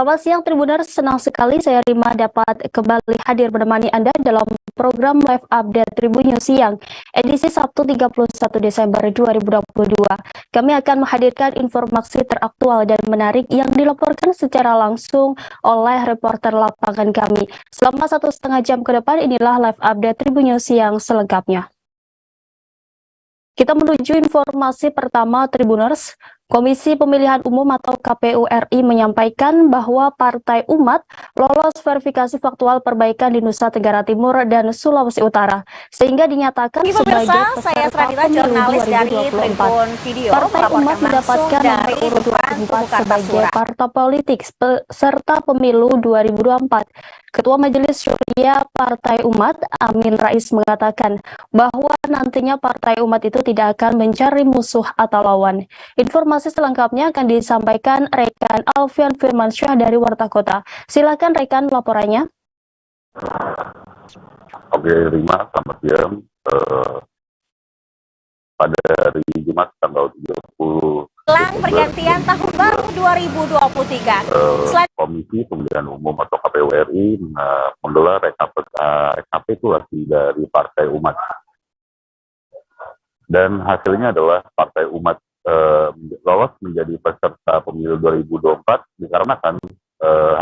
Selamat siang Tribuners, senang sekali saya Rima dapat kembali hadir menemani Anda dalam program live update Tribun News Siang, edisi Sabtu 31 Desember 2022. Kami akan menghadirkan informasi teraktual dan menarik yang dilaporkan secara langsung oleh reporter lapangan kami. Selama 1,5 jam ke depan, inilah live update Tribun News Siang selengkapnya. Kita menuju informasi pertama Tribuners. Komisi Pemilihan Umum atau KPU RI menyampaikan bahwa Partai Umat lolos verifikasi faktual perbaikan di Nusa Tenggara Timur dan Sulawesi Utara, sehingga dinyatakan sebagai peserta pemilu 2024. Partai Umat mendapatkan nomor urut 24 sebagai partai politik peserta pemilu 2024. Ketua Majelis Syuria Partai Umat, Amin Rais, mengatakan bahwa nantinya Partai Umat itu tidak akan mencari musuh atau lawan. Informasi selengkapnya akan disampaikan rekan Alfian Firmansyah dari Warta Kota. Silakan rekan laporannya. Oke, Rima, selamat siang. Pada hari Jumat tanggal 30 Jelang pergantian tahun baru 2023. Komisi Pemilihan Umum atau KPU RI menggelar rekapitulasi dari Partai Umat. Dan hasilnya adalah Partai Umat lolos menjadi peserta pemilu 2024 dikarenakan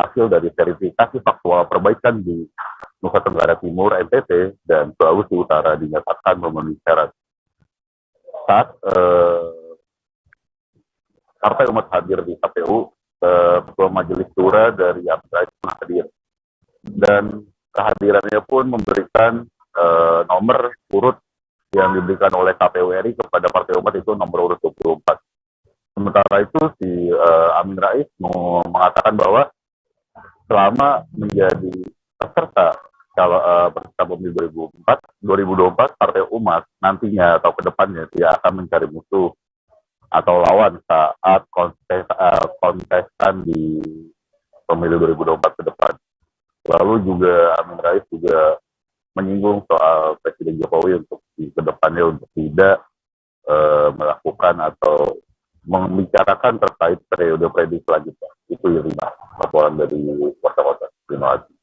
hasil dari verifikasi faktual perbaikan di Nusa Tenggara Timur, NTT, dan Sulawesi Utara dinyatakan memenuhi syarat. Saat Partai Umat hadir di KPU, Ketua Majelis Syura dari Amin hadir, dan kehadirannya pun memberikan nomor urut yang diberikan oleh KPU RI kepada Partai Umat itu nomor urut 24. Sementara itu si Amin Rais mengatakan bahwa selama menjadi peserta pemilu 2024 Partai Umat nantinya atau kedepannya dia akan mencari musuh atau lawan saat kontestan di pemilu 2024 ke depan. Lalu juga Amin Rais juga menyinggung soal Presiden Jokowi untuk di kedepannya untuk tidak melakukan atau membicarakan terkait periode prediksi selanjutnya. Itu ya, laporan dari Warta Kota. Terima kasih.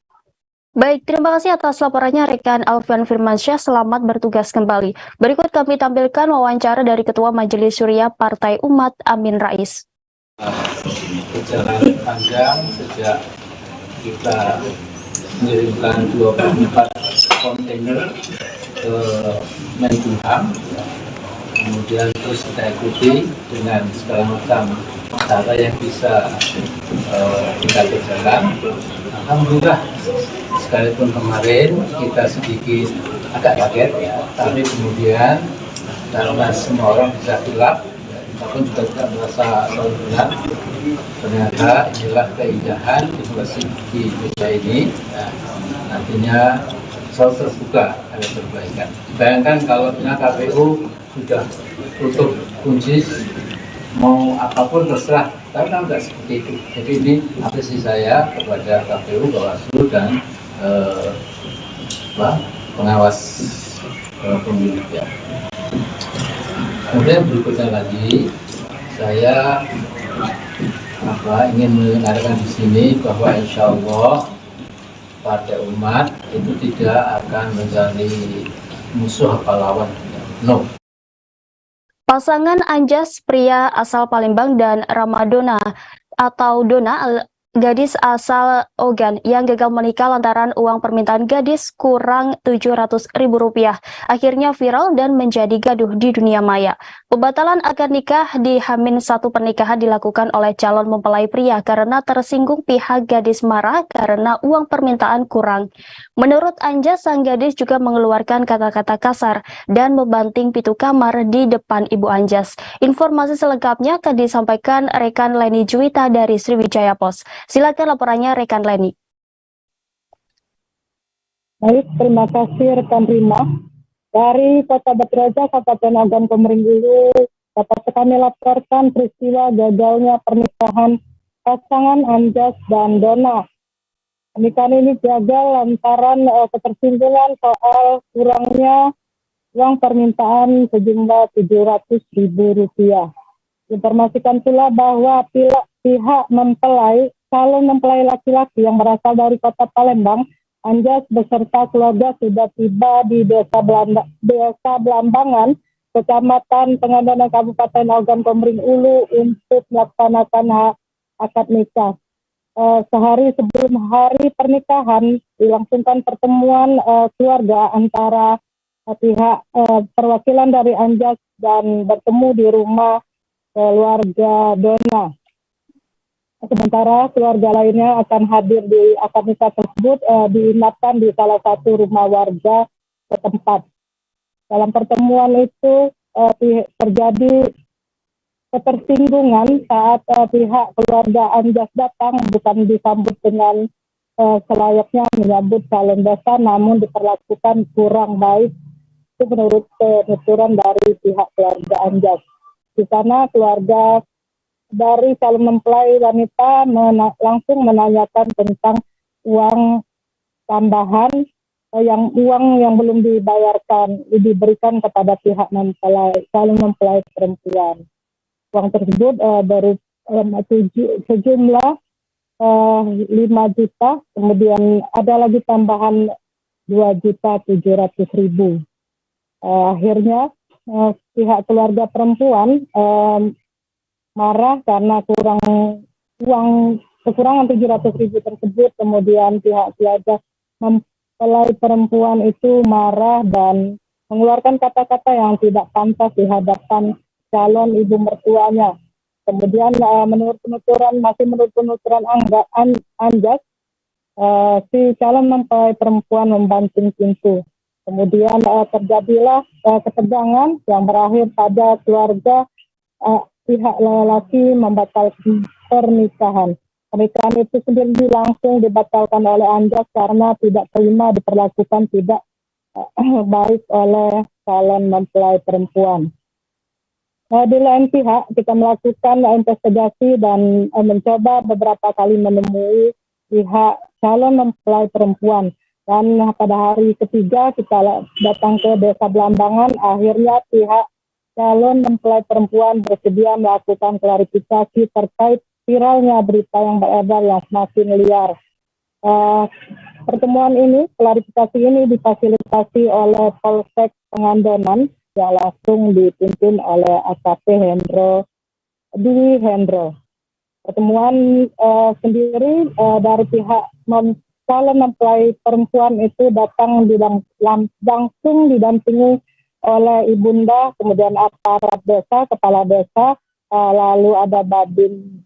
Baik, terima kasih atas laporannya rekan Alfian Firmansyah. Selamat bertugas kembali. Berikut kami tampilkan wawancara dari Ketua Majelis Syuria Partai Umat, Amin Rais. Perjalanan panjang sejak kita mengirimkan 24 kontainer ke Menkumham, kemudian terus kita ikuti dengan segala macam cara yang bisa kita kerjakan. Alhamdulillah, sekalipun kemarin kita sedikit agak kaget ya, tapi kemudian karena semua orang bisa hilaf, kita pun juga tidak merasa terlalu berat. Ternyata inilah keindahan situasi di Indonesia ini. Nah, nantinya selalu terbuka ada perbaikan. Bayangkan kalau KPU sudah tutup kunci, mau apapun terserah, tapi kan tidak seperti itu. Jadi ini apresiasi saya kepada KPU, Bawaslu, dan pengawas pemilu. Ya. Kemudian berikutnya lagi, saya ingin mengatakan di sini bahwa insya Allah Partai Umat itu tidak akan mencari musuh atau lawan. No. Pasangan Anjas pria asal Palembang dan Ramadona atau Dona gadis asal Ogan yang gagal menikah lantaran uang permintaan gadis kurang Rp700.000 akhirnya viral dan menjadi gaduh di dunia maya. Pembatalan akad nikah di H-1 pernikahan dilakukan oleh calon mempelai pria karena tersinggung pihak gadis marah karena uang permintaan kurang. Menurut Anjas, sang gadis juga mengeluarkan kata-kata kasar dan membanting pintu kamar di depan ibu Anjas. Informasi selengkapnya akan disampaikan rekan Leni Juwita dari Sriwijaya Pos. Silakan laporannya rekan Leni. Baik, terima kasih rekan Rima. Dari Kota Batu Raja, Kabupaten Ogan Komering Ulu, dapat kami laporkan peristiwa gagalnya pernikahan pasangan Anjas dan Dona. Pernikahan ini gagal lantaran ketersinggungan soal kurangnya uang permintaan sejumlah Rp700.000. Informasikan pula bahwa pihak mempelai calon mempelai laki-laki yang berasal dari Kota Palembang, Anjas beserta keluarga sudah tiba di Desa Belambangan, Kecamatan Pengandaran, Kabupaten Ogan Komering Ulu untuk melaksanakan akad nikah. Sehari sebelum hari pernikahan dilangsungkan pertemuan keluarga antara pihak perwakilan dari Anjas dan bertemu di rumah keluarga Dona. Sementara keluarga lainnya akan hadir di akad nikah tersebut diinapkan di salah satu rumah warga setempat. Dalam pertemuan itu terjadi ketersinggungan saat pihak keluarga Anjas datang bukan disambut dengan selayaknya menyambut calon besan, namun diperlakukan kurang baik. Itu menurut penuturan dari pihak keluarga Anjas. Di sana keluarga dari calon mempelai wanita langsung menanyakan tentang uang tambahan uang yang belum dibayarkan diberikan kepada pihak calon mempelai perempuan. Uang tersebut sejumlah 5 juta, kemudian ada lagi tambahan 2.700.000. Akhirnya pihak keluarga perempuan marah karena kekurangan 700.000 tersebut. Kemudian pihak keluarga mempelai perempuan itu marah dan mengeluarkan kata-kata yang tidak pantas di hadapan calon ibu mertuanya. Kemudian menurut penuturan Anjas, si calon mempelai perempuan membanting pintu. Kemudian terjadilah ketegangan yang berakhir pada keluarga pihak lelaki membatalkan pernikahan. Pernikahan itu sendiri langsung dibatalkan oleh Anjas karena tidak terima diperlakukan tidak baik oleh calon mempelai perempuan. Di lain pihak, kita melakukan investigasi dan mencoba beberapa kali menemui pihak calon mempelai perempuan. Dan pada hari ketiga kita datang ke Desa Belambangan, akhirnya pihak calon mempelai perempuan bersedia melakukan klarifikasi terkait viralnya berita yang beredar yang semakin liar. Pertemuan ini, klarifikasi ini difasilitasi oleh Polsek Pengandonan yang langsung dipimpin oleh AKP Dwi Hendro. Pertemuan sendiri dari pihak calon mempelai perempuan itu datang langsung didampingi oleh ibunda, kemudian aparat desa, kepala desa, lalu ada Babin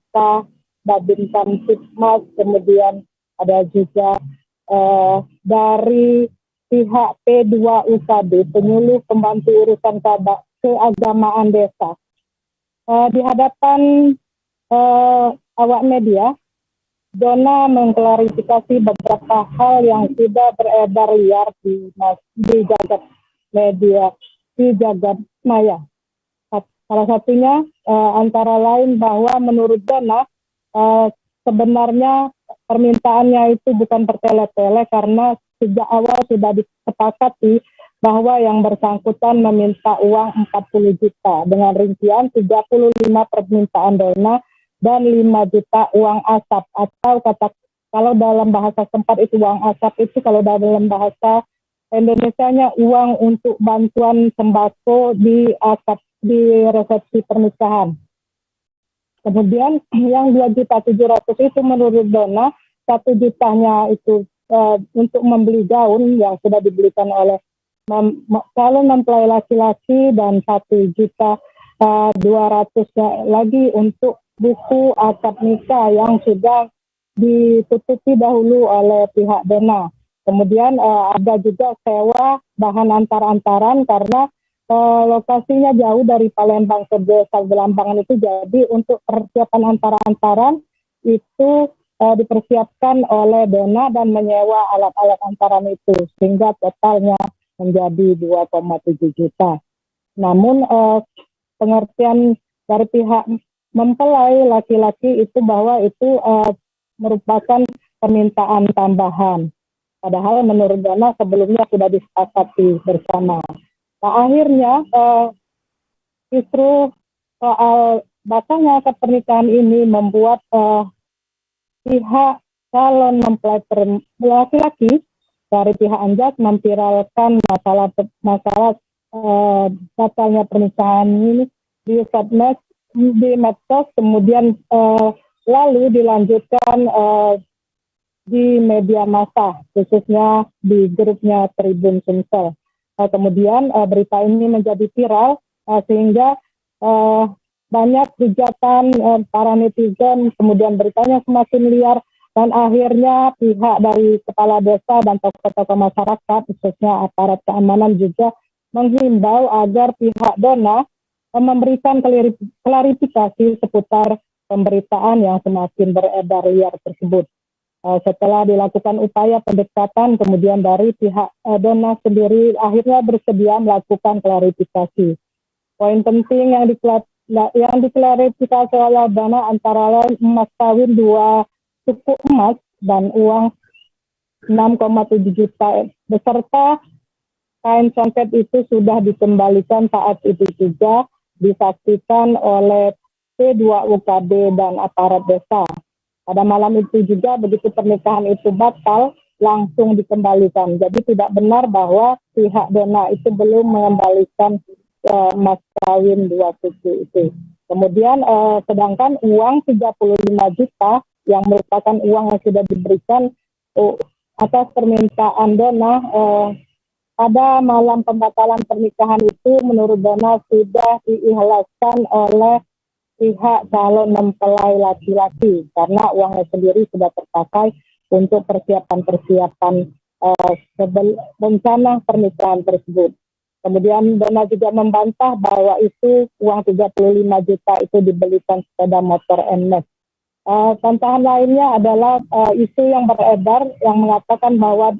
Kamtipmas, kemudian ada juga dari pihak P2UKD, penyuluh pembantu urusan keagamaan desa. Di hadapan awak media, Dona mengklarifikasi beberapa hal yang sudah beredar liar di jagat media, di jagat maya. Salah satunya antara lain bahwa menurut Dona sebenarnya permintaannya itu bukan bertele-tele karena sejak awal sudah disepakati bahwa yang bersangkutan meminta uang 40 juta dengan rincian 35 permintaan Dona dan 5 juta uang asap, atau kalau dalam bahasa setempat itu uang asap itu, kalau dalam bahasa Indonesianya uang untuk bantuan sembako di resepsi pernikahan. Kemudian yang 2.700.000 itu menurut Dona, 1 jutanya itu untuk membeli gaun yang sudah dibelikan oleh calon mempelai laki-laki, dan 1.200.000 lagi untuk buku akad nikah yang sudah ditutupi dahulu oleh pihak Dona. Kemudian ada juga sewa bahan antar-antaran karena lokasinya jauh dari Palembang ke Desa Belambangan itu, jadi untuk persiapan antar-antaran itu dipersiapkan oleh Dona dan menyewa alat-alat antaran itu sehingga totalnya menjadi 2,7 juta. Namun pengertian dari pihak mempelai laki-laki itu bahwa itu merupakan permintaan tambahan. Padahal menurut Dona sebelumnya sudah disepakati bersama. Nah, akhirnya justru soal batalnya akad pernikahan ini membuat pihak calon mempelai laki-laki dari pihak Anjas memviralkan masalah batalnya pernikahan ini di medsos, kemudian lalu dilanjutkan di media massa, khususnya di grupnya Tribun Sumsel. Kemudian berita ini menjadi viral sehingga banyak hujatan para netizen, kemudian beritanya semakin liar dan akhirnya pihak dari kepala desa dan tokoh-tokoh masyarakat, khususnya aparat keamanan juga menghimbau agar pihak Dona memberikan klarifikasi seputar pemberitaan yang semakin beredar liar tersebut. Setelah dilakukan upaya pendekatan, kemudian dari pihak Dona sendiri akhirnya bersedia melakukan klarifikasi. Poin penting yang diklarifikasi oleh Dona antara lain emas kawin 2 suku emas dan uang 6,7 juta beserta kain contet itu sudah dikembalikan saat itu juga disaksikan oleh P2UKD dan aparat desa. Pada malam itu juga begitu pernikahan itu batal, langsung dikembalikan. Jadi tidak benar bahwa pihak Dona itu belum mengembalikan mas kawin 2 suku itu. Kemudian sedangkan uang 35 juta yang merupakan uang yang sudah diberikan atas permintaan Dona pada malam pembatalan pernikahan itu menurut Dona sudah diikhlaskan oleh pihak calon mempelai laki-laki karena uangnya sendiri sudah terpakai untuk persiapan rencana pernikahan tersebut. Kemudian Dona juga membantah bahwa itu uang 35 juta itu dibelikan sepeda motor NMAX. Tantangan lainnya adalah isu yang beredar yang mengatakan bahwa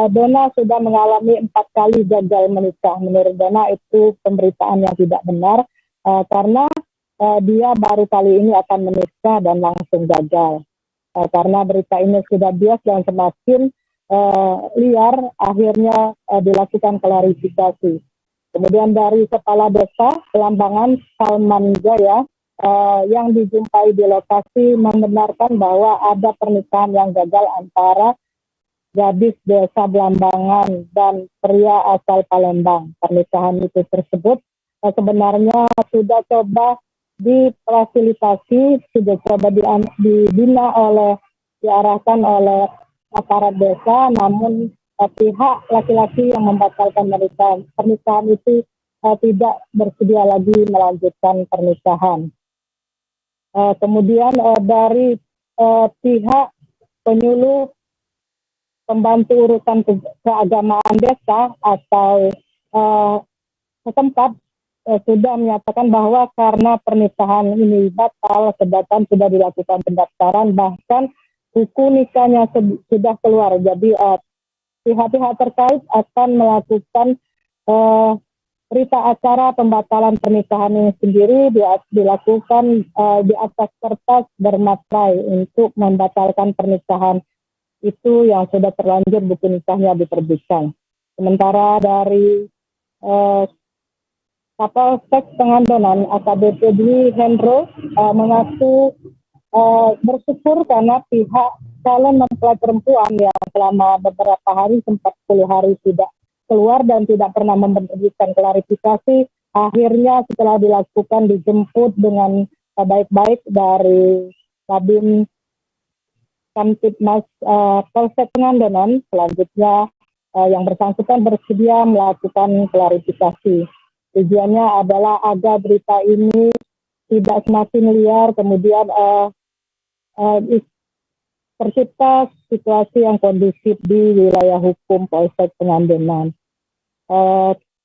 Dona sudah mengalami 4 kali gagal menikah. Menurut Dona itu pemberitaan yang tidak benar karena dia baru kali ini akan menikah dan langsung gagal. Karena berita ini sudah bias dan semakin liar, akhirnya dilakukan klarifikasi. Kemudian dari Kepala Desa Pelambangan Salman Jaya yang dijumpai di lokasi membenarkan bahwa ada pernikahan yang gagal antara gadis Desa Belambangan dan pria asal Palembang. Pernikahan itu tersebut sebenarnya sudah coba difasilitasi, sudah coba dibina diarahkan oleh aparat desa, namun pihak laki-laki yang membatalkan pernikahan itu tidak bersedia lagi melanjutkan pernikahan. Kemudian dari pihak penyuluh pembantu urusan keagamaan desa atau setempat sudah menyatakan bahwa karena pernikahan ini batal, sedangkan sudah dilakukan pendaftaran, bahkan buku nikahnya sudah keluar. Jadi pihak-pihak terkait akan melakukan berita acara pembatalan pernikahan ini sendiri dilakukan di atas kertas bermaterai untuk membatalkan pernikahan itu yang sudah terlanjur buku nikahnya diterbitkan. Sementara dari Kapolsek Pangandaran AKBP Dwi Hendro mengaku bersyukur karena pihak calon mempelai perempuan yang selama beberapa hari, sempat 10 hari tidak keluar dan tidak pernah memberikan klarifikasi, akhirnya setelah dilakukan dijemput dengan baik-baik dari Kabin Kamtipmas Polsek Pangandaran. Selanjutnya yang bersangkutan bersedia melakukan klarifikasi. Tujuannya adalah agar berita ini tidak semakin liar, kemudian tercipta situasi yang kondusif di wilayah hukum Polsek Pangandaran.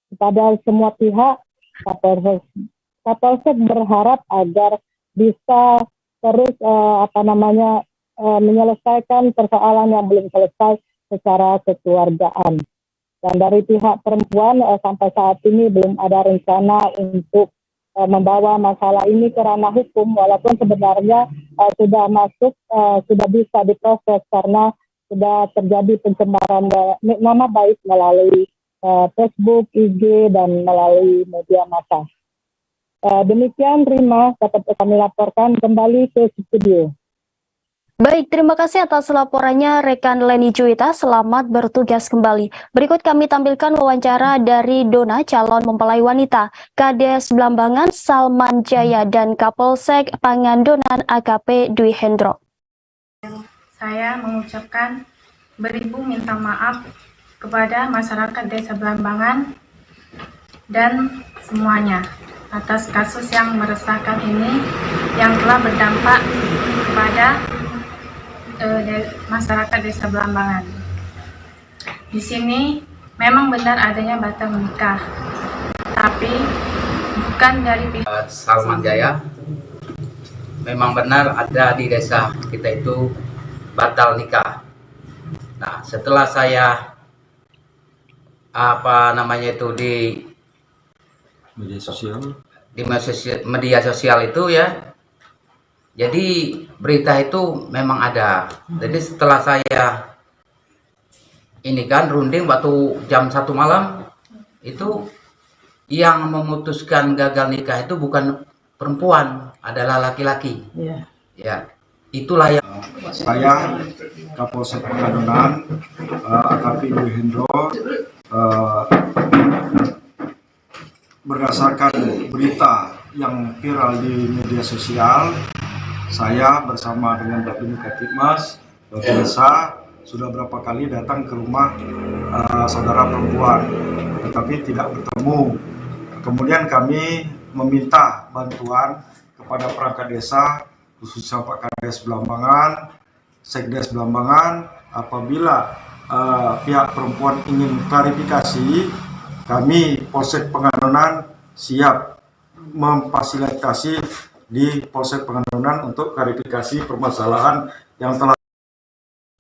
Kepada semua pihak, Kapolsek berharap agar bisa terus menyelesaikan persoalan yang belum selesai secara kekeluargaan. Dan dari pihak perempuan sampai saat ini belum ada rencana untuk membawa masalah ini ke ranah hukum, walaupun sebenarnya sudah bisa diproses karena sudah terjadi pencemaran nama baik melalui Facebook, IG, dan melalui media massa. Demikian Rima, dapat kami laporkan kembali ke studio. Baik, terima kasih atas laporannya rekan Leni Juwita. Selamat bertugas kembali. Berikut kami tampilkan wawancara dari Dona, calon mempelai wanita, Kades Blambangan Salman Jaya, dan Kapolsek Pangandonan AKP Dwi Hendro. Saya mengucapkan beribu minta maaf kepada masyarakat Desa Blambangan dan semuanya atas kasus yang meresahkan ini yang telah berdampak kepada masyarakat Desa Blambangan. Di sini memang benar adanya batal nikah, tapi bukan dari pihak Salman Jaya. Memang benar ada di desa kita itu batal nikah. Nah, setelah saya di media sosial itu ya, jadi berita itu memang ada. Jadi setelah saya ini kan runding waktu jam 1 malam, itu yang memutuskan gagal nikah itu bukan perempuan, adalah laki-laki. Ya, itulah yang saya Kapolsek Pangandonan AKP Dwi Hendro, berdasarkan berita yang viral di media sosial, saya bersama dengan Babin Kaptipmas Desa sudah berapa kali datang ke rumah saudara perempuan, tetapi tidak bertemu. Kemudian kami meminta bantuan kepada perangkat desa, khususnya Pak Kades Blambangan, Sekdes Blambangan, apabila pihak perempuan ingin klarifikasi, kami Polsek Pangandonan siap memfasilitasi di Polsek Pangandonan untuk klarifikasi permasalahan yang telah.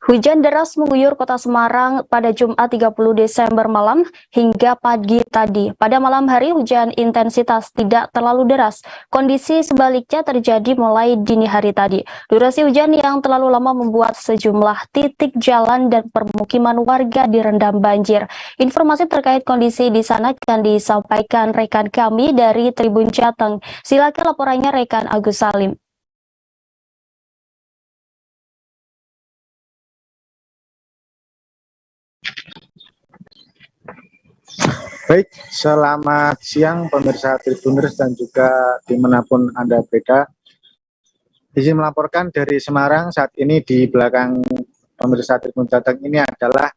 Hujan deras mengguyur kota Semarang pada Jumat 30 Desember malam hingga pagi tadi. Pada malam hari hujan intensitas tidak terlalu deras. Kondisi sebaliknya terjadi mulai dini hari tadi. Durasi hujan yang terlalu lama membuat sejumlah titik jalan dan permukiman warga direndam banjir. Informasi terkait kondisi di sana akan disampaikan rekan kami dari Tribun Jateng. Silakan laporannya rekan Agus Salim. Baik, selamat siang pemirsa Tribuners dan juga dimanapun Anda berada. Izin melaporkan dari Semarang. Saat ini di belakang pemirsa Tribun Jateng ini adalah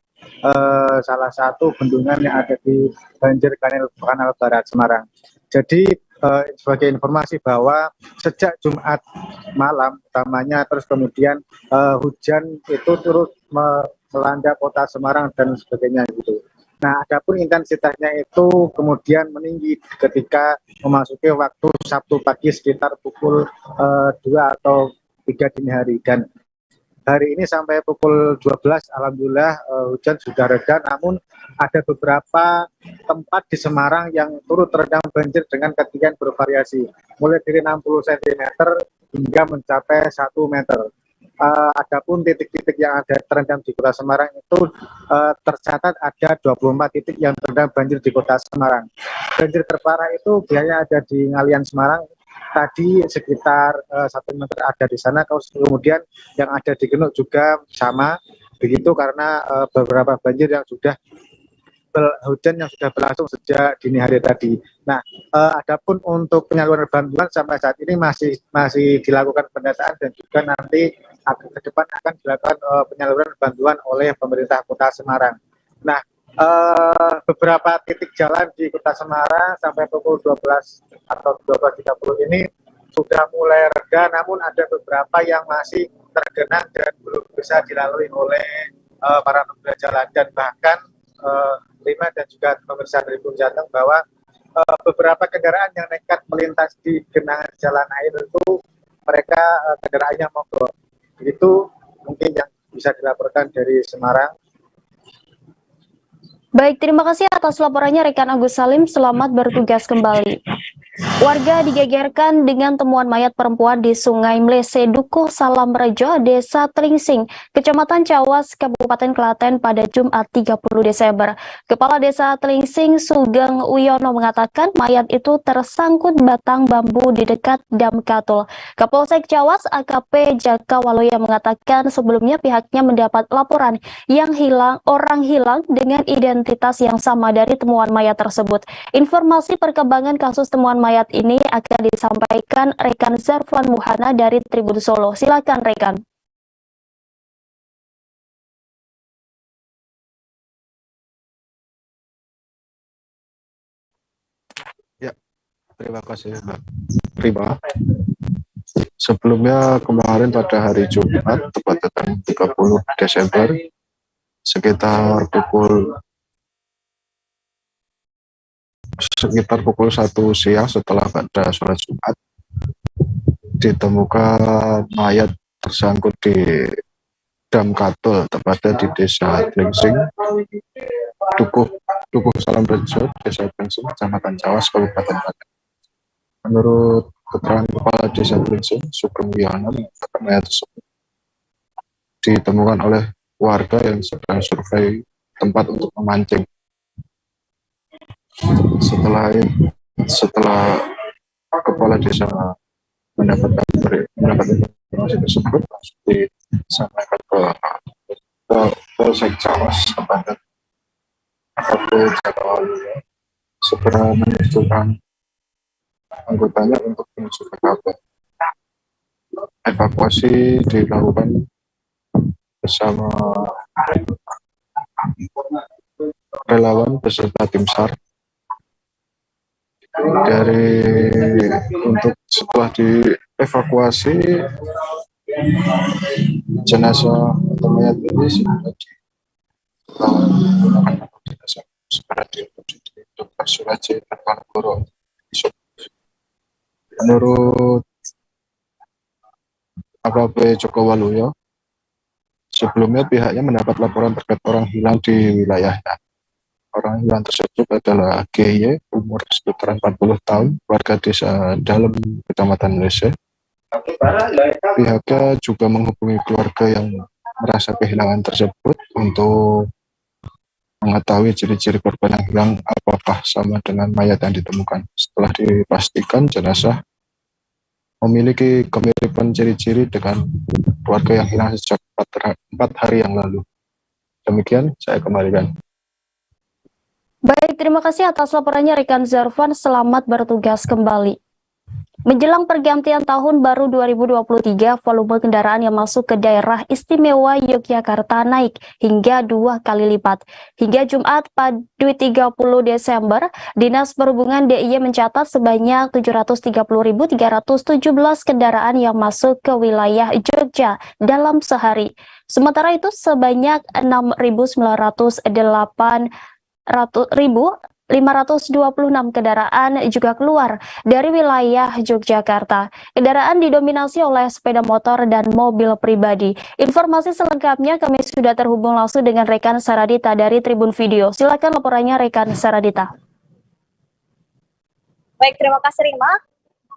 salah satu bendungan yang ada di banjir kanal Barat Semarang. Jadi sebagai informasi bahwa sejak Jumat malam utamanya, terus kemudian hujan itu turut melanda kota Semarang dan sebagainya gitu. Nah, adapun intensitasnya itu kemudian meninggi ketika memasuki waktu Sabtu pagi sekitar pukul 2 atau 3 dini hari. Dan hari ini sampai pukul 12, alhamdulillah hujan sudah reda, namun ada beberapa tempat di Semarang yang turut terendam banjir dengan ketinggian bervariasi, mulai dari 60 cm hingga mencapai 1 meter. Adapun titik-titik yang ada terendam di kota Semarang itu tercatat ada 24 titik yang terendam banjir di kota Semarang. Banjir terparah itu biasanya ada di Ngalian Semarang, tadi sekitar 1 meter ada di sana. Kemudian yang ada di Genuk juga sama begitu, karena beberapa banjir yang sudah hujan yang sudah berlangsung sejak dini hari tadi. Nah, adapun untuk penyaluran bantuan sampai saat ini masih dilakukan pendataan dan juga nanti ke depan akan dilakukan penyaluran bantuan oleh pemerintah Kota Semarang. Nah, beberapa titik jalan di Kota Semarang sampai pukul 12 atau 12.30 ini sudah mulai reda, namun ada beberapa yang masih tergenang dan belum bisa dilalui oleh para pengguna jalan. Dan bahkan Lima dan juga pemirsa Tribun Jateng bahwa beberapa kendaraan yang nekat melintas di genangan jalan air itu mereka kendaraannya mogok. Itu mungkin yang bisa dilaporkan dari Semarang. Baik, terima kasih atas laporannya rekan Agus Salim. Selamat bertugas kembali. Warga digegerkan dengan temuan mayat perempuan di Sungai Mlese, Dukuh Salam Rejo, Desa Tlingsing, Kecamatan Cawas, Kabupaten Klaten pada Jumat 30 Desember. Kepala Desa Tlingsing, Sugeng Uyono mengatakan mayat itu tersangkut batang bambu di dekat Dam Katul. Kapolsek Cawas AKP Jaka Waluya mengatakan sebelumnya pihaknya mendapat laporan orang hilang dengan identitas yang sama dari temuan mayat tersebut. Informasi perkembangan kasus temuan mayat ini akan disampaikan rekan Zarfan Muhana dari Tribun Solo. Silakan rekan. Ya, terima kasih Mbak Prima. Sebelumnya kemarin pada hari Jumat, tepatnya tanggal 30 Desember, sekitar pukul 1 siang setelah pada sholat Jumat, ditemukan mayat tersangkut di Dam Katul, tepatnya di Desa Tlingsing, Dukuh Salam Rejo, Desa Tlingsing, Kecamatan Cawas, Kabupaten Klaten. Menurut keterangan Kepala Desa Tlingsing, Sugeng Uyono, mayat tersebut ditemukan oleh warga yang sedang survei tempat untuk memancing. Setelah Kepala Desa mendapat informasi tersebut, langsung disampaikan ke Polsek Cawas, tepatnya AKP Jaka Waluya, segera menunjukkan anggotanya untuk menuju TKP. Evakuasi dilakukan bersama relawan beserta tim SAR. Untuk setelah dievakuasi, jenazah atau mayat ini sudah di Dr. Suraji Tanpanegoro. Menurut AKP Jaka Waluya, sebelumnya pihaknya mendapat laporan terkait orang hilang di wilayahnya. Orang hilang tersebut adalah GY, umur sekitaran 40 tahun, warga Desa Dalem, Kecamatan Mlese. Pihaknya juga menghubungi keluarga yang merasa kehilangan tersebut untuk mengetahui ciri-ciri korban yang hilang apakah sama dengan mayat yang ditemukan. Setelah dipastikan jenazah memiliki kemiripan ciri-ciri dengan keluarga yang hilang sejak 4 hari yang lalu. Demikian saya kembalikan. Baik, terima kasih atas laporannya rekan Zarfan. Selamat bertugas kembali. Menjelang pergantian tahun baru 2023, volume kendaraan yang masuk ke daerah istimewa Yogyakarta naik hingga 2 kali lipat. Hingga Jumat pada 30 Desember, Dinas Perhubungan DIY mencatat sebanyak 730.317 kendaraan yang masuk ke wilayah Jogja dalam sehari. Sementara itu sebanyak 526 kendaraan juga keluar dari wilayah Yogyakarta. Kendaraan didominasi oleh sepeda motor dan mobil pribadi. Informasi selengkapnya kami sudah terhubung langsung dengan rekan Saradita dari Tribun Video. Silakan laporannya rekan Saradita. Baik, terima kasih Rima.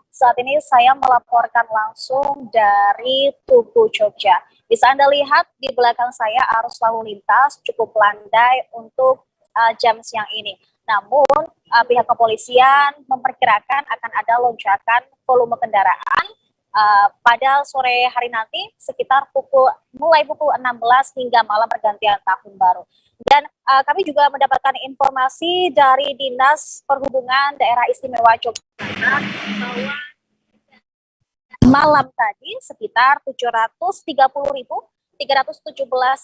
Saat ini saya melaporkan langsung dari Tugu Jogja. Bisa Anda lihat di belakang saya arus lalu lintas cukup landai untuk jam siang ini. Namun pihak kepolisian memperkirakan akan ada lonjakan volume kendaraan pada sore hari nanti sekitar mulai pukul 16 hingga malam pergantian tahun baru. Dan kami juga mendapatkan informasi dari Dinas Perhubungan Daerah Istimewa Yogyakarta bahwa malam tadi sekitar 730.317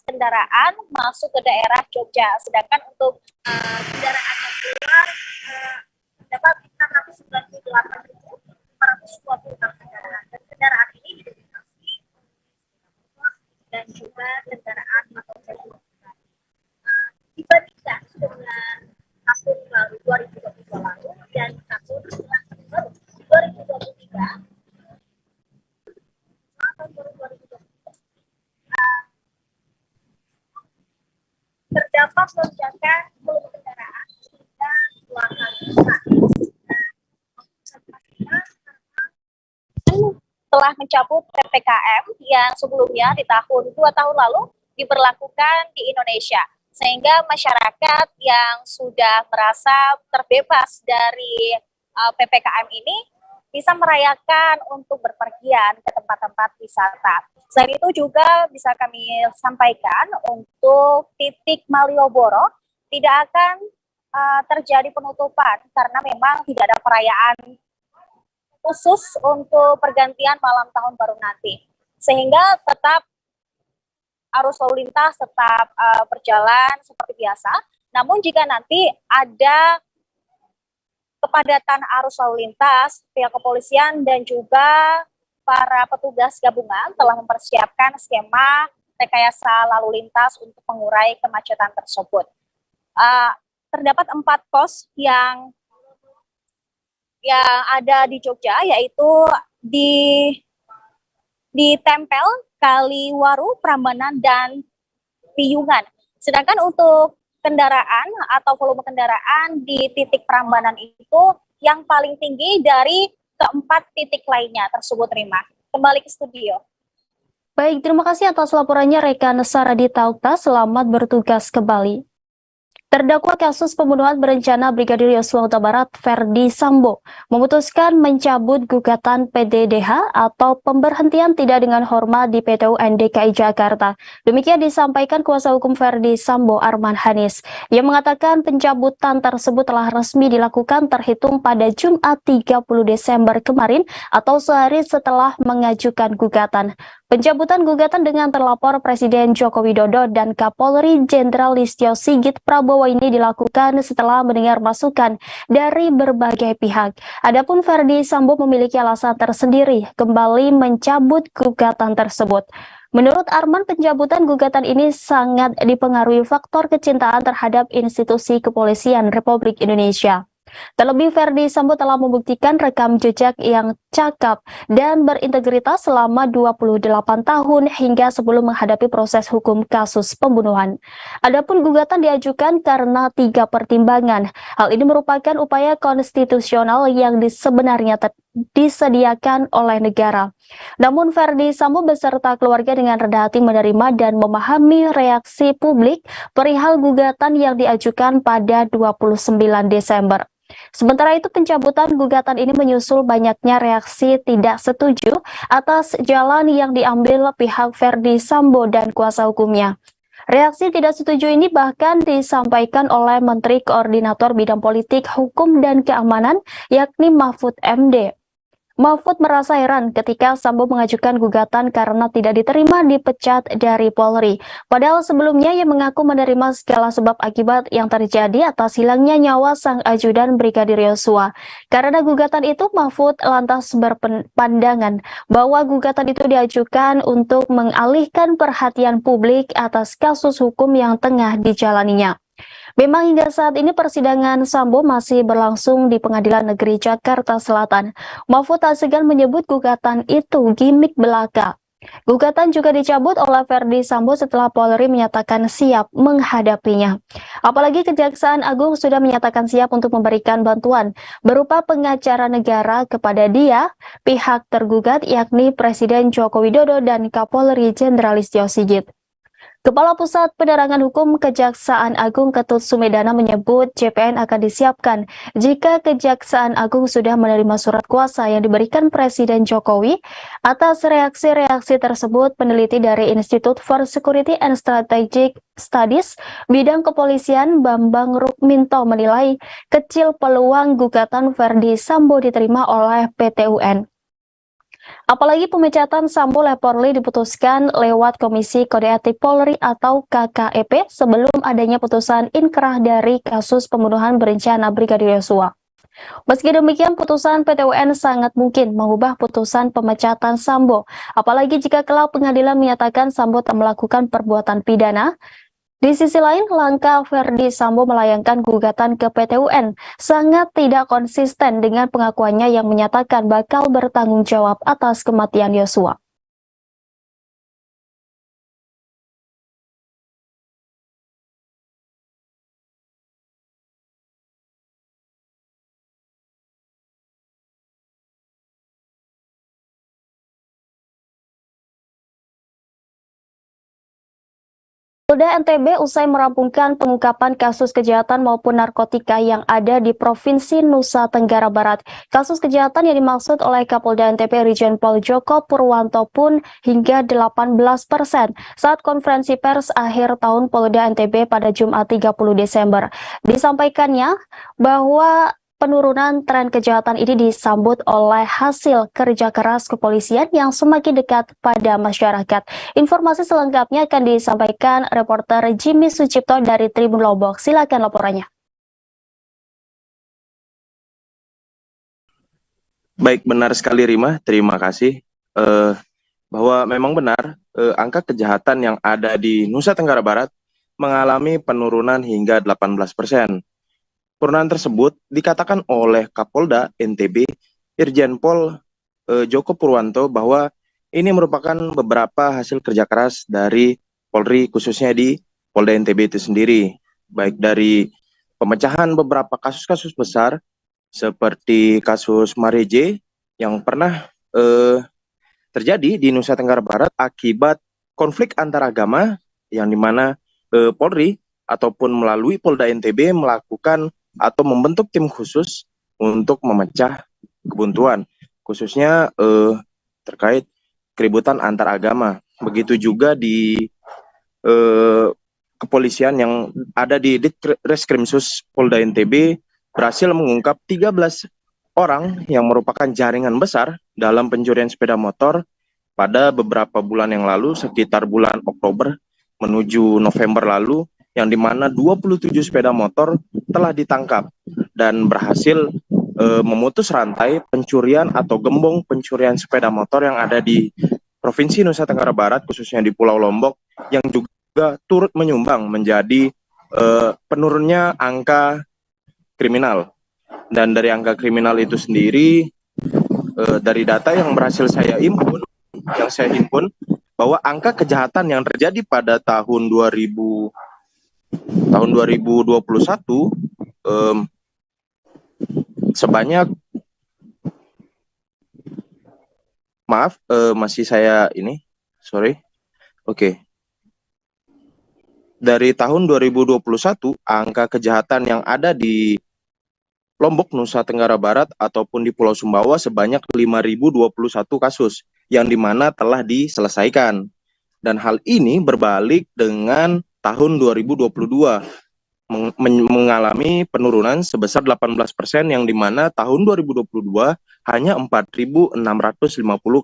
kendaraan masuk ke daerah Jogja, sedangkan untuk kendaraan yang keluar dapat 698.526 kendaraan, dan kendaraan ini didominasi dan juga kendaraan motor pribadi. Dibandingkan dengan tahun lalu 2022 lalu dan tahun baru 2023. Terdapat lonjakan volume kendaraan hingga 2 kali lipat. telah mencabut PPKM yang sebelumnya di tahun 2 tahun lalu diberlakukan di Indonesia. Sehingga masyarakat yang sudah merasa terbebas dari PPKM ini bisa merayakan untuk berpergian ke tempat-tempat wisata. Selain itu juga bisa kami sampaikan untuk titik Malioboro tidak akan terjadi penutupan karena memang tidak ada perayaan khusus untuk pergantian malam tahun baru nanti. Sehingga tetap arus lalu lintas tetap berjalan seperti biasa. Namun jika nanti ada kepadatan arus lalu lintas, pihak kepolisian dan juga para petugas gabungan telah mempersiapkan skema rekayasa lalu lintas untuk mengurai kemacetan tersebut. Terdapat 4 pos yang ada di Jogja, yaitu di Tempel, Kaliwaru, Prambanan, dan Piyungan. Sedangkan untuk kendaraan atau volume kendaraan di titik Prambanan itu yang paling tinggi dari keempat titik lainnya tersebut, Rima. Kembali ke studio. Baik, terima kasih atas laporannya rekan Saradita Okta. Selamat bertugas kembali. Terdakwa kasus pembunuhan berencana Brigadir Yosua Huta Barat Ferdi Sambo memutuskan mencabut gugatan PDDH atau pemberhentian tidak dengan hormat di PT UN DKI Jakarta. Demikian disampaikan kuasa hukum Ferdi Sambo Arman Hanis. Ia mengatakan pencabutan tersebut telah resmi dilakukan terhitung pada Jumat 30 Desember kemarin atau sehari setelah mengajukan gugatan. Pencabutan gugatan dengan terlapor Presiden Joko Widodo dan Kapolri Jenderal Listio Sigit Prabowo ini dilakukan setelah mendengar masukan dari berbagai pihak. Adapun Ferdi Sambo memiliki alasan tersendiri kembali mencabut gugatan tersebut. Menurut Arman, pencabutan gugatan ini sangat dipengaruhi faktor kecintaan terhadap institusi kepolisian Republik Indonesia. Terlebih Ferdi Sambo telah membuktikan rekam jejak yang cakap dan berintegritas selama 28 tahun hingga sebelum menghadapi proses hukum kasus pembunuhan. Adapun gugatan diajukan karena 3 pertimbangan. Hal ini merupakan upaya konstitusional yang sebenarnya disediakan oleh negara. Namun Ferdi Sambo beserta keluarga dengan rendah hati menerima dan memahami reaksi publik perihal gugatan yang diajukan pada 29 Desember. Sementara itu pencabutan gugatan ini menyusul banyaknya reaksi tidak setuju atas jalan yang diambil pihak Ferdi Sambo dan kuasa hukumnya. Reaksi tidak setuju ini bahkan disampaikan oleh Menteri Koordinator Bidang Politik, Hukum, dan Keamanan, yakni Mahfud MD. Mahfud merasa heran ketika Sambo mengajukan gugatan karena tidak diterima dipecat dari Polri. Padahal sebelumnya ia mengaku menerima segala sebab akibat yang terjadi atas hilangnya nyawa sang ajudan Brigadir Yosua. Karena gugatan itu, Mahfud lantas berpandangan bahwa gugatan itu diajukan untuk mengalihkan perhatian publik atas kasus hukum yang tengah dijalaninya. Memang hingga saat ini persidangan Sambo masih berlangsung di Pengadilan Negeri Jakarta Selatan. Mahfud tak segan menyebut gugatan itu gimik belaka. Gugatan juga dicabut oleh Ferdi Sambo setelah Polri menyatakan siap menghadapinya. Apalagi Kejaksaan Agung sudah menyatakan siap untuk memberikan bantuan berupa pengacara negara kepada dia, pihak tergugat yakni Presiden Joko Widodo dan Kapolri Jenderal Listio Sigit. Kepala Pusat Penerangan Hukum Kejaksaan Agung Ketut Sumedana menyebut JPN akan disiapkan jika Kejaksaan Agung sudah menerima surat kuasa yang diberikan Presiden Jokowi. Atas reaksi-reaksi tersebut, peneliti dari Institute for Security and Strategic Studies bidang kepolisian Bambang Rukminto menilai kecil peluang gugatan Ferdi Sambo diterima oleh PT UN. Apalagi pemecatan Sambo oleh Polri diputuskan lewat Komisi Kode Etik Polri atau KKEP sebelum adanya putusan inkrah dari kasus pembunuhan berencana Brigadir Yosua. Meski demikian, putusan PT UN sangat mungkin mengubah putusan pemecatan Sambo, apalagi jika kelak pengadilan menyatakan Sambo tak melakukan perbuatan pidana. Di sisi lain, langkah Ferdi Sambo melayangkan gugatan ke PT UN sangat tidak konsisten dengan pengakuannya yang menyatakan bakal bertanggung jawab atas kematian Yosua. Polda NTB usai merampungkan pengungkapan kasus kejahatan maupun narkotika yang ada di Provinsi Nusa Tenggara Barat. Kasus kejahatan yang dimaksud oleh Kapolda NTB Irjen Pol Joko Purwanto pun hingga 18% saat konferensi pers akhir tahun Polda NTB pada Jumat 30 Desember. Disampaikannya bahwa penurunan tren kejahatan ini disambut oleh hasil kerja keras kepolisian yang semakin dekat pada masyarakat. Informasi selengkapnya akan disampaikan reporter Jimmy Sucipto dari Tribun Lombok. Silakan laporannya. Baik, benar sekali Rima, terima kasih. Bahwa memang benar angka kejahatan yang ada di Nusa Tenggara Barat mengalami penurunan hingga 18%. Penurunan tersebut dikatakan oleh Kapolda NTB Irjen Pol Joko Purwanto bahwa ini merupakan beberapa hasil kerja keras dari Polri, khususnya di Polda NTB itu sendiri, baik dari pemecahan beberapa kasus-kasus besar seperti kasus Mareje yang pernah terjadi di Nusa Tenggara Barat akibat konflik antar agama, yang dimana Polri ataupun melalui Polda NTB melakukan atau membentuk tim khusus untuk memecah kebuntuan, khususnya terkait keributan antar agama. Begitu juga di kepolisian yang ada di Ditreskrimsus Polda NTB berhasil mengungkap 13 orang yang merupakan jaringan besar dalam pencurian sepeda motor pada beberapa bulan yang lalu, sekitar bulan Oktober menuju November lalu, yang dimana 27 sepeda motor telah ditangkap dan berhasil memutus rantai pencurian atau gembong pencurian sepeda motor yang ada di Provinsi Nusa Tenggara Barat, khususnya di Pulau Lombok, yang juga turut menyumbang menjadi penurunnya angka kriminal. Dan dari angka kriminal itu sendiri, dari data yang berhasil saya himpun, bahwa angka kejahatan yang terjadi pada tahun 2021 sebanyak dari tahun 2021 angka kejahatan yang ada di Lombok, Nusa Tenggara Barat ataupun di Pulau Sumbawa sebanyak 5.021 kasus yang dimana telah diselesaikan. Dan hal ini berbalik dengan tahun 2022 mengalami penurunan sebesar 18%, yang dimana tahun 2022 hanya 4.650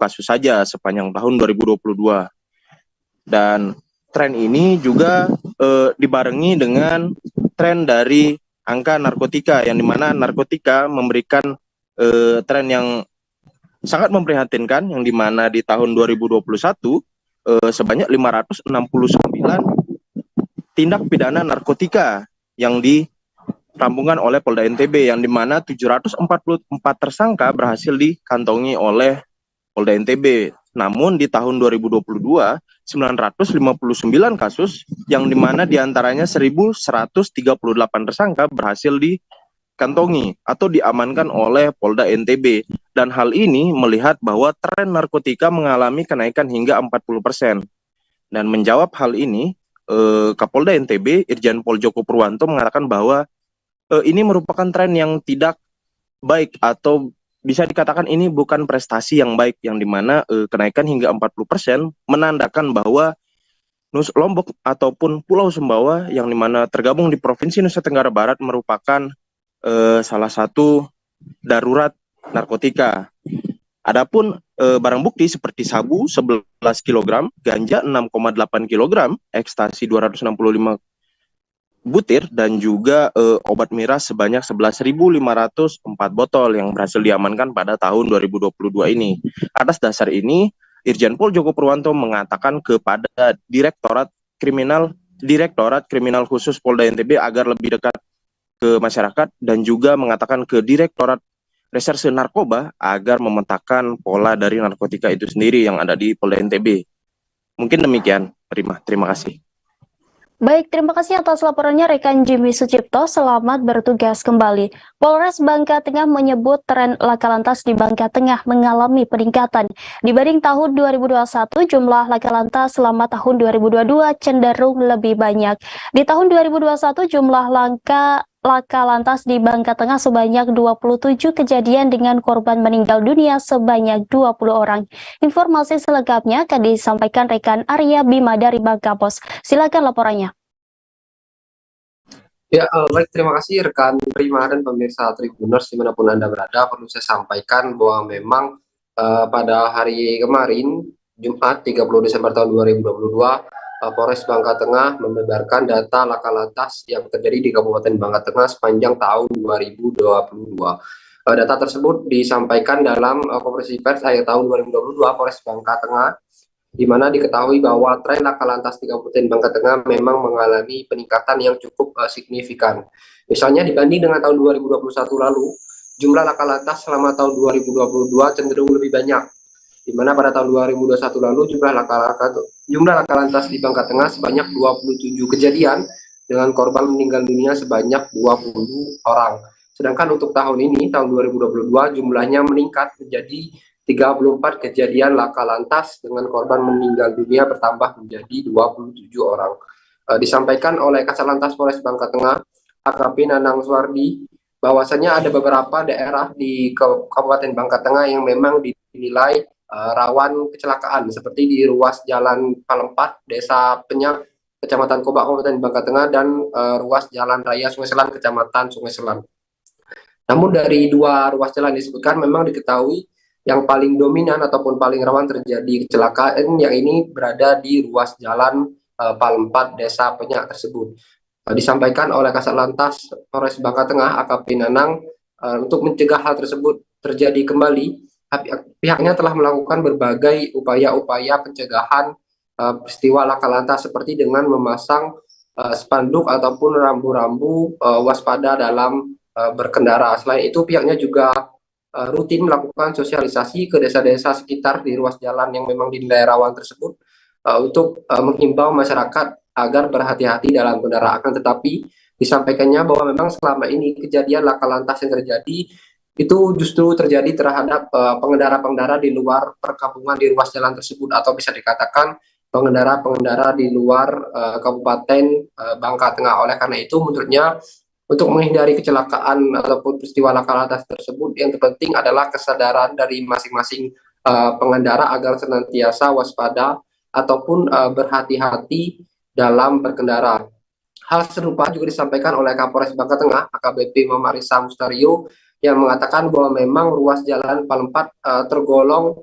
kasus saja sepanjang tahun 2022. Dan tren ini juga dibarengi dengan tren dari angka narkotika, yang dimana narkotika memberikan tren yang sangat memprihatinkan, yang dimana di tahun 2021 sebanyak 569 tindak pidana narkotika yang dirampungkan oleh Polda NTB, yang dimana 744 tersangka berhasil dikantongi oleh Polda NTB. Namun di tahun 2022 959 kasus, yang dimana diantaranya 1.138 tersangka berhasil dikantongi atau diamankan oleh Polda NTB. Dan hal ini melihat bahwa tren narkotika mengalami kenaikan hingga 40%. Dan menjawab hal ini, Kapolda NTB Irjen Pol Joko Purwanto mengatakan bahwa ini merupakan tren yang tidak baik, atau bisa dikatakan ini bukan prestasi yang baik, yang dimana kenaikan hingga 40% menandakan bahwa Lombok ataupun Pulau Sumbawa yang dimana tergabung di Provinsi Nusa Tenggara Barat merupakan salah satu darurat narkotika. Adapun barang bukti seperti sabu 11 kg, ganja 6,8 kg, ekstasi 265 butir, dan juga obat miras sebanyak 11.504 botol yang berhasil diamankan pada tahun 2022 ini. Atas dasar ini, Irjen Pol Joko Purwanto mengatakan kepada Direktorat Kriminal Khusus Polda NTB agar lebih dekat ke masyarakat, dan juga mengatakan ke Direktorat Reserse Narkoba agar memetakan pola dari narkotika itu sendiri yang ada di Polda NTB. Mungkin demikian, terima kasih. Baik, terima kasih atas laporannya rekan Jimmy Sucipto. Selamat bertugas kembali. Polres Bangka Tengah menyebut tren laka lantas di Bangka Tengah mengalami peningkatan. Dibanding tahun 2021, jumlah laka lantas selama tahun 2022 cenderung lebih banyak. Di tahun 2021, jumlah laka lantas di Bangka Tengah sebanyak 27 kejadian dengan korban meninggal dunia sebanyak 20 orang. Informasi selengkapnya akan disampaikan rekan Arya Bima dari Bangka Pos. Silakan laporannya. Ya, baik, terima kasih rekan Prima dan pemirsa Tribuners dimanapun Anda berada. Perlu saya sampaikan bahwa memang pada hari kemarin, Jumat 30 Desember tahun 2022, Polres Bangka Tengah membeberkan data laka lantas yang terjadi di Kabupaten Bangka Tengah sepanjang tahun 2022. Data tersebut disampaikan dalam konferensi pers akhir tahun 2022 Polres Bangka Tengah, di mana diketahui bahwa tren laka lantas di Kabupaten Bangka Tengah memang mengalami peningkatan yang cukup signifikan. Misalnya dibanding dengan tahun 2021 lalu, jumlah laka lantas selama tahun 2022 cenderung lebih banyak, di mana pada tahun 2021 lalu jumlah laka lantas di Bangka Tengah sebanyak 27 kejadian dengan korban meninggal dunia sebanyak 20 orang. Sedangkan untuk tahun ini, tahun 2022, jumlahnya meningkat menjadi 34 kejadian laka lantas dengan korban meninggal dunia bertambah menjadi 27 orang. Disampaikan oleh Kasat Lantas Polres Bangka Tengah, AKP Nanang Suwardi, bahwasanya ada beberapa daerah di Kabupaten Bangka Tengah yang memang dinilai rawan kecelakaan, seperti di ruas Jalan Palempat, Desa Penyak, Kecamatan Kobak, Kabupaten Bangka Tengah, dan ruas Jalan Raya Sungai Selan, Kecamatan Sungai Selan. Namun dari dua ruas jalan disebutkan memang diketahui yang paling dominan ataupun paling rawan terjadi kecelakaan yang ini berada di ruas jalan Palempat Desa Penyak tersebut. Disampaikan oleh Kasat Lantas Polres Bangka Tengah AKP Nanang, untuk mencegah hal tersebut terjadi kembali, pihaknya telah melakukan berbagai upaya-upaya pencegahan peristiwa laka lantas, seperti dengan memasang spanduk ataupun rambu-rambu waspada dalam berkendara. Selain itu, pihaknya juga rutin melakukan sosialisasi ke desa-desa sekitar di ruas jalan yang memang dinilai rawan tersebut, untuk menghimbau masyarakat agar berhati-hati dalam kendaraan. Tetapi disampaikannya bahwa memang selama ini kejadian laka lantas yang terjadi itu justru terjadi terhadap pengendara-pengendara di luar perkampungan di ruas jalan tersebut, atau bisa dikatakan pengendara-pengendara di luar Kabupaten Bangka Tengah. Oleh karena itu, menurutnya untuk menghindari kecelakaan ataupun peristiwa laka lantas tersebut, yang terpenting adalah kesadaran dari masing-masing pengendara agar senantiasa waspada ataupun berhati-hati dalam berkendara. Hal serupa juga disampaikan oleh Kapolres Bangka Tengah AKBP Muhammad Risa Mustario, yang mengatakan bahwa memang ruas jalan Palempat tergolong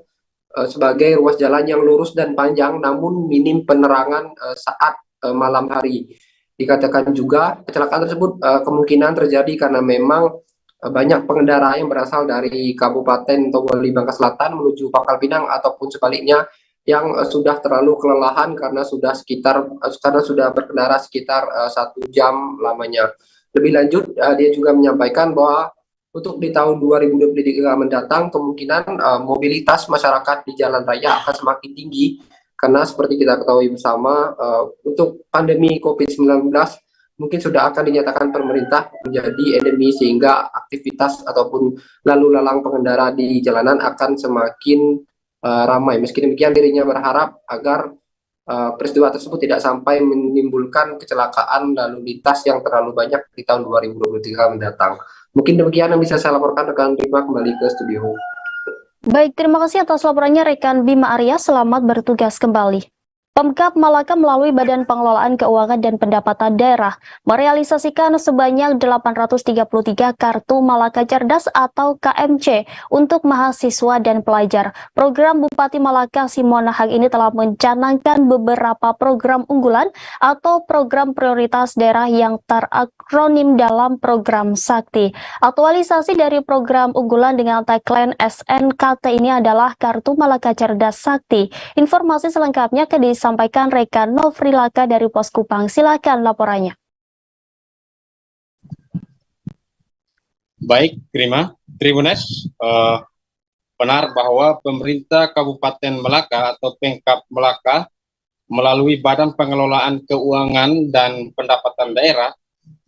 sebagai ruas jalan yang lurus dan panjang, namun minim penerangan saat malam hari. Dikatakan juga kecelakaan tersebut kemungkinan terjadi karena memang banyak pengendara yang berasal dari Kabupaten Togoli Bangka Selatan menuju Pangkal Pinang, ataupun sebaliknya yang sudah terlalu kelelahan karena sudah berkendara sekitar 1 jam lamanya. Lebih lanjut, dia juga menyampaikan bahwa untuk di tahun 2023 mendatang kemungkinan mobilitas masyarakat di jalan raya akan semakin tinggi, karena seperti kita ketahui bersama, untuk pandemi COVID-19 mungkin sudah akan dinyatakan pemerintah menjadi endemi, sehingga aktivitas ataupun lalu lalang pengendara di jalanan akan semakin ramai. Meski demikian, dirinya berharap agar peristiwa tersebut tidak sampai menimbulkan kecelakaan lalu lintas yang terlalu banyak di tahun 2023 mendatang. Mungkin demikian yang bisa saya laporkan, rekan Rima, kembali ke studio. Baik, terima kasih atas laporannya rekan Bima Arya. Selamat bertugas kembali. Pemkab Malaka melalui Badan Pengelolaan Keuangan dan Pendapatan Daerah merealisasikan sebanyak 833 kartu Malaka Cerdas atau KMC untuk mahasiswa dan pelajar. Program Bupati Malaka Simonahang ini telah mencanangkan beberapa program unggulan atau program prioritas daerah yang terakronim dalam program Sakti. Aktualisasi dari program unggulan dengan tagline SNKT ini adalah Kartu Malaka Cerdas Sakti. Informasi selengkapnya akan disampaikan rekan Novrilaka dari Pos Kupang. Silakan laporannya. Baik, terima. Tribunes, benar bahwa pemerintah Kabupaten Malaka atau Pemkab Malaka melalui Badan Pengelolaan Keuangan dan Pendapatan Daerah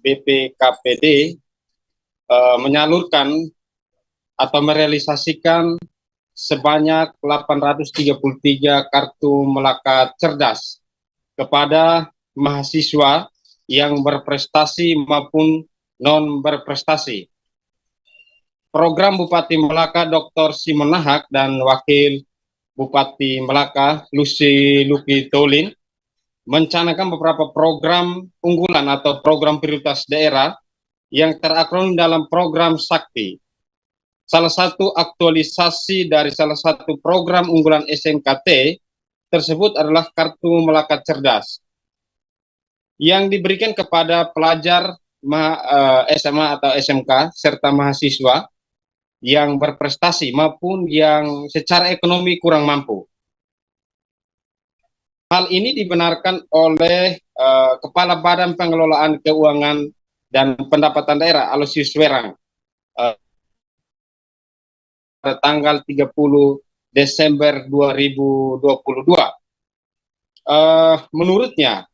BPKPD menyalurkan atau merealisasikan sebanyak 833 kartu Melaka Cerdas kepada mahasiswa yang berprestasi maupun non berprestasi. Program Bupati Melaka Dr. Simon Nahak dan Wakil Bupati Melaka Lucy Luki Tolin mencanangkan beberapa program unggulan atau program prioritas daerah yang terakronim dalam program Sakti. Salah satu aktualisasi dari salah satu program unggulan SMKT tersebut adalah Kartu Melaka Cerdas yang diberikan kepada pelajar SMA atau SMK serta mahasiswa yang berprestasi maupun yang secara ekonomi kurang mampu. Hal ini dibenarkan oleh Kepala Badan Pengelolaan Keuangan dan Pendapatan Daerah Aloysius Werang pada tanggal 30 Desember 2022. Menurutnya,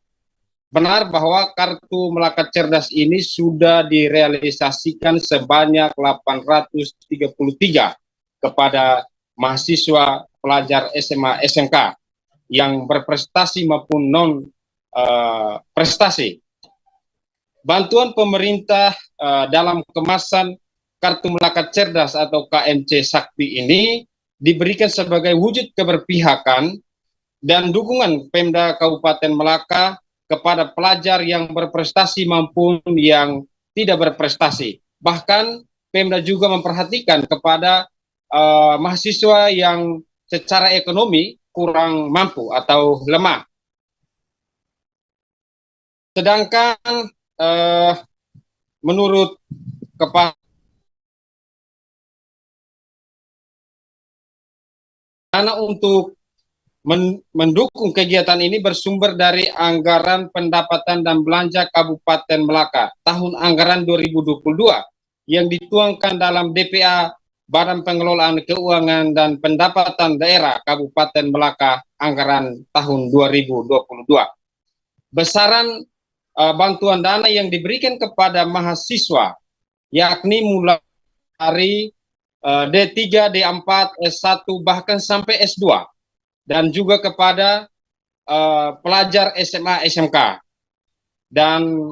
benar bahwa Kartu Melaka Cerdas ini sudah direalisasikan sebanyak 833 kepada mahasiswa pelajar SMA SMK yang berprestasi maupun non prestasi. Bantuan pemerintah dalam kemasan Kartu Melaka Cerdas atau KMC Sakti ini diberikan sebagai wujud keberpihakan dan dukungan Pemda Kabupaten Melaka kepada pelajar yang berprestasi maupun yang tidak berprestasi. Bahkan Pemda juga memperhatikan kepada mahasiswa yang secara ekonomi kurang mampu atau lemah. Sedangkan menurut Kepala dana untuk mendukung kegiatan ini bersumber dari anggaran pendapatan dan belanja Kabupaten Melaka tahun anggaran 2022 yang dituangkan dalam DPA Badan Pengelolaan Keuangan dan Pendapatan Daerah Kabupaten Melaka anggaran tahun 2022. Besaran bantuan dana yang diberikan kepada mahasiswa yakni mulai dari D3, D4, S1 bahkan sampai S2 dan juga kepada pelajar SMA SMK dan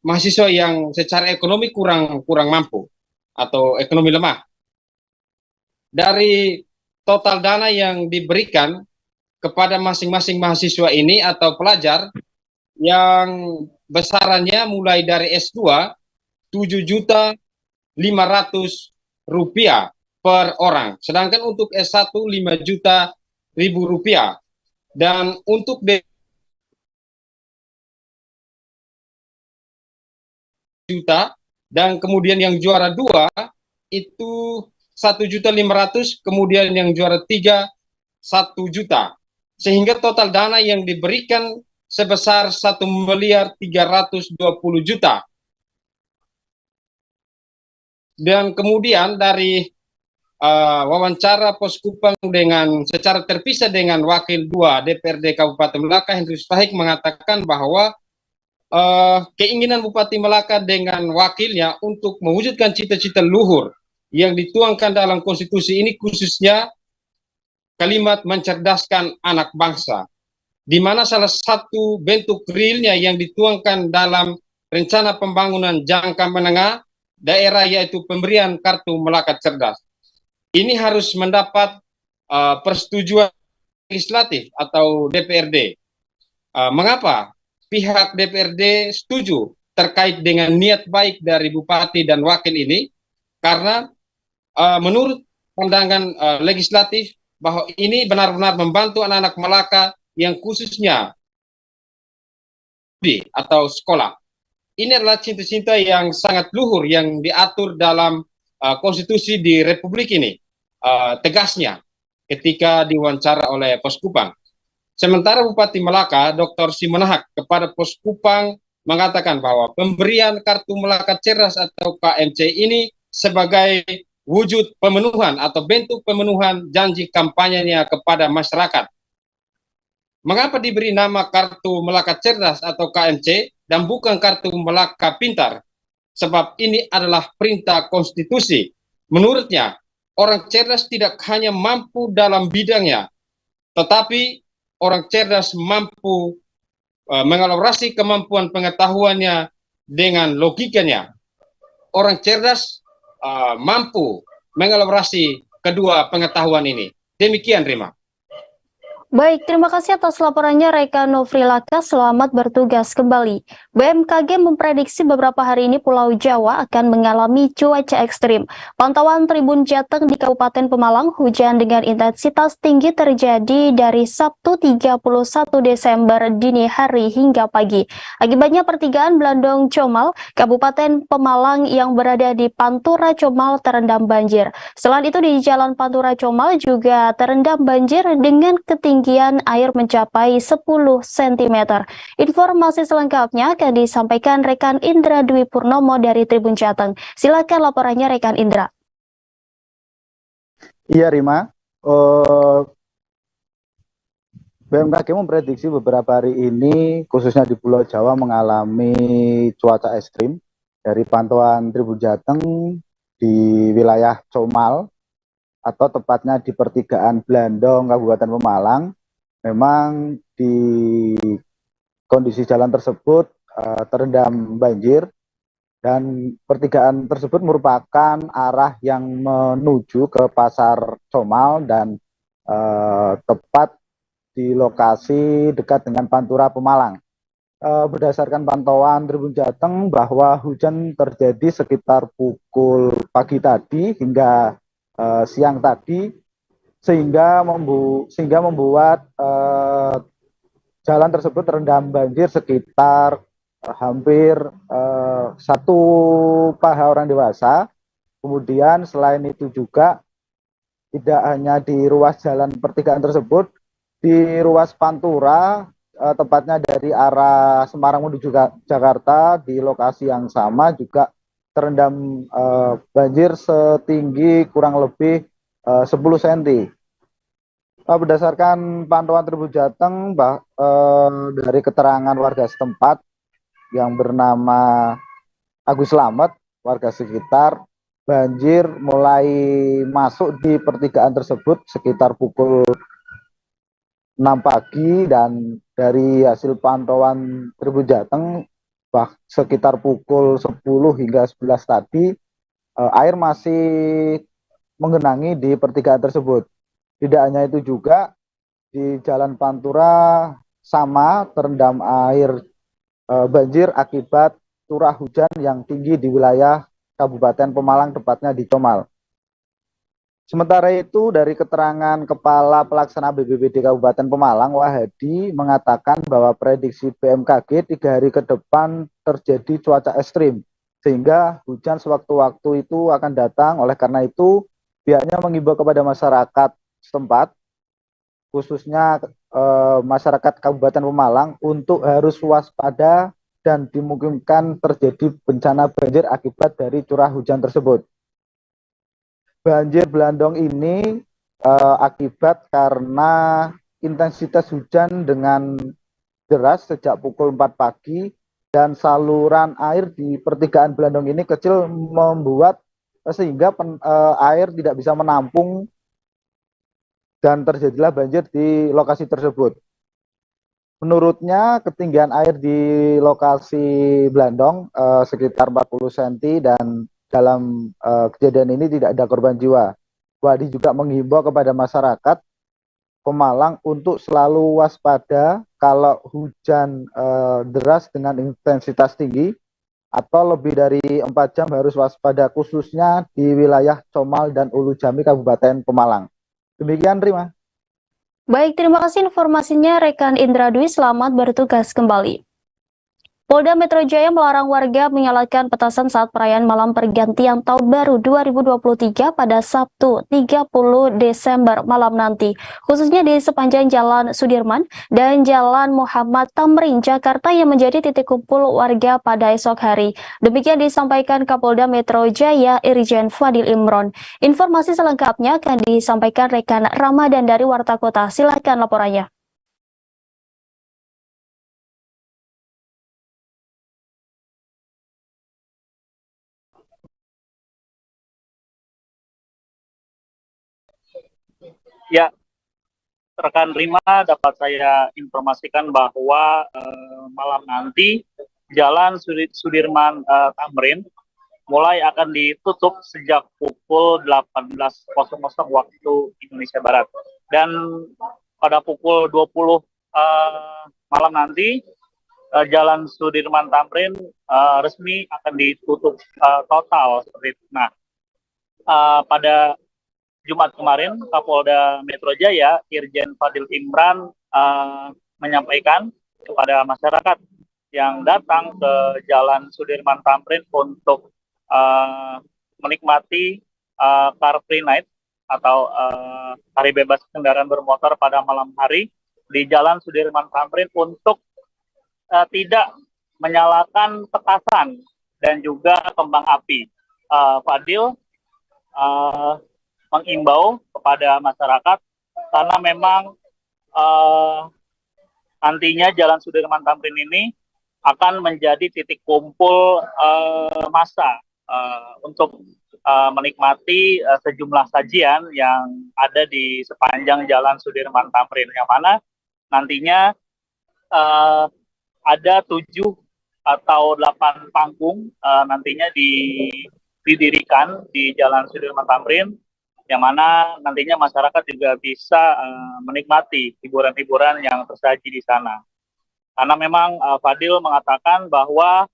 mahasiswa yang secara ekonomi kurang mampu atau ekonomi lemah. Dari total dana yang diberikan kepada masing-masing mahasiswa ini atau pelajar yang besarannya mulai dari S2 Rp7.500.000 per orang, sedangkan untuk S1 Rp5.000.000 dan untuk juta dan kemudian yang juara 2 itu 1.500.000, kemudian yang juara 3 1 juta, sehingga total dana yang diberikan sebesar 1.320.000.000. Dan kemudian dari wawancara Poskupang dengan secara terpisah dengan Wakil 2 DPRD Kabupaten Melaka Hendrius Fahik mengatakan bahwa keinginan Bupati Melaka dengan wakilnya untuk mewujudkan cita-cita luhur yang dituangkan dalam konstitusi ini, khususnya kalimat mencerdaskan anak bangsa, di mana salah satu bentuk realnya yang dituangkan dalam rencana pembangunan jangka menengah daerah yaitu pemberian Kartu Melaka Cerdas. Ini harus mendapat persetujuan legislatif atau DPRD. Mengapa pihak DPRD setuju terkait dengan niat baik dari Bupati dan Wakil ini? Karena menurut pandangan legislatif bahwa ini benar-benar membantu anak-anak Melaka yang khususnya atau sekolah. Ini adalah cinta-cinta yang sangat luhur yang diatur dalam konstitusi di Republik ini, tegasnya ketika diwawancara oleh Poskupang. Sementara Bupati Melaka, Dr. Simon Nahak, kepada Poskupang mengatakan bahwa pemberian Kartu Melaka Cerdas atau KMC ini sebagai wujud pemenuhan atau bentuk pemenuhan janji kampanyenya kepada masyarakat Mengapa diberi nama Kartu Melaka Cerdas atau KMC dan bukan Kartu Melaka Pintar? Sebab ini adalah perintah konstitusi. Menurutnya, orang cerdas tidak hanya mampu dalam bidangnya, tetapi orang cerdas mampu mengelaborasi kemampuan pengetahuannya dengan logikanya. Orang cerdas mampu mengelaborasi kedua pengetahuan ini. Demikian, Rima. Baik, terima kasih atas laporannya rekan Nofrilaka. Selamat bertugas kembali. BMKG memprediksi beberapa hari ini Pulau Jawa akan mengalami cuaca ekstrim. Pantauan Tribun Jateng di Kabupaten Pemalang, hujan dengan intensitas tinggi terjadi dari Sabtu 31 Desember dini hari hingga pagi. Akibatnya pertigaan Blandong Comal, Kabupaten Pemalang yang berada di Pantura Comal terendam banjir. Selain itu di Jalan Pantura Comal juga terendam banjir dengan ketinggian air mencapai 10 cm. Informasi selengkapnya akan disampaikan rekan Indra Dwi Purnomo dari Tribun Jateng. Silakan laporannya rekan Indra. Iya Rima, BMKG memprediksi beberapa hari ini khususnya di Pulau Jawa mengalami cuaca ekstrim. Dari pantauan Tribun Jateng di wilayah Comal atau tepatnya di pertigaan Blandong, Kabupaten Pemalang, memang di kondisi jalan tersebut terendam banjir dan pertigaan tersebut merupakan arah yang menuju ke Pasar Comal dan tepat di lokasi dekat dengan Pantura Pemalang. Berdasarkan pantauan Tribun Jateng bahwa hujan terjadi sekitar pukul pagi tadi hingga siang tadi sehingga membuat jalan tersebut terendam banjir sekitar hampir satu paha orang dewasa. Kemudian selain itu juga tidak hanya di ruas jalan pertigaan tersebut, di ruas Pantura tepatnya dari arah Semarang menuju Jakarta di lokasi yang sama juga terendam banjir setinggi kurang lebih 10 cm. Berdasarkan pantauan Tribun Jateng dari keterangan warga setempat yang bernama Agus Slamet, warga sekitar, banjir mulai masuk di pertigaan tersebut sekitar pukul 6 pagi dan dari hasil pantauan Tribun Jateng sekitar pukul 10 hingga 11 tadi air masih menggenangi di pertigaan tersebut. Tidak hanya itu juga di Jalan Pantura sama terendam air banjir akibat curah hujan yang tinggi di wilayah Kabupaten Pemalang tepatnya di Comal. Sementara itu dari keterangan Kepala Pelaksana BPBD Kabupaten Pemalang, Wahadi, mengatakan bahwa prediksi BMKG 3 hari ke depan terjadi cuaca ekstrim, sehingga hujan sewaktu-waktu itu akan datang. Oleh karena itu, pihaknya mengimbau kepada masyarakat setempat, khususnya masyarakat Kabupaten Pemalang, untuk harus waspada dan dimungkinkan terjadi bencana banjir akibat dari curah hujan tersebut. Banjir Blandong ini akibat karena intensitas hujan dengan deras sejak pukul 4 pagi dan saluran air di pertigaan Blandong ini kecil membuat sehingga air tidak bisa menampung dan terjadilah banjir di lokasi tersebut. Menurutnya ketinggian air di lokasi Blandong sekitar 40 cm dan dalam kejadian ini tidak ada korban jiwa. Wadi juga menghimbau kepada masyarakat Pemalang untuk selalu waspada kalau hujan deras dengan intensitas tinggi atau lebih dari 4 jam harus waspada khususnya di wilayah Comal dan Ulu Jami Kabupaten Pemalang. Demikian Rima. Baik, terima kasih informasinya rekan Indra Dwi. Selamat bertugas kembali. Polda Metro Jaya melarang warga menyalakan petasan saat perayaan malam pergantian Tahun Baru 2023 pada Sabtu 30 Desember malam nanti, khususnya di sepanjang Jalan Sudirman dan Jalan Muhammad Tamrin, Jakarta yang menjadi titik kumpul warga pada esok hari. Demikian disampaikan Kapolda Metro Jaya Irjen Fadil Imron. Informasi selengkapnya akan disampaikan rekan Ramadan dari Warta Kota. Silakan laporannya. Ya, rekan Rima dapat saya informasikan bahwa malam nanti Jalan Sudirman Tamrin mulai akan ditutup sejak pukul 18.00 waktu Indonesia Barat. Dan pada pukul 20 malam nanti Jalan Sudirman Tamrin resmi akan ditutup total seperti itu. Nah, pada Jumat kemarin, Kapolda Metro Jaya, Irjen Fadil Imran menyampaikan kepada masyarakat yang datang ke Jalan Sudirman Tamrin untuk menikmati Car Free Night atau hari bebas kendaraan bermotor pada malam hari di Jalan Sudirman Tamrin untuk tidak menyalakan petasan dan juga kembang api. Fadil mengimbau kepada masyarakat karena memang nantinya Jalan Sudirman Tamrin ini akan menjadi titik kumpul massa untuk menikmati sejumlah sajian yang ada di sepanjang Jalan Sudirman Tamrin, yang mana nantinya ada 7 atau 8 panggung nantinya didirikan di Jalan Sudirman Tamrin, yang mana nantinya masyarakat juga bisa menikmati hiburan-hiburan yang tersaji di sana. Karena memang Fadil mengatakan bahwa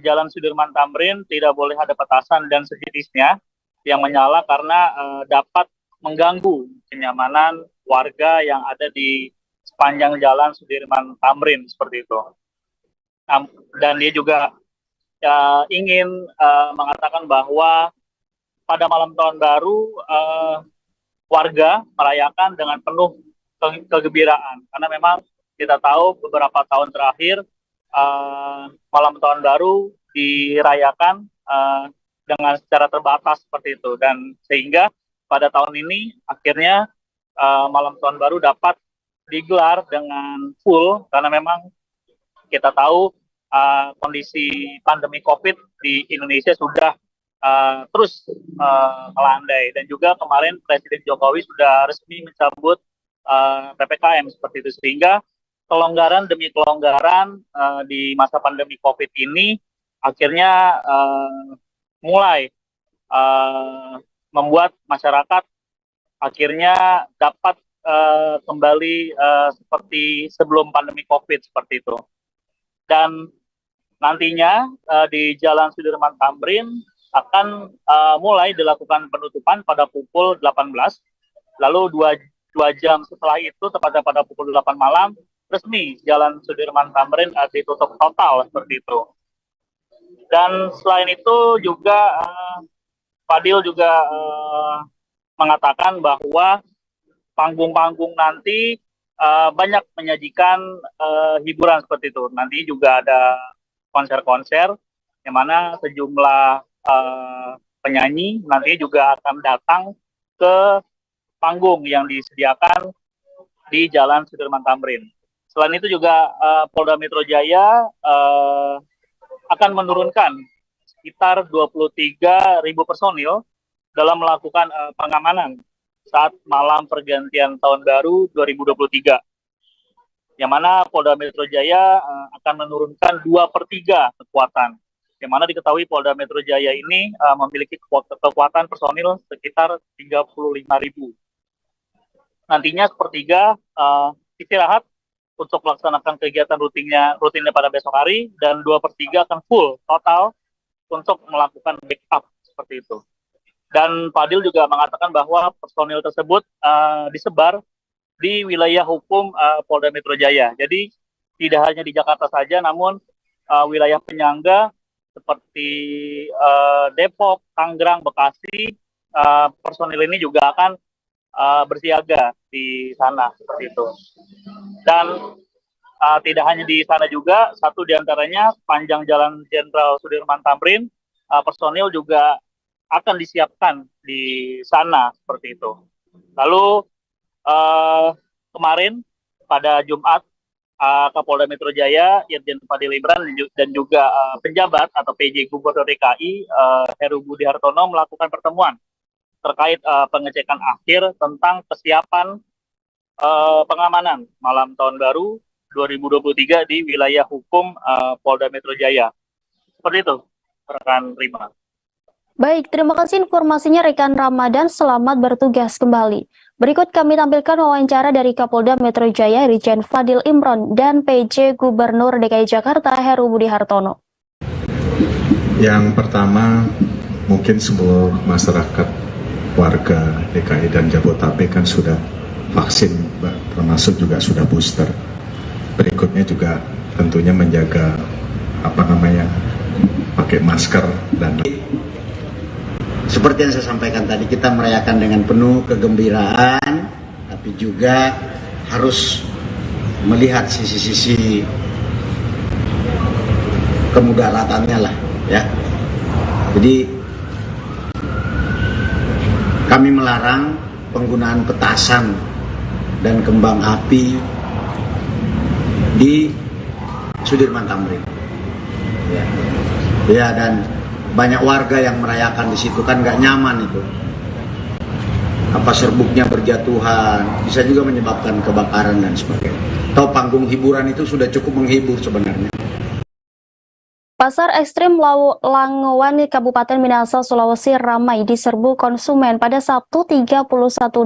Jalan Sudirman Tamrin tidak boleh ada petasan dan sejenisnya yang menyala karena dapat mengganggu kenyamanan warga yang ada di sepanjang Jalan Sudirman Tamrin seperti itu. Dan dia juga ingin mengatakan bahwa pada malam tahun baru warga merayakan dengan penuh kegembiraan, karena memang kita tahu beberapa tahun terakhir malam tahun baru dirayakan dengan secara terbatas seperti itu, dan sehingga pada tahun ini akhirnya malam tahun baru dapat digelar dengan full, karena memang kita tahu kondisi pandemi COVID di Indonesia sudah terus melandai, dan juga kemarin Presiden Jokowi sudah resmi mencabut PPKM seperti itu, sehingga kelonggaran demi kelonggaran di masa pandemi COVID ini akhirnya mulai membuat masyarakat akhirnya dapat kembali seperti sebelum pandemi COVID seperti itu. Dan nantinya di Jalan Sudirman Tamrin akan mulai dilakukan penutupan pada pukul 18, lalu 2 jam setelah itu, tepatnya pada pukul 8 malam, resmi Jalan Sudirman Tamrin ditutup total seperti itu. Dan selain itu juga Fadil juga mengatakan bahwa panggung-panggung nanti banyak menyajikan hiburan seperti itu. Nanti juga ada konser-konser, yang mana sejumlah penyanyi nanti juga akan datang ke panggung yang disediakan di Jalan Sudirman Tamrin. Selain itu juga Polda Metro Jaya akan menurunkan sekitar 23.000 personil dalam melakukan pengamanan saat malam pergantian tahun baru 2023. Yang mana Polda Metro Jaya akan menurunkan 2/3 kekuatan. Yang mana diketahui Polda Metro Jaya ini memiliki kekuatan personil sekitar 35.000. Nantinya sepertiga istirahat untuk melaksanakan kegiatan rutinnya pada besok hari, dan 2/3 akan full total untuk melakukan backup seperti itu. Dan Fadil juga mengatakan bahwa personil tersebut disebar di wilayah hukum Polda Metro Jaya. Jadi tidak hanya di Jakarta saja, namun wilayah penyangga seperti Depok, Tangerang, Bekasi, personil ini juga akan bersiaga di sana seperti itu. Dan tidak hanya di sana juga, satu diantaranya sepanjang Jalan Jenderal Sudirman Tamrin, personil juga akan disiapkan di sana seperti itu. Lalu kemarin pada Jumat, Kapolda Metro Jaya, Irjen Fadil Imran, dan juga penjabat atau PJ Gubernur DKI Heru Budi Hartono melakukan pertemuan terkait pengecekan akhir tentang kesiapan pengamanan malam tahun baru 2023 di wilayah hukum Polda Metro Jaya. Seperti itu, rekan Rima. Baik, terima kasih informasinya rekan Ramadan. Selamat bertugas kembali. Berikut kami tampilkan wawancara dari Kapolda Metro Jaya Irjen Fadil Imron dan PJ Gubernur DKI Jakarta Heru Budi Hartono. Yang pertama, mungkin semua masyarakat, warga DKI dan Jabodetabek kan sudah vaksin, termasuk juga sudah booster. Berikutnya juga tentunya menjaga pakai masker dan seperti yang saya sampaikan tadi, kita merayakan dengan penuh kegembiraan, tapi juga harus melihat sisi-sisi kemudaratannya lah, ya. Jadi kami melarang penggunaan petasan dan kembang api di Sudirman Tamrin. Ya, dan banyak warga yang merayakan di situ kan nggak nyaman itu. Apa serbuknya berjatuhan, bisa juga menyebabkan kebakaran dan sebagainya. Atau panggung hiburan itu sudah cukup menghibur sebenarnya. Pasar ekstrim Langowan Kabupaten Minahasa, Sulawesi ramai diserbu konsumen pada Sabtu 31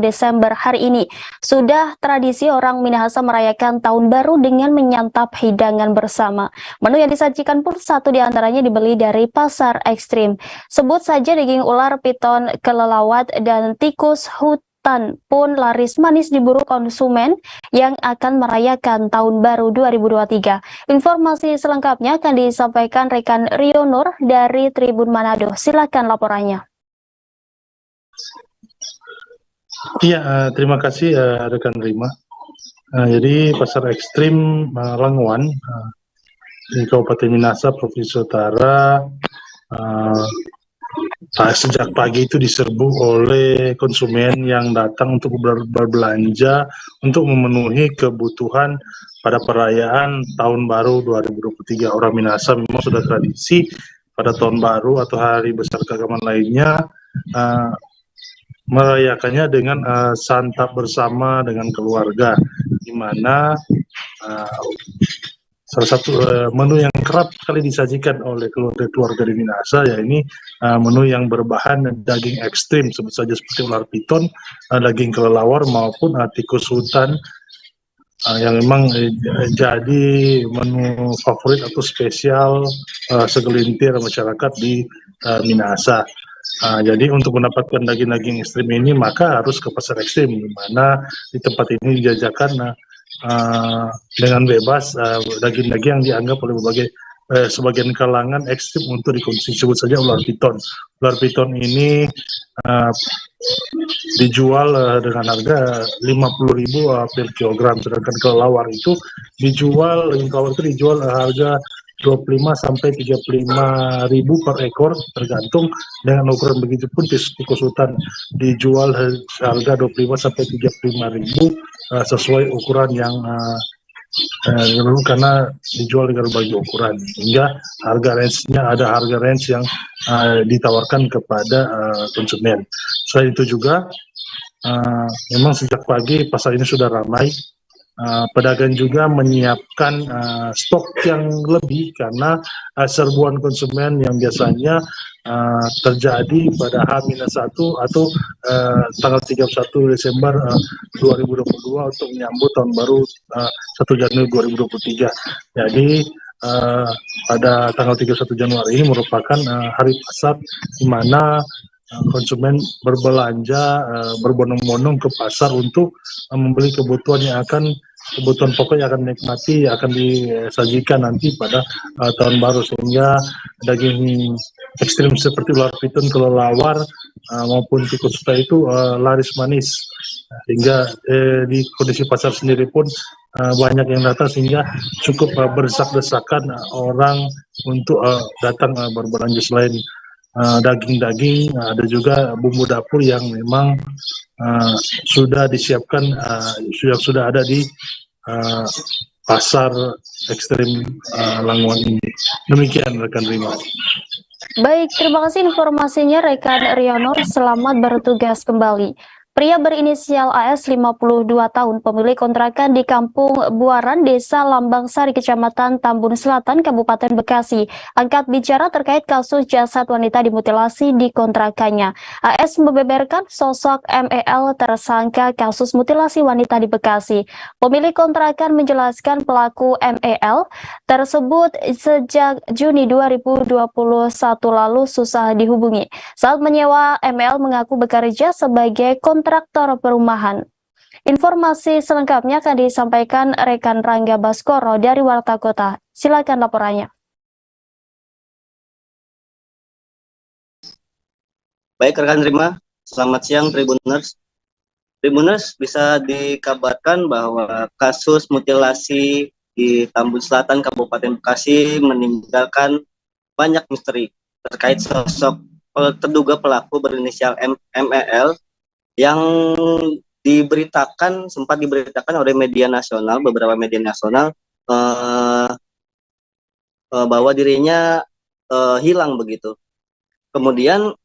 Desember hari ini. Sudah tradisi orang Minahasa merayakan tahun baru dengan menyantap hidangan bersama. Menu yang disajikan pun satu diantaranya dibeli dari pasar ekstrim. Sebut saja daging ular, piton, kelelawar, dan tikus hutan pun laris manis diburu konsumen yang akan merayakan tahun baru 2023. Informasi selengkapnya akan disampaikan rekan Rio Nur dari Tribun Manado. Silakan laporannya. Iya, terima kasih rekan Rima. Jadi pasar ekstrim Langowan di Kabupaten Minahasa, Provinsi Utara, sejak pagi itu diserbu oleh konsumen yang datang untuk berbelanja untuk memenuhi kebutuhan pada perayaan Tahun Baru 2023. Orang Minahasa memang sudah tradisi pada Tahun Baru atau hari besar keagamaan lainnya merayakannya dengan santap bersama dengan keluarga, di mana salah satu menu yang kerap kali disajikan oleh keluarga di Minahasa, ya ini menu yang berbahan daging ekstrim, sebut saja seperti ular piton, daging kelelawar maupun tikus hutan, yang memang jadi menu favorit atau spesial segelintir masyarakat di Minahasa. Jadi untuk mendapatkan daging-daging ekstrim ini maka harus ke pasar ekstrim, di mana di tempat ini dijajakan dengan bebas daging-daging yang dianggap oleh sebagian kalangan ekstrim untuk dikonsumsi. Sebut saja ular piton. Ular piton ini dijual dengan harga 50.000 per kilogram, sedangkan kelelawar itu dijual harga 25 sampai 35.000 per ekor, tergantung dengan ukuran. Begitupun tikus hutan dijual harga 25 sampai 35.000 sesuai ukuran yang karena dijual dengan berbagai ukuran, hingga ada harga range yang ditawarkan kepada konsumen. Selain itu juga memang sejak pagi pasar ini sudah ramai. Pedagang juga menyiapkan stok yang lebih karena serbuan konsumen yang biasanya terjadi pada H-1 atau tanggal 31 Desember 2022 untuk menyambut tahun baru 1 Januari 2023. Jadi pada tanggal 31 Januari ini merupakan hari pasar di mana konsumen berbelanja berbondong-bondong ke pasar untuk membeli kebutuhan pokok yang akan dinikmati, akan disajikan nanti pada tahun baru, sehingga daging ekstrim seperti ular piton, kelelawar maupun tikus hutan itu laris manis, hingga di kondisi pasar sendiri pun banyak yang datang, sehingga cukup berdesak-desakan orang untuk datang berbelanja. Selain daging-daging, ada juga bumbu dapur yang memang sudah disiapkan, sudah ada di pasar ekstrim Langowan ini. Demikian rekan Rima. Baik, terima kasih informasinya rekan Rionor. Selamat bertugas kembali. Pria berinisial AS 52 tahun pemilik kontrakan di Kampung Buaran, Desa Lambang Sari, Kecamatan Tambun Selatan, Kabupaten Bekasi, angkat bicara terkait kasus jasad wanita dimutilasi di kontrakannya. AS membeberkan sosok MEL tersangka kasus mutilasi wanita di Bekasi. Pemilik kontrakan menjelaskan pelaku MEL tersebut sejak Juni 2021 lalu susah dihubungi. Saat menyewa, MEL mengaku bekerja sebagai kontraktor perumahan. Informasi selengkapnya akan disampaikan rekan Rangga Baskoro dari Warta Kota. Silakan laporannya. Baik rekan Rima, selamat siang Tribuners. Tribuners, bisa dikabarkan bahwa kasus mutilasi di Tambun Selatan, Kabupaten Bekasi meninggalkan banyak misteri terkait sosok terduga pelaku berinisial MEL yang sempat diberitakan oleh media nasional, beberapa media nasional, bahwa dirinya hilang begitu. Kemudian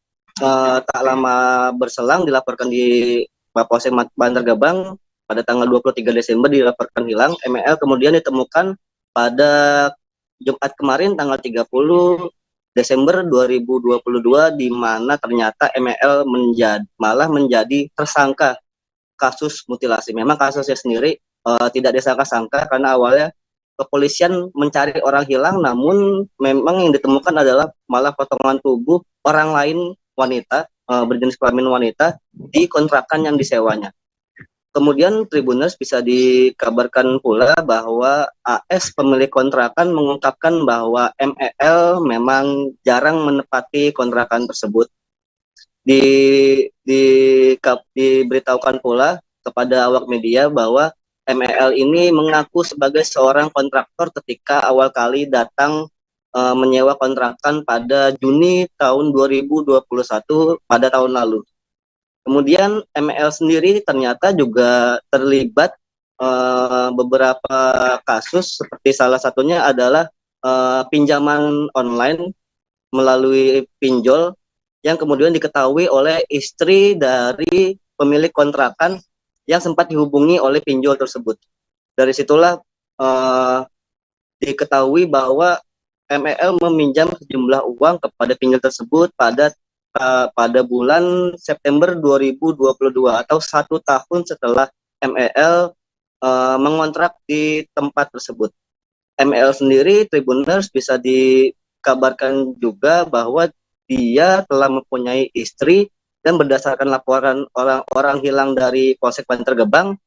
tak lama berselang dilaporkan di Mapolsek Bantar Gebang pada tanggal 23 Desember dilaporkan hilang. MEL kemudian ditemukan pada Jumat kemarin tanggal 30 Desember 2022, di mana ternyata MEL malah menjadi tersangka kasus mutilasi. Memang kasusnya sendiri tidak disangka-sangka karena awalnya kepolisian mencari orang hilang, namun memang yang ditemukan adalah malah potongan tubuh orang lain wanita, berjenis kelamin wanita di kontrakan yang disewanya. Kemudian Tribuners, bisa dikabarkan pula bahwa AS pemilik kontrakan mengungkapkan bahwa MEL memang jarang menepati kontrakan tersebut. Diberitahukan pula kepada awak media bahwa MEL ini mengaku sebagai seorang kontraktor ketika awal kali datang menyewa kontrakan pada Juni tahun 2021 pada tahun lalu. Kemudian MEL sendiri ternyata juga terlibat beberapa kasus, seperti salah satunya adalah pinjaman online melalui pinjol yang kemudian diketahui oleh istri dari pemilik kontrakan yang sempat dihubungi oleh pinjol tersebut. Dari situlah diketahui bahwa MEL meminjam sejumlah uang kepada pinjol tersebut pada bulan September 2022 atau 1 tahun setelah MEL mengontrak di tempat tersebut. MEL sendiri, Tribuners, bisa dikabarkan juga bahwa dia telah mempunyai istri, dan berdasarkan laporan orang-orang hilang dari Polsek Bantar Gebang,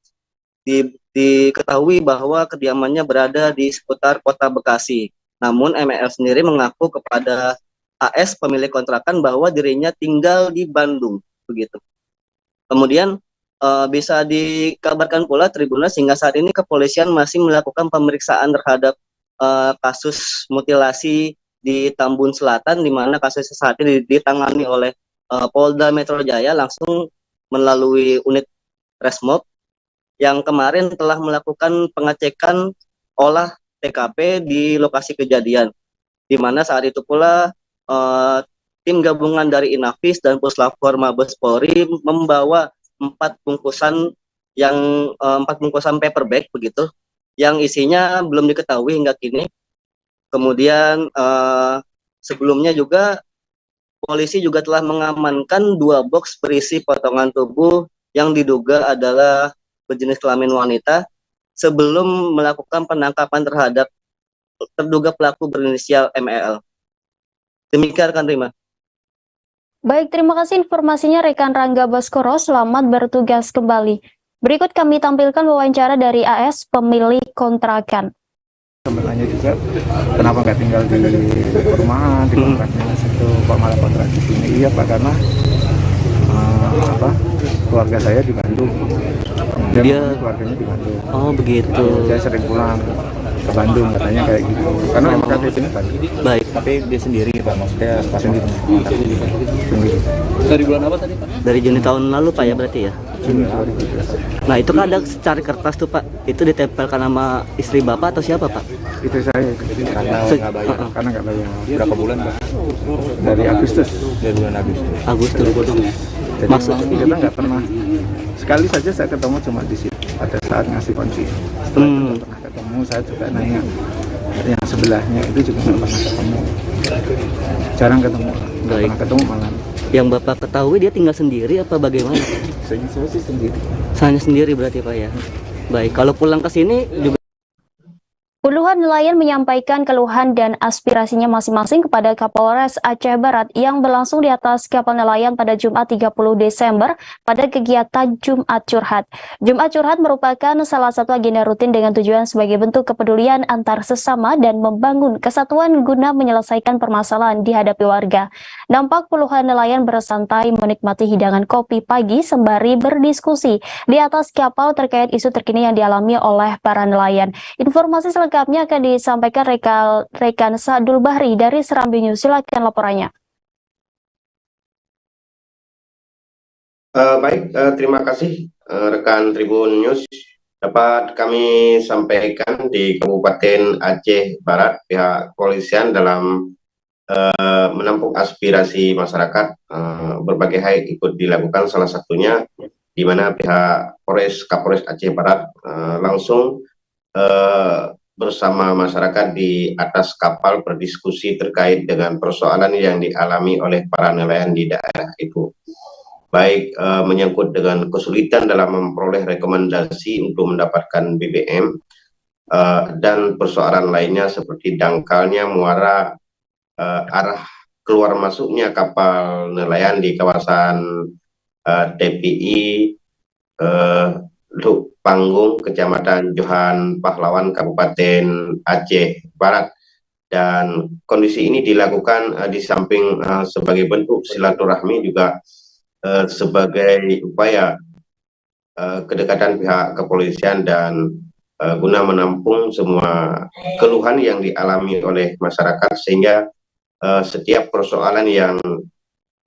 diketahui bahwa kediamannya berada di seputar kota Bekasi. Namun MEL sendiri mengaku kepada AS pemilik kontrakan bahwa dirinya tinggal di Bandung begitu. Kemudian bisa dikabarkan pula Tribuners, hingga saat ini kepolisian masih melakukan pemeriksaan terhadap kasus mutilasi di Tambun Selatan, di mana kasus saat ini ditangani oleh Polda Metro Jaya langsung melalui unit Resmob yang kemarin telah melakukan pengecekan olah TKP di lokasi kejadian, di mana saat itu pula tim gabungan dari Inavis dan Puslapor Mabes Polri membawa 4 bungkusan paper bag begitu, yang isinya belum diketahui hingga kini. Kemudian sebelumnya juga polisi juga telah mengamankan 2 box berisi potongan tubuh yang diduga adalah berjenis kelamin wanita sebelum melakukan penangkapan terhadap terduga pelaku berinisial MEL. Demikian rekan Rima. Baik, terima kasih informasinya rekan Rangga Baskoro. Selamat bertugas kembali. Berikut kami tampilkan wawancara dari AS pemilik kontrakan. Tanya juga kenapa nggak tinggal di perumahan, di kontraknya situ, kok malah kontrak di sini? Iya Pak, karena keluarga saya di Bandung. Dia keluarganya di Bandung. Oh begitu. Saya sering pulang ke Bandung, katanya kayak gitu. Karena memang KTP ini Bandung. Baik. Tapi dia sendiri Pak, maksudnya sendiri. Dari bulan apa tadi Pak? Dari Juni tahun lalu Pak ya berarti ya? Juni. Nah itu kan ada secari kertas tuh Pak, itu ditempelkan nama istri Bapak atau siapa Pak? Itu saya Karena nggak bayar. karena nggak bayar. Berapa bulan, Pak? Dari Agustus. Dari bulan Agustus. Jadi kita nggak pernah, sekali saja saya ketemu cuma di situ pada saat ngasih kunci. Setelah itu nggak pernah ketemu. Saya juga nanya yang sebelahnya itu juga nggak pernah ketemu. Jarang ketemu. Nggak pernah ketemu malah. Yang Bapak ketahui dia tinggal sendiri apa bagaimana? Saya sih sendiri. Hanya sendiri berarti Pak ya. Baik, kalau pulang ke sini juga Puluhan nelayan menyampaikan keluhan dan aspirasinya masing-masing kepada Kapolres Aceh Barat yang berlangsung di atas kapal nelayan pada Jumat 30 Desember pada kegiatan Jumat Curhat. Jumat Curhat merupakan salah satu agenda rutin dengan tujuan sebagai bentuk kepedulian antar sesama dan membangun kesatuan guna menyelesaikan permasalahan dihadapi warga. Nampak puluhan nelayan bersantai menikmati hidangan kopi pagi sembari berdiskusi di atas kapal terkait isu terkini yang dialami oleh para nelayan. Informasi selengkapnya akan disampaikan rekan Sa'dul Bahri dari Serambi News. Silakan laporannya. Terima kasih rekan Tribun News. Dapat kami sampaikan di Kabupaten Aceh Barat, pihak kepolisian dalam menampung aspirasi masyarakat berbagai hal ikut dilakukan, salah satunya di mana pihak Kapolres Aceh Barat langsung bersama masyarakat di atas kapal berdiskusi terkait dengan persoalan yang dialami oleh para nelayan di daerah itu, baik menyangkut dengan kesulitan dalam memperoleh rekomendasi untuk mendapatkan BBM dan persoalan lainnya seperti dangkalnya muara arah keluar masuknya kapal nelayan di kawasan TPI Panggung, Kecamatan Johan Pahlawan, Kabupaten Aceh Barat. Dan kondisi ini dilakukan di samping sebagai bentuk silaturahmi juga sebagai upaya kedekatan pihak kepolisian dan guna menampung semua keluhan yang dialami oleh masyarakat, sehingga setiap persoalan yang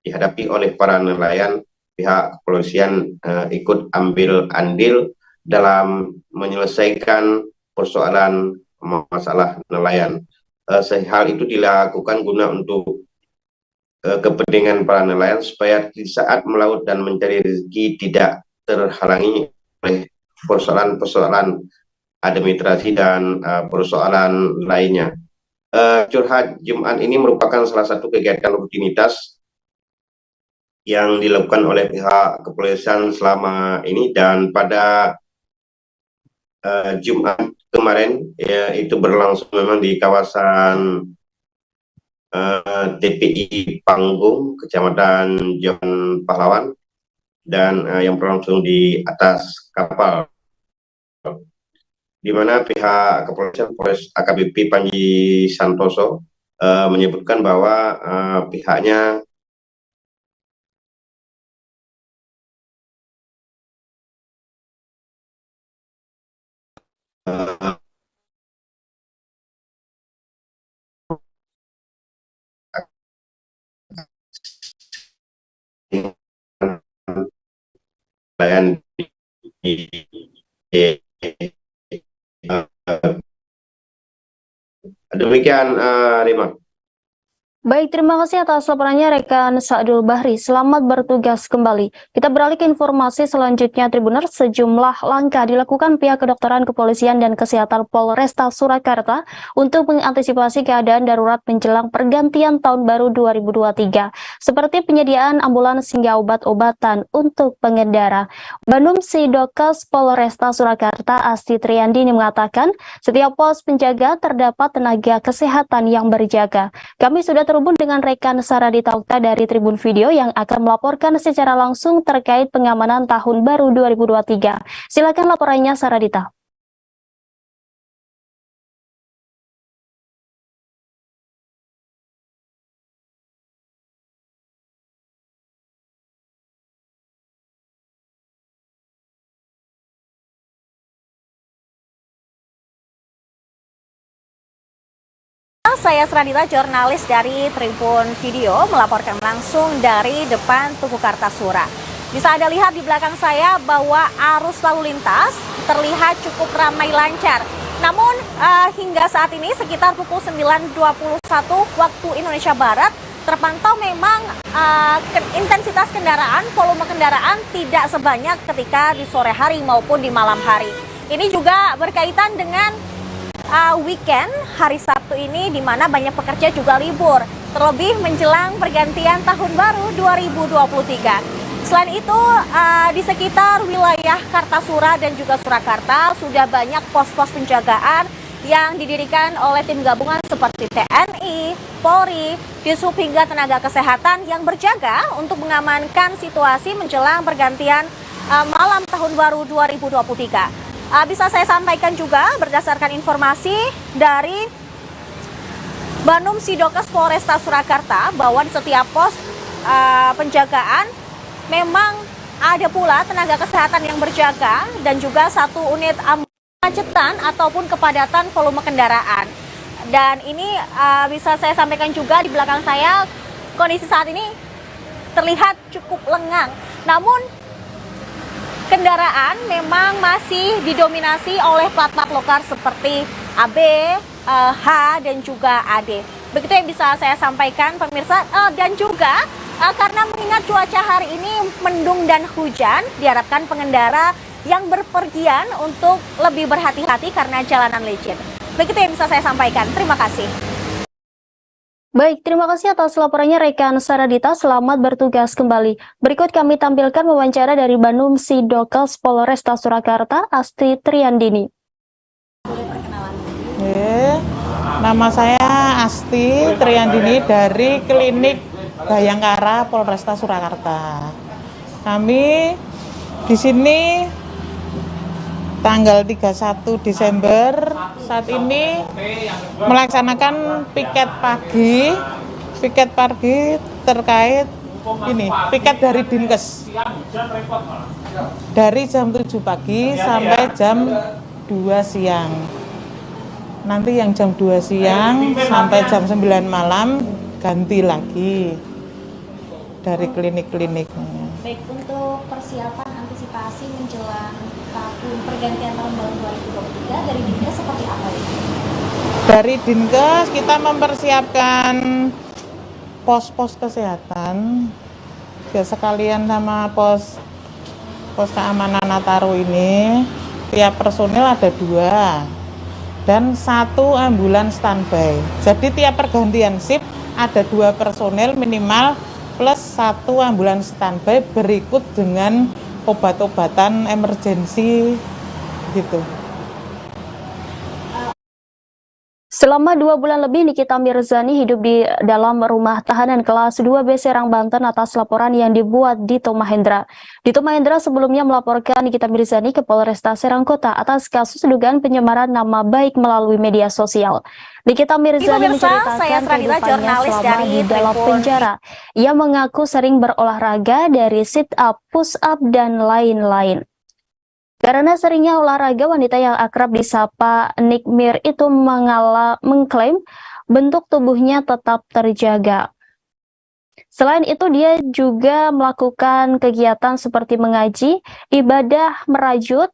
dihadapi oleh para nelayan, pihak kepolisian ikut ambil andil dalam menyelesaikan persoalan masalah nelayan. Hal itu dilakukan guna untuk kepentingan para nelayan supaya di saat melaut dan mencari rezeki tidak terhalangi oleh persoalan-persoalan administrasi dan persoalan lainnya. Curhat Jumat ini merupakan salah satu kegiatan rutinitas yang dilakukan oleh pihak kepolisian selama ini, dan pada Jumat kemarin ya, itu berlangsung memang di kawasan TPI Panggung, Kecamatan Johan Pahlawan, dan yang berlangsung di atas kapal, di mana pihak kepolisian Polres AKBP Panji Santoso menyebutkan bahwa pihaknya demikian Rima. Baik, terima kasih atas laporannya rekan Sa'dul Bahri. Selamat bertugas kembali. Kita beralih ke informasi selanjutnya, Tribuners. Sejumlah langkah dilakukan pihak kedokteran, kepolisian, dan kesehatan Polresta Surakarta untuk mengantisipasi keadaan darurat menjelang pergantian tahun baru 2023, seperti penyediaan ambulans hingga obat-obatan untuk pengendara. Bandung Sidokes Polresta Surakarta Asti Triandini mengatakan setiap pos penjaga terdapat tenaga kesehatan yang berjaga. Kami sudah terhubung dengan rekan Saradita Okta dari Tribun Video yang akan melaporkan secara langsung terkait pengamanan tahun baru 2023. Silakan laporannya, Saradita. Saya Sradita, jurnalis dari Tribun Video, melaporkan langsung dari depan Tugu Kartasura. Bisa Anda lihat di belakang saya bahwa arus lalu lintas terlihat cukup ramai lancar. Namun hingga saat ini sekitar pukul 9.21 waktu Indonesia Barat terpantau memang intensitas kendaraan, volume kendaraan tidak sebanyak ketika di sore hari maupun di malam hari. Ini juga berkaitan dengan weekend hari Sabtu ini di mana banyak pekerja juga libur, terlebih menjelang pergantian tahun baru 2023. Selain itu, di sekitar wilayah Kartasura dan juga Surakarta sudah banyak pos-pos penjagaan yang didirikan oleh tim gabungan seperti TNI, Polri, Dishub hingga tenaga kesehatan yang berjaga untuk mengamankan situasi menjelang pergantian malam tahun baru 2023. Bisa saya sampaikan juga berdasarkan informasi dari Banum Sidokes Polresta Surakarta bahwa di setiap pos penjagaan memang ada pula tenaga kesehatan yang berjaga dan juga satu unit kemacetan ataupun kepadatan volume kendaraan. Dan ini bisa saya sampaikan juga di belakang saya, kondisi saat ini terlihat cukup lengang. Namun kendaraan memang masih didominasi oleh plat-plat lokal seperti AB, H, dan juga AD. Begitu yang bisa saya sampaikan pemirsa, dan juga karena mengingat cuaca hari ini mendung dan hujan, diharapkan pengendara yang berpergian untuk lebih berhati-hati karena jalanan licin. Begitu yang bisa saya sampaikan. Terima kasih. Baik, terima kasih atas laporannya rekan Saradita. Selamat bertugas kembali. Berikut kami tampilkan wawancara dari Banum Sidokes Polresta Surakarta, Asti Triandini. Nama saya Asti Triandini dari Klinik Bayangkara Polresta Surakarta. Kami di sini tanggal 31 Desember saat ini melaksanakan piket pagi terkait ini, piket dari Dinkes dari jam 7 pagi sampai jam 2 siang. Nanti yang jam 2 siang sampai jam 9 malam ganti lagi dari klinik-kliniknya. Baik, untuk persiapan antisipasi menjelang pergantian tahun baru 2023 dari Dinkes seperti apa ini? Dari Dinkes kita mempersiapkan pos-pos kesehatan ya, sekalian sama pos keamanan Nataru ini. Tiap personil ada 2 dan 1 ambulans standby. Jadi tiap pergantian shift ada 2 personel minimal plus 1 ambulans standby berikut dengan obat-obatan emergensi gitu. Selama 2 bulan lebih Nikita Mirzani hidup di dalam rumah tahanan kelas 2B Serang, Banten atas laporan yang dibuat Dito Mahendra. Dito Mahendra sebelumnya melaporkan Nikita Mirzani ke Polresta Serang Kota atas kasus dugaan penyemaran nama baik melalui media sosial. Nikita Mirzani menceritakan kehidupannya selama di dalam penjara. Ia mengaku sering berolahraga dari sit up, push up, dan lain-lain. Karena seringnya olahraga, wanita yang akrab disapa Nikmir itu mengklaim bentuk tubuhnya tetap terjaga. Selain itu, dia juga melakukan kegiatan seperti mengaji, ibadah merajut,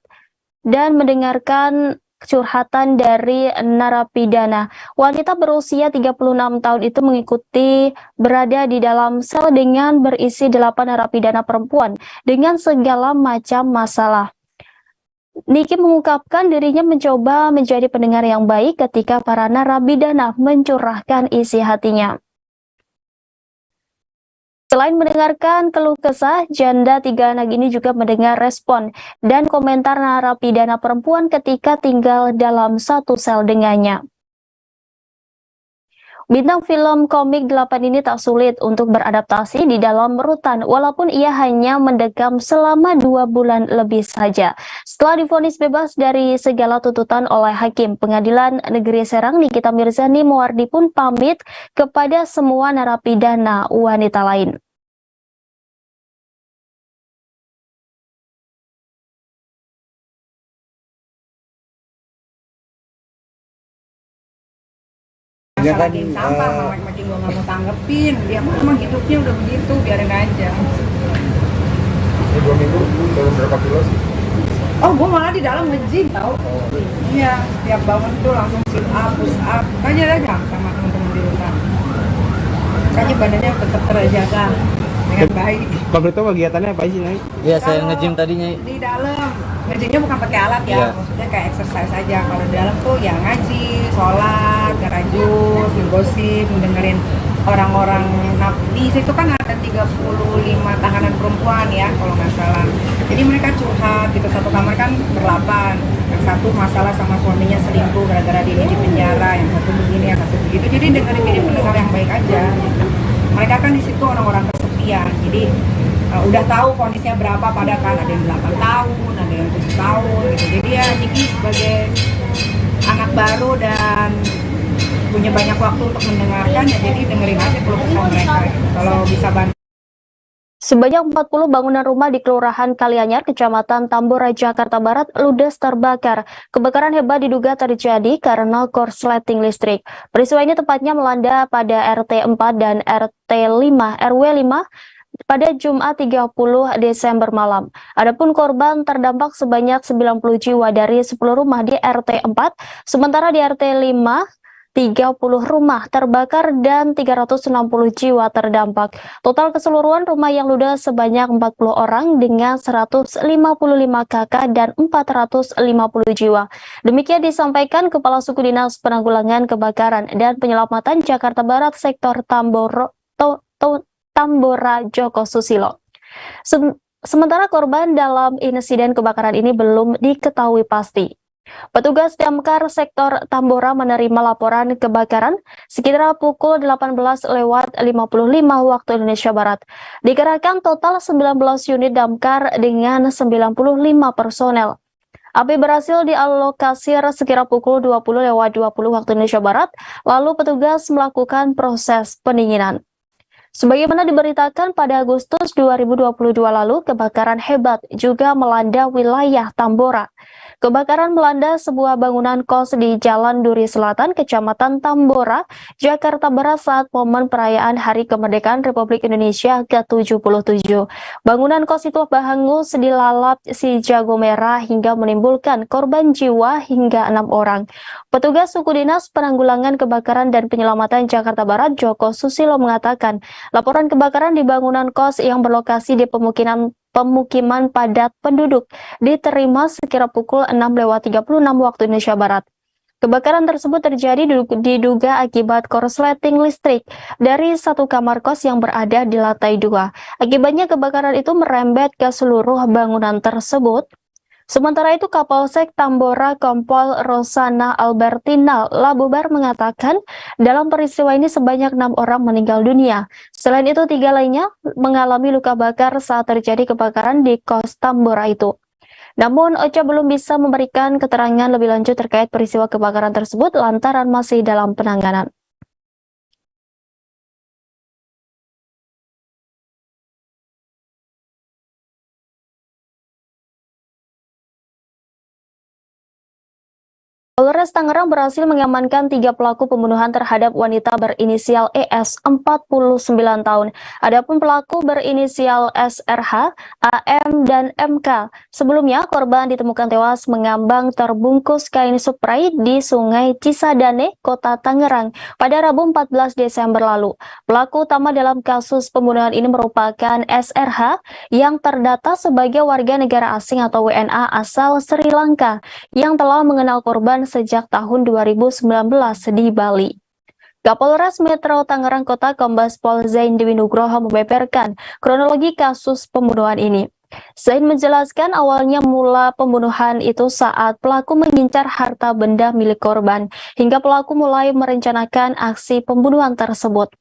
dan mendengarkan curhatan dari narapidana. Wanita berusia 36 tahun itu mengikuti berada di dalam sel dengan berisi 8 narapidana perempuan dengan segala macam masalah. Niki mengungkapkan dirinya mencoba menjadi pendengar yang baik ketika para narapidana mencurahkan isi hatinya. Selain mendengarkan keluh kesah, janda 3 anak ini juga mendengar respon dan komentar narapidana perempuan ketika tinggal dalam satu sel dengannya. Bintang film komik 8 ini tak sulit untuk beradaptasi di dalam rutan walaupun ia hanya mendekam selama 2 bulan lebih saja. Setelah divonis bebas dari segala tuntutan oleh Hakim Pengadilan Negeri Serang, Nikita Mirzani Muwardi pun pamit kepada semua narapidana wanita lain. Ya kan, sampah, mama gue nggak mau tanggepin, dia memang hidupnya udah begitu, biarin aja. Ini 2 minggu turun berapa kilo sih? Oh, gue malah di dalam nge-gym tau. Iya, tiap bangun tuh langsung sit up, push up, aja sama teman-teman di rumah. Makanya badannya tetap terjaga dengan baik. Kalau itu kegiatannya apa sih, Nyai? Iya, saya Kalau nge-gym tadinya. Di dalam, nge-gymnya bukan pakai alat ya, maksudnya kayak exercise aja. Kalau di dalam tuh ya ngaji, sholat, garajus, ngegosip, mendengerin orang-orang. Di situ kan ada 35 tahanan perempuan ya, kalau nggak salah. Jadi mereka curhat gitu, satu kamar kan berlapan. Yang satu masalah sama suaminya selingkuh gara-gara dia di penjara, yang satu begini, yang satu begitu. Jadi dengerin ini pendengar yang baik aja. Gitu. Mereka kan di situ orang-orang kesepian, jadi udah tahu kondisinya berapa, pada kan ada yang 8 tahun, ada yang 7 tahun gitu. Jadi ya Niki sebagai anak baru dan punya banyak waktu untuk mendengarkan ya, jadi dengerin aja keluh kesah mereka gitu. Kalau bisa bantu. Sebanyak 40 bangunan rumah di Kelurahan Kalianyar, Kecamatan Tambora, Jakarta Barat, ludes terbakar. Kebakaran hebat diduga terjadi karena korsleting listrik. Peristiwa ini tepatnya melanda pada RT 4 dan RT 5, RW 5 pada Jumat 30 Desember malam. Adapun korban terdampak sebanyak 90 jiwa dari 10 rumah di RT 4, sementara di RT 5 30 rumah terbakar dan 360 jiwa terdampak. Total keseluruhan rumah yang ludes sebanyak 40 orang dengan 155 kakak dan 450 jiwa. Demikian disampaikan Kepala Suku Dinas Penanggulangan Kebakaran dan Penyelamatan Jakarta Barat Sektor Tambora Joko Susilo. Sementara korban dalam insiden kebakaran ini belum diketahui pasti. Petugas Damkar Sektor Tambora menerima laporan kebakaran sekitar pukul 18:55 waktu Indonesia Barat. Dikerahkan total 19 unit damkar dengan 95 personel. Api berhasil dialokasi sekira pukul 20:20 waktu Indonesia Barat, lalu petugas melakukan proses pendinginan. Sebagaimana diberitakan pada Agustus 2022 lalu, kebakaran hebat juga melanda wilayah Tambora. Kebakaran melanda sebuah bangunan kos di Jalan Duri Selatan, Kecamatan Tambora, Jakarta Barat saat momen perayaan Hari Kemerdekaan Republik Indonesia ke-77. Bangunan kos itu hangus dilalap si jago merah hingga menimbulkan korban jiwa hingga 6 orang. Petugas Suku Dinas Penanggulangan Kebakaran dan Penyelamatan Jakarta Barat, Joko Susilo mengatakan, laporan kebakaran di bangunan kos yang berlokasi di pemukiman padat penduduk diterima sekira pukul 6:36 waktu Indonesia Barat. Kebakaran tersebut terjadi diduga akibat korsleting listrik dari satu kamar kos yang berada di lantai 2. Akibatnya kebakaran itu merembet ke seluruh bangunan tersebut. Sementara itu, Kapolsek Tambora Kompol Rosana Albertina Labubar mengatakan dalam peristiwa ini sebanyak 6 orang meninggal dunia. Selain itu, 3 lainnya mengalami luka bakar saat terjadi kebakaran di kos Tambora itu. Namun, Ocha belum bisa memberikan keterangan lebih lanjut terkait peristiwa kebakaran tersebut lantaran masih dalam penanganan. Polres Tangerang berhasil mengamankan 3 pelaku pembunuhan terhadap wanita berinisial ES, 49 tahun. Adapun pelaku berinisial SRH, AM, dan MK. Sebelumnya, korban ditemukan tewas mengambang terbungkus kain spray di Sungai Cisadane, Kota Tangerang, pada Rabu 14 Desember lalu. Pelaku utama dalam kasus pembunuhan ini merupakan SRH yang terdata sebagai warga negara asing atau WNA asal Sri Lanka yang telah mengenal korban sejak tahun 2019 di Bali. Kapolres Metro Tangerang Kota Kombes Pol Zain Dewi Nugroho membeberkan kronologi kasus pembunuhan ini. Zain menjelaskan awalnya mula pembunuhan itu saat pelaku mengincar harta benda milik korban, hingga pelaku mulai merencanakan aksi pembunuhan tersebut.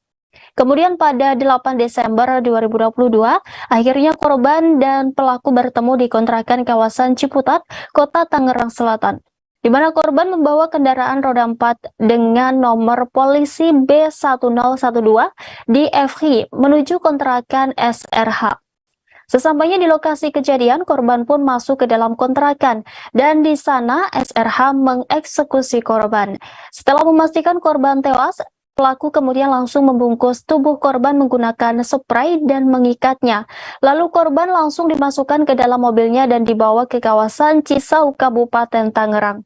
Kemudian pada 8 Desember 2022, akhirnya korban dan pelaku bertemu di kontrakan kawasan Ciputat, Kota Tangerang Selatan, di mana korban membawa kendaraan roda 4 dengan nomor polisi B1012 di FH menuju kontrakan SRH. Sesampainya di lokasi kejadian, korban pun masuk ke dalam kontrakan dan di sana SRH mengeksekusi korban. Setelah memastikan korban tewas, pelaku kemudian langsung membungkus tubuh korban menggunakan spray dan mengikatnya. Lalu korban langsung dimasukkan ke dalam mobilnya dan dibawa ke kawasan Cisauk, Kabupaten Tangerang.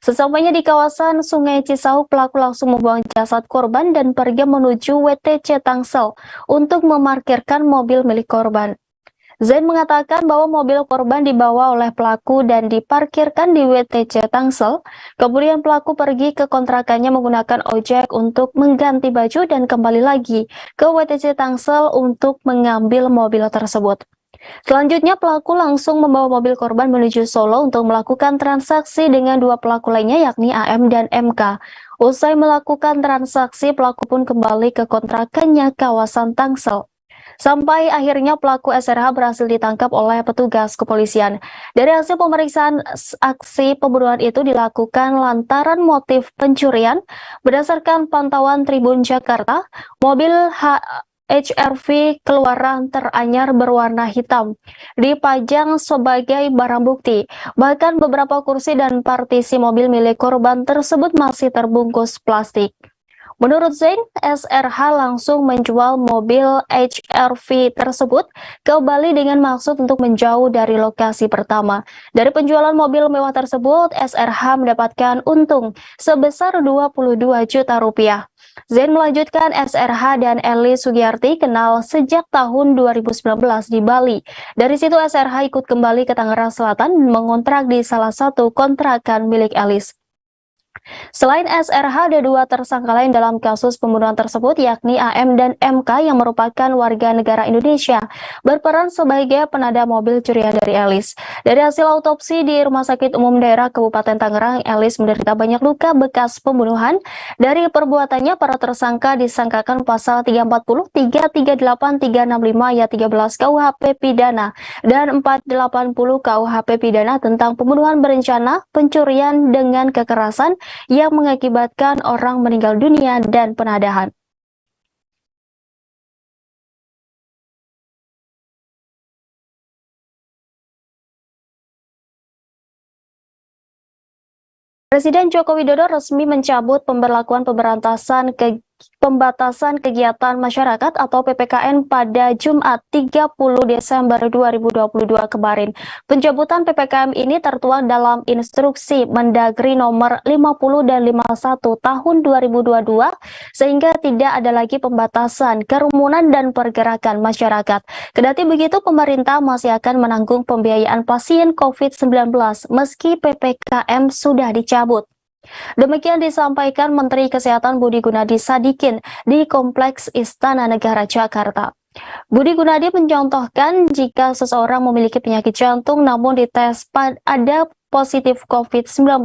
Sesampainya di kawasan Sungai Cisauk, pelaku langsung membuang jasad korban dan pergi menuju WTC Tangsel untuk memarkirkan mobil milik korban. Zain mengatakan bahwa mobil korban dibawa oleh pelaku dan diparkirkan di WTC Tangsel. Kemudian pelaku pergi ke kontrakannya menggunakan ojek untuk mengganti baju dan kembali lagi ke WTC Tangsel untuk mengambil mobil tersebut. Selanjutnya pelaku langsung membawa mobil korban menuju Solo untuk melakukan transaksi dengan dua pelaku lainnya yakni AM dan MK. Usai melakukan transaksi, pelaku pun kembali ke kontrakannya kawasan Tangsel. Sampai akhirnya pelaku SRH berhasil ditangkap oleh petugas kepolisian. Dari hasil pemeriksaan, aksi pembunuhan itu dilakukan lantaran motif pencurian. Berdasarkan pantauan Tribun Jakarta, mobil HRV keluaran teranyar berwarna hitam dipajang sebagai barang bukti. Bahkan beberapa kursi dan partisi mobil milik korban tersebut masih terbungkus plastik. Menurut Zain, SRH langsung menjual mobil HRV tersebut ke Bali dengan maksud untuk menjauh dari lokasi pertama. Dari penjualan mobil mewah tersebut, SRH mendapatkan untung sebesar 22 juta rupiah. Zain melanjutkan SRH dan Eli Sugiyarti kenal sejak tahun 2019 di Bali. Dari situ SRH ikut kembali ke Tangerang Selatan mengontrak di salah satu kontrakan milik Elis. Selain SRH, ada dua tersangka lain dalam kasus pembunuhan tersebut, yakni AM dan MK yang merupakan warga negara Indonesia, berperan sebagai penada mobil curian dari Elis. Dari hasil autopsi di Rumah Sakit Umum Daerah Kabupaten Tangerang, Elis menderita banyak luka bekas pembunuhan. Dari perbuatannya, para tersangka disangkakan pasal 340, 338, 365 ayat 13 KUHP Pidana dan 480 KUHP Pidana tentang pembunuhan berencana, pencurian dengan kekerasan yang mengakibatkan orang meninggal dunia dan penadahan. Presiden Joko Widodo resmi mencabut pemberlakuan pembatasan kegiatan masyarakat atau PPKM pada Jumat 30 Desember 2022 kemarin. Pencabutan PPKM ini tertuang dalam instruksi Mendagri nomor 50 dan 51 tahun 2022 sehingga tidak ada lagi pembatasan kerumunan dan pergerakan masyarakat. Kendati begitu, pemerintah masih akan menanggung pembiayaan pasien COVID-19 meski PPKM sudah dicabut. Demikian disampaikan Menteri Kesehatan Budi Gunadi Sadikin di Kompleks Istana Negara Jakarta. Budi Gunadi mencontohkan jika seseorang memiliki penyakit jantung namun dites ada positif COVID-19,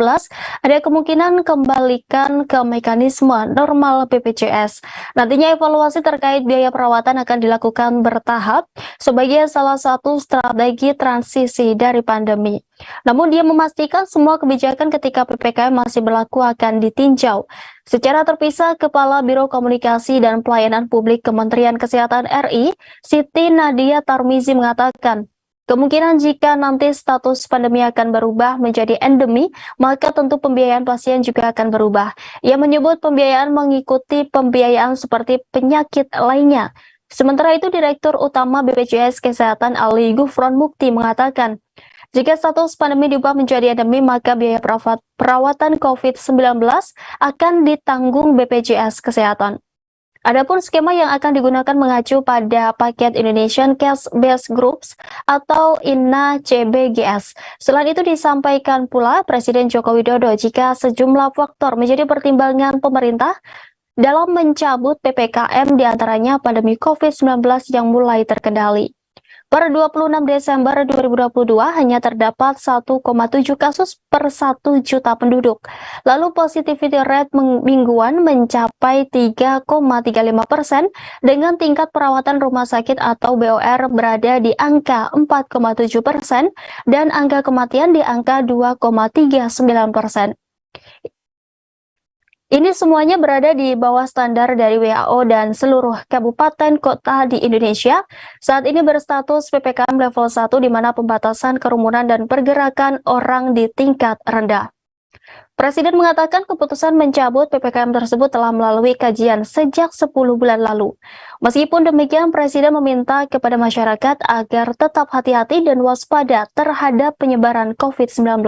ada kemungkinan kembalikan ke mekanisme normal BPJS. Nantinya evaluasi terkait biaya perawatan akan dilakukan bertahap sebagai salah satu strategi transisi dari pandemi. Namun dia memastikan semua kebijakan ketika PPKM masih berlaku akan ditinjau. Secara terpisah, Kepala Biro Komunikasi dan Pelayanan Publik Kementerian Kesehatan RI, Siti Nadia Tarmizi mengatakan, kemungkinan jika nanti status pandemi akan berubah menjadi endemi, maka tentu pembiayaan pasien juga akan berubah. Ia menyebut pembiayaan mengikuti pembiayaan seperti penyakit lainnya. Sementara itu, Direktur Utama BPJS Kesehatan Ali Gufron Mukti mengatakan, jika status pandemi diubah menjadi endemi, maka biaya perawatan COVID-19 akan ditanggung BPJS Kesehatan. Adapun skema yang akan digunakan mengacu pada paket Indonesian Cash Based Groups atau INA CBGS. Selain itu disampaikan pula Presiden Joko Widodo jika sejumlah faktor menjadi pertimbangan pemerintah dalam mencabut PPKM diantaranya pandemi COVID-19 yang mulai terkendali. Per 26 Desember 2022 hanya terdapat 1,7 kasus per 1 juta penduduk. Lalu positivity rate mingguan mencapai 3,35% dengan tingkat perawatan rumah sakit atau BOR berada di angka 4,7% dan angka kematian di angka 2,39%. Ini semuanya berada di bawah standar dari WHO dan seluruh kabupaten kota di Indonesia saat ini berstatus PPKM level 1 di mana pembatasan kerumunan dan pergerakan orang di tingkat rendah. Presiden mengatakan keputusan mencabut PPKM tersebut telah melalui kajian sejak 10 bulan lalu. Meskipun demikian, Presiden meminta kepada masyarakat agar tetap hati-hati dan waspada terhadap penyebaran COVID-19.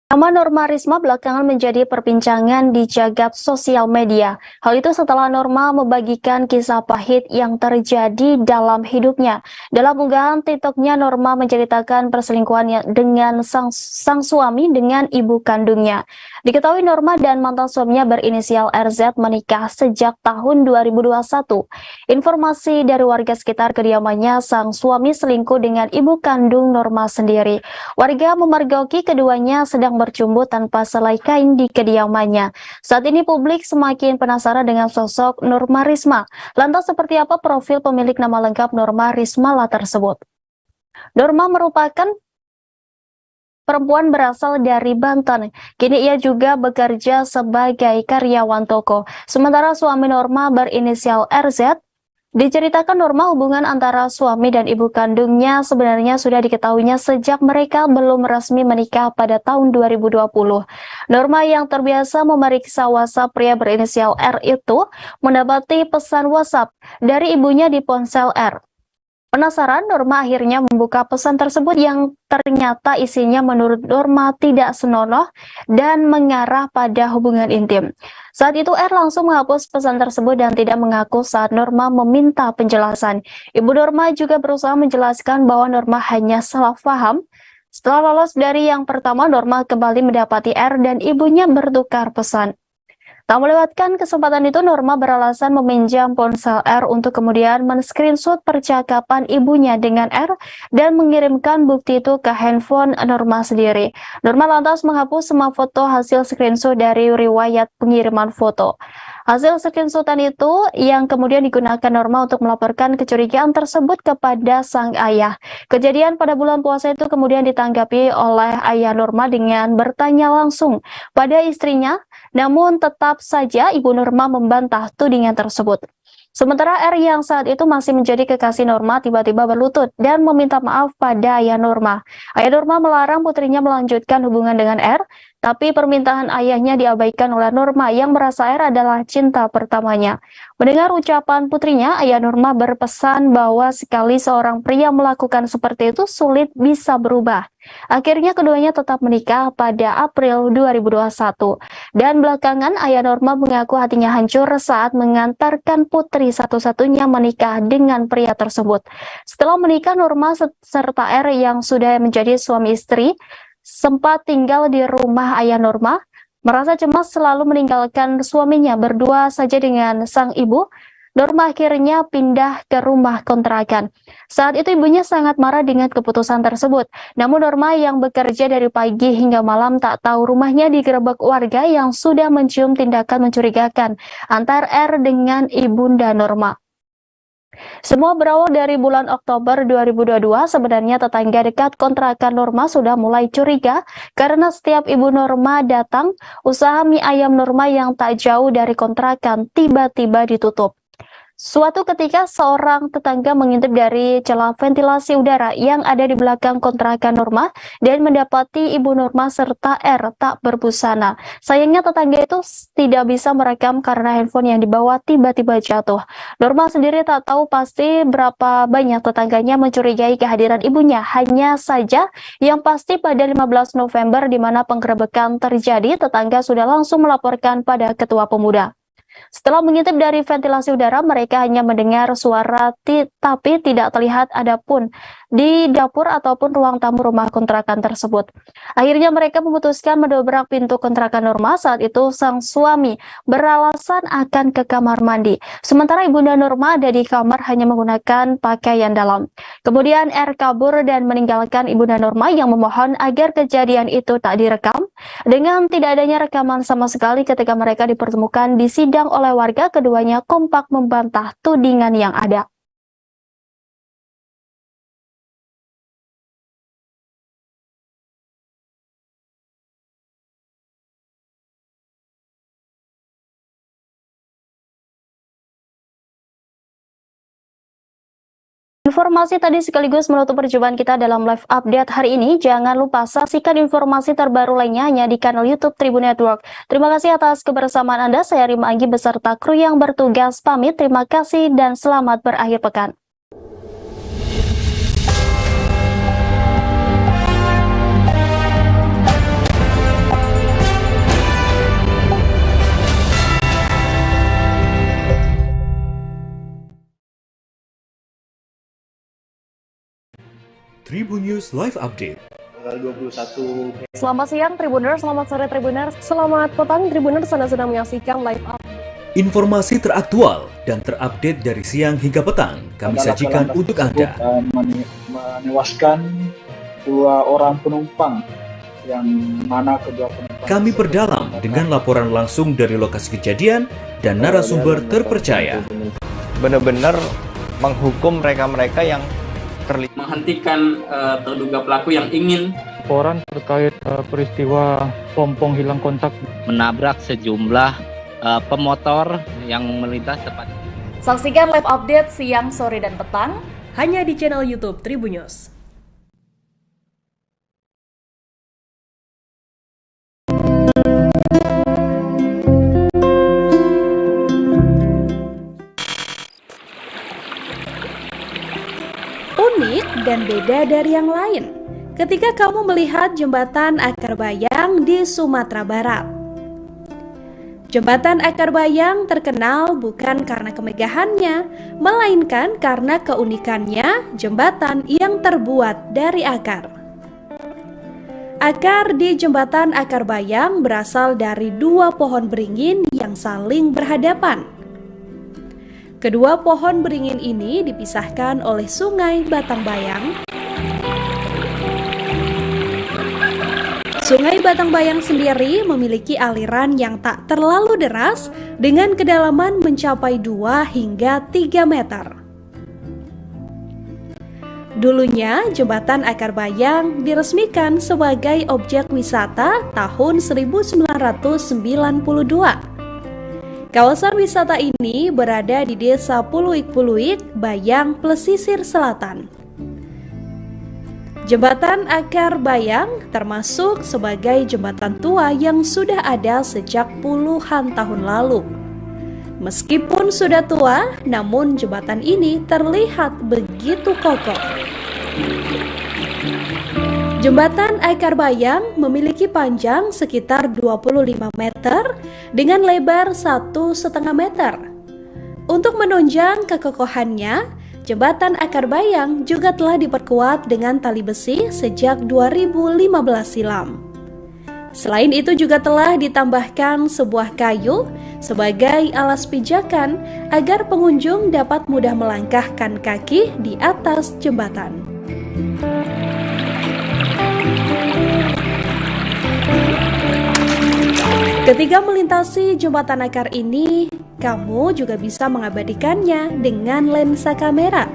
Nama Norma Risma belakangan menjadi perbincangan di jagat sosial media. Hal itu setelah Norma membagikan kisah pahit yang terjadi dalam hidupnya. Dalam unggahan TikToknya, Norma menceritakan perselingkuhannya dengan sang suami dengan ibu kandungnya. Diketahui Norma dan mantan suaminya berinisial RZ menikah sejak tahun 2021. Informasi dari warga sekitar kediamannya, sang suami selingkuh dengan ibu kandung Norma sendiri. Warga memergoki keduanya sedang bercumbu tanpa selai kain di kediamannya. Saat ini publik semakin penasaran dengan sosok Norma Risma. Lantas seperti apa profil pemilik nama lengkap Norma Rismala tersebut? Norma merupakan perempuan berasal dari Banten. Kini ia juga bekerja sebagai karyawan toko. Sementara suami Norma berinisial RZ, diceritakan Norma hubungan antara suami dan ibu kandungnya sebenarnya sudah diketahuinya sejak mereka belum resmi menikah pada tahun 2020. Norma yang terbiasa memeriksa WhatsApp pria berinisial R itu mendapati pesan WhatsApp dari ibunya di ponsel R. Penasaran, Norma akhirnya membuka pesan tersebut yang ternyata isinya menurut Norma tidak senonoh dan mengarah pada hubungan intim. Saat itu R langsung menghapus pesan tersebut dan tidak mengaku saat Norma meminta penjelasan. Ibu Norma juga berusaha menjelaskan bahwa Norma hanya salah paham. Setelah lolos dari yang pertama, Norma kembali mendapati R dan ibunya bertukar pesan. Tak melewatkan kesempatan itu, Norma beralasan meminjam ponsel R untuk kemudian men-screenshot percakapan ibunya dengan R dan mengirimkan bukti itu ke handphone Norma sendiri. Norma lantas menghapus semua foto hasil screenshot dari riwayat pengiriman foto. Hasil screenshotan itu yang kemudian digunakan Norma untuk melaporkan kecurigaan tersebut kepada sang ayah. Kejadian pada bulan puasa itu kemudian ditanggapi oleh ayah Norma dengan bertanya langsung pada istrinya, namun tetap saja ibu Norma membantah tudingan tersebut. Sementara R yang saat itu masih menjadi kekasih Norma tiba-tiba berlutut dan meminta maaf pada ayah Norma. Ayah Norma melarang putrinya melanjutkan hubungan dengan R, tapi permintaan ayahnya diabaikan oleh Norma yang merasa R adalah cinta pertamanya. Mendengar ucapan putrinya, ayah Norma berpesan bahwa sekali seorang pria melakukan seperti itu sulit bisa berubah. Akhirnya keduanya tetap menikah pada April 2021. Dan belakangan ayah Norma mengaku hatinya hancur saat mengantarkan putri satu-satunya menikah dengan pria tersebut. Setelah menikah, Norma serta R yang sudah menjadi suami istri sempat tinggal di rumah ayah Norma, merasa cemas selalu meninggalkan suaminya berdua saja dengan sang ibu. Norma akhirnya pindah ke rumah kontrakan. Saat itu ibunya sangat marah dengan keputusan tersebut. Namun Norma yang bekerja dari pagi hingga malam tak tahu rumahnya digerebek warga yang sudah mencium tindakan mencurigakan antar R dengan ibunda Norma. Semua berawal dari bulan Oktober 2022, sebenarnya tetangga dekat kontrakan Norma sudah mulai curiga karena setiap ibu Norma datang, usaha mie ayam Norma yang tak jauh dari kontrakan tiba-tiba ditutup. Suatu ketika seorang tetangga mengintip dari celah ventilasi udara yang ada di belakang kontrakan Norma dan mendapati ibu Norma serta R tak berbusana. Sayangnya tetangga itu tidak bisa merekam karena handphone yang dibawa tiba-tiba jatuh. Norma sendiri tak tahu pasti berapa banyak tetangganya mencurigai kehadiran ibunya. Hanya saja yang pasti pada 15 November di mana penggerebekan terjadi, tetangga sudah langsung melaporkan pada ketua pemuda. Setelah mengintip dari ventilasi udara, mereka hanya mendengar suara tapi tidak terlihat adapun di dapur ataupun ruang tamu rumah kontrakan tersebut. Akhirnya mereka memutuskan mendobrak pintu kontrakan Norma. Saat itu sang suami beralasan akan ke kamar mandi. Sementara ibunda Norma ada di kamar hanya menggunakan pakaian dalam. Kemudian R kabur dan meninggalkan ibunda Norma yang memohon agar kejadian itu tak direkam. Dengan tidak adanya rekaman sama sekali ketika mereka dipertemukan di sidang oleh warga, keduanya kompak membantah tudingan yang ada. Informasi tadi sekaligus menutup perjumpaan kita dalam live update hari ini. Jangan lupa saksikan informasi terbaru lainnya hanya di kanal YouTube Tribun Network. Terima kasih atas kebersamaan Anda. Saya Rima Anggi beserta kru yang bertugas pamit. Terima kasih dan selamat berakhir pekan. Tribun News Live Update. Tanggal 21. Selamat siang Tribuners, selamat sore Tribuners, selamat petang Tribuners, Anda sedang menyaksikan live update. Informasi teraktual dan terupdate dari siang hingga petang kami sajikan untuk Anda. Menewaskan 2 orang penumpang, yang mana kedua penumpang Kami perdalam dengan laporan langsung dari lokasi kejadian dan narasumber terpercaya. Benar-benar menghukum mereka-mereka yang menghentikan terduga pelaku yang ingin laporan terkait peristiwa pompong hilang kontak menabrak sejumlah pemotor yang melintas tepat. Saksikan live update siang, sore, dan petang hanya di channel YouTube Tribun News. Unik dan beda dari yang lain ketika kamu melihat jembatan Akar Bayang di Sumatera Barat. Jembatan Akar Bayang terkenal bukan karena kemegahannya, melainkan karena keunikannya jembatan yang terbuat dari akar. Akar di jembatan Akar Bayang berasal dari 2 pohon beringin yang saling berhadapan. Kedua pohon beringin ini dipisahkan oleh Sungai Batangbayang. Sungai Batangbayang sendiri memiliki aliran yang tak terlalu deras dengan kedalaman mencapai 2 hingga 3 meter. Dulunya, jembatan Akar Bayang diresmikan sebagai objek wisata tahun 1992. Kawasan wisata ini berada di Desa Puluik-Puluik, Bayang, Pesisir Selatan. Jembatan Akar Bayang termasuk sebagai jembatan tua yang sudah ada sejak puluhan tahun lalu. Meskipun sudah tua, namun jembatan ini terlihat begitu kokoh. Jembatan Akar Bayang memiliki panjang sekitar 25 meter dengan lebar 1,5 meter. Untuk menunjang kekokohannya, jembatan Akar Bayang juga telah diperkuat dengan tali besi sejak 2015 silam. Selain itu juga telah ditambahkan sebuah kayu sebagai alas pijakan agar pengunjung dapat mudah melangkahkan kaki di atas jembatan. Ketika melintasi jembatan akar ini, kamu juga bisa mengabadikannya dengan lensa kamera.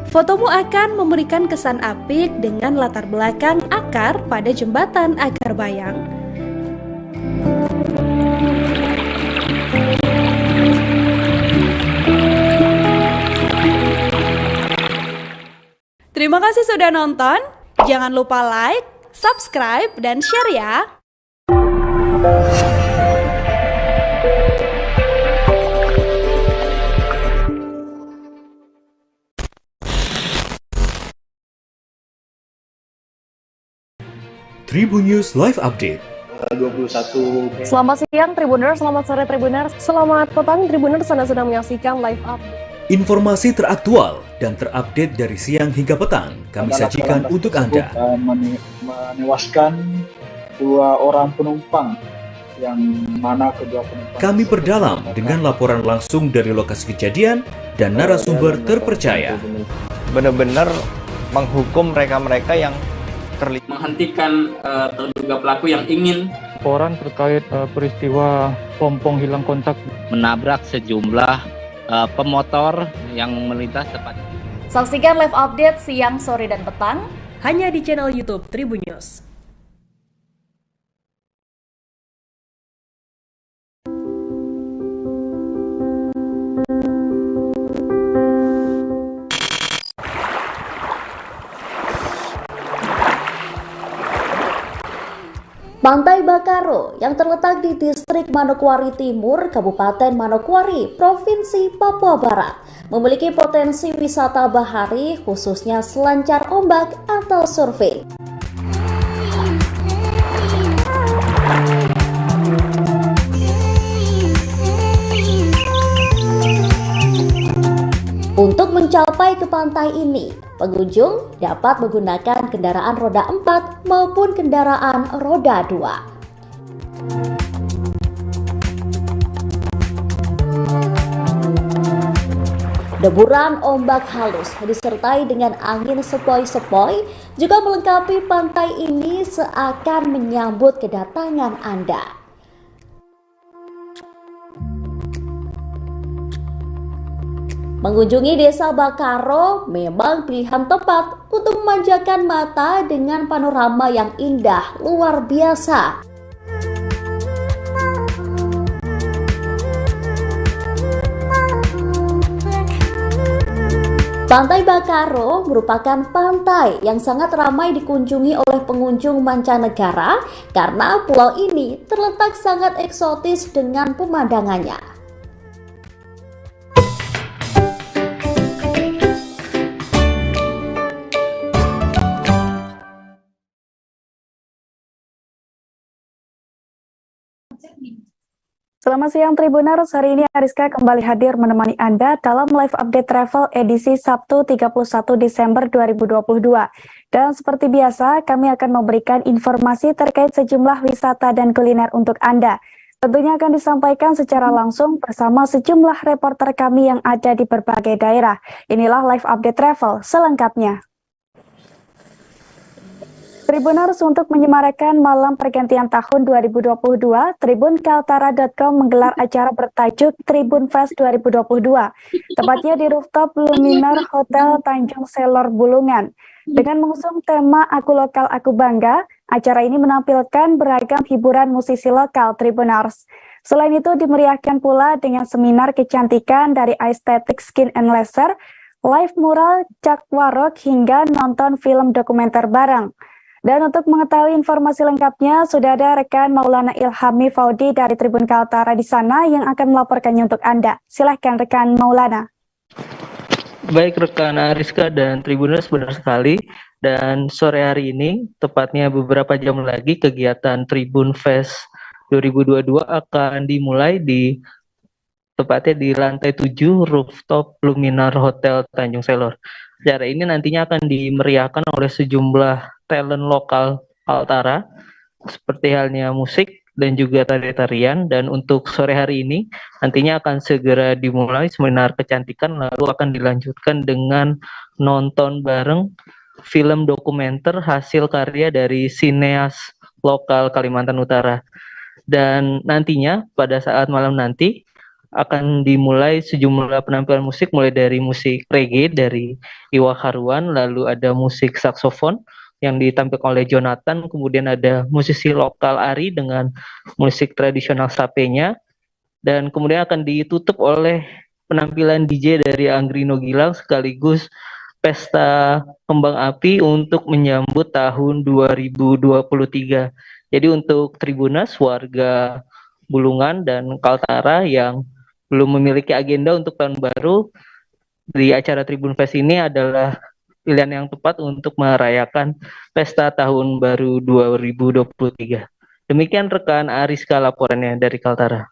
Fotomu akan memberikan kesan apik dengan latar belakang akar pada jembatan Akar Bayang. Terima kasih sudah nonton. Jangan lupa like, subscribe, dan share ya. Tribun News Live Update. 21. Selamat siang Tribuners, selamat sore Tribuners, selamat petang Tribuners, Anda sedang menyaksikan live update. Informasi teraktual dan terupdate dari siang hingga petang kami sajikan untuk Anda. Menewaskan 2 orang penumpang, yang mana kedua penumpang Kami perdalam dengan laporan langsung dari lokasi kejadian dan narasumber terpercaya. benar-benar menghukum mereka-mereka yang menghentikan terduga pelaku yang ingin laporan terkait peristiwa pompong hilang kontak menabrak sejumlah pemotor yang melintas tepat. Saksikan live update siang, sore, dan petang hanya di channel YouTube Tribun News. Pantai Bakaro yang terletak di distrik Manokwari Timur, Kabupaten Manokwari, Provinsi Papua Barat, memiliki potensi wisata bahari khususnya selancar ombak atau surfing. Untuk mencapai ke pantai ini, pengunjung dapat menggunakan kendaraan roda 4 maupun kendaraan roda 2. Deburan ombak halus disertai dengan angin sepoi-sepoi juga melengkapi pantai ini seakan menyambut kedatangan Anda. Mengunjungi Desa Bakaro memang pilihan tepat untuk memanjakan mata dengan panorama yang indah luar biasa. Pantai Bakaro merupakan pantai yang sangat ramai dikunjungi oleh pengunjung mancanegara karena pulau ini terletak sangat eksotis dengan pemandangannya. Selamat siang Tribuners, hari ini Ariska kembali hadir menemani Anda dalam live update travel edisi Sabtu 31 Desember 2022. Dan seperti biasa, kami akan memberikan informasi terkait sejumlah wisata dan kuliner untuk Anda. Tentunya akan disampaikan secara langsung bersama sejumlah reporter kami yang ada di berbagai daerah. Inilah live update travel selengkapnya. Tribuners, untuk menyemarakan malam pergantian tahun 2022, tribunkaltara.com menggelar acara bertajuk Tribun Fest 2022, tepatnya di rooftop Luminar Hotel Tanjung Selor Bulungan. Dengan mengusung tema Aku Lokal Aku Bangga, acara ini menampilkan beragam hiburan musisi lokal Tribuners. Selain itu dimeriahkan pula dengan seminar kecantikan dari Aesthetic Skin and Laser, live mural cakwarok hingga nonton film dokumenter bareng. Dan untuk mengetahui informasi lengkapnya, sudah ada rekan Maulana Ilhami Faudi dari Tribun Kaltara di sana yang akan melaporkannya untuk Anda. Silahkan rekan Maulana. Baik rekan Ariska dan Tribuners, benar sekali. Dan sore hari ini, tepatnya beberapa jam lagi, kegiatan Tribun Fest 2022 akan dimulai tepatnya di lantai 7 rooftop Luminar Hotel Tanjung Selor. Acara ini nantinya akan dimeriahkan oleh sejumlah talent lokal Kaltara, seperti halnya musik dan juga tari-tarian. Dan untuk sore hari ini nantinya akan segera dimulai seminar kecantikan, lalu akan dilanjutkan dengan nonton bareng film dokumenter hasil karya dari sineas lokal Kalimantan Utara. Dan nantinya pada saat malam nanti akan dimulai sejumlah penampilan musik, mulai dari musik reggae dari Iwa Haruan, lalu ada musik saksofon yang ditampilkan oleh Jonathan, kemudian ada musisi lokal Ari dengan musik tradisional sapenya, dan kemudian akan ditutup oleh penampilan DJ dari Anggrino Gilang sekaligus pesta kembang api untuk menyambut tahun 2023. Jadi untuk Tribunas, warga Bulungan dan Kaltara yang belum memiliki agenda untuk tahun baru, di acara Tribun Fest ini adalah pilihan yang tepat untuk merayakan pesta tahun baru 2023. Demikian rekan Ariska laporannya dari Kaltara.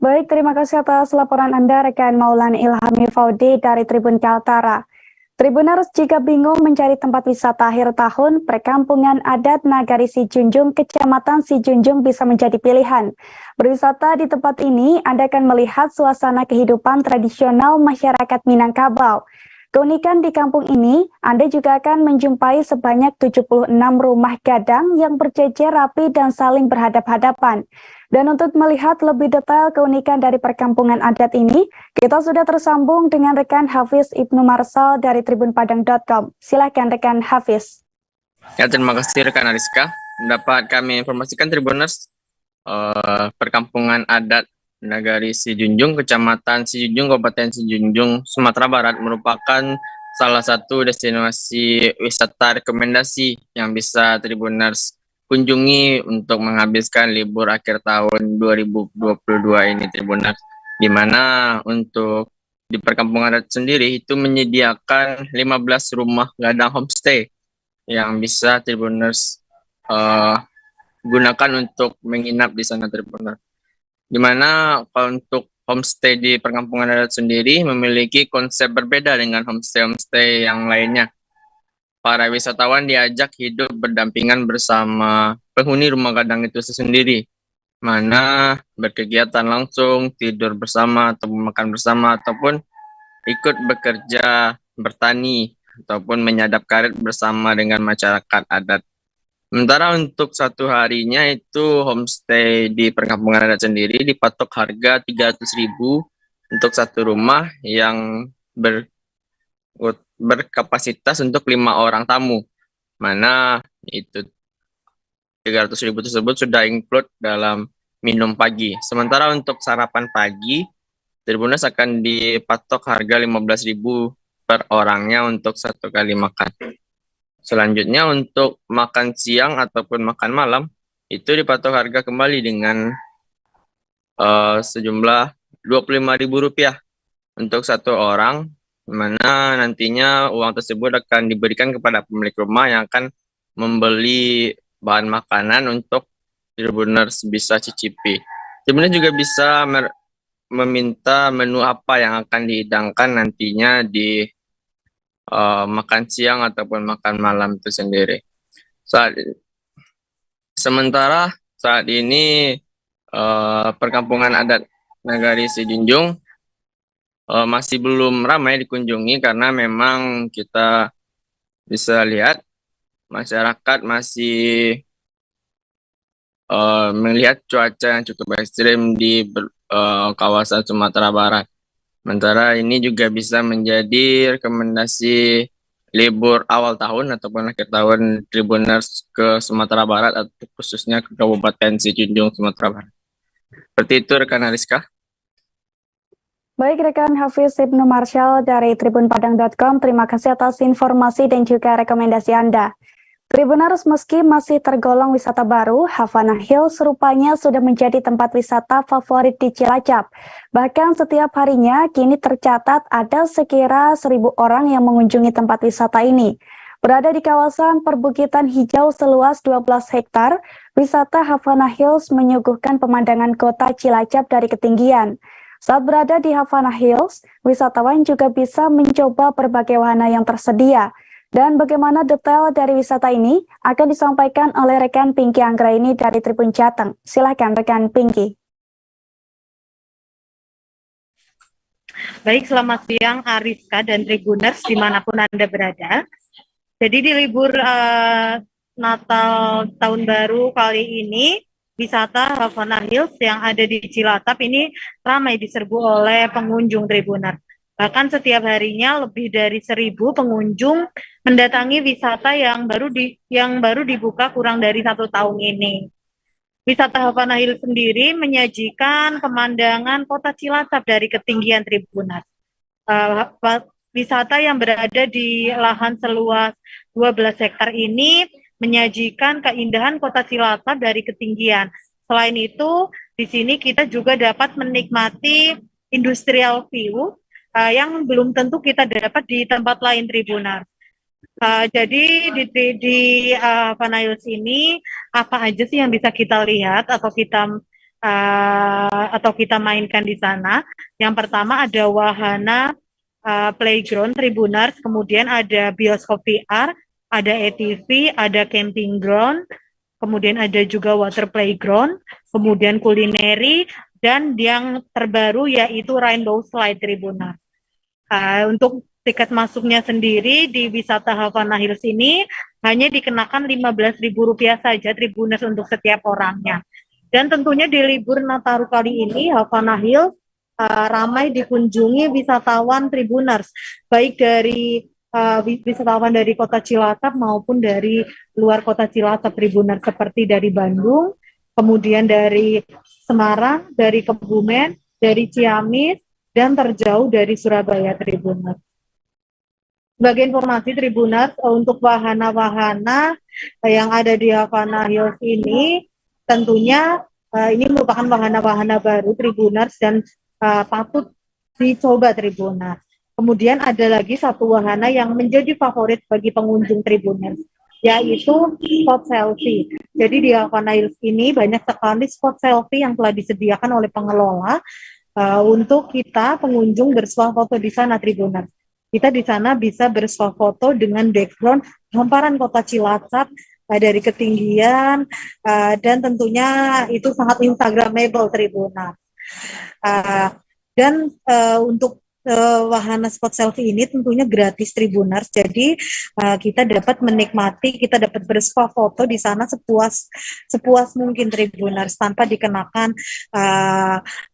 Baik, terima kasih atas laporan Anda rekan Maulana Ilhami Faudi dari Tribun Kaltara. Tribuners, jika bingung mencari tempat wisata akhir tahun, perkampungan adat Nagari Sijunjung, Kecamatan Sijunjung bisa menjadi pilihan. Berwisata di tempat ini, Anda akan melihat suasana kehidupan tradisional masyarakat Minangkabau. Keunikan di kampung ini, Anda juga akan menjumpai sebanyak 76 rumah gadang yang berjejer rapi dan saling berhadap-hadapan. Dan untuk melihat lebih detail keunikan dari perkampungan adat ini, kita sudah tersambung dengan rekan Hafiz Ibnu Marsal dari tribunpadang.com. Silakan rekan Hafiz. Ya, terima kasih rekan Ariska. Dapat kami informasikan Tribuners, perkampungan adat Nagari Sijunjung, Kecamatan Sijunjung, Kabupaten Sijunjung, Sumatera Barat merupakan salah satu destinasi wisata rekomendasi yang bisa Tribuners kunjungi untuk menghabiskan libur akhir tahun 2022 ini Tribuners, di mana untuk di perkampungan adat sendiri itu menyediakan 15 rumah gadang homestay yang bisa Tribuners gunakan untuk menginap di sana Tribuners. Di mana kalau untuk homestay di perkampungan adat sendiri memiliki konsep berbeda dengan homestay-homestay yang lainnya. Para wisatawan diajak hidup berdampingan bersama penghuni rumah gadang itu sendiri, mana berkegiatan langsung, tidur bersama, atau makan bersama, ataupun ikut bekerja, bertani, ataupun menyadap karet bersama dengan masyarakat adat. Sementara untuk satu harinya itu homestay di perkampungan adat sendiri dipatok harga 300.000 untuk satu rumah yang berkapasitas untuk 5 orang tamu, mana itu 300.000 tersebut sudah include dalam minum pagi. Sementara untuk sarapan pagi, Tribuners akan dipatok harga 15.000 per orangnya untuk satu kali makan. Selanjutnya untuk makan siang ataupun makan malam, itu dipatok harga kembali dengan sejumlah Rp25.000 untuk satu orang, mana nantinya uang tersebut akan diberikan kepada pemilik rumah yang akan membeli bahan makanan untuk Tribuners bisa cicipi. Tribuners juga bisa meminta menu apa yang akan dihidangkan nantinya di makan siang ataupun makan malam itu sendiri. Sementara saat ini perkampungan adat Nagari Sijunjung masih belum ramai dikunjungi karena memang kita bisa lihat masyarakat masih melihat cuaca yang cukup ekstrim di kawasan Sumatera Barat. Sementara ini juga bisa menjadi rekomendasi libur awal tahun ataupun akhir tahun Tribuners ke Sumatera Barat atau khususnya ke Kabupaten Sijunjung, Sumatera Barat. Seperti itu rekan Ariska. Baik rekan Hafiz Ibnu Marshall dari tribunpadang.com, terima kasih atas informasi dan juga rekomendasi Anda. Tribuners, meski masih tergolong wisata baru, Havana Hills rupanya sudah menjadi tempat wisata favorit di Cilacap. Bahkan setiap harinya kini tercatat ada sekira 1.000 orang yang mengunjungi tempat wisata ini. Berada di kawasan perbukitan hijau seluas 12 hektar, wisata Havana Hills menyuguhkan pemandangan kota Cilacap dari ketinggian. Saat berada di Havana Hills, wisatawan juga bisa mencoba berbagai wahana yang tersedia. Dan bagaimana detail dari wisata ini akan disampaikan oleh rekan Pinky Anggraini dari Tribun Jateng. Silakan rekan Pinky. Baik, selamat siang Ariska dan Tribuners dimanapun Anda berada. Jadi di libur Natal Tahun Baru kali ini, wisata Havana Hills yang ada di Cilacap ini ramai diserbu oleh pengunjung Tribuners. Bahkan setiap harinya lebih dari 1.000 pengunjung mendatangi wisata yang baru dibuka kurang dari 1 tahun ini. Wisata Havana Hills sendiri menyajikan pemandangan kota Cilacap dari ketinggian Tribuners. Wisata yang berada di lahan seluas 12 hektar ini menyajikan keindahan kota Cilacap dari ketinggian. Selain itu, di sini kita juga dapat menikmati industrial view yang belum tentu kita dapat di tempat lain Tribuners. Jadi di Havana Hills ini apa aja sih yang bisa kita lihat atau kita mainkan di sana? Yang pertama ada wahana playground Tribuners, kemudian ada bioskop VR, ada ATV, ada camping ground, kemudian ada juga water playground, kemudian kulineri, dan yang terbaru yaitu rainbow slide Tribuners. Untuk tiket masuknya sendiri di wisata Havana Hills ini hanya dikenakan Rp15.000 saja Tribuners untuk setiap orangnya. Dan tentunya di libur Nataru kali ini Havana Hills ramai dikunjungi wisatawan Tribuners, baik dari wisatawan dari kota Cilacap maupun dari luar kota Cilacap Tribuners, seperti dari Bandung, kemudian dari Semarang, dari Kebumen, dari Ciamis, dan terjauh dari Surabaya Tribuners. Sebagai informasi Tribuners, untuk wahana-wahana yang ada di Havana Hills ini tentunya ini merupakan wahana-wahana baru Tribuners dan patut dicoba Tribuners. Kemudian ada lagi satu wahana yang menjadi favorit bagi pengunjung Tribuners, yaitu spot selfie. Jadi di Havana Hills ini banyak sekali spot selfie yang telah disediakan oleh pengelola untuk kita pengunjung bersuah foto di sana Tribuners. Kita di sana bisa bersuah foto dengan background hamparan kota Cilacap dari ketinggian dan tentunya itu sangat instagramable Tribuners. Dan untuk wahana spot selfie ini tentunya gratis Tribuners, jadi kita dapat menikmati, kita dapat bersuah foto di sana sepuas mungkin Tribuners tanpa dikenakan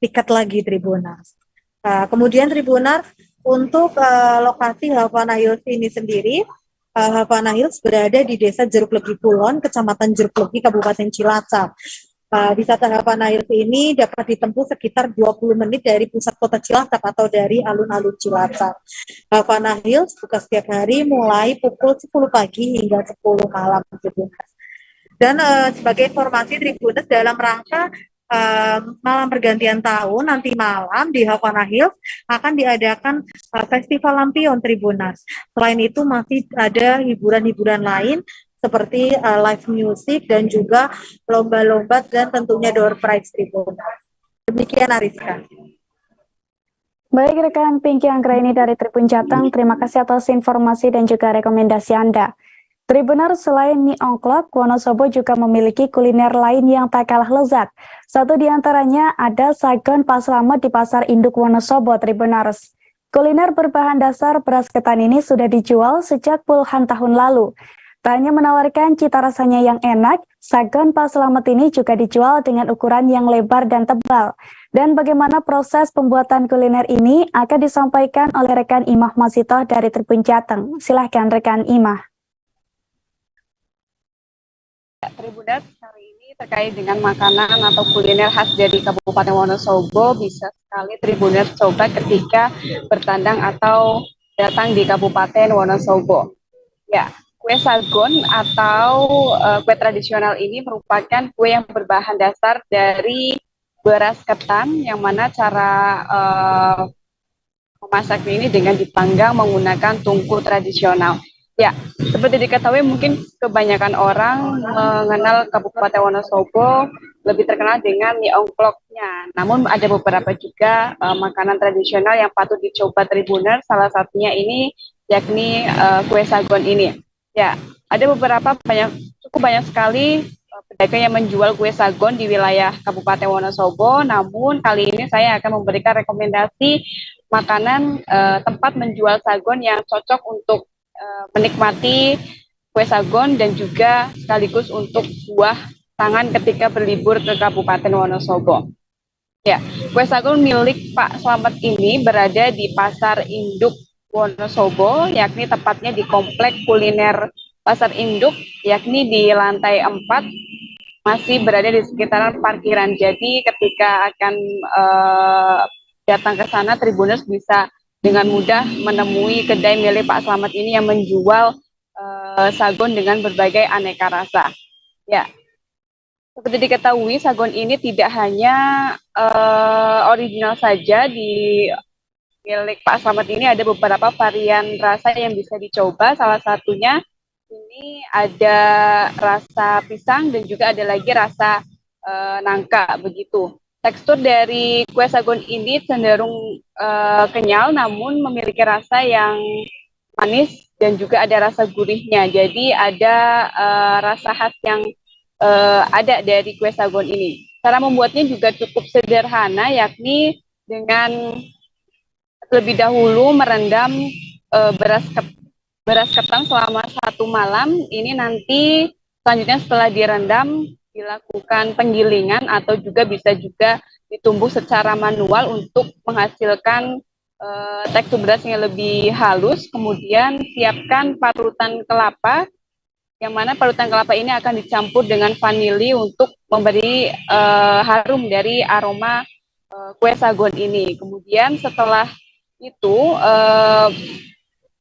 tiket lagi Tribuners. Kemudian Tribuners, untuk lokasi Havana Hills ini sendiri, Havana Hills berada di Desa Jeruk Legi Kulon, Kecamatan Jeruk Legi, Kabupaten Cilacap. Wisata Havana Hills ini dapat ditempuh sekitar 20 menit dari pusat kota Cilacap atau dari alun-alun Cilacap. Havana Hills buka setiap hari mulai pukul 10 pagi hingga 10 malam. Dan sebagai informasi Tribuners, dalam rangka malam pergantian tahun nanti malam di Havana Hills akan diadakan festival lampion Tribuners. Selain itu masih ada hiburan-hiburan lain seperti live music dan juga lomba-lomba dan tentunya door prize Tribuners. Demikian Ariska. Baik rekan Pinky Anggraini dari Tribun Jateng, terima kasih atas informasi dan juga rekomendasi Anda. Tribuners, selain mie ongklok, Wonosobo juga memiliki kuliner lain yang tak kalah lezat. Satu di antaranya ada sagon Pak Slamet di Pasar Induk Wonosobo, Tribuners. Kuliner berbahan dasar beras ketan ini sudah dijual sejak puluhan tahun lalu. Tak hanya menawarkan cita rasanya yang enak, sagon Pak Slamet ini juga dijual dengan ukuran yang lebar dan tebal. Dan bagaimana proses pembuatan kuliner ini akan disampaikan oleh rekan Imah Masito dari Tribun Jateng. Silahkan rekan Imah. Tribuners, kali ini terkait dengan makanan atau kuliner khas dari Kabupaten Wonosobo, bisa sekali Tribuners coba ketika bertandang atau datang di Kabupaten Wonosobo. Ya, kue sagon atau kue tradisional ini merupakan kue yang berbahan dasar dari beras ketan, yang mana cara memasak ini dengan dipanggang menggunakan tungku tradisional. Ya, seperti diketahui mungkin kebanyakan orang mengenal Kabupaten Wonosobo lebih terkenal dengan mie ongkloknya. Namun ada beberapa juga makanan tradisional yang patut dicoba Tribuners. Salah satunya ini yakni kue sagon ini. Ya, ada beberapa cukup banyak sekali pedagang yang menjual kue sagon di wilayah Kabupaten Wonosobo. Namun kali ini saya akan memberikan rekomendasi makanan tempat menjual sagon yang cocok untuk menikmati kue sagon dan juga sekaligus untuk buah tangan ketika berlibur ke Kabupaten Wonosobo. Ya, kue sagon milik Pak Slamet ini berada di Pasar Induk Wonosobo, yakni tepatnya di Komplek Kuliner Pasar Induk, yakni di lantai 4, masih berada di sekitaran parkiran. Jadi ketika akan datang ke sana, Tribuners bisa dengan mudah menemui kedai milik Pak Slamet ini yang menjual sagon dengan berbagai aneka rasa. Ya, seperti diketahui, sagon ini tidak hanya original saja di milik Pak Slamet ini, ada beberapa varian rasa yang bisa dicoba. Salah satunya ini ada rasa pisang dan juga ada lagi rasa nangka begitu. Tekstur dari kue sagon ini cenderung kenyal, namun memiliki rasa yang manis dan juga ada rasa gurihnya. Jadi ada rasa khas yang ada dari kue sagon ini. Cara membuatnya juga cukup sederhana, yakni dengan lebih dahulu merendam beras ketan selama 1 malam. Ini nanti selanjutnya setelah direndam dilakukan penggilingan atau juga bisa juga ditumbuk secara manual untuk menghasilkan tekstur beras yang lebih halus. Kemudian siapkan parutan kelapa, yang mana parutan kelapa ini akan dicampur dengan vanili untuk memberi harum dari aroma kue sagon ini. Kemudian setelah itu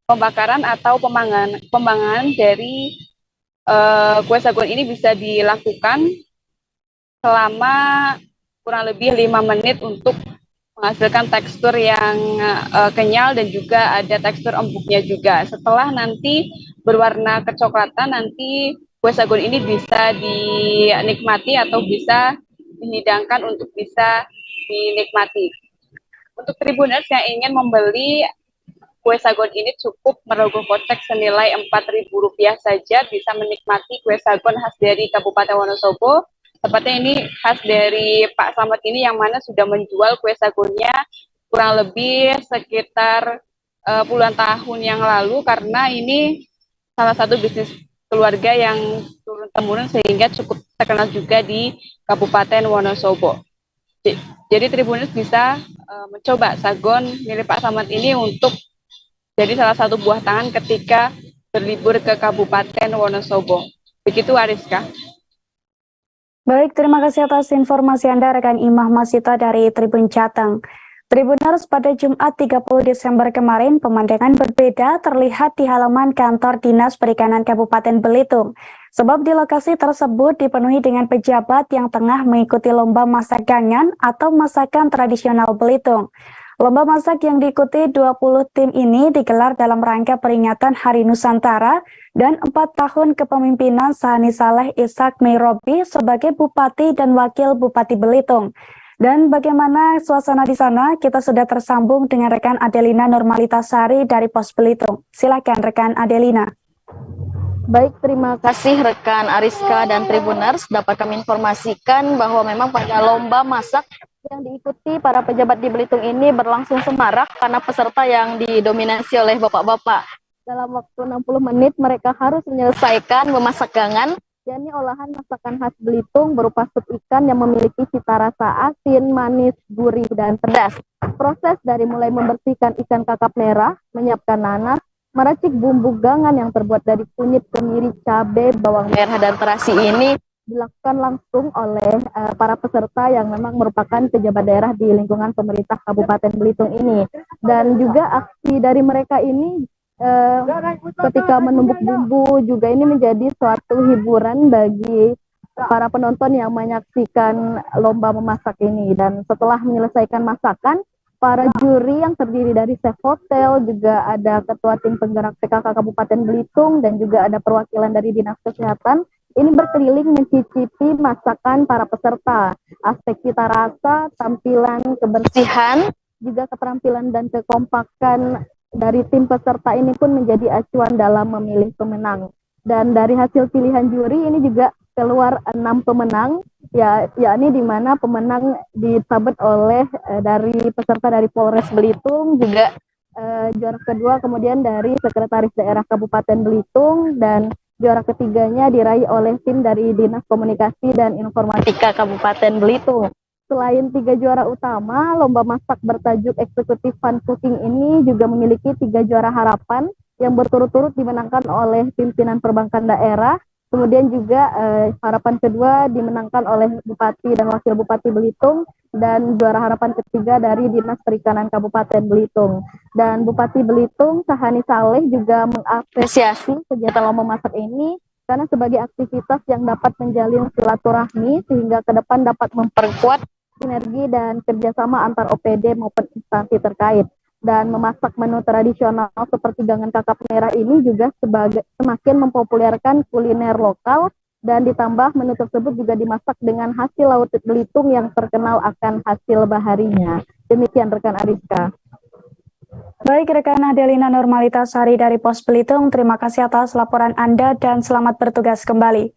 pembakaran atau pemanggangan dari kue sagon ini bisa dilakukan selama kurang lebih 5 menit untuk menghasilkan tekstur yang kenyal dan juga ada tekstur empuknya juga. Setelah nanti berwarna kecoklatan, nanti kue sagon ini bisa dinikmati atau bisa dihidangkan untuk bisa dinikmati. Untuk Tribuners yang ingin membeli kue sagon ini cukup merogoh kocek senilai Rp4.000 saja bisa menikmati kue sagon khas dari Kabupaten Wonosobo. Tepatnya ini khas dari Pak Slamet ini yang mana sudah menjual kue sagonnya kurang lebih sekitar puluhan tahun yang lalu, karena ini salah satu bisnis keluarga yang turun-temurun sehingga cukup terkenal juga di Kabupaten Wonosobo. Jadi Tribuners bisa mencoba sagon milik Pak Slamet ini untuk jadi salah satu buah tangan ketika berlibur ke Kabupaten Wonosobo. Begitu Ariska. Baik, terima kasih atas informasi Anda rekan Imah Masita dari Tribun Jateng. Tribuners, pada Jumat 30 Desember kemarin, pemandangan berbeda terlihat di halaman kantor Dinas Perikanan Kabupaten Belitung. Sebab di lokasi tersebut dipenuhi dengan pejabat yang tengah mengikuti lomba masak gangan atau masakan tradisional Belitung. Lomba masak yang diikuti 20 tim ini digelar dalam rangka peringatan Hari Nusantara dan 4 tahun kepemimpinan Sahani Saleh Ishak Meirobi sebagai Bupati dan Wakil Bupati Belitung. Dan bagaimana suasana di sana? Kita sudah tersambung dengan rekan Adelina Normalitasari dari Pos Belitung. Silakan rekan Adelina. Baik, terima kasih rekan Ariska dan Tribuners. Dapat kami informasikan bahwa memang pada lomba masak yang diikuti para pejabat di Belitung ini berlangsung semarak karena peserta yang didominasi oleh bapak-bapak. Dalam waktu 60 menit mereka harus menyelesaikan memasak gangan, yakni olahan masakan khas Belitung berupa sup ikan yang memiliki cita rasa asin, manis, gurih, dan pedas. Proses dari mulai membersihkan ikan kakap merah, menyiapkan nanas, meracik bumbu gangan yang terbuat dari kunyit, kemiri, cabai, bawang merah, dan terasi ini dilakukan langsung oleh para peserta yang memang merupakan pejabat daerah di lingkungan pemerintah Kabupaten Belitung ini. Dan juga aksi dari mereka ini ketika menumbuk bumbu juga ini menjadi suatu hiburan bagi para penonton yang menyaksikan lomba memasak ini. Dan setelah menyelesaikan masakan, para juri yang terdiri dari chef hotel, juga ada ketua tim penggerak PKK Kabupaten Belitung, dan juga ada perwakilan dari Dinas Kesehatan, ini berkeliling mencicipi masakan para peserta. Aspek cita rasa, tampilan, kebersihan, juga keterampilan dan kekompakan dari tim peserta ini pun menjadi acuan dalam memilih pemenang. Dan dari hasil pilihan juri ini juga keluar 6 pemenang, yakni di mana pemenang disabet oleh dari peserta dari Polres Belitung, juga juara kedua kemudian dari Sekretaris Daerah Kabupaten Belitung, dan juara ketiganya diraih oleh tim dari Dinas Komunikasi dan Informatika Kabupaten Belitung. Selain 3 juara utama, lomba masak bertajuk Executive Fun Cooking ini juga memiliki 3 juara harapan yang berturut-turut dimenangkan oleh pimpinan perbankan daerah. Kemudian juga harapan kedua dimenangkan oleh Bupati dan Wakil Bupati Belitung, dan juara harapan ketiga dari Dinas Perikanan Kabupaten Belitung. Dan Bupati Belitung Sahani Saleh juga mengapresiasi kegiatan lomba masak ini karena sebagai aktivitas yang dapat menjalin silaturahmi sehingga ke depan dapat memperkuat sinergi dan kerjasama antar OPD maupun instansi terkait. Dan memasak menu tradisional seperti gangan kakap merah ini juga semakin mempopulerkan kuliner lokal, dan ditambah menu tersebut juga dimasak dengan hasil laut Belitung yang terkenal akan hasil baharinya. Demikian rekan Ariska. Baik rekan Adelina Normalitasari dari Pos Belitung, terima kasih atas laporan Anda dan selamat bertugas kembali.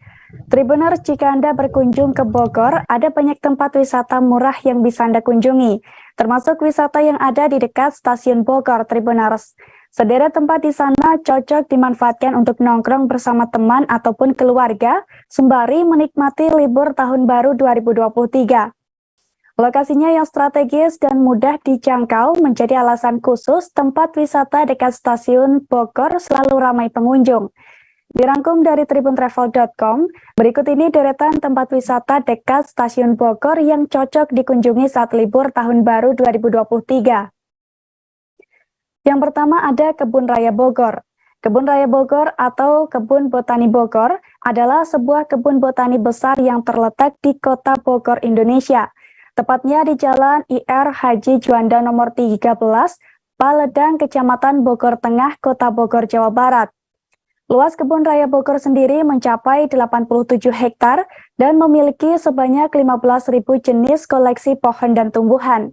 Tribuners, jika Anda berkunjung ke Bogor, ada banyak tempat wisata murah yang bisa Anda kunjungi, termasuk wisata yang ada di dekat stasiun Bogor, Tribuners. Sederet tempat di sana cocok dimanfaatkan untuk nongkrong bersama teman ataupun keluarga, sembari menikmati libur tahun baru 2023. Lokasinya yang strategis dan mudah dijangkau menjadi alasan khusus tempat wisata dekat stasiun Bogor selalu ramai pengunjung. Dirangkum dari tribuntravel.com, berikut ini deretan tempat wisata dekat stasiun Bogor yang cocok dikunjungi saat libur tahun baru 2023. Yang pertama ada Kebun Raya Bogor. Kebun Raya Bogor atau Kebun Botani Bogor adalah sebuah kebun botani besar yang terletak di Kota Bogor, Indonesia. Tepatnya di Jalan IR Haji Juanda nomor 13, Paledang, Kecamatan Bogor Tengah, Kota Bogor, Jawa Barat. Luas kebun raya Bogor sendiri mencapai 87 hektar dan memiliki sebanyak 15.000 jenis koleksi pohon dan tumbuhan.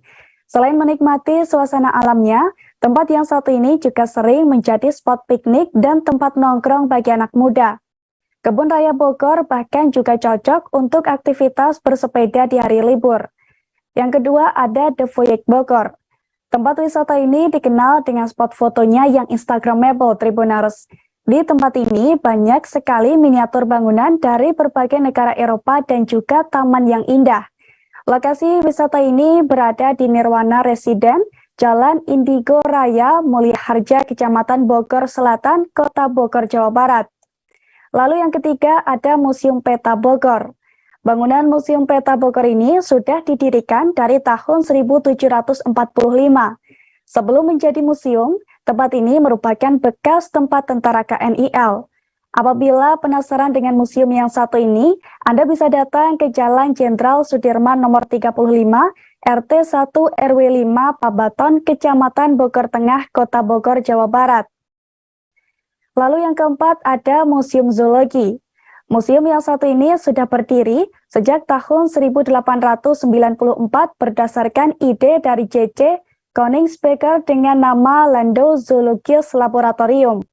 Selain menikmati suasana alamnya, tempat yang satu ini juga sering menjadi spot piknik dan tempat nongkrong bagi anak muda. Kebun raya Bogor bahkan juga cocok untuk aktivitas bersepeda di hari libur. Yang kedua ada The Voyage Bogor. Tempat wisata ini dikenal dengan spot fotonya yang instagramable, Tribuners. Di tempat ini banyak sekali miniatur bangunan dari berbagai negara Eropa dan juga taman yang indah. Lokasi wisata ini berada di Nirwana Residen, Jalan Indigo Raya, Mulyaharja, Kecamatan Bogor Selatan, Kota Bogor, Jawa Barat. Lalu yang ketiga ada Museum Peta Bogor. Bangunan Museum Peta Bogor ini sudah didirikan dari tahun 1745. Sebelum menjadi museum, tempat ini merupakan bekas tempat tentara KNIL. Apabila penasaran dengan museum yang satu ini, Anda bisa datang ke Jalan Jenderal Sudirman nomor 35, RT 1 RW 5 Pabaton, Kecamatan Bogor Tengah, Kota Bogor, Jawa Barat. Lalu yang keempat ada Museum Zoologi. Museum yang satu ini sudah berdiri sejak tahun 1894 berdasarkan ide dari J.C. Koningsbecker dengan nama Landau Zoologisches Laboratorium.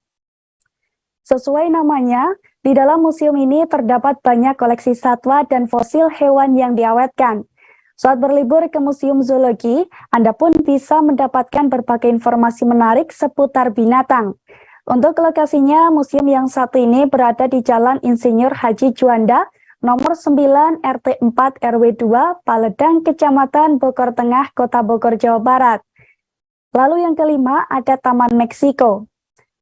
Sesuai namanya, di dalam museum ini terdapat banyak koleksi satwa dan fosil hewan yang diawetkan. Saat berlibur ke Museum Zoologi, Anda pun bisa mendapatkan berbagai informasi menarik seputar binatang. Untuk lokasinya, museum yang satu ini berada di Jalan Insinyur Haji Juanda, nomor 9 RT 4 RW 2, Paledang, Kecamatan Bogor Tengah, Kota Bogor, Jawa Barat. Lalu yang kelima ada Taman Meksiko.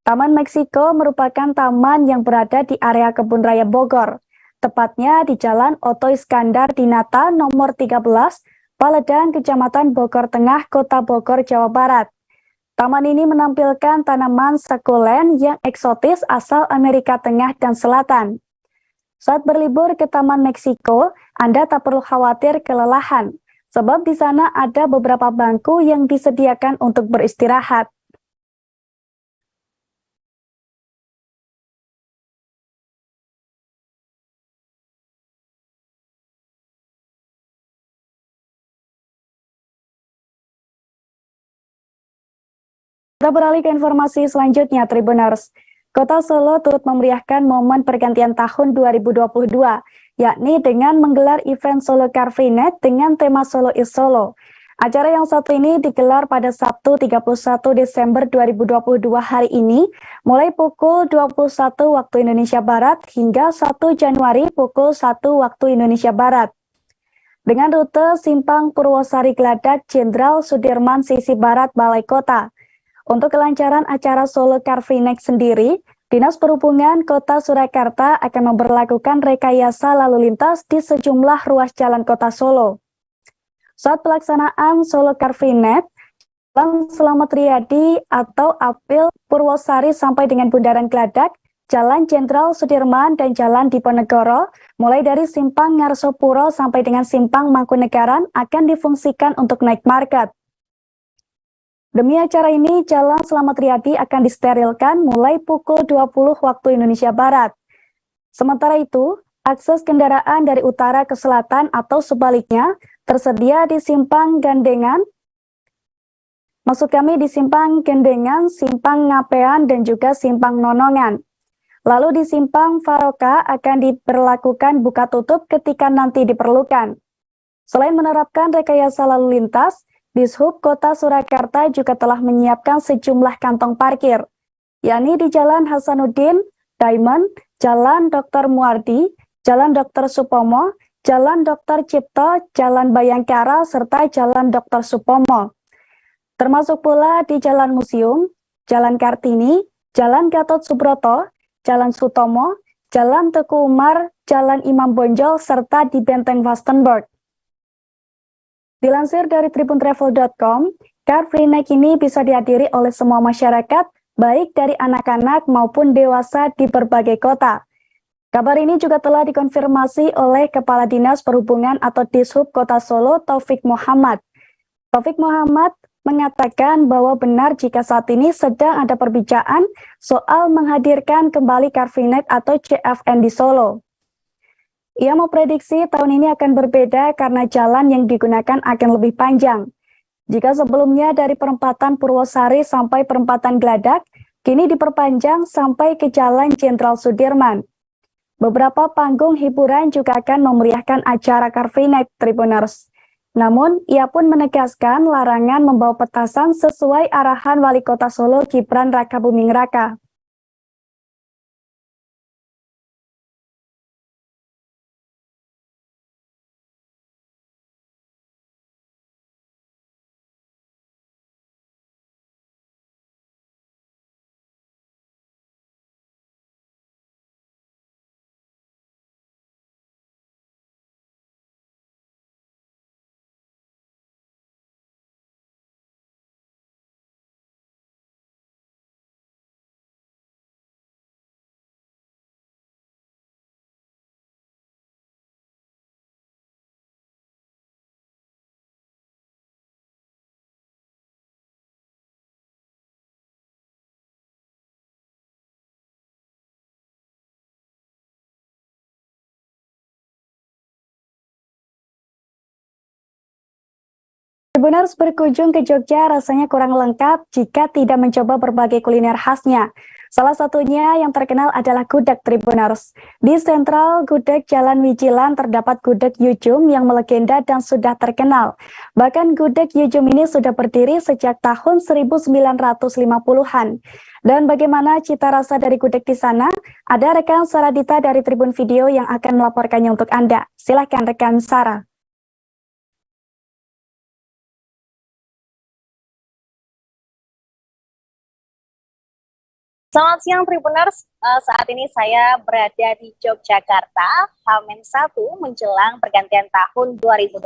Taman Meksiko merupakan taman yang berada di area Kebun Raya Bogor, tepatnya di Jalan Oto Iskandar Dinata nomor 13, Paledang, Kecamatan Bogor Tengah, Kota Bogor, Jawa Barat. Taman ini menampilkan tanaman sukulen yang eksotis asal Amerika Tengah dan Selatan. Saat berlibur ke Taman Meksiko, Anda tak perlu khawatir kelelahan, sebab di sana ada beberapa bangku yang disediakan untuk beristirahat. Kita beralih ke informasi selanjutnya, Tribuners. Kota Solo turut memeriahkan momen pergantian tahun 2022, yakni dengan menggelar event Solo Car Free Night dengan tema Solo is Solo. Acara yang satu ini digelar pada Sabtu 31 Desember 2022 hari ini, mulai pukul 21 waktu Indonesia Barat hingga 1 Januari pukul 1 waktu Indonesia Barat. Dengan rute Simpang Purwosari Gladak Jenderal Sudirman sisi Barat Balai Kota. Untuk kelancaran acara Solo Car Free Night sendiri, Dinas Perhubungan Kota Surakarta akan memberlakukan rekayasa lalu lintas di sejumlah ruas jalan Kota Solo. Saat pelaksanaan Solo Car Free Night, Jalan Slamet Riyadi atau Apil Purwosari sampai dengan Bundaran Gladak, Jalan Jenderal Sudirman dan Jalan Diponegoro, mulai dari Simpang Ngarsopuro sampai dengan Simpang Mangkunegaran akan difungsikan untuk night market. Demi acara ini, Jalan Slamet Riyadi akan disterilkan mulai pukul 20 waktu Indonesia Barat. Sementara itu, akses kendaraan dari utara ke selatan atau sebaliknya tersedia di Simpang Gandengan, di Simpang Gandengan, Simpang Ngapean, dan juga Simpang Nonongan. Lalu di Simpang Faroka akan diberlakukan buka tutup ketika nanti diperlukan. Selain menerapkan rekayasa lalu lintas, Dishub Kota Surakarta juga telah menyiapkan sejumlah kantong parkir, yakni di Jalan Hasanuddin, Diamond, Jalan Dr. Muardi, Jalan Dr. Supomo, Jalan Dr. Cipto, Jalan Bayangkara, serta Jalan Dr. Supomo. Termasuk pula di Jalan Museum, Jalan Kartini, Jalan Gatot Subroto, Jalan Sutomo, Jalan Teguh Umar, Jalan Imam Bonjol, serta di Benteng Vastenburg. Dilansir dari tribuntravel.com, Car Free Night ini bisa dihadiri oleh semua masyarakat, baik dari anak-anak maupun dewasa di berbagai kota. Kabar ini juga telah dikonfirmasi oleh Kepala Dinas Perhubungan atau Dishub Kota Solo, Taufik Muhammad. Taufik Muhammad mengatakan bahwa benar jika saat ini sedang ada perbincangan soal menghadirkan kembali Car Free Night atau CFN di Solo. Ia memprediksi tahun ini akan berbeda karena jalan yang digunakan akan lebih panjang. Jika sebelumnya dari perempatan Purwosari sampai perempatan Gladak, kini diperpanjang sampai ke Jalan Jenderal Sudirman. Beberapa panggung hiburan juga akan memeriahkan acara Car Free Night Tribuners. Namun, ia pun menegaskan larangan membawa petasan sesuai arahan Wali Kota Solo Gibran Rakabuming Raka. Tribuners berkunjung ke Jogja rasanya kurang lengkap jika tidak mencoba berbagai kuliner khasnya. Salah satunya yang terkenal adalah gudeg Tribuners. Di sentral gudeg Jalan Wijilan terdapat gudeg Yujum yang melegenda dan sudah terkenal. Bahkan gudeg Yujum ini sudah berdiri sejak tahun 1950-an. Dan bagaimana cita rasa dari gudeg di sana? Ada rekan Saradita dari Tribun Video yang akan melaporkannya untuk Anda. Silakan rekan Sarah. Selamat siang Tribuners, saat ini saya berada di Yogyakarta, H-1 menjelang pergantian tahun 2023.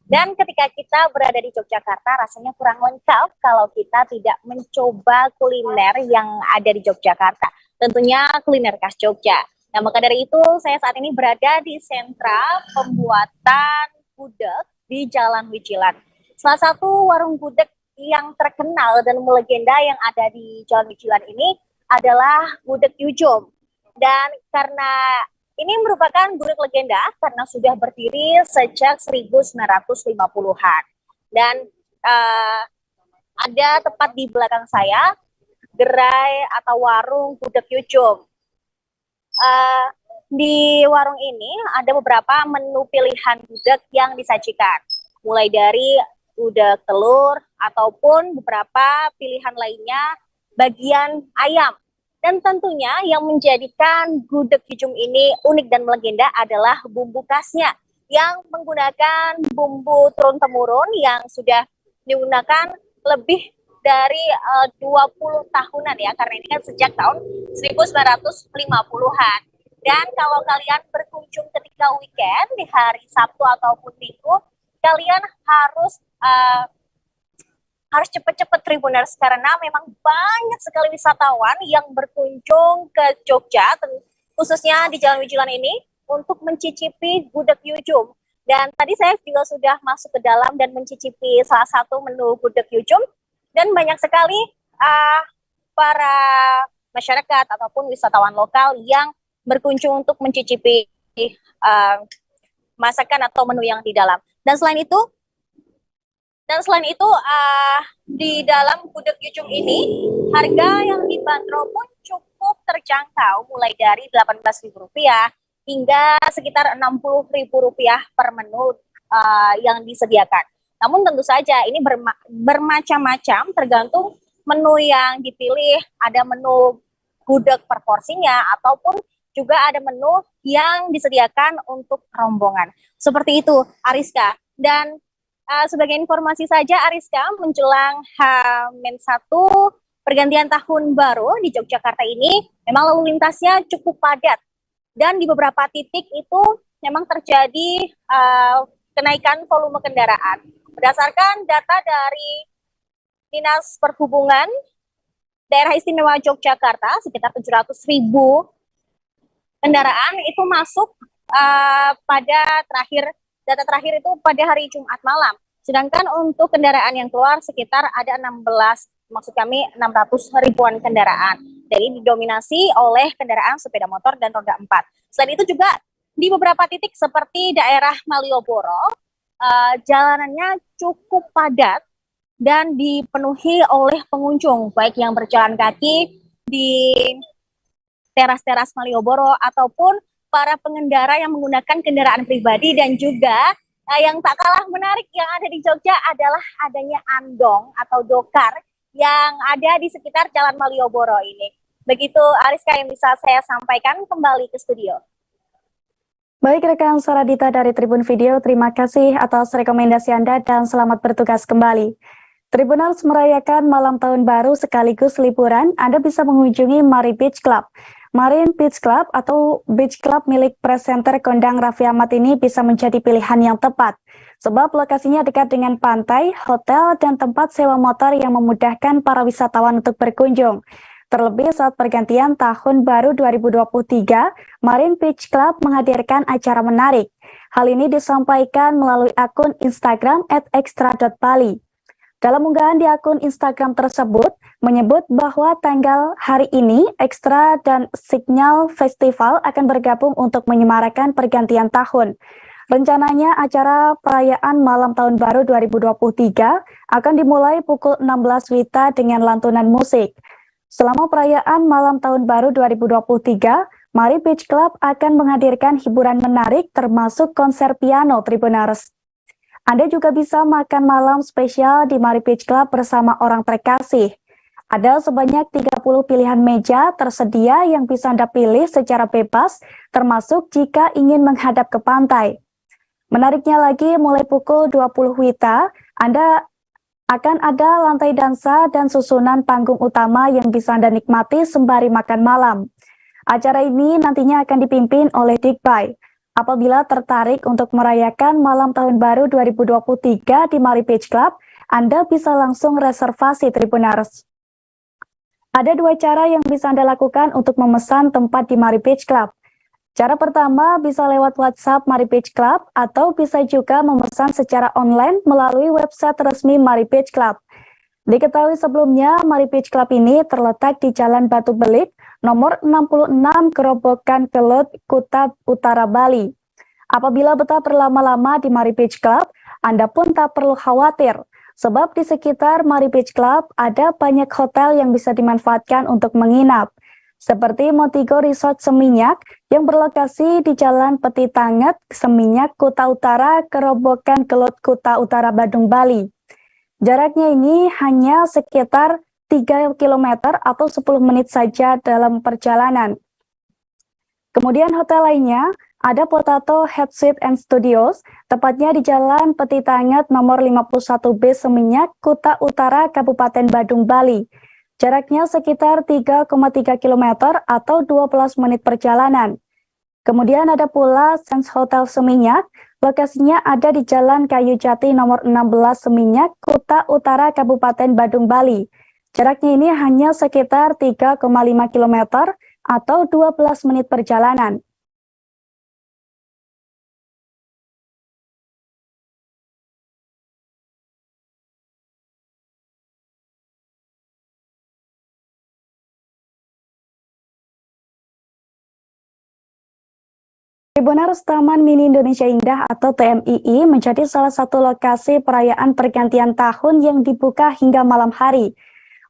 Dan ketika kita berada di Yogyakarta rasanya kurang lengkap kalau kita tidak mencoba kuliner yang ada di Yogyakarta. Tentunya kuliner khas Jogja. Nah maka dari itu saya saat ini berada di sentra pembuatan gudeg di Jalan Wijilan. Salah satu warung gudeg yang terkenal dan melegenda yang ada di Jalan Wijilan ini adalah gudeg Yujum. Dan karena ini merupakan gudeg legenda karena sudah berdiri sejak 1950-an. Dan ada tepat di belakang saya gerai atau warung gudeg Yujum. Di warung ini ada beberapa menu pilihan gudeg yang disajikan. Mulai dari gudeg telur ataupun beberapa pilihan lainnya bagian ayam. Dan tentunya yang menjadikan gudeg Yujum ini unik dan melegenda adalah bumbu khasnya yang menggunakan bumbu turun-temurun yang sudah digunakan lebih dari 20 tahunan ya, karena ini kan sejak tahun 1950-an. Dan kalau kalian berkunjung ketika weekend di hari Sabtu ataupun Minggu, kalian harus cepat-cepat Tribuners karena memang banyak sekali wisatawan yang berkunjung ke Jogja, khususnya di Jalan Wijilan ini untuk mencicipi gudeg Yujum. Dan tadi saya juga sudah masuk ke dalam dan mencicipi salah satu menu gudeg Yujum, dan banyak sekali para masyarakat ataupun wisatawan lokal yang berkunjung untuk mencicipi masakan atau menu yang di dalam. Dan selain itu di dalam gudeg Yujum ini harga yang dibanderol pun cukup terjangkau, mulai dari Rp18.000 hingga sekitar Rp60.000 per menu yang disediakan. Namun tentu saja ini bermacam-macam tergantung menu yang dipilih. Ada menu gudeg per porsinya ataupun juga ada menu yang disediakan untuk rombongan. Seperti itu, Ariska. Dan sebagai informasi saja, Ariska, menjelang H-1 pergantian tahun baru di Yogyakarta ini, memang lalu lintasnya cukup padat. Dan di beberapa titik itu memang terjadi kenaikan volume kendaraan. Berdasarkan data dari Dinas Perhubungan Daerah Istimewa Yogyakarta, sekitar 700.000 kendaraan itu masuk pada data terakhir itu pada hari Jumat malam. Sedangkan untuk kendaraan yang keluar sekitar ada 600 ribuan kendaraan. Jadi didominasi oleh kendaraan sepeda motor dan roda 4. Selain itu juga di beberapa titik seperti daerah Malioboro, jalanannya cukup padat dan dipenuhi oleh pengunjung, baik yang berjalan kaki di teras-teras Malioboro ataupun para pengendara yang menggunakan kendaraan pribadi, dan juga yang tak kalah menarik yang ada di Jogja adalah adanya andong atau dokar yang ada di sekitar Jalan Malioboro ini. Begitu Ariska yang bisa saya sampaikan, kembali ke studio. Baik rekan Saradita dari Tribun Video, terima kasih atas rekomendasi Anda dan selamat bertugas kembali. Tribuners merayakan malam tahun baru sekaligus liburan, Anda bisa mengunjungi Mari Beach Club. Marine Beach Club atau Beach Club milik presenter kondang Raffi Ahmad ini bisa menjadi pilihan yang tepat. Sebab lokasinya dekat dengan pantai, hotel, dan tempat sewa motor yang memudahkan para wisatawan untuk berkunjung. Terlebih saat pergantian tahun baru 2023, Marine Beach Club menghadirkan acara menarik. Hal ini disampaikan melalui akun Instagram @extra.bali. Dalam unggahan di akun Instagram tersebut, menyebut bahwa tanggal hari ini, Extra dan Signal Festival akan bergabung untuk menyemarakan pergantian tahun. Rencananya acara perayaan malam tahun baru 2023 akan dimulai pukul 16 WITA dengan lantunan musik. Selama perayaan malam tahun baru 2023, Mari Beach Club akan menghadirkan hiburan menarik termasuk konser piano Tribuners. Anda juga bisa makan malam spesial di Mari Beach Club bersama orang terkasih. Ada sebanyak 30 pilihan meja tersedia yang bisa Anda pilih secara bebas, termasuk jika ingin menghadap ke pantai. Menariknya lagi, mulai pukul 20 WITA, Anda akan ada lantai dansa dan susunan panggung utama yang bisa Anda nikmati sembari makan malam. Acara ini nantinya akan dipimpin oleh Dikbay. Apabila tertarik untuk merayakan malam tahun baru 2023 di Mari Beach Club, Anda bisa langsung reservasi Tribuners. Ada dua cara yang bisa Anda lakukan untuk memesan tempat di Mari Beach Club. Cara pertama bisa lewat WhatsApp Mari Beach Club atau bisa juga memesan secara online melalui website resmi Mari Beach Club. Diketahui sebelumnya, Mari Beach Club ini terletak di Jalan Batu Belik, nomor 66 Kerobokan Kelut, Kuta Utara, Bali. Apabila betah berlama-lama di Mari Beach Club, Anda pun tak perlu khawatir, sebab di sekitar Mari Beach Club ada banyak hotel yang bisa dimanfaatkan untuk menginap, seperti Motigo Resort Seminyak yang berlokasi di Jalan Peti Tanget, Seminyak, Kuta Utara, Kerobokan Kelut, Kuta Utara, Badung, Bali. Jaraknya ini hanya sekitar 3 km atau 10 menit saja dalam perjalanan. Kemudian hotel lainnya ada Potato Head Suite and Studios, tepatnya di Jalan Peti Tanget nomor 51B Seminyak, Kuta Utara, Kabupaten Badung, Bali. Jaraknya sekitar 3,3 km atau 12 menit perjalanan. Kemudian ada pula Sense Hotel Seminyak, lokasinya ada di Jalan Kayu Jati nomor 16 Seminyak, Kuta Utara, Kabupaten Badung, Bali. Jaraknya ini hanya sekitar 3,5 km atau 12 menit perjalanan. Tribuners, Taman Mini Indonesia Indah atau TMII menjadi salah satu lokasi perayaan pergantian tahun yang dibuka hingga malam hari.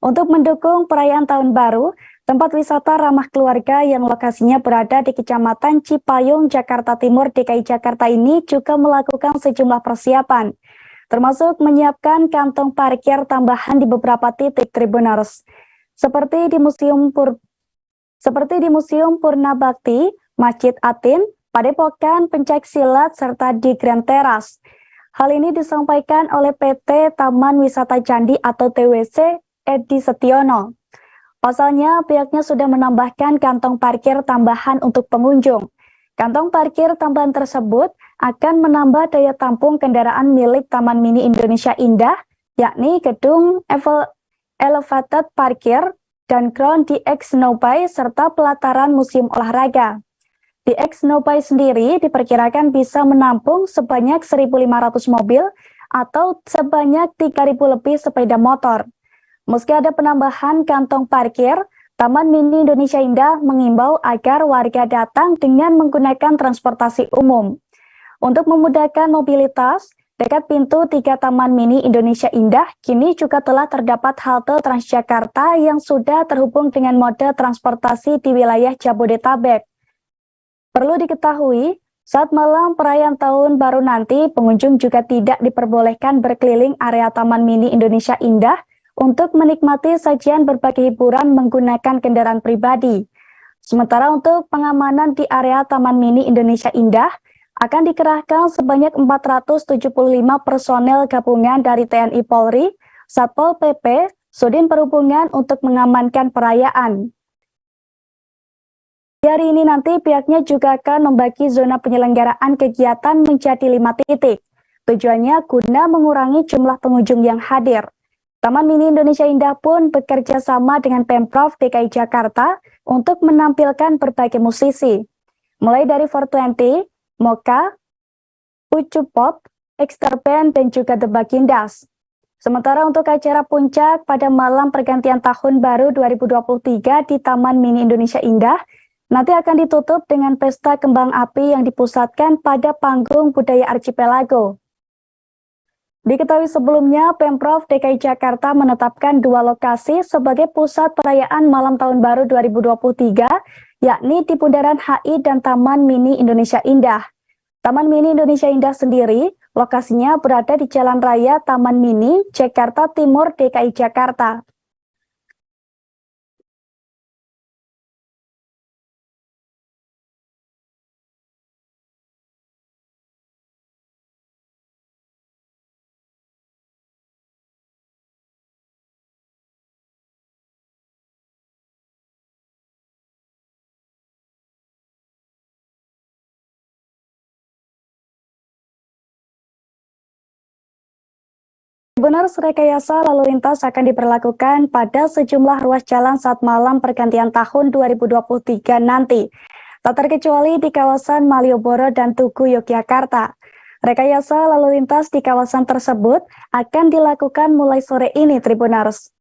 Untuk mendukung perayaan tahun baru, tempat wisata ramah keluarga yang lokasinya berada di Kecamatan Cipayung, Jakarta Timur, DKI Jakarta ini juga melakukan sejumlah persiapan, termasuk menyiapkan kantong parkir tambahan di beberapa titik Tribuners, seperti di Museum Purna Bakti, Masjid Atin, Padepokan Pencaksilat, serta di Grand Teras. Hal ini disampaikan oleh PT Taman Wisata Candi atau TWC Edi Setiono. Pasalnya, pihaknya sudah menambahkan kantong parkir tambahan untuk pengunjung. Kantong parkir tambahan tersebut akan menambah daya tampung kendaraan milik Taman Mini Indonesia Indah, yakni gedung elevated parkir dan ground DX Snowbay serta pelataran museum olahraga. Di X-Nopai sendiri diperkirakan bisa menampung sebanyak 1.500 mobil atau sebanyak 3.000 lebih sepeda motor. Meski ada penambahan kantong parkir, Taman Mini Indonesia Indah mengimbau agar warga datang dengan menggunakan transportasi umum. Untuk memudahkan mobilitas, dekat pintu 3 Taman Mini Indonesia Indah kini juga telah terdapat halte Transjakarta yang sudah terhubung dengan mode transportasi di wilayah Jabodetabek. Perlu diketahui, saat malam perayaan tahun baru nanti, pengunjung juga tidak diperbolehkan berkeliling area Taman Mini Indonesia Indah untuk menikmati sajian berbagai hiburan menggunakan kendaraan pribadi. Sementara untuk pengamanan di area Taman Mini Indonesia Indah, akan dikerahkan sebanyak 475 personel gabungan dari TNI Polri, Satpol PP, Sudin Perhubungan untuk mengamankan perayaan. Di hari ini nanti pihaknya juga akan membagi zona penyelenggaraan kegiatan menjadi 5 titik. Tujuannya guna mengurangi jumlah pengunjung yang hadir. Taman Mini Indonesia Indah pun bekerja sama dengan Pemprov DKI Jakarta untuk menampilkan berbagai musisi. Mulai dari 420, Moka, Ucup Pop, Extra Band, dan juga The Bagindas. Sementara untuk acara puncak pada malam pergantian tahun baru 2023 di Taman Mini Indonesia Indah, nanti akan ditutup dengan pesta kembang api yang dipusatkan pada panggung budaya Archipelago. Diketahui sebelumnya, Pemprov DKI Jakarta menetapkan 2 lokasi sebagai pusat perayaan malam tahun baru 2023, yakni di Bundaran HI dan Taman Mini Indonesia Indah. Taman Mini Indonesia Indah sendiri, lokasinya berada di Jalan Raya Taman Mini, Jakarta Timur, DKI Jakarta. Benar, rekayasa lalu lintas akan diberlakukan pada sejumlah ruas jalan saat malam pergantian tahun 2023 nanti, tak terkecuali di kawasan Malioboro dan Tugu, Yogyakarta. Rekayasa lalu lintas di kawasan tersebut akan dilakukan mulai sore ini, Tribuners.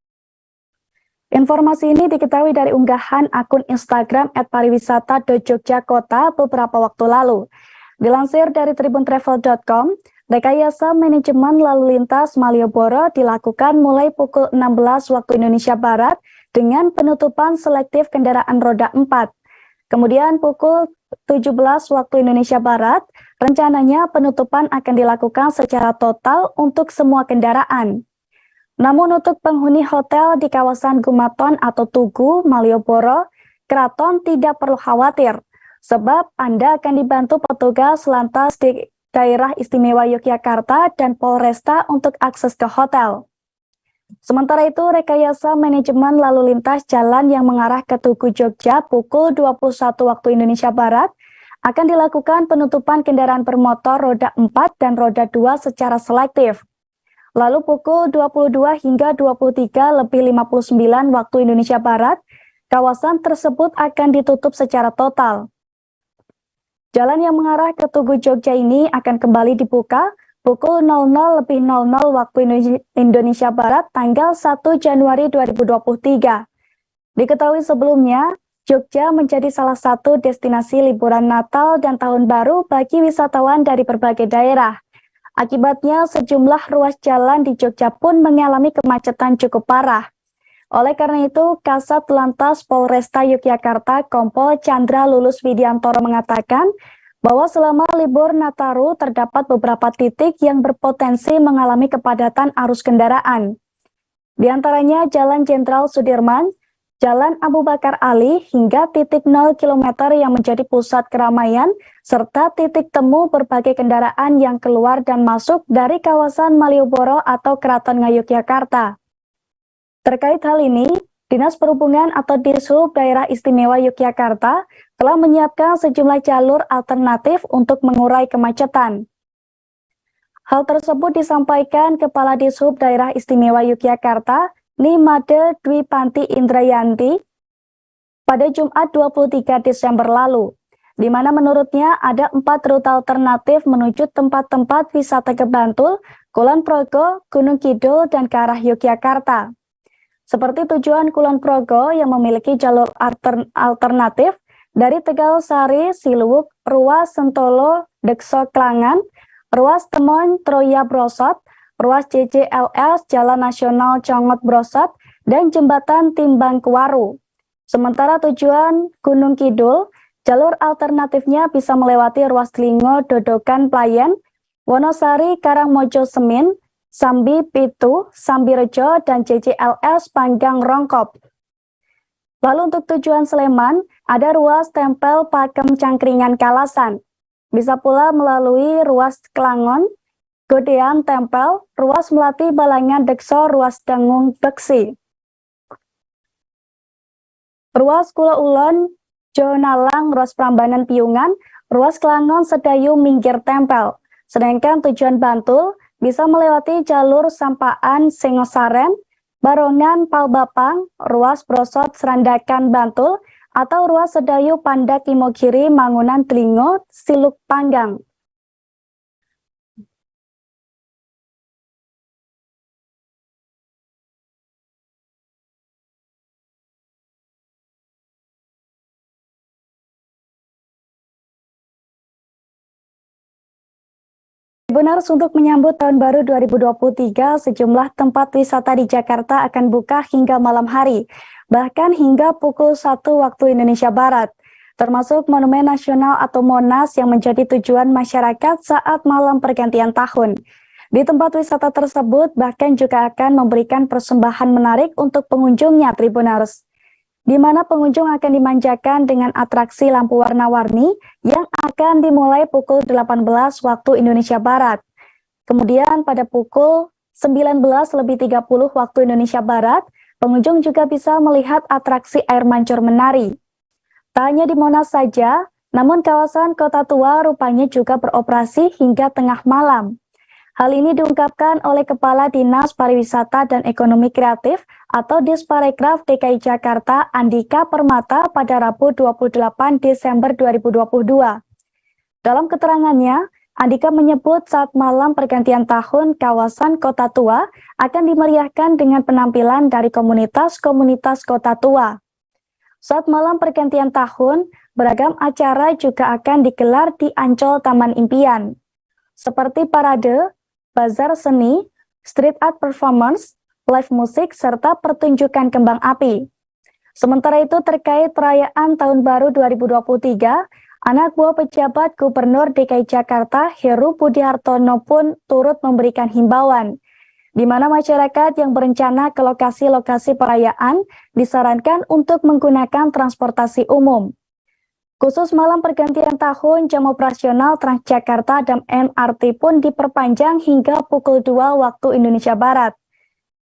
Informasi ini diketahui dari unggahan akun Instagram @pariwisata.jogjakota beberapa waktu lalu. Dilansir dari tribuntravel.com, rekayasa manajemen lalu lintas Malioboro dilakukan mulai pukul 16 waktu Indonesia Barat dengan penutupan selektif kendaraan roda 4. Kemudian pukul 17 waktu Indonesia Barat, rencananya penutupan akan dilakukan secara total untuk semua kendaraan. Namun untuk penghuni hotel di kawasan Gumaton atau Tugu, Malioboro, Keraton tidak perlu khawatir, sebab Anda akan dibantu petugas lantas di Daerah Istimewa Yogyakarta dan Polresta untuk akses ke hotel. Sementara itu, rekayasa manajemen lalu lintas jalan yang mengarah ke Tugu Jogja pukul 21 waktu Indonesia Barat akan dilakukan penutupan kendaraan bermotor roda 4 dan roda 2 secara selektif. Lalu pukul 22 hingga 23:59 waktu Indonesia Barat, kawasan tersebut akan ditutup secara total. Jalan yang mengarah ke Tugu Jogja ini akan kembali dibuka pukul 00:00 waktu Indonesia Barat tanggal 1 Januari 2023. Diketahui sebelumnya, Jogja menjadi salah satu destinasi liburan Natal dan Tahun Baru bagi wisatawan dari berbagai daerah. Akibatnya, sejumlah ruas jalan di Jogja pun mengalami kemacetan cukup parah. Oleh karena itu, Kasat Lantas Polresta Yogyakarta Kompol Chandra Lulus Widiantoro mengatakan bahwa selama libur Nataru terdapat beberapa titik yang berpotensi mengalami kepadatan arus kendaraan. Di antaranya Jalan Jenderal Sudirman, Jalan Abu Bakar Ali hingga titik 0 km yang menjadi pusat keramaian, serta titik temu berbagai kendaraan yang keluar dan masuk dari kawasan Malioboro atau Keraton Ngayogyakarta. Terkait hal ini, Dinas Perhubungan atau Dishub Daerah Istimewa Yogyakarta telah menyiapkan sejumlah jalur alternatif untuk mengurai kemacetan. Hal tersebut disampaikan Kepala Dishub Daerah Istimewa Yogyakarta, Nimade Dwi Panti Indrayanti, pada Jumat 23 Desember lalu. di mana menurutnya ada 4 rute alternatif menuju tempat-tempat wisata ke Bantul, Kulon Progo, Gunung Kidul, dan ke arah Yogyakarta. Seperti tujuan Kulon Progo yang memiliki jalur alternatif dari Tegal Sari, Siluwuk, Ruas Sentolo, Dekso Klangan, Ruas Temon, Troya Brosot, Ruas JJLS, Jalan Nasional Congot Brosot, dan Jembatan Timbang Kewaru. Sementara tujuan Gunung Kidul, jalur alternatifnya bisa melewati Ruas Telingo, Dodokan, Playen, Wonosari, Karangmojo Semin, Sambi Pitu, Sambirejo, dan JJLS Panggang Rongkop. Lalu untuk tujuan Sleman, ada Ruas Tempel Pakem Cangkringan Kalasan. Bisa pula melalui Ruas Kelangon, Godean Tempel, Ruas Melati Balangan Dekso, Ruas Dangung Beksi. Ruas Kula Ulon, Jonalang, Ruas Prambanan Piungan, Ruas Kelangon Sedayu Minggir Tempel. Sedangkan tujuan Bantul bisa melewati jalur Sampaan Singosaren, Barongan Palbapang, Ruas Brosot Serandakan Bantul, atau Ruas Sedayu Pandak Imogiri Mangunan Telingo Siluk Panggang. Tribuners, untuk menyambut tahun baru 2023, sejumlah tempat wisata di Jakarta akan buka hingga malam hari, bahkan hingga pukul 1 waktu Indonesia Barat, termasuk Monumen Nasional atau Monas yang menjadi tujuan masyarakat saat malam pergantian tahun. Di tempat wisata tersebut bahkan juga akan memberikan persembahan menarik untuk pengunjungnya, Tribuners, di mana pengunjung akan dimanjakan dengan atraksi lampu warna-warni yang akan dimulai pukul 18 waktu Indonesia Barat. Kemudian pada pukul 19.30 waktu Indonesia Barat, pengunjung juga bisa melihat atraksi air mancur menari. Tak hanya di Monas saja, namun kawasan Kota Tua rupanya juga beroperasi hingga tengah malam. Hal ini diungkapkan oleh Kepala Dinas Pariwisata dan Ekonomi Kreatif atau Disparekraf DKI Jakarta, Andika Permata, pada Rabu 28 Desember 2022. Dalam keterangannya, Andika menyebut saat malam pergantian tahun, kawasan Kota Tua akan dimeriahkan dengan penampilan dari komunitas-komunitas Kota Tua. Saat malam pergantian tahun, beragam acara juga akan digelar di Ancol Taman Impian, seperti parade, bazar seni, street art performance, live musik, serta pertunjukan kembang api. Sementara itu terkait perayaan Tahun Baru 2023, anak buah pejabat Gubernur DKI Jakarta Heru Budi Hartono pun turut memberikan himbauan, di mana masyarakat yang berencana ke lokasi-lokasi perayaan disarankan untuk menggunakan transportasi umum. Khusus malam pergantian tahun, jam operasional Transjakarta dan MRT pun diperpanjang hingga pukul 2 waktu Indonesia Barat.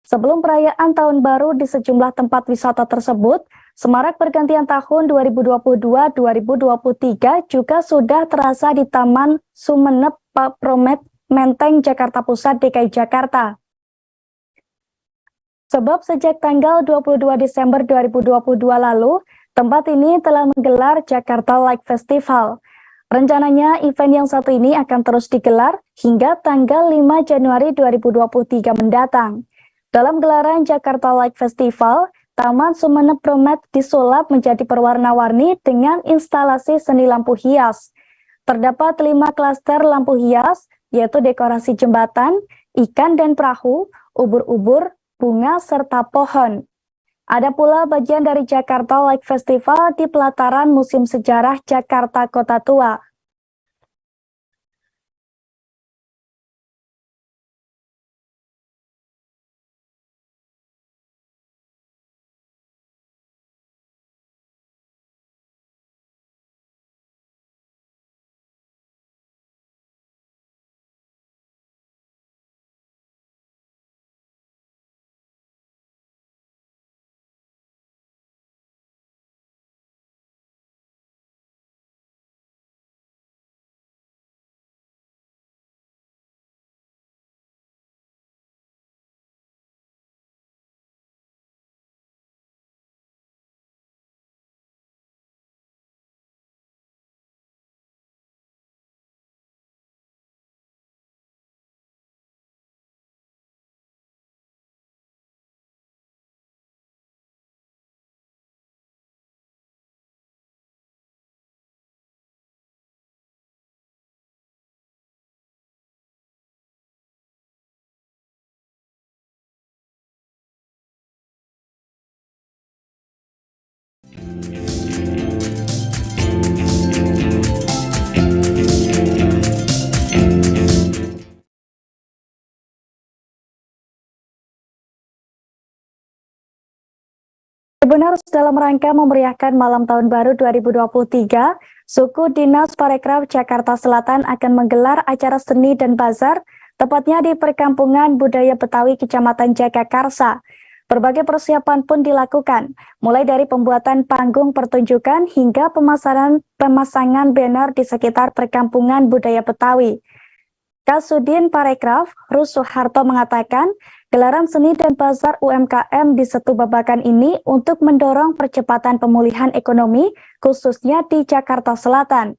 Sebelum perayaan Tahun Baru di sejumlah tempat wisata tersebut, semarak pergantian tahun 2022-2023 juga sudah terasa di Taman Sumenep Promet Menteng, Jakarta Pusat, DKI Jakarta. Sebab sejak tanggal 22 Desember 2022 lalu, tempat ini telah menggelar Jakarta Light Festival. Rencananya event yang satu ini akan terus digelar hingga tanggal 5 Januari 2023 mendatang. Dalam gelaran Jakarta Light Festival, Taman Sumenep Promet disulap menjadi berwarna-warni dengan instalasi seni lampu hias. Terdapat 5 klaster lampu hias, yaitu dekorasi jembatan, ikan dan perahu, ubur-ubur, bunga, serta pohon. Ada pula bagian dari Jakarta Light Festival di pelataran Museum Sejarah Jakarta Kota Tua. Tribuners, dalam rangka memeriahkan malam tahun baru 2023, suku Dinas Parekraf Jakarta Selatan akan menggelar acara seni dan bazar, tepatnya di Perkampungan Budaya Betawi Kecamatan Jagakarsa. Berbagai persiapan pun dilakukan, mulai dari pembuatan panggung pertunjukan hingga pemasangan banner di sekitar Perkampungan Budaya Betawi. Kasudin Parekraf, Rus Soeharto mengatakan, gelaran seni dan bazar UMKM di Setu Babakan ini untuk mendorong percepatan pemulihan ekonomi, khususnya di Jakarta Selatan.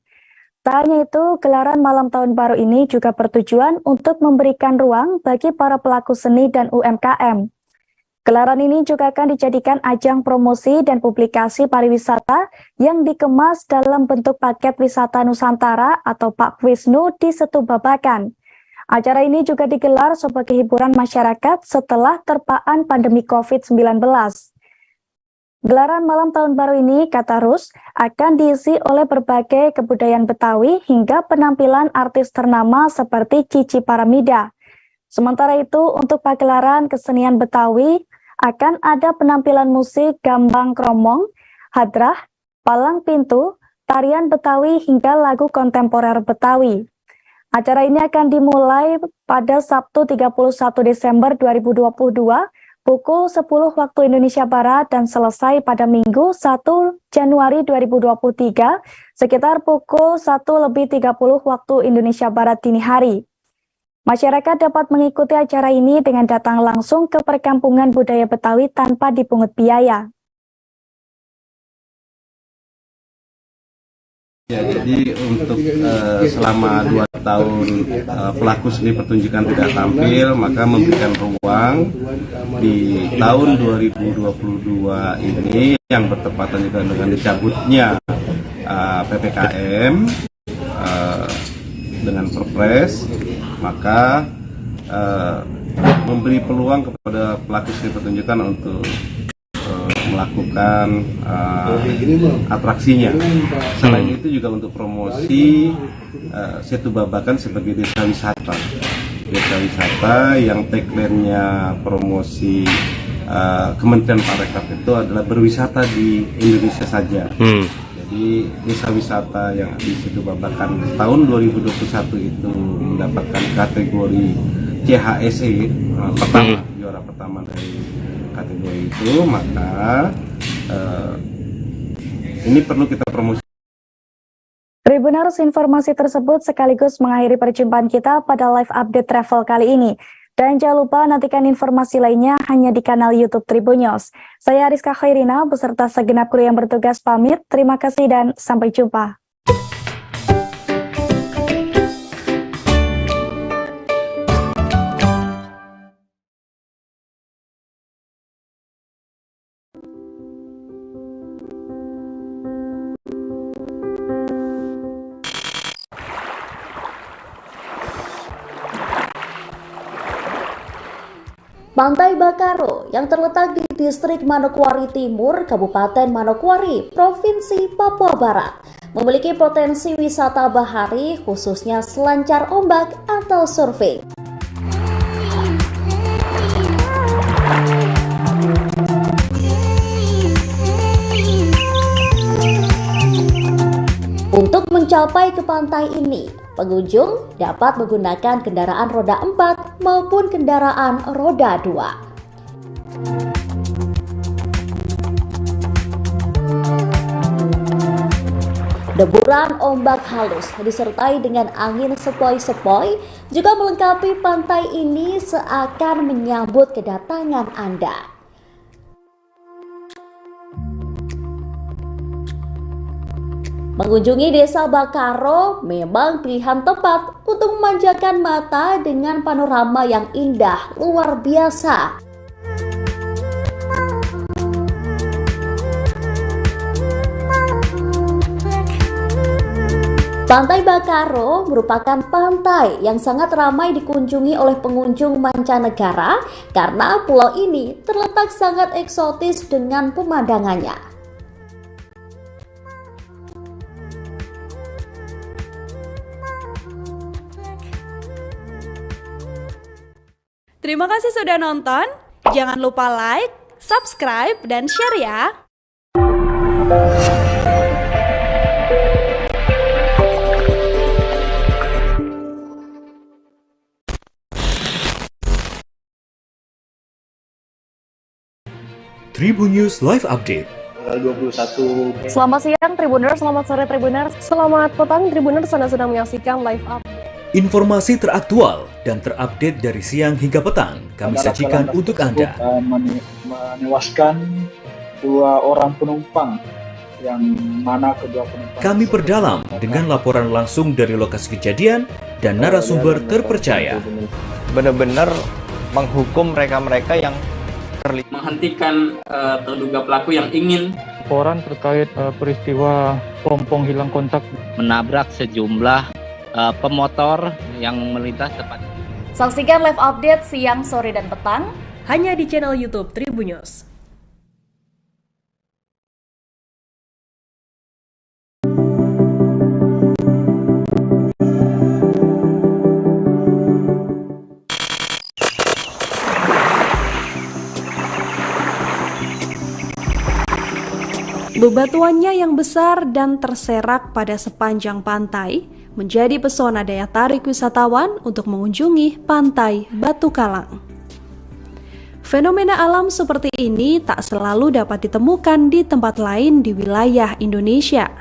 Tak hanya itu, gelaran malam tahun baru ini juga bertujuan untuk memberikan ruang bagi para pelaku seni dan UMKM. Gelaran ini juga akan dijadikan ajang promosi dan publikasi pariwisata yang dikemas dalam bentuk paket wisata Nusantara atau Pak Wisnu di Setu Babakan. Acara ini juga digelar sebagai hiburan masyarakat setelah terpaan pandemi COVID-19. Gelaran malam tahun baru ini, kata Rus, akan diisi oleh berbagai kebudayaan Betawi hingga penampilan artis ternama seperti Cici Paramida. Sementara itu, untuk pagelaran kesenian Betawi, akan ada penampilan musik gambang kromong, hadrah, palang pintu, tarian Betawi hingga lagu kontemporer Betawi. Acara ini akan dimulai pada Sabtu 31 Desember 2022 pukul 10 waktu Indonesia Barat dan selesai pada Minggu 1 Januari 2023 sekitar pukul 1:30 waktu Indonesia Barat dini hari. Masyarakat dapat mengikuti acara ini dengan datang langsung ke Perkampungan Budaya Betawi tanpa dipungut biaya. Ya, jadi untuk selama 2 tahun pelaku seni pertunjukan tidak tampil, maka memberikan ruang di tahun 2022 ini yang bertepatan juga dengan dicabutnya PPKM dengan Perpres, maka memberi peluang kepada pelaku seni pertunjukan untuk melakukan atraksinya. Selain itu juga untuk promosi Setu Babakan sebagai desa wisata. Desa wisata yang tagline-nya promosi Kementerian Parekraf itu adalah berwisata di Indonesia saja. Jadi desa wisata yang di Setu Babakan tahun 2021 itu mendapatkan kategori CHSE pertama, juara pertama dari kategori itu, maka ini perlu kita promosi. Tribuners, informasi tersebut sekaligus mengakhiri perjumpaan kita pada live update travel kali ini. Dan jangan lupa nantikan informasi lainnya hanya di kanal YouTube Tribun News. Saya Ariska Khairina beserta segenap kru yang bertugas pamit. Terima kasih dan sampai jumpa. Pantai Bakaro yang terletak di Distrik Manokwari Timur, Kabupaten Manokwari, Provinsi Papua Barat, memiliki potensi wisata bahari khususnya selancar ombak atau surfing. Untuk mencapai ke pantai ini, pengunjung dapat menggunakan kendaraan roda 4 maupun kendaraan roda 2. Deburan ombak halus disertai dengan angin sepoi-sepoi juga melengkapi pantai ini seakan menyambut kedatangan Anda. Mengunjungi Desa Bakaro memang pilihan tepat untuk memanjakan mata dengan panorama yang indah luar biasa. Pantai Bakaro merupakan pantai yang sangat ramai dikunjungi oleh pengunjung mancanegara karena pulau ini terletak sangat eksotis dengan pemandangannya. Terima kasih sudah nonton. Jangan lupa like, subscribe, dan share ya. Tribun News Live Update. 21. Selamat siang Tribuners, selamat sore Tribuners, selamat petang Tribuners, Anda sedang menyaksikan live update. Informasi teraktual dan terupdate dari siang hingga petang kami sajikan untuk Anda. Menewaskan 2 orang penumpang, yang mana kedua penumpang Kami perdalam dengan laporan langsung dari lokasi kejadian dan narasumber terpercaya. Benar-benar menghukum mereka-mereka yang menghentikan terduga pelaku yang ingin Laporan terkait peristiwa pompong hilang kontak menabrak sejumlah pemotor yang melintas tepat. Saksikan live update siang, sore, dan petang hanya di channel YouTube Tribun News. Bebatuannya yang besar dan terserak pada sepanjang pantai menjadi pesona daya tarik wisatawan untuk mengunjungi Pantai Batu Kalang. Fenomena alam seperti ini tak selalu dapat ditemukan di tempat lain di wilayah Indonesia.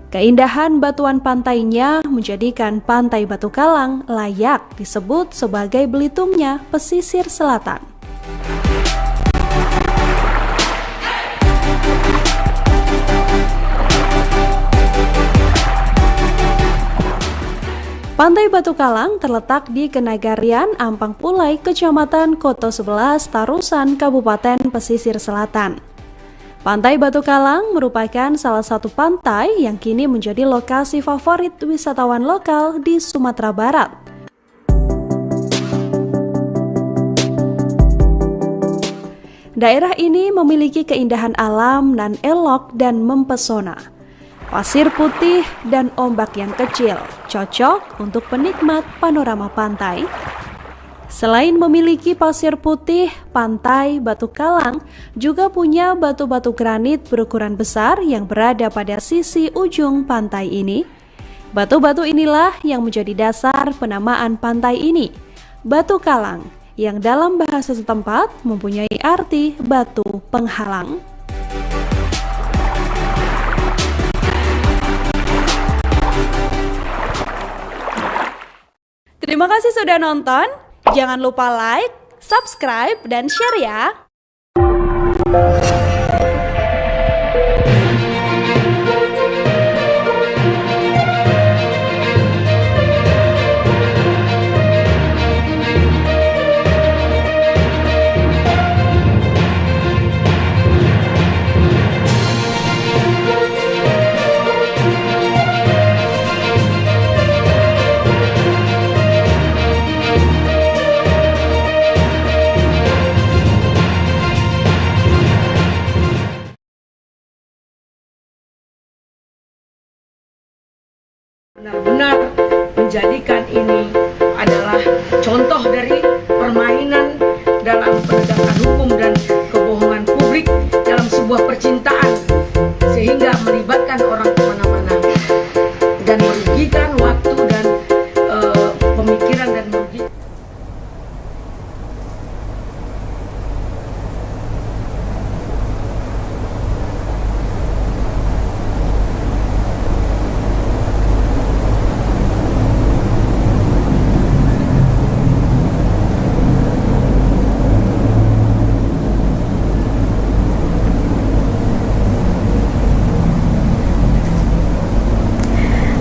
Keindahan batuan pantainya menjadikan Pantai Batu Kalang layak disebut sebagai Belitungnya pesisir selatan. Pantai Batu Kalang terletak di Kenagarian, Ampang Pulai, Kecamatan Koto 11, Tarusan, Kabupaten Pesisir Selatan. Pantai Batu Kalang merupakan salah satu pantai yang kini menjadi lokasi favorit wisatawan lokal di Sumatera Barat. Daerah ini memiliki keindahan alam nan elok dan mempesona. Pasir putih dan ombak yang kecil, cocok untuk penikmat panorama pantai. Selain memiliki pasir putih, Pantai Batu Kalang juga punya batu-batu granit berukuran besar yang berada pada sisi ujung pantai ini. Batu-batu inilah yang menjadi dasar penamaan pantai ini, Batu Kalang, yang dalam bahasa setempat mempunyai arti batu penghalang. Terima kasih sudah nonton. Jangan lupa like, subscribe, dan share ya. Benar-benar menjadikan ini adalah contoh dari permainan dalam penegakan hukum dan kebohongan publik dalam sebuah percintaan, sehingga melibatkan orang kemana-mana dan merugikan waktu dan pemikiran dan merugikan.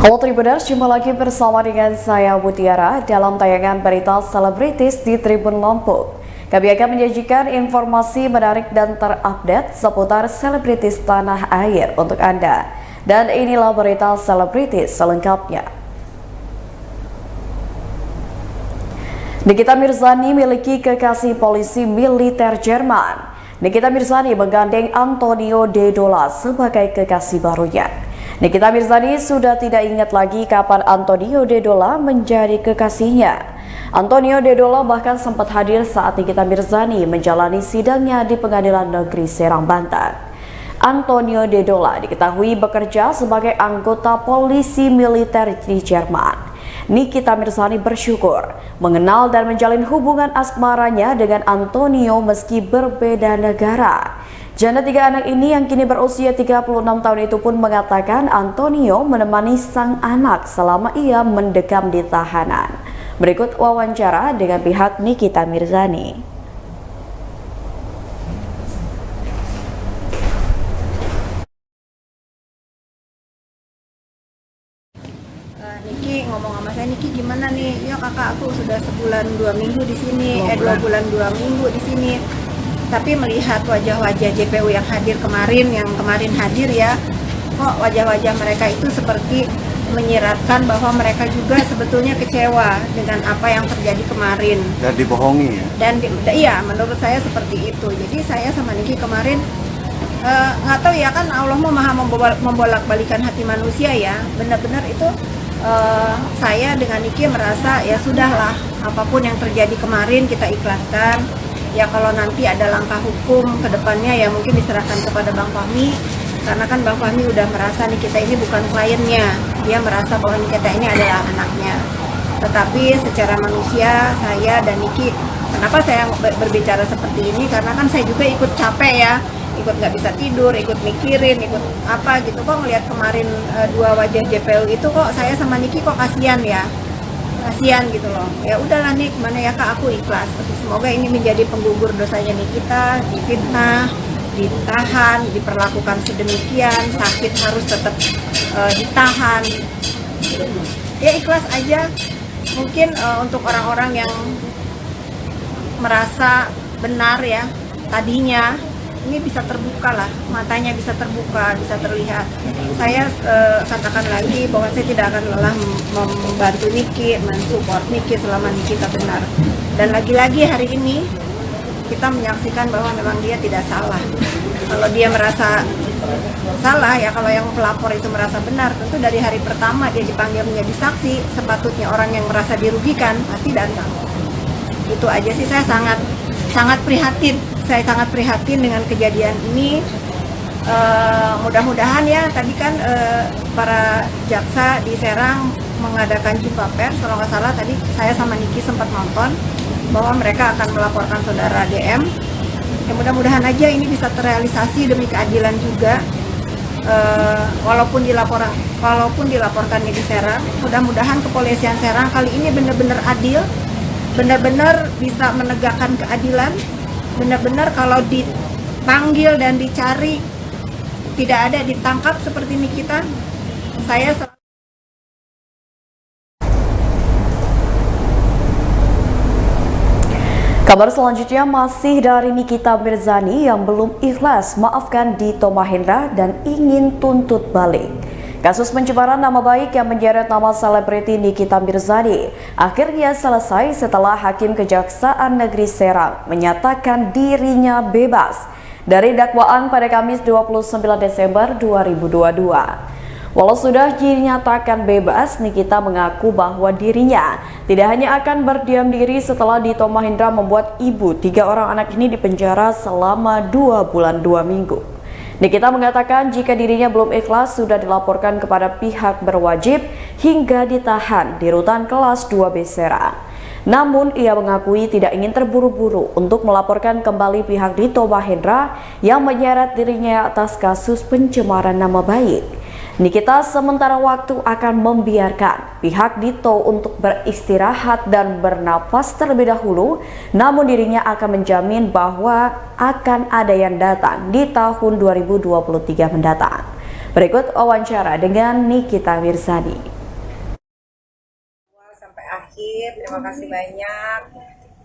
Halo Tribuners, jumpa lagi bersama dengan saya Mutiara dalam tayangan berita selebritis di Tribun Lampung. Kami akan menyajikan informasi menarik dan terupdate seputar selebritis tanah air untuk Anda. Dan inilah berita selebritis selengkapnya. Nikita Mirzani miliki kekasih polisi militer Jerman. Nikita Mirzani menggandeng Antonio De Dola sebagai kekasih barunya. Nikita Mirzani sudah tidak ingat lagi kapan Antonio De Dola menjadi kekasihnya. Antonio De Dola bahkan sempat hadir saat Nikita Mirzani menjalani sidangnya di Pengadilan Negeri Serang, Banten. Antonio Dedola diketahui bekerja sebagai anggota polisi militer di Jerman. Nikita Mirzani bersyukur mengenal dan menjalin hubungan asmaranya dengan Antonio meski berbeda negara. Janda 3 anak ini yang kini berusia 36 tahun itu pun mengatakan Antonio menemani sang anak selama ia mendekam di tahanan. Berikut wawancara dengan pihak Nikita Mirzani. Niki ngomong sama saya, Niki gimana nih? Ya kakak, aku sudah sebulan 2 minggu di sini, 2 bulan 2 minggu di sini. Tapi melihat wajah-wajah JPU yang hadir kemarin hadir ya, kok wajah-wajah mereka itu seperti menyiratkan bahwa mereka juga sebetulnya kecewa dengan apa yang terjadi kemarin. Dan dibohongi ya? Dan iya, menurut saya seperti itu. Jadi saya sama Niki kemarin nggak tahu ya, kan Allah maha membolak-balikan hati manusia ya. Benar-benar itu saya dengan Niki merasa ya sudahlah, apapun yang terjadi kemarin kita ikhlaskan. Ya kalau nanti ada langkah hukum ke depannya ya mungkin diserahkan kepada Bang Fahmi, karena kan Bang Fahmi udah merasa Nikita ini bukan kliennya, dia merasa bahwa Nikita ini adalah anaknya. Tetapi secara manusia saya dan Niki, kenapa saya berbicara seperti ini, karena kan saya juga ikut capek ya, ikut nggak bisa tidur, ikut mikirin, ikut apa gitu. Kok ngelihat kemarin 2 wajah JPU itu kok saya sama Niki kok kasihan ya, kasihan gitu loh. Ya udahlah Nik, mana ya Kak, aku ikhlas. Tapi semoga ini menjadi penggugur dosanya Nikita, difitnah, ditahan, diperlakukan sedemikian, sakit harus tetap ditahan. Ya ikhlas aja. Mungkin untuk orang-orang yang merasa benar ya tadinya, ini bisa terbuka lah, matanya bisa terbuka, bisa terlihat. Saya katakan lagi bahwa saya tidak akan lelah membantu Niki, mensupport Niki selama Nikita benar. Dan lagi-lagi hari ini kita menyaksikan bahwa memang dia tidak salah. Kalau dia merasa salah ya, kalau yang pelapor itu merasa benar, tentu dari hari pertama dia dipanggil menjadi saksi, sepatutnya orang yang merasa dirugikan pasti datang. Itu aja sih, saya sangat prihatin. Saya sangat prihatin dengan kejadian ini. Mudah-mudahan ya, tadi kan para jaksa di Serang mengadakan jumpa pers, kalau nggak salah tadi saya sama Niki sempat nonton bahwa mereka akan melaporkan saudara DM. Ya mudah-mudahan aja ini bisa terrealisasi demi keadilan juga. Walaupun dilaporkannya di Serang, mudah-mudahan kepolisian Serang kali ini benar-benar adil, benar-benar bisa menegakkan keadilan. Benar-benar kalau dipanggil dan dicari tidak ada ditangkap seperti Nikita. Kabar selanjutnya masih dari Nikita Mirzani yang belum ikhlas maafkan Dito Mahendra dan ingin tuntut balik. Kasus pencemaran nama baik yang menyeret nama selebriti Nikita Mirzani akhirnya selesai setelah Hakim Kejaksaan Negeri Serang menyatakan dirinya bebas dari dakwaan pada Kamis 29 Desember 2022. Walau sudah dinyatakan bebas, Nikita mengaku bahwa dirinya tidak hanya akan berdiam diri setelah Dito Mahendra membuat ibu 3 orang anak ini dipenjara selama 2 bulan 2 minggu. Nikita mengatakan jika dirinya belum ikhlas sudah dilaporkan kepada pihak berwajib hingga ditahan di rutan kelas 2B Serang. Namun ia mengakui tidak ingin terburu-buru untuk melaporkan kembali pihak Dito Mahendra yang menyeret dirinya atas kasus pencemaran nama baik. Nikita sementara waktu akan membiarkan pihak Dito untuk beristirahat dan bernapas terlebih dahulu, namun dirinya akan menjamin bahwa akan ada yang datang di tahun 2023 mendatang. Berikut wawancara dengan Nikita Mirzani. Sampai akhir, terima kasih banyak.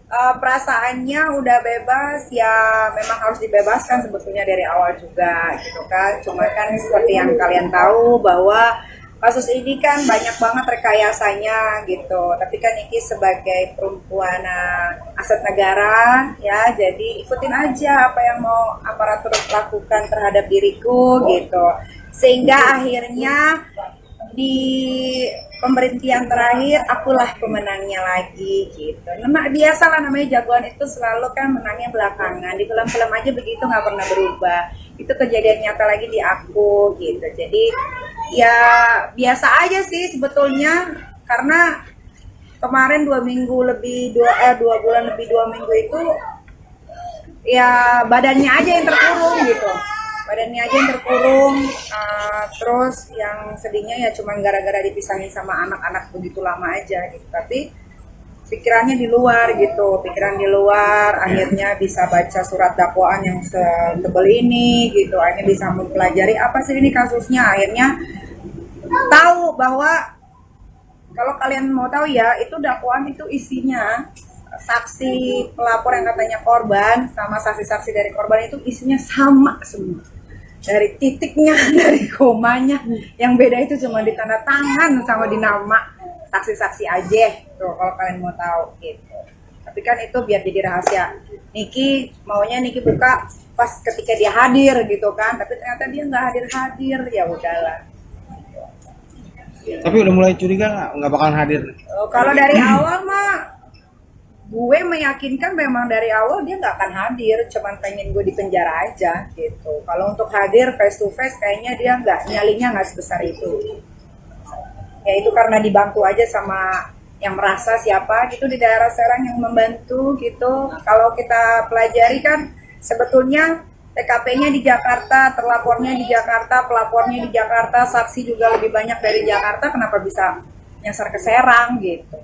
Perasaannya udah bebas ya, memang harus dibebaskan sebetulnya dari awal juga gitu kan. Cuma kan seperti yang kalian tahu bahwa kasus ini kan banyak banget rekayasanya gitu. Tapi kan Niki sebagai perempuan aset negara ya, jadi ikutin aja apa yang mau aparatur lakukan terhadap diriku gitu. Sehingga akhirnya di pemberhentian terakhir akulah pemenangnya lagi gitu. Biasalah namanya jagoan itu selalu kan menangnya belakangan. Di film-film aja begitu, nggak pernah berubah. Itu kejadian nyata lagi di aku gitu. Jadi ya biasa aja sih sebetulnya, karena kemarin 2 bulan lebih 2 minggu itu ya badannya aja yang terkurung gitu. Terus yang sedihnya ya cuman gara-gara dipisahin sama anak-anak begitu lama aja gitu. Tapi pikirannya di luar gitu, akhirnya bisa baca surat dakwaan yang setebal ini gitu, akhirnya bisa mempelajari apa sih ini kasusnya, akhirnya tahu bahwa kalau kalian mau tahu ya, itu dakwaan itu isinya saksi pelapor yang katanya korban sama saksi-saksi dari korban itu isinya sama semua. Dari titiknya, dari komanya, yang beda itu cuma di tanda tangan sama di nama saksi-saksi aja tuh kalau kalian mau tahu gitu. Tapi kan itu biar jadi rahasia. Niki buka pas ketika dia hadir gitu kan, tapi ternyata dia nggak hadir, ya udahlah. Tapi udah mulai curiga nggak bakalan hadir? Kalau dari awal mah gue meyakinkan memang dari awal dia nggak akan hadir, cuman pengen gue di penjara aja gitu. Kalau untuk hadir face to face kayaknya dia nyalinya nggak sebesar itu. Ya itu karena dibantu aja sama yang merasa siapa gitu di daerah Serang yang membantu gitu. Kalau kita pelajari kan sebetulnya TKP-nya di Jakarta, terlapornya di Jakarta, pelapornya di Jakarta, saksi juga lebih banyak dari Jakarta, kenapa bisa nyasar ke Serang gitu.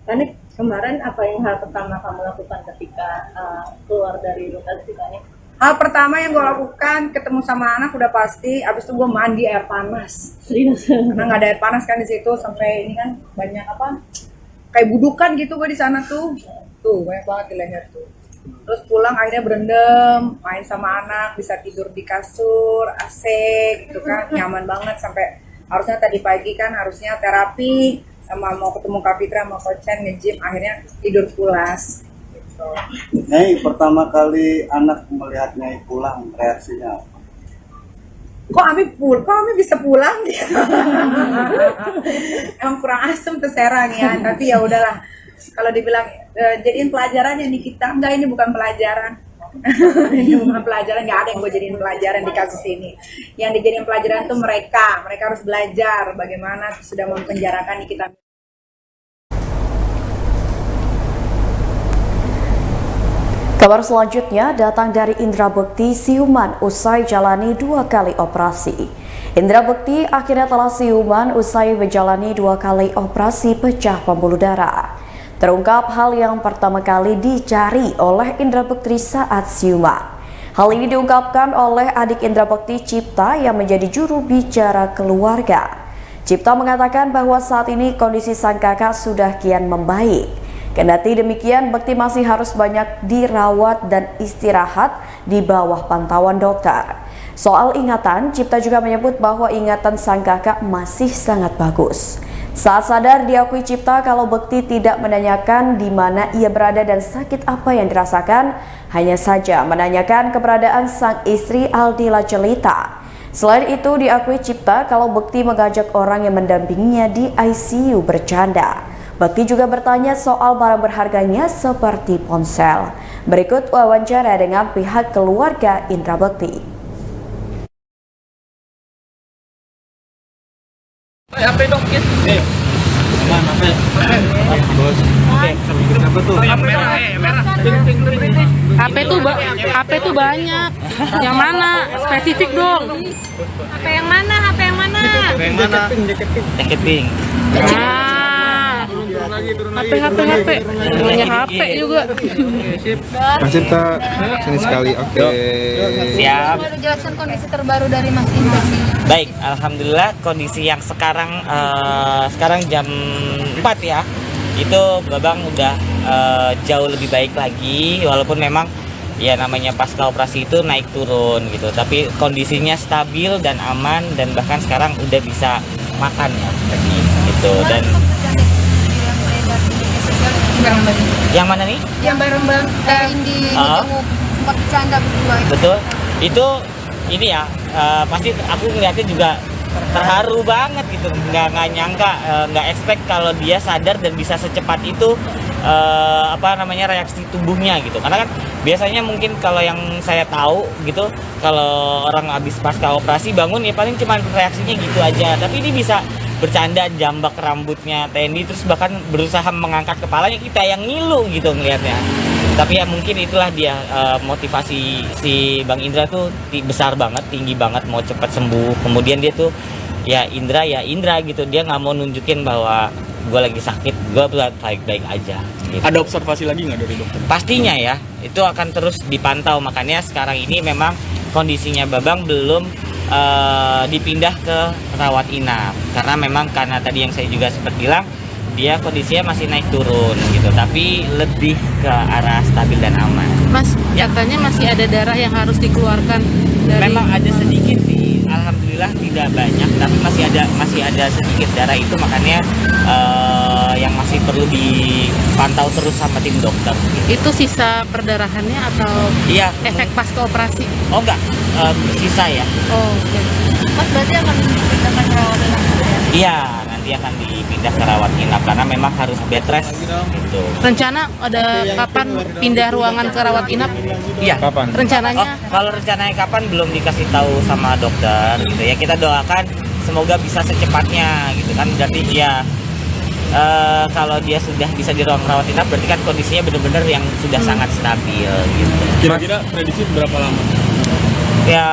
Tanik, kemarin apa yang hal pertama kamu lakukan ketika keluar dari lokasi Tanik? Hal pertama yang gue lakukan, ketemu sama anak udah pasti, abis itu gue mandi air panas. Serius? Karena nggak ada air panas kan di situ, sampai ini kan banyak kayak budukan gitu gue di sana tuh banyak banget di leher tuh. Terus pulang akhirnya berendam, main sama anak, bisa tidur di kasur, AC gitu kan, nyaman banget sampai harusnya tadi pagi kan harusnya terapi. Sama mau ketemu Kak Fitra sama Coach Chen nge-gym, akhirnya tidur pulas gitu. Nyai, pertama kali anak melihat Nyai pulang, reaksinya apa? Kok Ami bisa pulang gitu? Emang kurang asem tuh Serang ya, tapi ya udahlah. Kalau dibilang jadiin pelajaran ya nih kita, enggak, ini bukan pelajaran. Ini bukan pelajaran, nggak ada yang gue jadiin pelajaran di kasus ini. Yang dijadiin pelajaran tuh mereka harus belajar bagaimana sudah mempenjarakan Nikita. Kabar selanjutnya datang dari Indra Bekti siuman usai jalani 2 kali operasi. Indra Bekti akhirnya telah siuman usai menjalani 2 kali operasi pecah pembuluh darah. Terungkap hal yang pertama kali dicari oleh Indra Bekti saat siuman. Hal ini diungkapkan oleh adik Indra Bekti, Cipta, yang menjadi juru bicara keluarga. Cipta mengatakan bahwa saat ini kondisi sang kakak sudah kian membaik. Kendati demikian, Bekti masih harus banyak dirawat dan istirahat di bawah pantauan dokter. Soal ingatan, Cipta juga menyebut bahwa ingatan sang kakak masih sangat bagus. Saat sadar, diakui Cipta kalau Bekti tidak menanyakan di mana ia berada dan sakit apa yang dirasakan, hanya saja menanyakan keberadaan sang istri Aldila Celita. Selain itu, diakui Cipta kalau Bekti mengajak orang yang mendampinginya di ICU bercanda. Bekti juga bertanya soal barang berharganya seperti ponsel. Berikut wawancara dengan pihak keluarga Indra Bekti. HP dong, Kit. Aman, HP. Bos. Apa tuh? Yang merah, merah. HP tuh banyak. Yang mana? Spesifik dong. HP yang mana? HP yang mana? Jaket pink. HP. Namanya HP juga. Masih tak sini sekali. Oke. Siap. Baru jelaskan kondisi terbaru dari Mas Indra. Baik, alhamdulillah kondisi yang sekarang jam 4 ya. Itu Babang udah jauh lebih baik lagi, walaupun memang ya namanya pasca operasi itu naik turun gitu, tapi kondisinya stabil dan aman, dan bahkan sekarang udah bisa makan ya gitu. Dan yang mana nih? Yang bareng-bareng di sempat bercanda berdua itu. Betul. Itu ini ya, pasti aku ngeliatnya juga terharu banget gitu, nggak nyangka, nggak expect kalau dia sadar dan bisa secepat itu reaksi tubuhnya gitu. Karena kan biasanya mungkin kalau yang saya tahu gitu, kalau orang habis pasca operasi bangun ya paling cuma reaksinya gitu aja, tapi ini bisa bercanda, jambak rambutnya Tendi, terus bahkan berusaha mengangkat kepalanya, kita yang ngilu gitu ngelihatnya. Tapi ya mungkin itulah dia, motivasi si Bang Indra tuh besar banget, tinggi banget, mau cepat sembuh. Kemudian dia tuh ya Indra gitu, dia nggak mau nunjukin bahwa gue lagi sakit, gue baik-baik aja gitu. Ada observasi lagi nggak dari dokter? Pastinya ya, itu akan terus dipantau. Makanya sekarang ini memang kondisinya Babang belum dipindah ke rawat inap, karena tadi yang saya juga sempat bilang, dia kondisinya masih naik turun gitu, tapi lebih ke arah stabil dan aman. Mas, katanya masih ada darah yang harus dikeluarkan dari... Memang ada sedikit sih, alhamdulillah tidak banyak, tapi masih ada sedikit darah itu, makanya yang masih perlu dipantau terus sama tim dokter. Itu sisa perdarahannya atau iya, efek pasca operasi? Oh enggak, sisa ya. Oh, okay. Mas berarti akan dipindahkan ke rawat inap ya? Iya, nanti akan dipindah ke rawat inap karena memang harus bed rest gitu. Rencana ada kapan pindah ruangan ke rawat inap? Iya. Kapan? Rencananya? Kalau rencananya kapan belum dikasih tahu sama dokter gitu ya. Kita doakan semoga bisa secepatnya gitu kan. Berarti ya kalau dia sudah bisa di ruang rawat inap berarti kan kondisinya benar-benar yang sudah sangat stabil gitu. Kira-kira prediksi berapa lama? Ya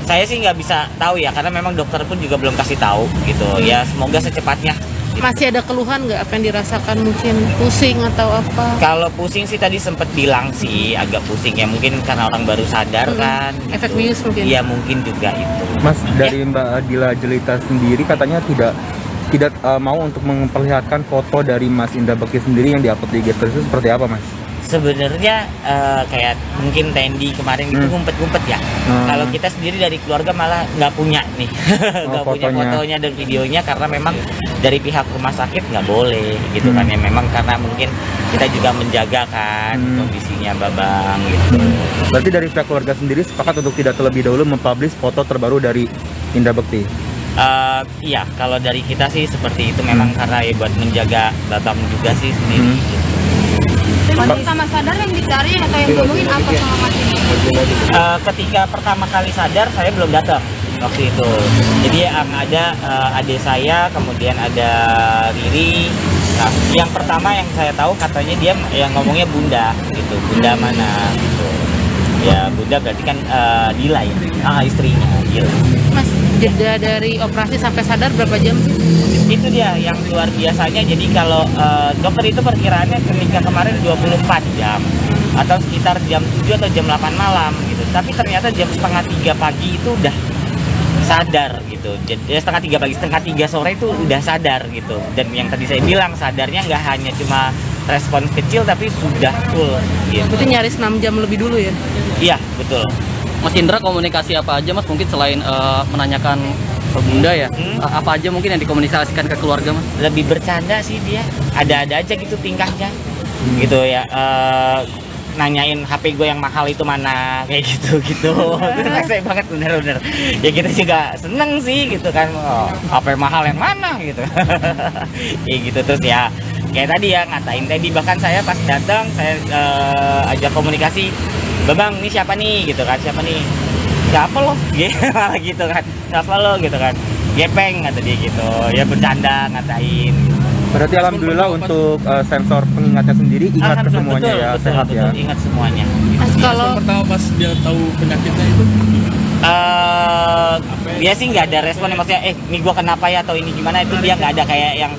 saya sih nggak bisa tahu ya, karena memang dokter pun juga belum kasih tahu gitu. Ya semoga secepatnya. Masih ada keluhan nggak, apa yang dirasakan, mungkin pusing atau apa? Kalau pusing sih tadi sempat bilang sih agak pusing ya, mungkin karena orang baru sadar kan. Efek bius mungkin? Iya mungkin juga itu. Mas, dari Mbak Dila Jelita sendiri katanya tidak mau untuk memperlihatkan foto dari Mas Indra Bekti sendiri yang diupload di IG itu seperti apa, Mas? Sebenarnya kayak mungkin Tendi kemarin itu ngumpet-ngumpet ya. Kalau kita sendiri dari keluarga malah nggak punya nih, nggak punya fotonya dan videonya, karena memang dari pihak rumah sakit nggak boleh gitu kan ya. Memang karena mungkin kita juga menjaga kan kondisinya Babang gitu. Berarti dari pihak keluarga sendiri sepakat untuk tidak terlebih dahulu mempublish foto terbaru dari Indra Bekti? Iya, kalau dari kita sih seperti itu, memang karena ya buat menjaga Babang juga sih sendiri. Pertama sadar yang dicari atau yang ngomongin apa sama Mas ini? Ketika pertama kali sadar saya belum datang waktu itu. Jadi yang ada adik saya, kemudian ada Riri. Nah, yang pertama yang saya tahu katanya dia yang ngomongnya Bunda gitu. Bunda mana gitu. Ya Bunda berarti kan Dila ya, istrinya Dila. Mas, jeda dari operasi sampai sadar berapa jam sih? Itu dia yang luar biasanya. Jadi kalau dokter itu perkiraannya ketika kemarin 24 jam atau sekitar jam 7 atau jam 8 malam gitu. Tapi ternyata jam setengah 3 pagi itu udah sadar gitu. Jadi setengah 3 pagi, setengah 3 sore itu udah sadar gitu. Dan yang tadi saya bilang, sadarnya nggak hanya cuma respon kecil tapi sudah full gitu. Berarti nyaris 6 jam lebih dulu ya? Iya, betul. Mas Indra komunikasi apa aja Mas, mungkin selain menanyakan ke Bunda ya, apa aja mungkin yang dikomunikasikan ke keluarga Mas? Lebih bercanda sih dia, ada-ada aja gitu tingkahnya gitu ya, nanyain HP gue yang mahal itu mana, kayak gitu itu saya banget bener-bener ya. Kita juga seneng sih gitu kan, HP mahal yang mana gitu kayak gitu. Terus ya kayak tadi ya ngatain tadi, bahkan saya pas datang saya ajak komunikasi, Babang ini siapa nih gitu kan, siapa nih, siapa lo gitu kan, siapa lo gitu kan, gepeng kata dia gitu ya, bercanda ngatain gitu. Berarti alhamdulillah untuk sensor pengingatnya sendiri ingat ke semuanya ya, betul, sehat ya. Ingat semuanya. Mas, kalau pertama pas dia tahu penyakitnya itu dia sih nggak ada respon, maksudnya ini gua kenapa ya atau ini gimana, itu dia nggak ada kayak yang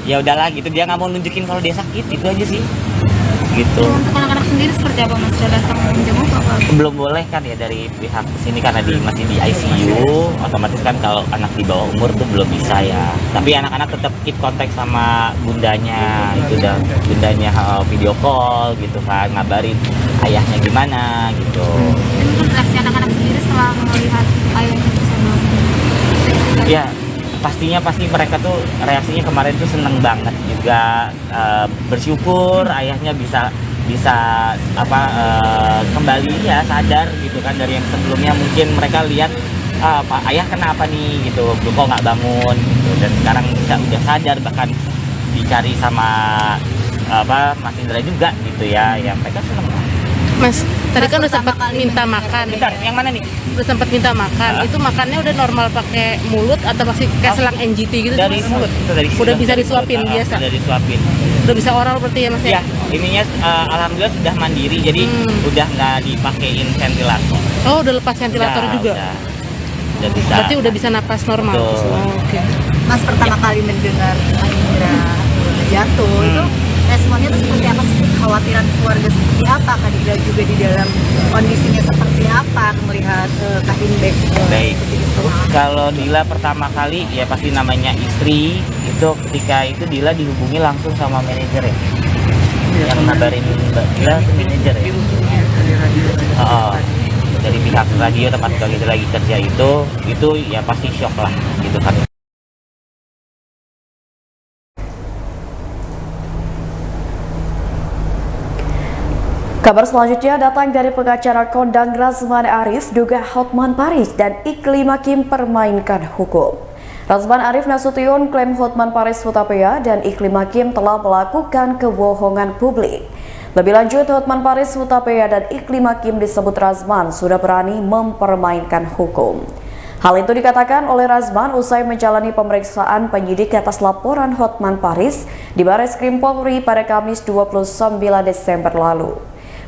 ya udahlah gitu, dia nggak mau nunjukin kalau dia sakit, itu aja sih gitu. Untuk anak-anak sendiri seperti apa Mas? Sudah datang menjenguk apa? Belum boleh kan ya dari pihak sini karena masih di ICU, otomatis kan kalau anak di bawah umur tuh belum bisa ya. Tapi anak-anak tetap keep kontak sama bundanya, itu udah bundanya video call gitu kan, ngabarin ayahnya gimana gitu. Dan untuk reaksi anak-anak sendiri setelah melihat ayahnya bisa bangun? Ya pasti mereka tuh reaksinya kemarin tuh seneng banget juga, bersyukur ayahnya bisa kembali ya sadar gitu kan. Dari yang sebelumnya mungkin mereka lihat Pak ayah kenapa nih gitu, kok nggak bangun gitu. Dan sekarang udah sadar, bahkan dicari sama Mas Indra juga gitu ya, mereka seneng. Mas, tadi kan udah sempat minta makan. Bentar, yang mana nih? Udah sempat minta makan. Itu makannya udah normal pakai mulut atau masih kayak selang NGT gitu? Dari Mas? mulut. Udah bisa disuapin biasa? Udah disuapin. Udah bisa oral berarti ya Mas ya? Iya, ininya alhamdulillah sudah mandiri, jadi udah nggak dipakein ventilator. Oh, udah lepas ventilator juga? Udah bisa. Berarti udah bisa napas normal? Oke. Mas pertama kali mendengar Indra jatuh itu responnya itu seperti apa sih? Kekhawatiran keluarga seperti apa? Kak Indra juga di dalam kondisinya seperti apa melihat Kak Indra seperti itu? Kalau Dila pertama kali ya pasti namanya istri, itu ketika itu Dila dihubungi langsung sama manajer ya. Yang ngabarin Mbak Dila itu manajer ya. Dari pihak radio tempat kita lagi kerja itu ya pasti shock lah gitu kan. Kabar selanjutnya datang dari pengacara kondang Razman Arif, duga Hotman Paris dan Iklim Hakim permainkan hukum. Razman Arif Nasution klaim Hotman Paris Hutapea dan Iklim Hakim telah melakukan kebohongan publik. Lebih lanjut, Hotman Paris Hutapea dan Iklim Hakim disebut Razman sudah berani mempermainkan hukum. Hal itu dikatakan oleh Razman usai menjalani pemeriksaan penyidik atas laporan Hotman Paris di Barreskrim Polri pada Kamis 29 Desember lalu.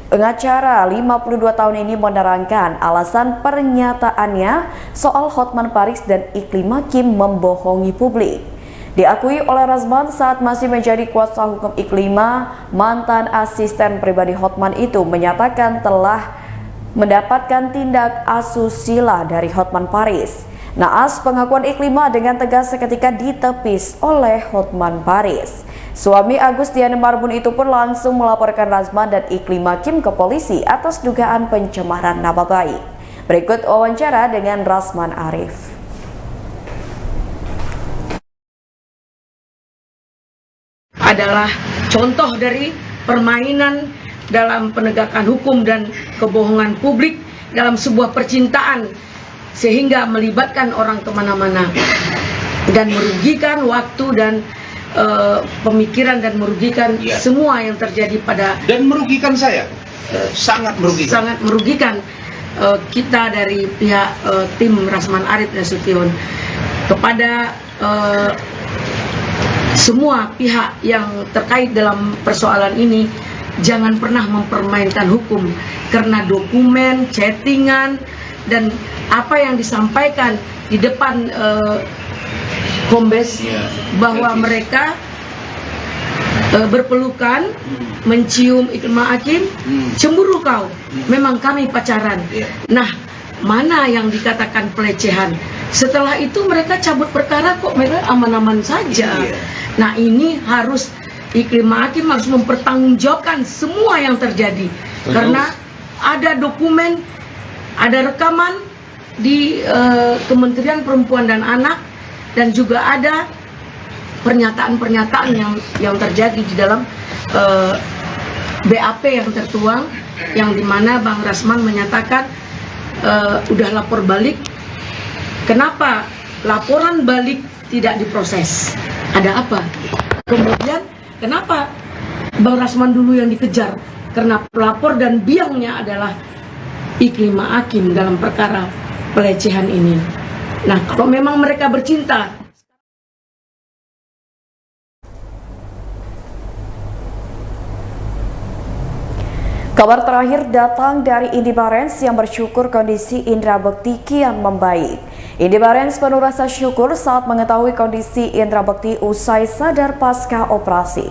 Pengacara 52 tahun ini menerangkan alasan pernyataannya soal Hotman Paris dan Iklim Hakim membohongi publik. Diakui oleh Razman saat masih menjadi kuasa hukum Iklima, mantan asisten pribadi Hotman itu menyatakan telah mendapatkan tindak asusila dari Hotman Paris. Naas pengakuan Iklima dengan tegas seketika ditepis oleh Hotman Paris. Suami Agus Diana Marbun itu pun langsung melaporkan Razman dan Iklim Hakim ke polisi atas dugaan pencemaran nama baik. Berikut wawancara dengan Razman Arif. Adalah contoh dari permainan dalam penegakan hukum dan kebohongan publik dalam sebuah percintaan sehingga melibatkan orang kemana-mana dan merugikan waktu dan pemikiran dan merugikan semua yang terjadi dan merugikan saya sangat merugikan kita dari pihak tim Razman Arif Nasution kepada semua pihak yang terkait dalam persoalan ini. Jangan pernah mempermainkan hukum karena dokumen, chattingan dan apa yang disampaikan di depan Kombes bahwa mereka berpelukan, mencium Iklim Hakim, cemburu kau, memang kami pacaran. Nah, mana yang dikatakan pelecehan? Setelah itu mereka cabut perkara kok mereka aman-aman saja. Nah, ini harus Iklim Hakim harus mempertanggungjawabkan semua yang terjadi. Karena ada dokumen, ada rekaman di Kementerian Perempuan dan Anak, dan juga ada pernyataan-pernyataan yang terjadi di dalam BAP yang tertuang, yang dimana Bang Razman menyatakan udah lapor balik. Kenapa laporan balik tidak diproses? Ada apa? Kemudian kenapa Bang Razman dulu yang dikejar? Karena pelapor dan biangnya adalah Iklim Hakim dalam perkara pelecehan ini. Nah, kalau memang mereka bercinta. Kabar terakhir datang dari Indi Barens yang bersyukur kondisi Indra Bekti kian membaik. Indi Barens penuh rasa syukur saat mengetahui kondisi Indra Bekti usai sadar pasca operasi.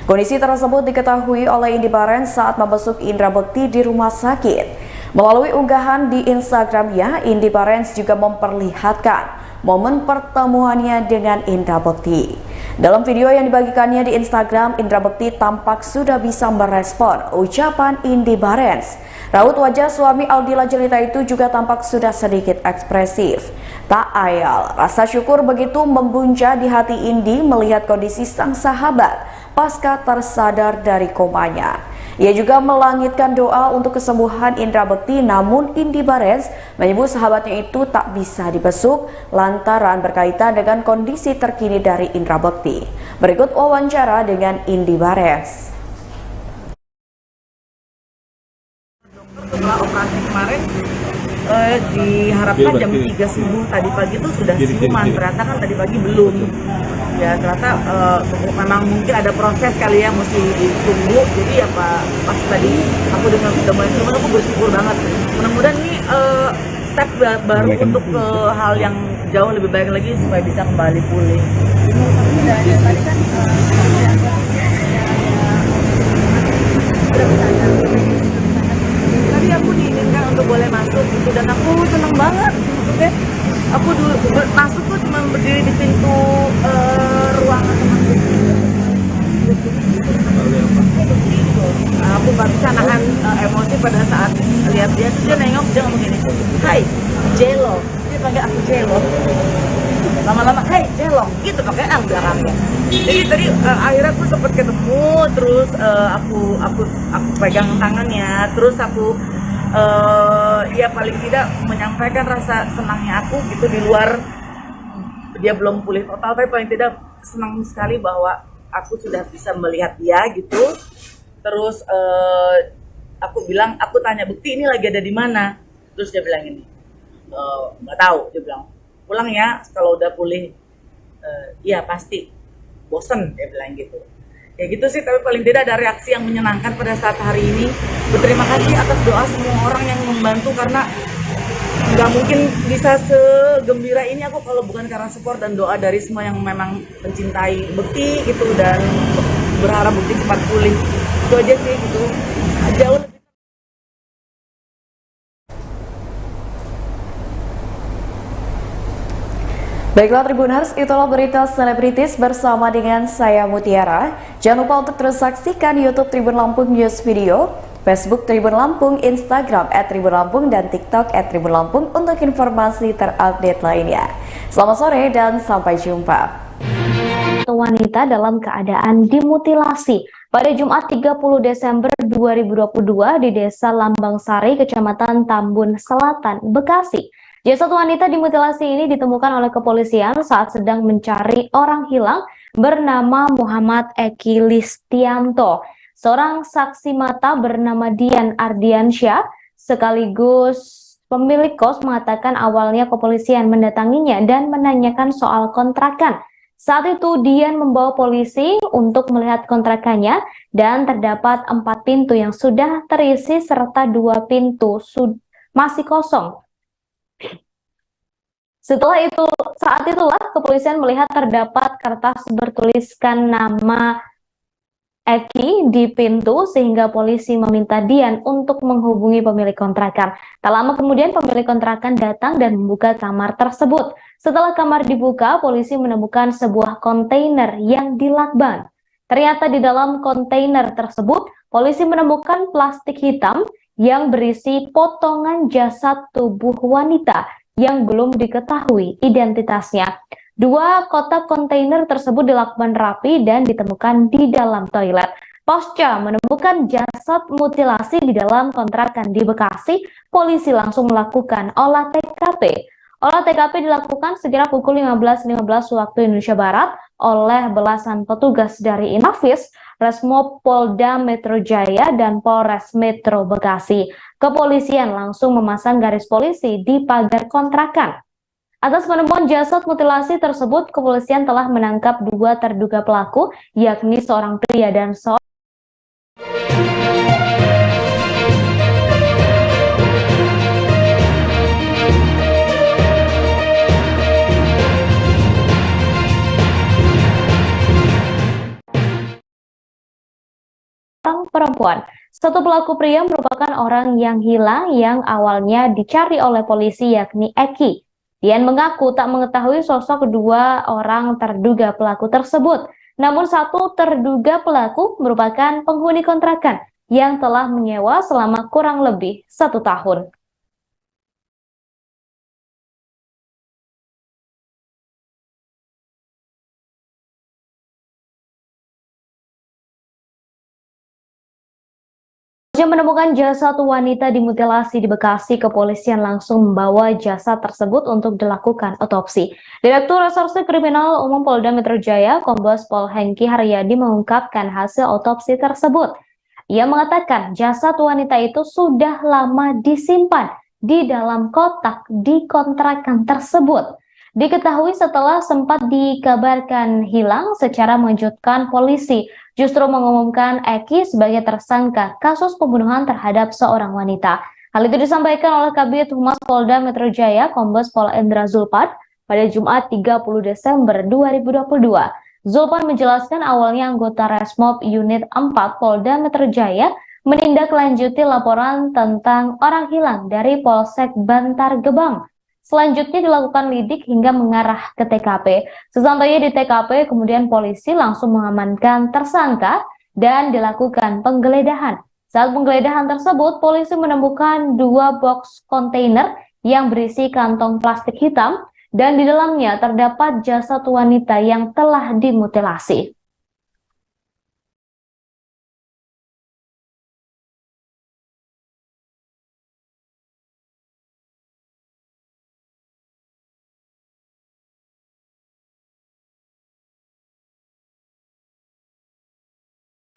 Kondisi tersebut diketahui oleh Indi Barens saat membesuk Indra Bekti di rumah sakit. Melalui unggahan di Instagramnya, Indi Barens juga memperlihatkan momen pertemuannya dengan Indra Bekti. Dalam video yang dibagikannya di Instagram, Indra Bekti tampak sudah bisa merespon ucapan Indi Barens. Raut wajah suami Aldila Jelita itu juga tampak sudah sedikit ekspresif. Tak ayal, rasa syukur begitu membuncah di hati Indi melihat kondisi sang sahabat pasca tersadar dari komanya. Ia juga melangitkan doa untuk kesembuhan Indra Bekti, namun Indi Barens menyebut sahabatnya itu tak bisa dibesuk lantaran berkaitan dengan kondisi terkini dari Indra Bekti. Berikut wawancara dengan Indi Barens. Setelah operasi kemarin diharapkan jam 3 subuh tadi pagi itu sudah siuman, ternyata kan tadi pagi belum. Ya ternyata memang mungkin ada proses kali ya, mesti ditunggu. Jadi ya pas tadi aku dengar sudah mulai siuman, aku bersyukur banget. Mudah-mudahan ini step baru untuk ke hal yang jauh lebih baik lagi supaya bisa kembali pulih. Tadi aku diizinkan untuk boleh masuk gitu, dan aku seneng banget maksudnya. Aku dulu masuk tuh cuma berdiri di pintu ruangan temanku. Aku gak bisa nahan emosi pada saat lihat dia. Terus dia nengok, dia ngomong gini, "Hai, Jelo." Dia panggil aku Jelo. Lama-lama, "Hey, Jelo," gitu pakai L belakangnya. Jadi tadi akhirnya aku sempat ketemu, terus aku pegang tangannya, terus aku ya paling tidak menyampaikan rasa senangnya aku gitu, di luar dia belum pulih total, tapi paling tidak senang sekali bahwa aku sudah bisa melihat dia gitu. Terus aku bilang, aku tanya, "Bekti ini lagi ada di mana?" Terus dia bilang ini, "Nggak tahu." Dia bilang, "Pulang ya kalau udah pulih." Iya pasti, bosen dia bilang gitu. Ya gitu sih, tapi paling tidak ada reaksi yang menyenangkan pada saat hari ini. Berterima kasih atas doa semua orang yang membantu, karena nggak mungkin bisa segembira ini aku kalau bukan karena support dan doa dari semua yang memang mencintai Bekti gitu, dan berharap Bekti cepat pulih. Itu aja sih gitu. Jauh lebih. Baiklah Tribuners, itulah berita selebritis bersama dengan saya Mutiara. Jangan lupa untuk terus saksikan YouTube Tribun Lampung News Video, Facebook Tribun Lampung, Instagram @tribunlampung, dan TikTok @tribunlampung untuk informasi terupdate lainnya. Selamat sore dan sampai jumpa. Wanita dalam keadaan dimutilasi pada Jumat 30 Desember 2022 di Desa Lambang Sari, Kecamatan Tambun Selatan, Bekasi. Jasad wanita dimutilasi ini ditemukan oleh kepolisian saat sedang mencari orang hilang bernama Muhammad Eki Listianto. Seorang saksi mata bernama Dian Ardiansyah sekaligus pemilik kos mengatakan awalnya kepolisian mendatanginya dan menanyakan soal kontrakan. Saat itu Dian membawa polisi untuk melihat kontrakannya dan terdapat 4 pintu yang sudah terisi serta 2 pintu masih kosong. Saat itulah kepolisian melihat terdapat kertas bertuliskan nama Eki di pintu, sehingga polisi meminta Dian untuk menghubungi pemilik kontrakan. Tak lama kemudian pemilik kontrakan datang dan membuka kamar tersebut. Setelah kamar dibuka, polisi menemukan sebuah kontainer yang dilakban. Ternyata di dalam kontainer tersebut, polisi menemukan plastik hitam yang berisi potongan jasad tubuh wanita yang belum diketahui identitasnya. 2 kotak kontainer tersebut dilakban rapi dan ditemukan di dalam toilet. Pasca menemukan jasad mutilasi di dalam kontrakan di Bekasi, polisi langsung melakukan olah TKP. Olah TKP dilakukan sekira pukul 15.15 waktu Indonesia Barat oleh belasan petugas dari Inafis, Resmob Polda Metro Jaya, dan Polres Metro Bekasi. Kepolisian langsung memasang garis polisi di pagar kontrakan. Atas penemuan jasad mutilasi tersebut, kepolisian telah menangkap 2 terduga pelaku, yakni seorang pria dan seorang perempuan. Satu pelaku pria merupakan orang yang hilang yang awalnya dicari oleh polisi, yakni Eki. Dian mengaku tak mengetahui sosok 2 orang terduga pelaku tersebut. Namun satu terduga pelaku merupakan penghuni kontrakan yang telah menyewa selama kurang lebih 1 tahun. Yang menemukan jasad wanita dimutilasi di Bekasi, kepolisian langsung membawa jasad tersebut untuk dilakukan otopsi. Direktur Reserse Kriminal Umum Polda Metro Jaya, Kombes Pol Hengki Haryadi mengungkapkan hasil otopsi tersebut. Ia mengatakan jasad wanita itu sudah lama disimpan di dalam kotak di kontrakan tersebut. Diketahui setelah sempat dikabarkan hilang, secara mengejutkan polisi justru mengumumkan Eki sebagai tersangka kasus pembunuhan terhadap seorang wanita. Hal itu disampaikan oleh Kabid Humas Polda Metro Jaya, Kombes Pol Endra Zulpan, pada Jumat 30 Desember 2022. Zulpan menjelaskan awalnya anggota Resmob Unit 4 Polda Metro Jaya menindaklanjuti laporan tentang orang hilang dari Polsek Bantar Gebang. Selanjutnya dilakukan lidik hingga mengarah ke TKP. Sesampainya di TKP, kemudian polisi langsung mengamankan tersangka dan dilakukan penggeledahan. Saat penggeledahan tersebut, polisi menemukan 2 box kontainer yang berisi kantong plastik hitam dan di dalamnya terdapat jasad wanita yang telah dimutilasi.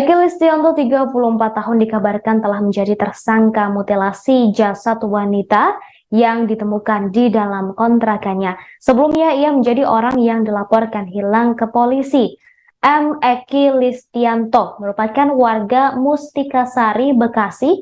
Eki Listianto, 34 tahun, dikabarkan telah menjadi tersangka mutilasi jasad wanita yang ditemukan di dalam kontrakannya. Sebelumnya ia menjadi orang yang dilaporkan hilang ke polisi. M. Eki Listianto merupakan warga Mustikasari, Bekasi,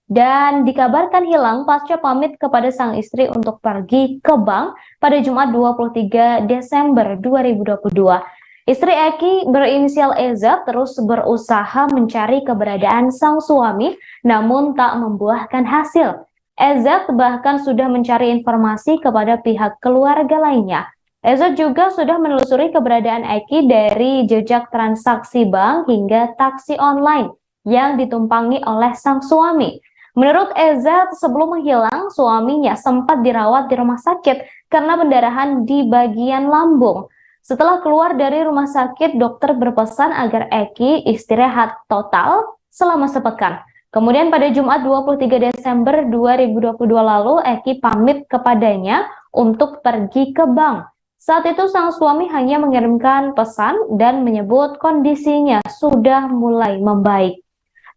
dan dikabarkan hilang pasca pamit kepada sang istri untuk pergi ke bank pada Jumat 23 Desember 2022. Istri Eki berinisial EZ terus berusaha mencari keberadaan sang suami, namun tak membuahkan hasil. EZ bahkan sudah mencari informasi kepada pihak keluarga lainnya. EZ juga sudah menelusuri keberadaan Eki dari jejak transaksi bank hingga taksi online yang ditumpangi oleh sang suami. Menurut EZ, sebelum menghilang, suaminya sempat dirawat di rumah sakit karena pendarahan di bagian lambung. Setelah keluar dari rumah sakit, dokter berpesan agar Eki istirahat total selama sepekan. Kemudian pada Jumat 23 Desember 2022 lalu, Eki pamit kepadanya untuk pergi ke bank. Saat itu sang suami hanya mengirimkan pesan dan menyebut kondisinya sudah mulai membaik.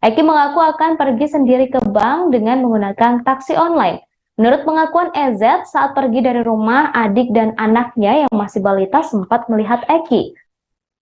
Eki mengaku akan pergi sendiri ke bank dengan menggunakan taksi online. Menurut pengakuan EZ, saat pergi dari rumah, adik dan anaknya yang masih balita sempat melihat Eki.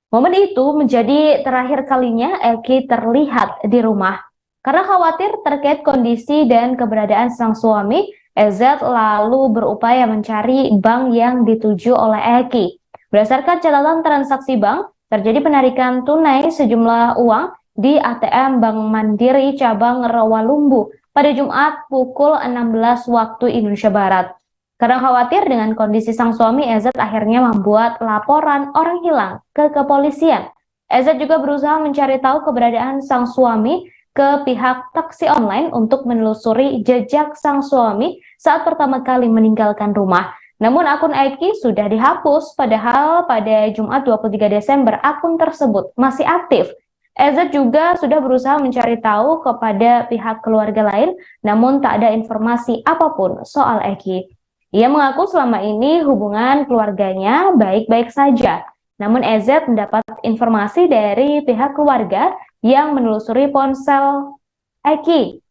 Momen itu menjadi terakhir kalinya Eki terlihat di rumah. Karena khawatir terkait kondisi dan keberadaan sang suami, EZ lalu berupaya mencari bank yang dituju oleh Eki. Berdasarkan catatan transaksi bank, terjadi penarikan tunai sejumlah uang di ATM Bank Mandiri cabang Rawalumbu pada Jumat pukul 16 waktu Indonesia Barat. Karena khawatir dengan kondisi sang suami, EZ akhirnya membuat laporan orang hilang ke kepolisian. EZ juga berusaha mencari tahu keberadaan sang suami ke pihak taksi online untuk menelusuri jejak sang suami saat pertama kali meninggalkan rumah. Namun akun Eki sudah dihapus, padahal pada Jumat 23 Desember akun tersebut masih aktif. EZ juga sudah berusaha mencari tahu kepada pihak keluarga lain, namun tak ada informasi apapun soal Eki. Ia mengaku selama ini hubungan keluarganya baik-baik saja. Namun EZ mendapat informasi dari pihak keluarga yang menelusuri ponsel Eki.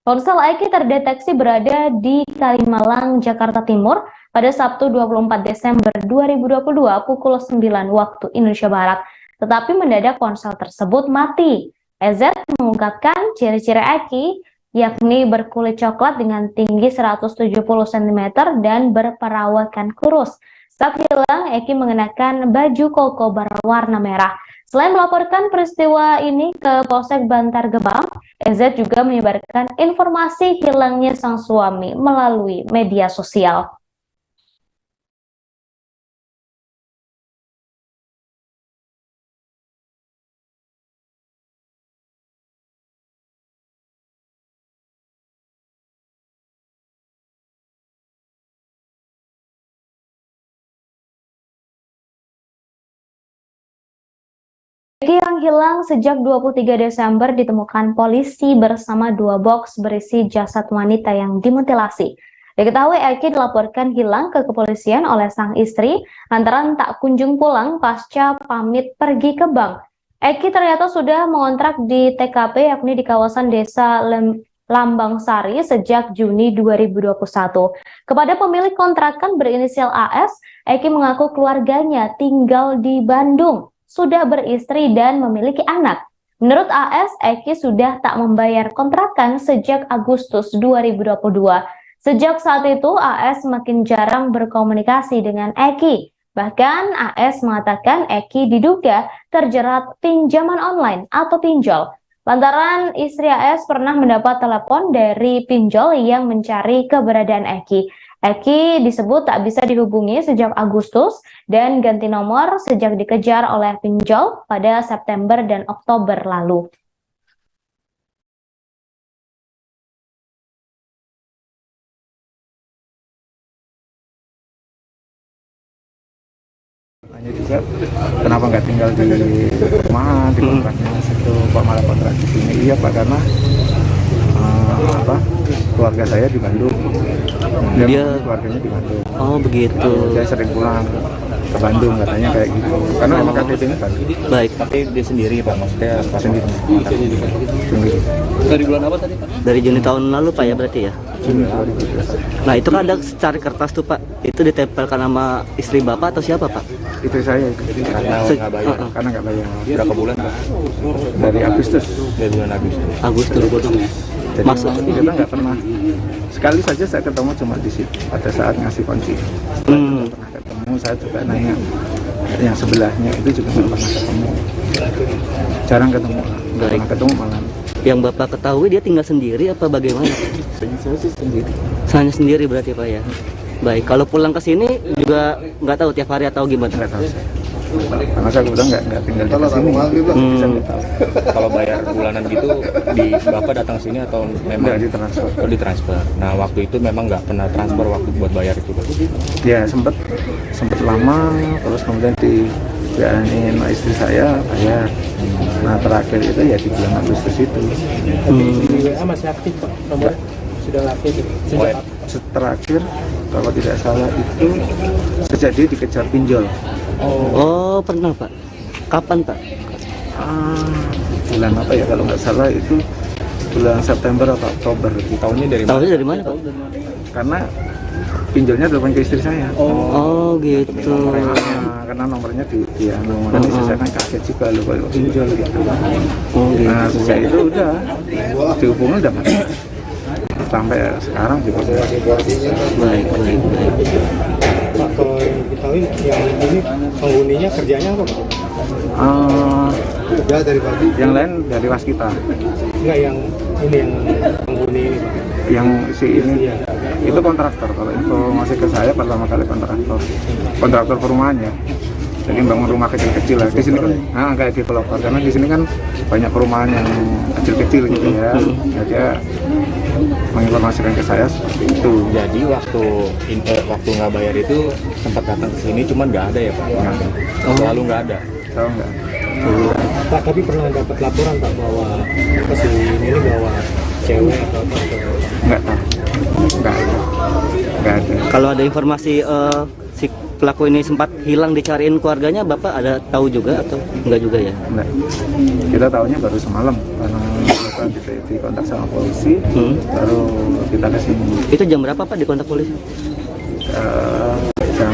Ponsel Eki terdeteksi berada di Kalimalang, Jakarta Timur pada Sabtu 24 Desember 2022 pukul 9 waktu Indonesia Barat. Tetapi mendadak ponsel tersebut mati. EZ mengungkapkan ciri-ciri Eki, yakni berkulit coklat dengan tinggi 170 cm dan berperawakan kurus. Saat hilang, Eki mengenakan baju koko berwarna merah. Selain melaporkan peristiwa ini ke Polsek Bantar Gebang, EZ juga menyebarkan informasi hilangnya sang suami melalui media sosial. Eki yang hilang sejak 23 Desember ditemukan polisi bersama 2 box berisi jasad wanita yang dimutilasi. Diketahui Eki dilaporkan hilang ke kepolisian oleh sang istri lantaran tak kunjung pulang pasca pamit pergi ke bank. Eki ternyata sudah mengontrak di TKP yakni di kawasan desa Lambang Sari sejak Juni 2021. Kepada pemilik kontrakan berinisial AS, Eki mengaku keluarganya tinggal di Bandung, sudah beristri dan memiliki anak. Menurut AS, Eki sudah tak membayar kontrakan sejak Agustus 2022. Sejak saat itu, AS makin jarang berkomunikasi dengan Eki. Bahkan AS mengatakan Eki diduga terjerat pinjaman online atau pinjol. Lantaran istri AS pernah mendapat telepon dari pinjol yang mencari keberadaan Eki. Eki disebut tak bisa dihubungi sejak Agustus dan ganti nomor sejak dikejar oleh pinjol pada September dan Oktober lalu. Hanya juga kenapa nggak tinggal di rumah, di kontraknya situ, Pak malah kontrak di sini. Iya Pak, karena keluarga saya di Bandung. Dia keluarganya di Bandung. Oh begitu. Saya sering pulang ke Bandung katanya kayak gitu. Karena memang KTP-nya Bandung. Baik. Tapi dia sendiri Pak, maksudnya sendiri. Dari bulan apa tadi Pak? Dari Juni tahun lalu Pak ya berarti ya? Juni 2017. Nah itu kan ada secari kertas tuh Pak. Itu ditempelkan nama istri Bapak atau siapa Pak? Istri saya itu. Karena nggak bayar. Karena nggak bayar. Berapa bulan Pak? Dari Agustus. Dari bulan Agustus. Agustus. Jadi kita nggak pernah. Sekali saja saya ketemu cuma di situ pada saat ngasih kunci. Pernah ketemu, saya juga nanya yang sebelahnya itu juga nggak pernah ketemu. Jarang ketemu. Nggak pernah ketemu malam. Yang Bapak ketahui dia tinggal sendiri apa bagaimana? Saya sih sendiri. Hanya sendiri berarti Pak ya. Baik, kalau pulang ke sini juga nggak tahu tiap hari atau gimana? Nggak tahu saya. Karena saya udah nggak tinggal di sini. Bisa nggak tahu. Kalau bayar bulanan gitu, di Bapak datang sini atau memang ditransfer? Oh, ditransfer. Nah waktu itu memang nggak pernah transfer waktu buat bayar itu. Ya sempet lama, terus kemudian di WA-in istri saya bayar. Nah terakhir itu ya di bulan Agustus itu. Di WA masih aktif Pak nomor? Sudah aktif? Terakhir kalau tidak salah itu sejak dia dikejar pinjol. Oh pernah Pak? Kapan Pak? Bulan apa ya kalau nggak salah itu bulan September atau Oktober. Tahunnya dari mana? Tahunnya dari mana Pak? Karena pinjolnya telepon ke istri saya. Oh gitu. Karena nomornya di nomornya istri saya kan kaget juga loh kalau pinjol gitu. Nah sejak itu udah dihubungin udah sampai sekarang juga. Baik. Pak, kalau yang diketahui yang ini penghuninya kerjanya apa Pak? Ya dari pagi. Yang lain dari waskita. Enggak, yang ini yang penghuni ini Pak. Yang si ini itu kontraktor. Kalau informasi ke saya pertama kali kontraktor perumahan ya. Jadi bangun rumah kecil-kecil lah. Di sini kan kayak developer karena di sini kan banyak perumahan yang kecil-kecil gitu ya. Nah, dia menginformasikan ke saya seperti itu. Jadi waktu nggak bayar itu sempat datang ke sini, cuman nggak ada ya Pak? Selalu nggak ada. Selalu nggak. Pak, tapi pernah dapat laporan Pak bahwa si ini bawa cewek atau apa? Nggak tahu. Nggak ada. Kalau ada informasi si pelaku ini sempat hilang dicariin keluarganya, Bapak ada tahu juga atau enggak juga ya? Enggak. Kita tahunya baru semalam karena kita dikontak sama polisi, baru kita ke sini. Itu jam berapa Pak dikontak polisi? Jam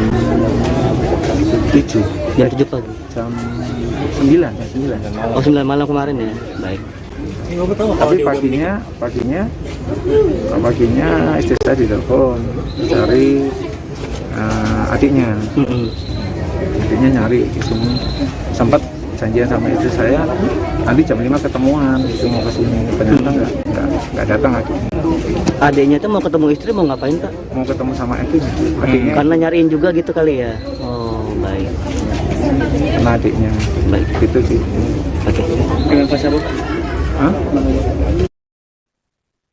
7. Jam 7 pagi? Jam 9. Oh 9 malam kemarin ya? Baik. Tapi paginya istri saya ditelepon cari adiknya. Adiknya nyari di sini. Sempat janjian sama istri saya nanti jam 5 ketemuan mau ke sini. Ternyata nggak datang adiknya. Adiknya itu mau ketemu istri mau ngapain Pak? Mau ketemu sama adiknya. Karena nyariin juga gitu kali ya. Oh baik. Karena adiknya. Baik. Gitu sih. Oke. Dengan Pak Syarul?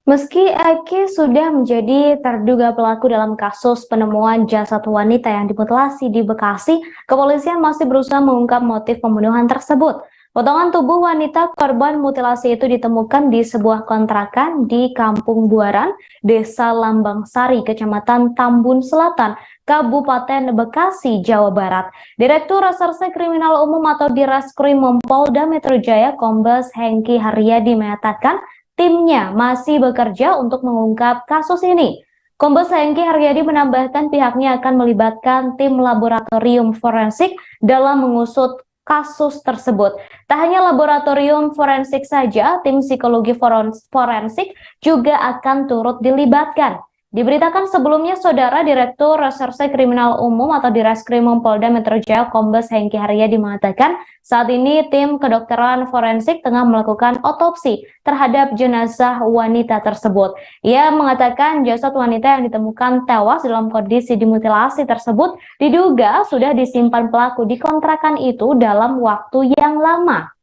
Meski Eki sudah menjadi terduga pelaku dalam kasus penemuan jasad wanita yang dimutilasi di Bekasi, kepolisian masih berusaha mengungkap motif pembunuhan tersebut. Potongan tubuh wanita korban mutilasi itu ditemukan di sebuah kontrakan di Kampung Buaran, Desa Lambang Sari, Kecamatan Tambun Selatan, Kabupaten Bekasi, Jawa Barat. Direktur Reserse Kriminal Umum atau Direskrimum Polda Metro Jaya, Kombes Hengki Haryadi mengatakan timnya masih bekerja untuk mengungkap kasus ini. Kombes Hengki Haryadi menambahkan pihaknya akan melibatkan tim laboratorium forensik dalam mengusut kasus tersebut. Tak hanya laboratorium forensik saja, tim psikologi forensik juga akan turut dilibatkan. Diberitakan sebelumnya, Saudara Direktur Reserse Kriminal Umum atau Direskrimum Polda Metro Jaya, Kombes Hengki Haryadi mengatakan saat ini tim kedokteran forensik tengah melakukan otopsi terhadap jenazah wanita tersebut. Ia mengatakan jasad wanita yang ditemukan tewas dalam kondisi dimutilasi tersebut diduga sudah disimpan pelaku di kontrakan itu dalam waktu yang lama.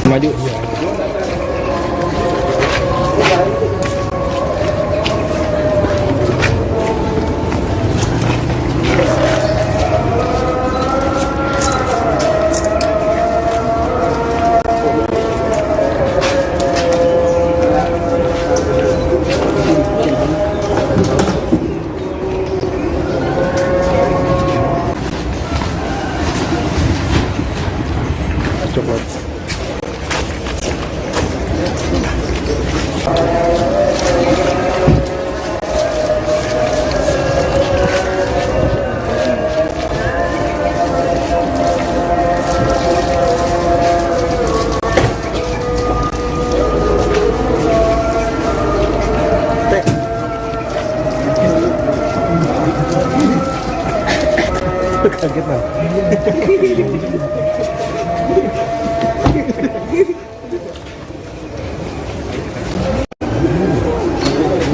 Maju. Kaget lah.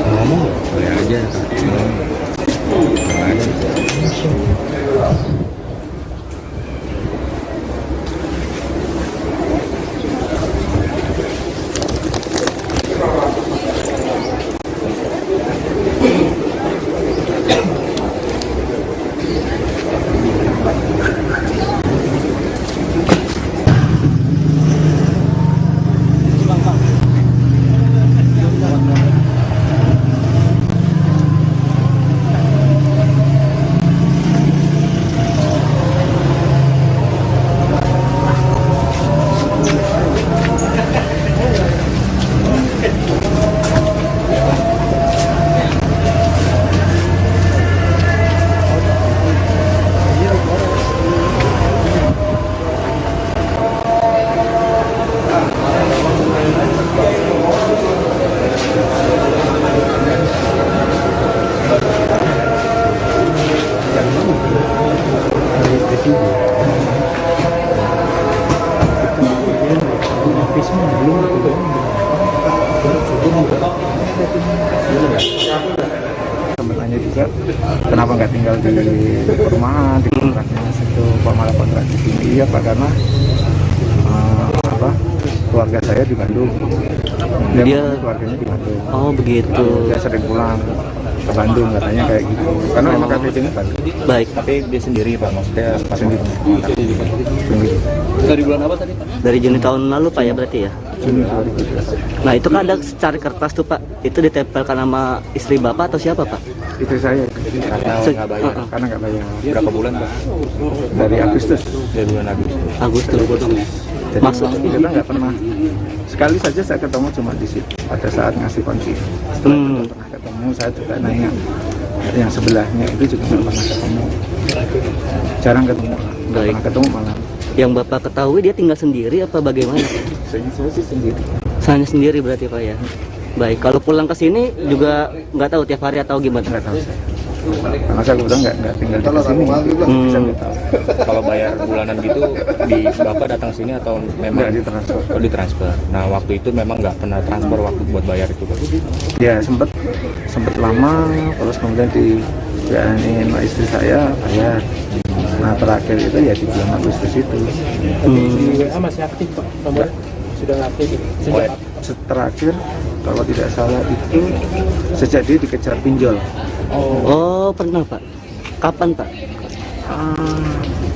Ngomong boleh aja. Temennya juga kenapa nggak tinggal di perumahan, di kontraknya situ, kok malah kontrak di sini? Iya Pak, karena keluarga saya di Bandung. Dia keluarganya di Bandung. Oh begitu. Dia sering pulang ke Bandung katanya kayak gitu. Karena memang KTP-nya Bandung. Baik. Tapi dia sendiri Pak, maksudnya pas sendiri. Dari bulan apa tadi Pak? Dari Juni tahun lalu Pak ya berarti ya? Juni 2017. Nah itu kan ada secari kertas tuh Pak, itu ditempelkan nama istri Bapak atau siapa Pak? Istri saya. Karena nggak bayar. Karena nggak bayar. Berapa bulan Pak? Dari Agustus. Dari bulan Agustus. Jadi kita nggak pernah. Sekali saja saya ketemu cuma di situ pada saat ngasih kunci. Setelah itu pernah ketemu, saya juga nanya yang sebelahnya itu juga nggak pernah ketemu. Jarang ketemu. Nggak pernah ketemu malah. Yang Bapak ketahui dia tinggal sendiri apa bagaimana? Saya sih sendiri. Saya sendiri berarti Pak ya. Baik, kalau pulang ke sini juga nggak tahu tiap hari atau gimana? Nggak tahu. Karena saya kebetulan nggak tinggal di sini. Bisa nggak tahu. Kalau bayar bulanan gitu, di Bapak datang sini atau memang Nggak ditransfer. Oh, ditransfer. Nah, waktu itu memang nggak pernah transfer waktu buat bayar itu, Pak. Ya sempet lama, terus kemudian dibilangin sama istri saya bayar. Nah terakhir itu ya di bulan Agustus itu. Di WA masih aktif Pak, nomor sudah aktif sejak Terakhir kalau tidak salah itu sejak dia dikejar pinjol. Oh, pernah Pak. Kapan Pak?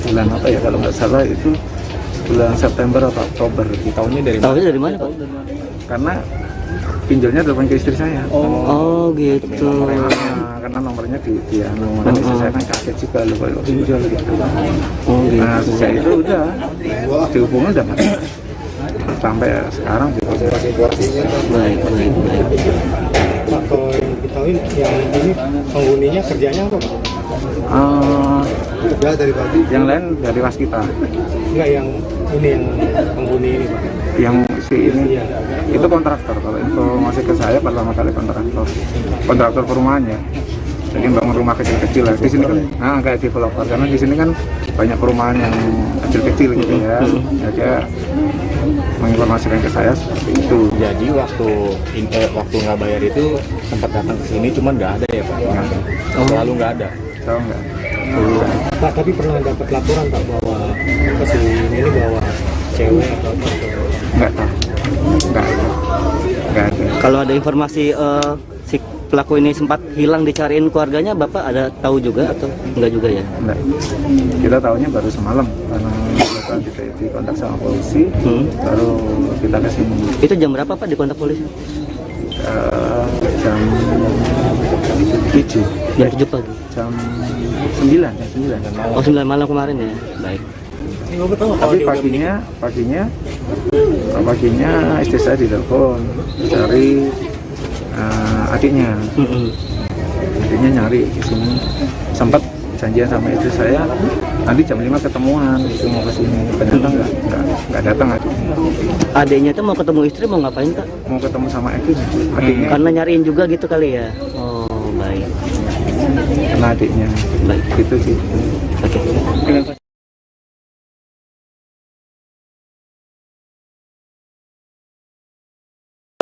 Bulan apa ya kalau nggak salah itu bulan September atau Oktober. Tahunnya dari mana? Tahunnya dari mana Pak? Karena pinjolnya telepon ke istri saya. Oh gitu. Karena nomornya di makanya istri saya kan kaget juga loh kalau pinjol gitu. Oh gitu. Nah sejak itu udah dihubungin udah nggak sampai sekarang juga. Baik. Pak, kalau yang diketahui yang ini penghuninya kerjanya apa Pak? Dari pagi. Yang lain dari waskita. Enggak, yang ini yang penghuni ini Pak. Yang si ini itu kontraktor. Kalau informasi ke saya pertama kali kontraktor perumahannya. Jadi bangun rumah kecil-kecil lah. Di sini kan kayak developer karena di sini kan banyak perumahan yang kecil-kecil gitu ya. Dia menginformasikan ke saya seperti itu. Jadi waktu nggak bayar itu sempat datang ke sini, cuman nggak ada ya Pak? Selalu nggak ada. Tahu nggak? Pak, tapi pernah dapat laporan Pak bahwa si ini bawa cewek atau apa? Nggak tahu. Nggak ada. Kalau ada informasi si pelaku ini sempat hilang dicariin keluarganya, Bapak ada tahu juga atau enggak juga ya? Enggak. Kita tahunya baru semalam karena kita dikontak sama polisi, baru kita ke sini. Itu jam berapa Pak dikontak polisi? Jam 7. Jam 7 pagi. Jam 9. Oh 9 malam kemarin ya. Baik. Tapi paginya istri saya ditelepon cari adiknya. Adiknya nyari di sini. Sempat janjian sama istri saya nanti jam 5 ketemuan itu mau ke sini. Ternyata nggak datang adiknya. Adiknya tuh mau ketemu istri mau ngapain Kak? Mau ketemu sama adiknya. Karena nyariin juga gitu kali ya. Oh baik. Karena adiknya. Baik. Gitu sih. Oke.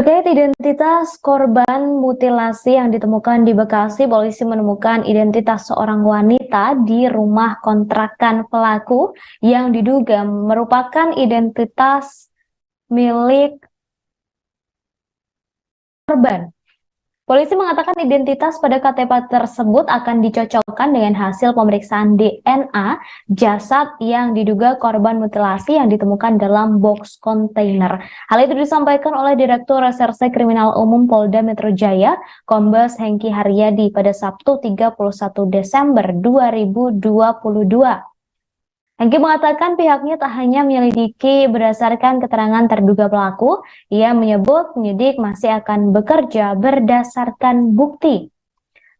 Terkait identitas korban mutilasi yang ditemukan di Bekasi, polisi menemukan identitas seorang wanita di rumah kontrakan pelaku yang diduga merupakan identitas milik korban. Polisi mengatakan identitas pada KTP tersebut akan dicocokkan dengan hasil pemeriksaan DNA jasad yang diduga korban mutilasi yang ditemukan dalam box kontainer. Hal itu disampaikan oleh Direktur Reserse Kriminal Umum Polda Metro Jaya, Kombes Hengki Haryadi pada Sabtu 31 Desember 2022. Hengki mengatakan pihaknya tak hanya menyelidiki berdasarkan keterangan terduga pelaku, ia menyebut penyidik masih akan bekerja berdasarkan bukti.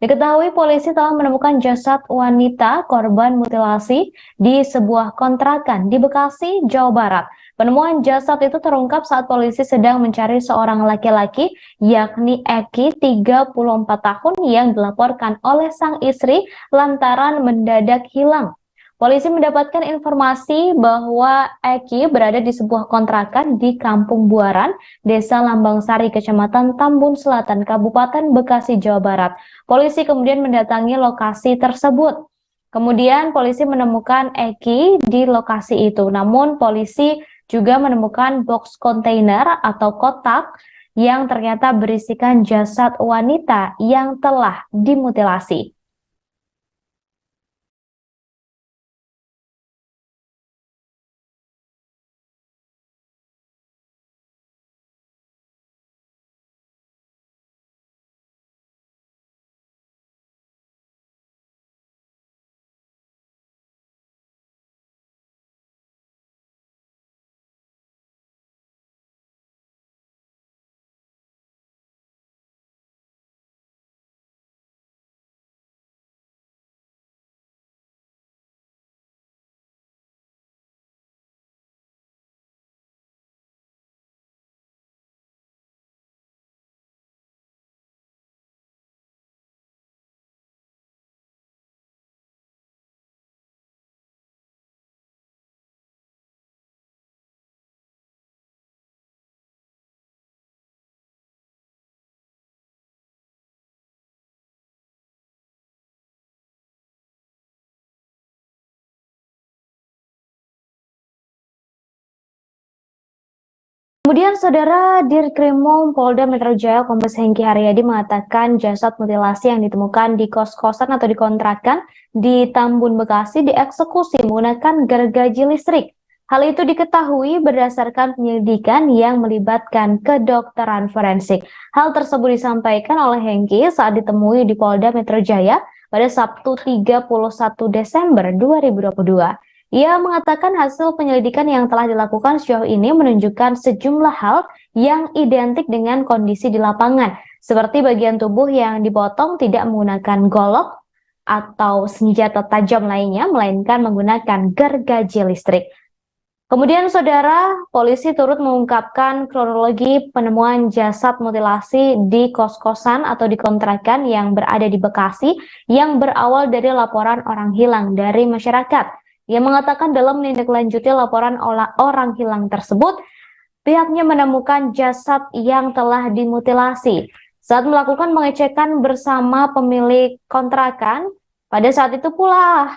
Diketahui polisi telah menemukan jasad wanita korban mutilasi di sebuah kontrakan di Bekasi, Jawa Barat. Penemuan jasad itu terungkap saat polisi sedang mencari seorang laki-laki yakni Eki 34 tahun yang dilaporkan oleh sang istri lantaran mendadak hilang. Polisi mendapatkan informasi bahwa Eki berada di sebuah kontrakan di Kampung Buaran, Desa Lambangsari, Kecamatan Tambun Selatan, Kabupaten Bekasi, Jawa Barat. Polisi kemudian mendatangi lokasi tersebut. Kemudian polisi menemukan Eki di lokasi itu. Namun polisi juga menemukan box kontainer atau kotak yang ternyata berisikan jasad wanita yang telah dimutilasi. Kemudian Saudara Dirkrimum Polda Metro Jaya Kombes Hengki Haryadi mengatakan jasad mutilasi yang ditemukan di kos-kosan atau di kontrakan di Tambun, Bekasi dieksekusi menggunakan gergaji listrik. Hal itu diketahui berdasarkan penyelidikan yang melibatkan kedokteran forensik. Hal tersebut disampaikan oleh Hengki saat ditemui di Polda Metro Jaya pada Sabtu 31 Desember 2022. Ia mengatakan hasil penyelidikan yang telah dilakukan sejauh ini menunjukkan sejumlah hal yang identik dengan kondisi di lapangan, seperti bagian tubuh yang dipotong tidak menggunakan golok atau senjata tajam lainnya, melainkan menggunakan gergaji listrik. Kemudian Saudara, polisi turut mengungkapkan kronologi penemuan jasad mutilasi di kos-kosan atau di kontrakan yang berada di Bekasi yang berawal dari laporan orang hilang dari masyarakat. Ia mengatakan dalam menindaklanjuti laporan orang hilang tersebut, pihaknya menemukan jasad yang telah dimutilasi. Saat melakukan pengecekan bersama pemilik kontrakan, pada saat itu pula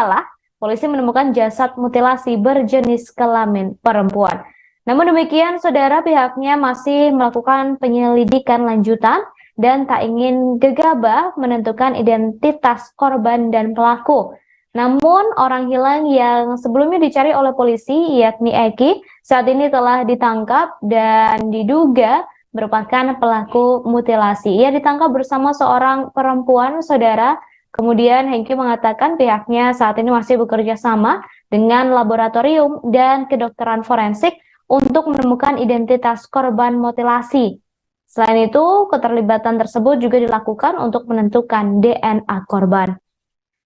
lah, polisi menemukan jasad mutilasi berjenis kelamin perempuan. Namun demikian, Saudara, pihaknya masih melakukan penyelidikan lanjutan dan tak ingin gegabah menentukan identitas korban dan pelaku. Namun, orang hilang yang sebelumnya dicari oleh polisi, yakni Eki, saat ini telah ditangkap dan diduga merupakan pelaku mutilasi. Ia ditangkap bersama seorang perempuan, Saudara. Kemudian Hengki mengatakan pihaknya saat ini masih bekerja sama dengan laboratorium dan kedokteran forensik untuk menemukan identitas korban mutilasi. Selain itu, keterlibatan tersebut juga dilakukan untuk menentukan DNA korban.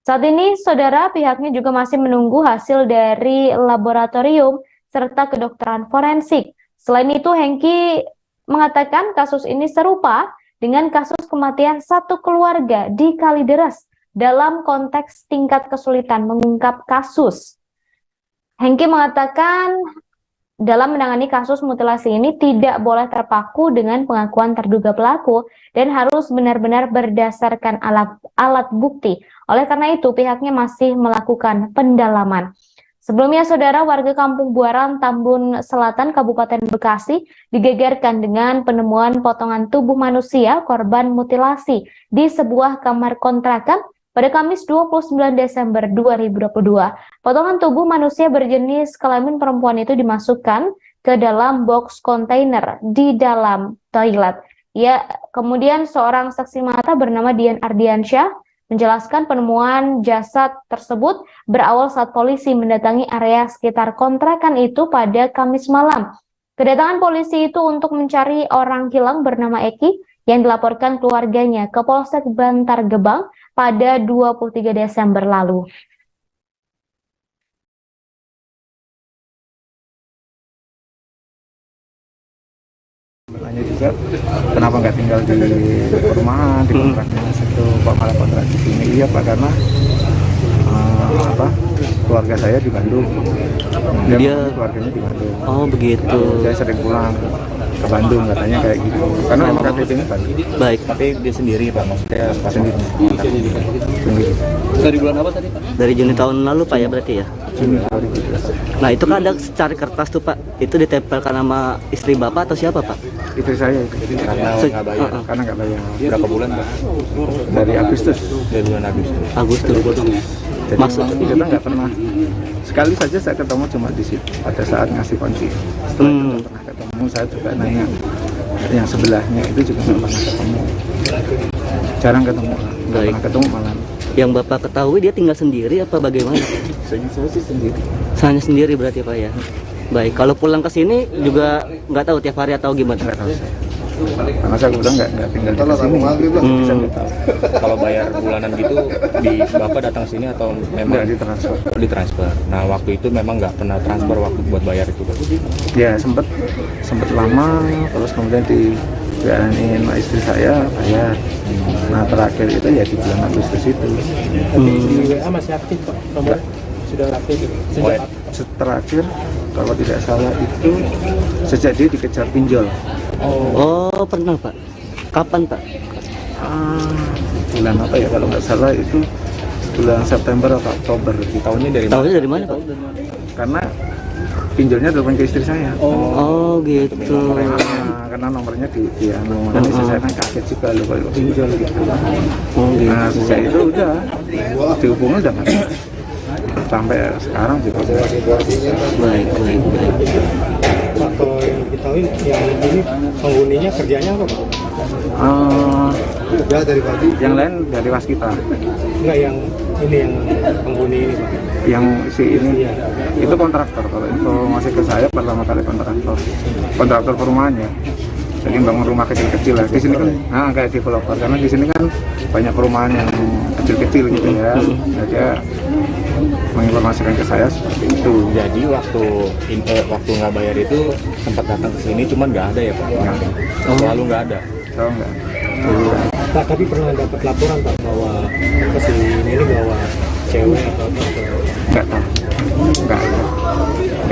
Saat ini, Saudara, pihaknya juga masih menunggu hasil dari laboratorium serta kedokteran forensik. Selain itu, Hengki mengatakan kasus ini serupa dengan kasus kematian satu keluarga di Kalideres dalam konteks tingkat kesulitan mengungkap kasus. Hengki mengatakan dalam menangani kasus mutilasi ini tidak boleh terpaku dengan pengakuan terduga pelaku dan harus benar-benar berdasarkan alat bukti. Oleh karena itu, pihaknya masih melakukan pendalaman. Sebelumnya, Saudara, warga Kampung Buaran, Tambun Selatan, Kabupaten Bekasi digegerkan dengan penemuan potongan tubuh manusia korban mutilasi di sebuah kamar kontrakan pada Kamis 29 Desember 2022. Potongan tubuh manusia berjenis kelamin perempuan itu dimasukkan ke dalam box kontainer di dalam toilet. Kemudian seorang saksi mata bernama Dian Ardiansyah menjelaskan penemuan jasad tersebut berawal saat polisi mendatangi area sekitar kontrakan itu pada Kamis malam. Kedatangan polisi itu untuk mencari orang hilang bernama Eki yang dilaporkan keluarganya ke Polsek Bantar Gebang pada 23 Desember lalu. Hanya juga kenapa nggak tinggal di perumahan, di kontraknya situ, kok malah kontrak di sini? Iya Pak, karena keluarga saya di Bandung. Dia keluarganya di Bandung. Oh begitu. Saya sering pulang ke Bandung katanya kayak gitu. Karena memang KTP-nya Bandung. Baik. Tapi dia sendiri Pak, maksudnya sendiri. Dari bulan apa tadi Pak? Dari Juni tahun lalu Pak ya berarti ya? Juni 2017. Nah itu kan ada secari kertas tuh Pak, itu ditempelkan nama istri Bapak atau siapa Pak? Istri saya itu. Karena nggak bayar. Karena nggak bayar. Berapa bulan Pak? Dari Agustus. Dari bulan Agustus. Jadi maksudnya kita nggak pernah, sekali saja saya ketemu cuma di situ pada saat ngasih kunci. Setelah itu nggak pernah ketemu. Saya juga nanya yang sebelahnya itu juga nggak pernah ketemu. Jarang ketemu, nggak pernah ketemu malam. Yang Bapak ketahui dia tinggal sendiri apa bagaimana? Saya sih sendiri. Hanya sendiri berarti Pak ya. Baik, kalau pulang ke sini juga nggak tahu tiap hari atau gimana? Nggak tahu saya. Karena saya udah nggak tinggal di sini. Bisa tahu. Kalau bayar bulanan gitu, di Bapak datang sini atau memang ditransfer? Ditransfer. Nah waktu itu memang nggak pernah transfer waktu buat bayar itu. Ya sempat lama, terus kemudian dibilangin sama istri saya bayar. Nah terakhir itu ya di bulan Agustus itu. Di WA masih aktif Pak? Nomor sudah aktif? Terakhir kalau tidak salah itu sejak dia dikejar pinjol. Oh pernah Pak? Kapan Pak? Bulan apa ya kalau nggak salah itu bulan September atau Oktober. Tahunnya dari mana Pak? Karena pinjolnya telepon ke istri saya. Oh gitu. Karena nomornya di dan istri saya kan kaget juga loh kalau pinjol gitu. Nah sejak itu udah dihubungin udah nggak sampai sekarang juga. Baik. Atau yang diketahui yang ini penghuninya kerjanya apa Pak? Dari pagi. Yang lain dari waskita. Enggak, yang ini yang penghuni ini Pak. Yang si ini itu kontraktor. Kalau informasi ke saya pertama kali kontraktor perumahan ya. Jadi bangun rumah kecil-kecil lah. Di sini kan kayak developer karena di sini kan banyak perumahan yang kecil-kecil gitu ya. Jadi menginformasikan ke saya seperti itu. Jadi waktu nggak bayar itu sempat datang ke sini, cuman nggak ada ya Pak? Selalu nggak ada. Selalu nggak. Pak, tapi pernah dapat laporan Pak bahwa si ini bawa cewek atau apa? Nggak tahu. Nggak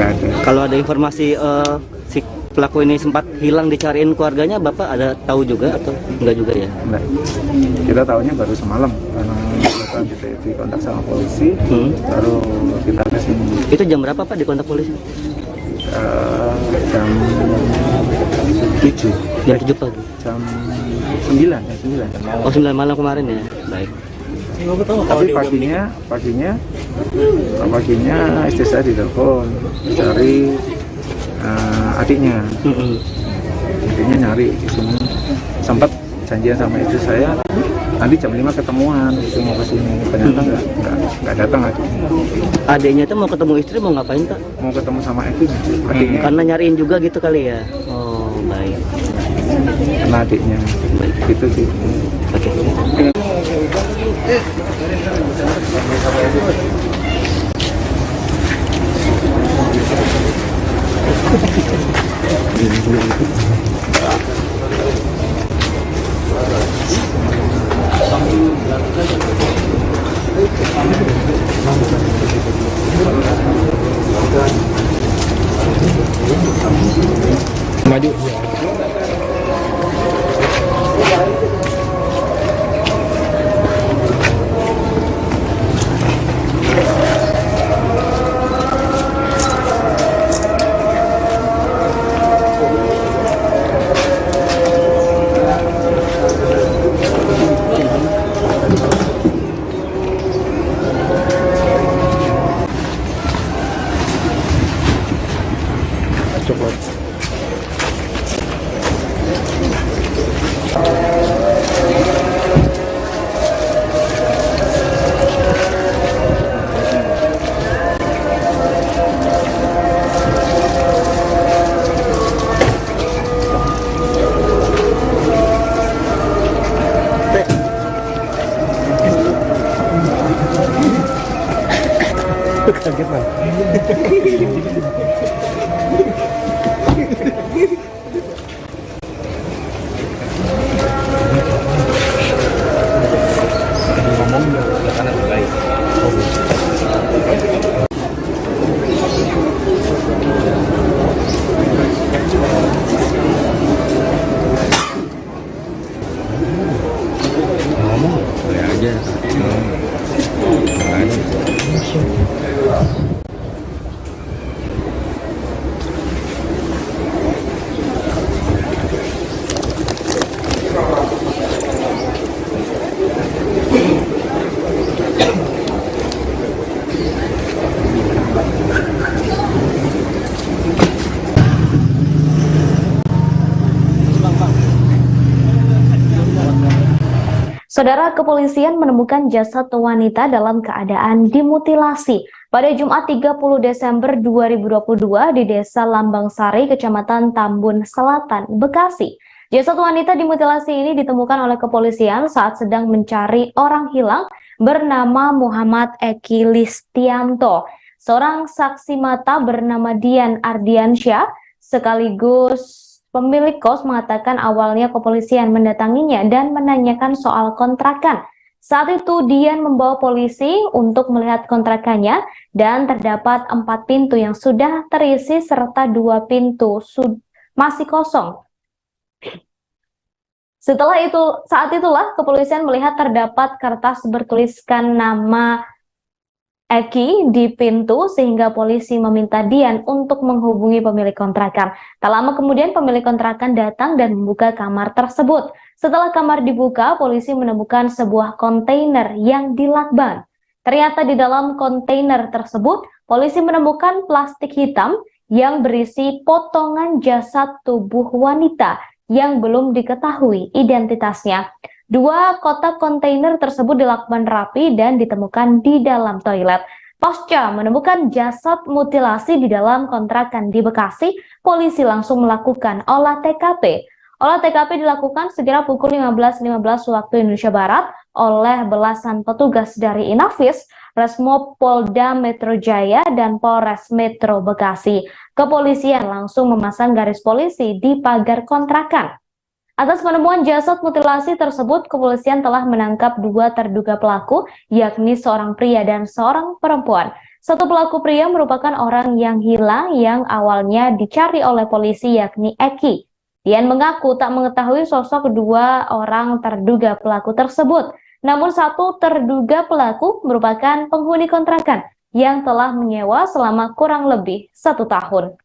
ada. Kalau ada informasi si pelaku ini sempat hilang dicariin keluarganya, Bapak ada tahu juga atau enggak juga ya? Enggak. Kita tahunya baru semalam karena kita dikontak sama polisi, baru kita ke sini. Itu jam berapa Pak dikontak polisi? Jam 7. Jam 7 pagi. Jam 9. Oh 9 malam kemarin ya. Baik. Tapi paginya istri saya ditelepon cari adiknya. Adiknya nyari di sini. Sempat janjian sama istri saya nanti jam 5 ketemuan itu mau ke sini. Ternyata nggak datang adiknya. Adiknya itu mau ketemu istri mau ngapain Pak? Mau ketemu sama adiknya. Karena nyariin juga gitu kali ya. Oh baik. Karena adiknya. Baik. Gitu sih. Oke. Maju. Kaget Pak. Saudara, kepolisian menemukan jasad wanita dalam keadaan dimutilasi pada Jumat 30 Desember 2022 di Desa Lambang Sari, Kecamatan Tambun Selatan, Bekasi. Jasad wanita dimutilasi ini ditemukan oleh kepolisian saat sedang mencari orang hilang bernama Muhammad Eki Listianto. Seorang saksi mata bernama Dian Ardiansyah sekaligus pemilik kos mengatakan awalnya kepolisian mendatanginya dan menanyakan soal kontrakan. Saat itu Dian membawa polisi untuk melihat kontrakannya dan terdapat 4 pintu yang sudah terisi serta 2 pintu masih kosong. Saat itulah kepolisian melihat terdapat kertas bertuliskan nama Eki di pintu sehingga polisi meminta Dian untuk menghubungi pemilik kontrakan. Tak lama kemudian pemilik kontrakan datang dan membuka kamar tersebut. Setelah kamar dibuka, polisi menemukan sebuah kontainer yang dilakban. Ternyata di dalam kontainer tersebut, polisi menemukan plastik hitam yang berisi potongan jasad tubuh wanita yang belum diketahui identitasnya. 2 kotak kontainer tersebut dilakban rapi dan ditemukan di dalam toilet. Pasca menemukan jasad mutilasi di dalam kontrakan di Bekasi, polisi langsung melakukan olah TKP. Olah TKP dilakukan sekira pukul 15.15 waktu Indonesia Barat oleh belasan petugas dari Inafis, Resmob Polda Metro Jaya, dan Polres Metro Bekasi. Kepolisian langsung memasang garis polisi di pagar kontrakan. Atas penemuan jasad mutilasi tersebut, kepolisian telah menangkap 2 terduga pelaku, yakni seorang pria dan seorang perempuan. Satu pelaku pria merupakan orang yang hilang yang awalnya dicari oleh polisi, yakni Eki. Dian mengaku tak mengetahui sosok 2 orang terduga pelaku tersebut. Namun satu terduga pelaku merupakan penghuni kontrakan yang telah menyewa selama kurang lebih 1 tahun.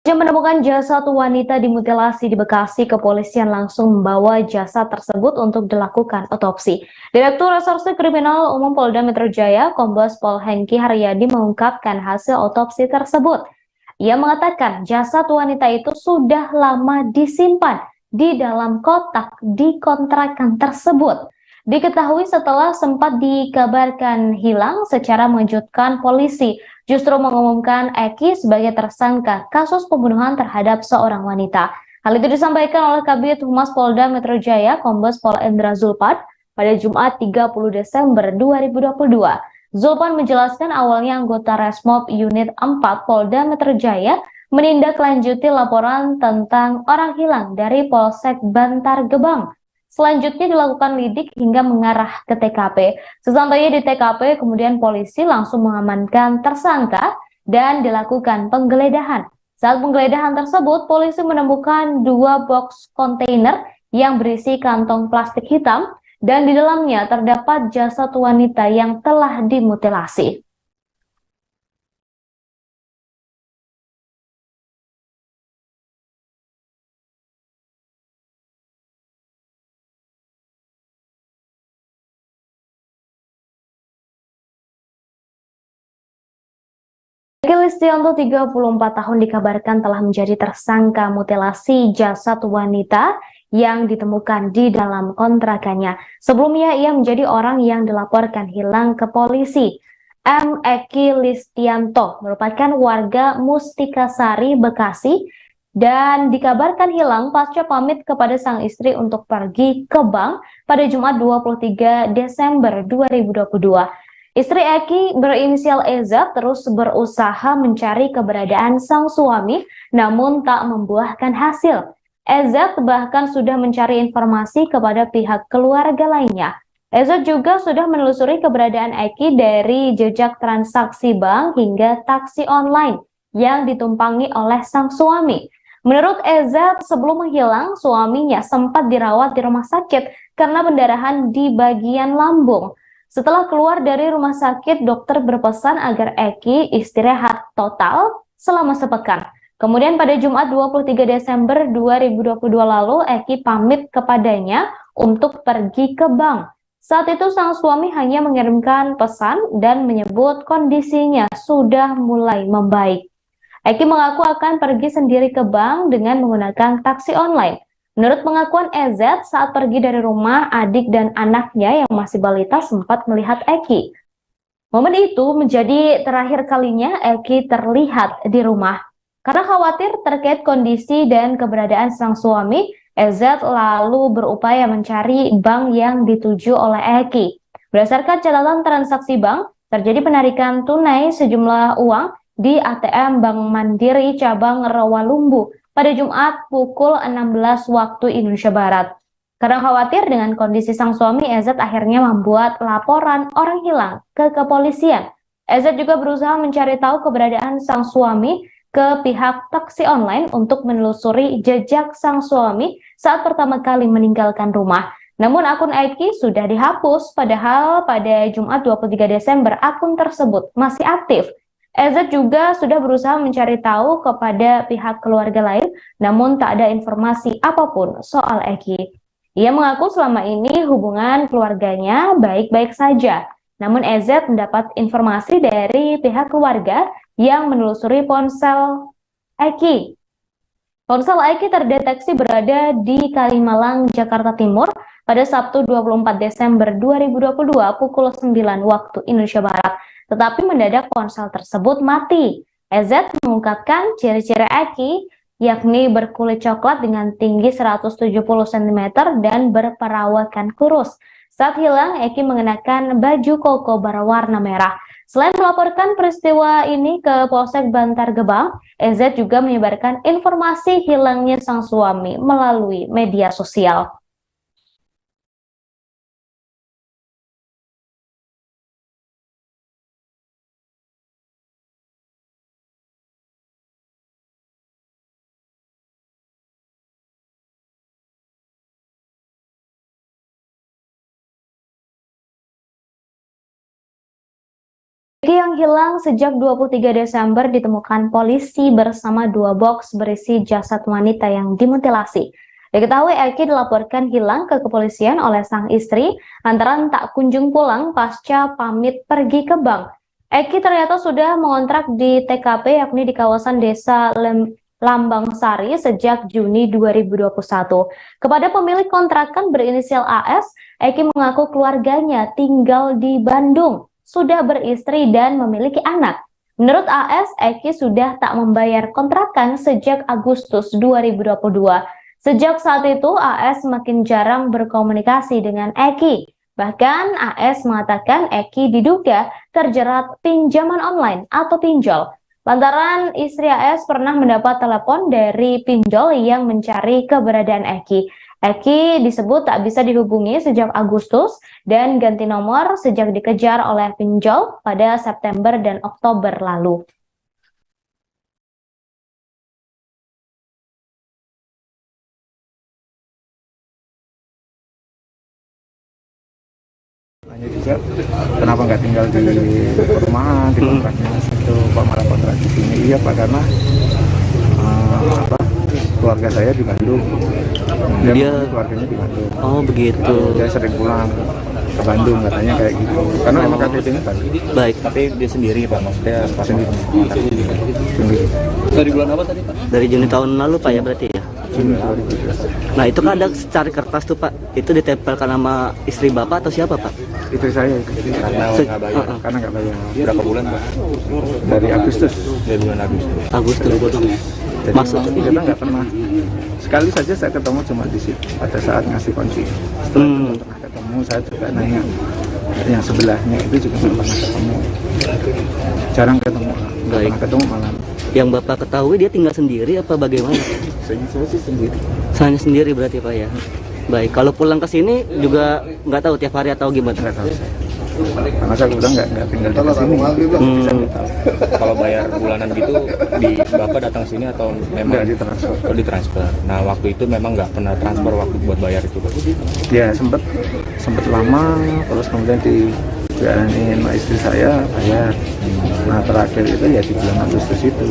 Yang menemukan jasad wanita dimutilasi di Bekasi, kepolisian langsung membawa jasad tersebut untuk dilakukan otopsi. Direktur Reserse Kriminal Umum Polda Metro Jaya, Kombes Pol Hengki Haryadi mengungkapkan hasil otopsi tersebut. Ia mengatakan jasad wanita itu sudah lama disimpan di dalam kotak di kontrakan tersebut. Diketahui setelah sempat dikabarkan hilang, secara mengejutkan polisi justru mengumumkan Eki sebagai tersangka kasus pembunuhan terhadap seorang wanita. Hal itu disampaikan oleh Kabid Humas Polda Metro Jaya, Kombes Pol Endra Zulpan, pada Jumat 30 Desember 2022. Zulpan menjelaskan awalnya anggota Resmob Unit 4 Polda Metro Jaya menindaklanjuti laporan tentang orang hilang dari Polsek Bantar Gebang. Selanjutnya dilakukan lidik hingga mengarah ke TKP. Sesampainya di TKP, kemudian polisi langsung mengamankan tersangka dan dilakukan penggeledahan. Saat penggeledahan tersebut, polisi menemukan 2 box kontainer yang berisi kantong plastik hitam dan di dalamnya terdapat jasad wanita yang telah dimutilasi. Eki Listianto, 34 tahun, dikabarkan telah menjadi tersangka mutilasi jasad wanita yang ditemukan di dalam kontrakannya. Sebelumnya, ia menjadi orang yang dilaporkan hilang ke polisi. Eki Listianto merupakan warga Mustikasari, Bekasi, dan dikabarkan hilang pasca pamit kepada sang istri untuk pergi ke bank pada Jumat 23 Desember 2022. Istri Eki berinisial EZ terus berusaha mencari keberadaan sang suami, namun tak membuahkan hasil. EZ bahkan sudah mencari informasi kepada pihak keluarga lainnya. EZ juga sudah menelusuri keberadaan Eki dari jejak transaksi bank hingga taksi online yang ditumpangi oleh sang suami. Menurut EZ, sebelum menghilang, suaminya sempat dirawat di rumah sakit karena pendarahan di bagian lambung. Setelah keluar dari rumah sakit, dokter berpesan agar Eki istirahat total selama sepekan. Kemudian pada Jumat 23 Desember 2022 lalu, Eki pamit kepadanya untuk pergi ke bank. Saat itu sang suami hanya mengirimkan pesan dan menyebut kondisinya sudah mulai membaik. Eki mengaku akan pergi sendiri ke bank dengan menggunakan taksi online. Menurut pengakuan EZ, saat pergi dari rumah, adik dan anaknya yang masih balita sempat melihat Eki. Momen itu menjadi terakhir kalinya Eki terlihat di rumah. Karena khawatir terkait kondisi dan keberadaan sang suami, EZ lalu berupaya mencari bank yang dituju oleh Eki. Berdasarkan catatan transaksi bank, terjadi penarikan tunai sejumlah uang di ATM Bank Mandiri cabang Rawalumbu pada Jumat pukul 16 waktu Indonesia Barat. Karena khawatir dengan kondisi sang suami, EZ akhirnya membuat laporan orang hilang ke kepolisian. EZ juga berusaha mencari tahu keberadaan sang suami ke pihak taksi online untuk menelusuri jejak sang suami saat pertama kali meninggalkan rumah. Namun akun Eki sudah dihapus, padahal pada Jumat 23 Desember akun tersebut masih aktif. EZ juga sudah berusaha mencari tahu kepada pihak keluarga lain, namun tak ada informasi apapun soal Eki. Ia mengaku selama ini hubungan keluarganya baik-baik saja. Namun EZ mendapat informasi dari pihak keluarga yang menelusuri ponsel Eki. Ponsel Eki terdeteksi berada di Kalimalang, Jakarta Timur pada Sabtu 24 Desember 2022 pukul 9 waktu Indonesia Barat. Tetapi mendadak ponsel tersebut mati. EZ mengungkapkan ciri-ciri Eki yakni berkulit coklat dengan tinggi 170 cm dan berperawakan kurus. Saat hilang, Eki mengenakan baju koko berwarna merah. Selain melaporkan peristiwa ini ke Polsek Bantar Gebang, EZ juga menyebarkan informasi hilangnya sang suami melalui media sosial. Eki yang hilang sejak 23 Desember ditemukan polisi bersama 2 box berisi jasad wanita yang dimutilasi. Diketahui Eki dilaporkan hilang ke kepolisian oleh sang istri lantaran tak kunjung pulang pasca pamit pergi ke bank. Eki ternyata sudah mengontrak di TKP yakni di kawasan desa Lambang Sari sejak Juni 2021. Kepada pemilik kontrakan berinisial AS, Eki mengaku keluarganya tinggal di Bandung, sudah beristri dan memiliki anak. Menurut AS, Eki sudah tak membayar kontrakan sejak Agustus 2022. Sejak saat itu, AS makin jarang berkomunikasi dengan Eki. Bahkan AS mengatakan Eki diduga terjerat pinjaman online atau pinjol. Lantaran istri AS pernah mendapat telepon dari pinjol yang mencari keberadaan Eki. Eki disebut tak bisa dihubungi sejak Agustus dan ganti nomor sejak dikejar oleh pinjol pada September dan Oktober lalu. Hanya juga kenapa nggak tinggal di perumahan, di kontraknya itu kok malah kontrak di sini? Iya Pak, karena keluarga saya di Bandung. Dia keluarganya di Bandung. Oh begitu. Dia sering pulang ke Bandung katanya kayak gitu. Karena memang KTP-nya Bandung. Baik. Tapi dia sendiri Pak, maksudnya sendiri. Dari bulan apa tadi Pak? Dari Juni tahun lalu Pak ya berarti ya? Juni 2017. Nah itu kan ada secari kertas tuh Pak, itu ditempelkan nama istri Bapak atau siapa Pak? Istri saya. Karena nggak bayar. Karena nggak bayar. Berapa bulan Pak? Dari Agustus. Dari bulan Agustus. Jadi maksudnya kita nggak pernah. Sekali saja saya ketemu cuma di situ pada saat ngasih kunci. Setelah itu nggak pernah ketemu, saya juga nanya yang sebelahnya itu juga nggak pernah ketemu. Jarang ketemu. Baik. Ketemu malam. Yang Bapak ketahui dia tinggal sendiri apa bagaimana? Saya sih sendiri. Hanya sendiri berarti Pak ya. Baik, kalau pulang ke sini juga nggak tahu tiap hari atau gimana? Nggak tahu saya. Karena saya udah nggak tinggal di sini. Kalau bayar bulanan gitu, Bapak datang sini atau memang ditransfer? Oh, ditransfer. Nah waktu itu memang nggak pernah transfer waktu buat bayar itu Pak? Ya sempet lama, terus kemudian dibilangin sama istri saya bayar. Nah terakhir itu ya di bulan Agustus itu.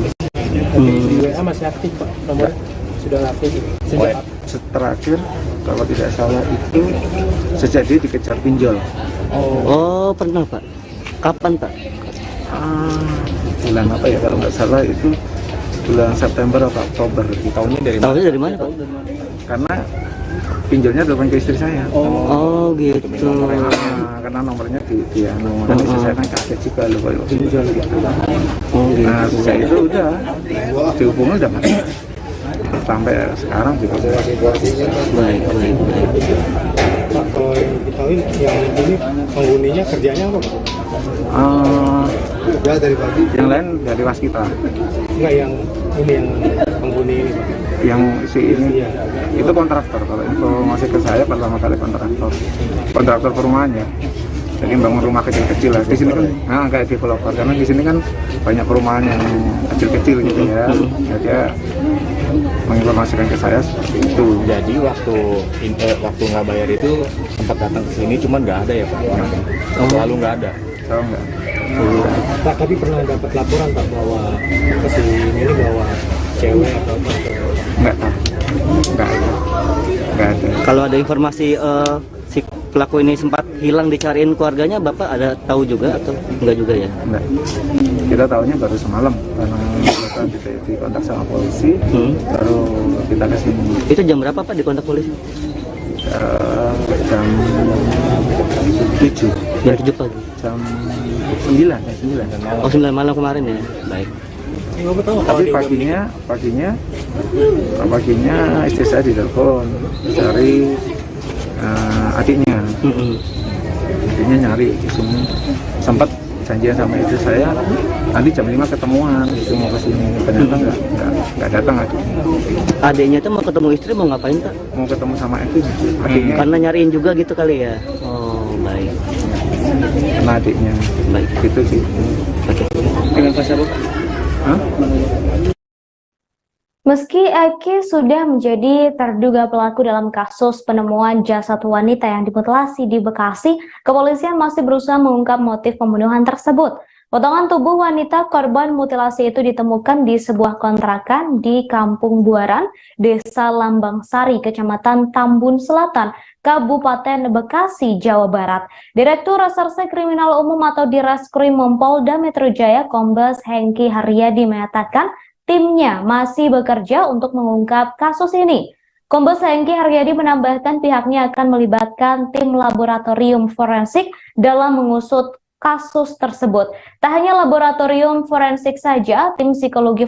Di WA masih aktif Pak, nomor sudah aktif. Sejak terakhir kalau tidak salah itu sejak dia dikejar pinjol. Oh pernah Pak? Kapan Pak? Bulan apa ya kalau nggak salah itu bulan September atau Oktober. Tahunnya dari mana? Tahunnya dari mana Pak? Karena pinjolnya telepon ke istri saya. Oh gitu. Karena nomornya di nomor istri saya kan kaget juga loh kalau pinjol gitu. Oh gitu. Nah sejak itu udah dihubungi udah mati. Sampai sekarang juga. Baik. Pak, kalau yang diketahui yang ini penghuninya kerjanya apa Pak? Dari pagi. Yang lain dari waskita. Enggak, yang ini yang penghuni ini Pak. Yang si ini itu kontraktor. Kalau informasi ke saya pertama kali kontraktor perumahan ya. Jadi bangun rumah kecil-kecil lah. Di sini kan kayak developer, karena di sini kan banyak perumahan yang kecil-kecil gitu ya. Jadi dia menginformasikan ke saya seperti itu. Jadi waktu nggak bayar itu sempat datang ke sini, cuman nggak ada ya Pak? Selalu nggak ada. Tahu nggak? Pak, tapi pernah dapat laporan Pak bahwa si ini bawa cewek atau apa? Nggak tahu. Nggak ada. Kalau ada informasi si pelaku ini sempat hilang dicariin keluarganya, Bapak ada tahu juga atau enggak juga ya? Enggak. Kita tahunya baru semalam karena kita dikontak sama polisi, baru kita ke sini. Itu jam berapa Pak dikontak polisi? Jam 7. Jam 7 pagi. Jam 9. Oh, 9 malam kemarin ya. Baik. Tapi paginya istri saya ditelepon cari adiknya. Adiknya nyari di sini. Sempat janjian sama istri saya nanti jam 5 ketemuan gitu mau ke sini. Ternyata nggak datang adiknya. Adiknya itu mau ketemu istri, mau ngapain Pak? Mau ketemu sama adiknya. Karena nyariin juga gitu kali ya. Oh, baik. Karena adiknya. Baik. Gitu sih. Oke. Dengan Pak Syarul. Meski Eki sudah menjadi terduga pelaku dalam kasus penemuan jasad wanita yang dimutilasi di Bekasi, kepolisian masih berusaha mengungkap motif pembunuhan tersebut. Potongan tubuh wanita korban mutilasi itu ditemukan di sebuah kontrakan di Kampung Buaran, Desa Lambang Sari, Kecamatan Tambun Selatan, Kabupaten Bekasi, Jawa Barat. Direktur Reserse Kriminal Umum atau Direskrim Polda Metro Jaya, Kombes Hengki Haryadi mengatakan timnya masih bekerja untuk mengungkap kasus ini. Kombes Hengki Haryadi menambahkan pihaknya akan melibatkan tim laboratorium forensik dalam mengusut kasus tersebut. Tak hanya laboratorium forensik saja, tim psikologi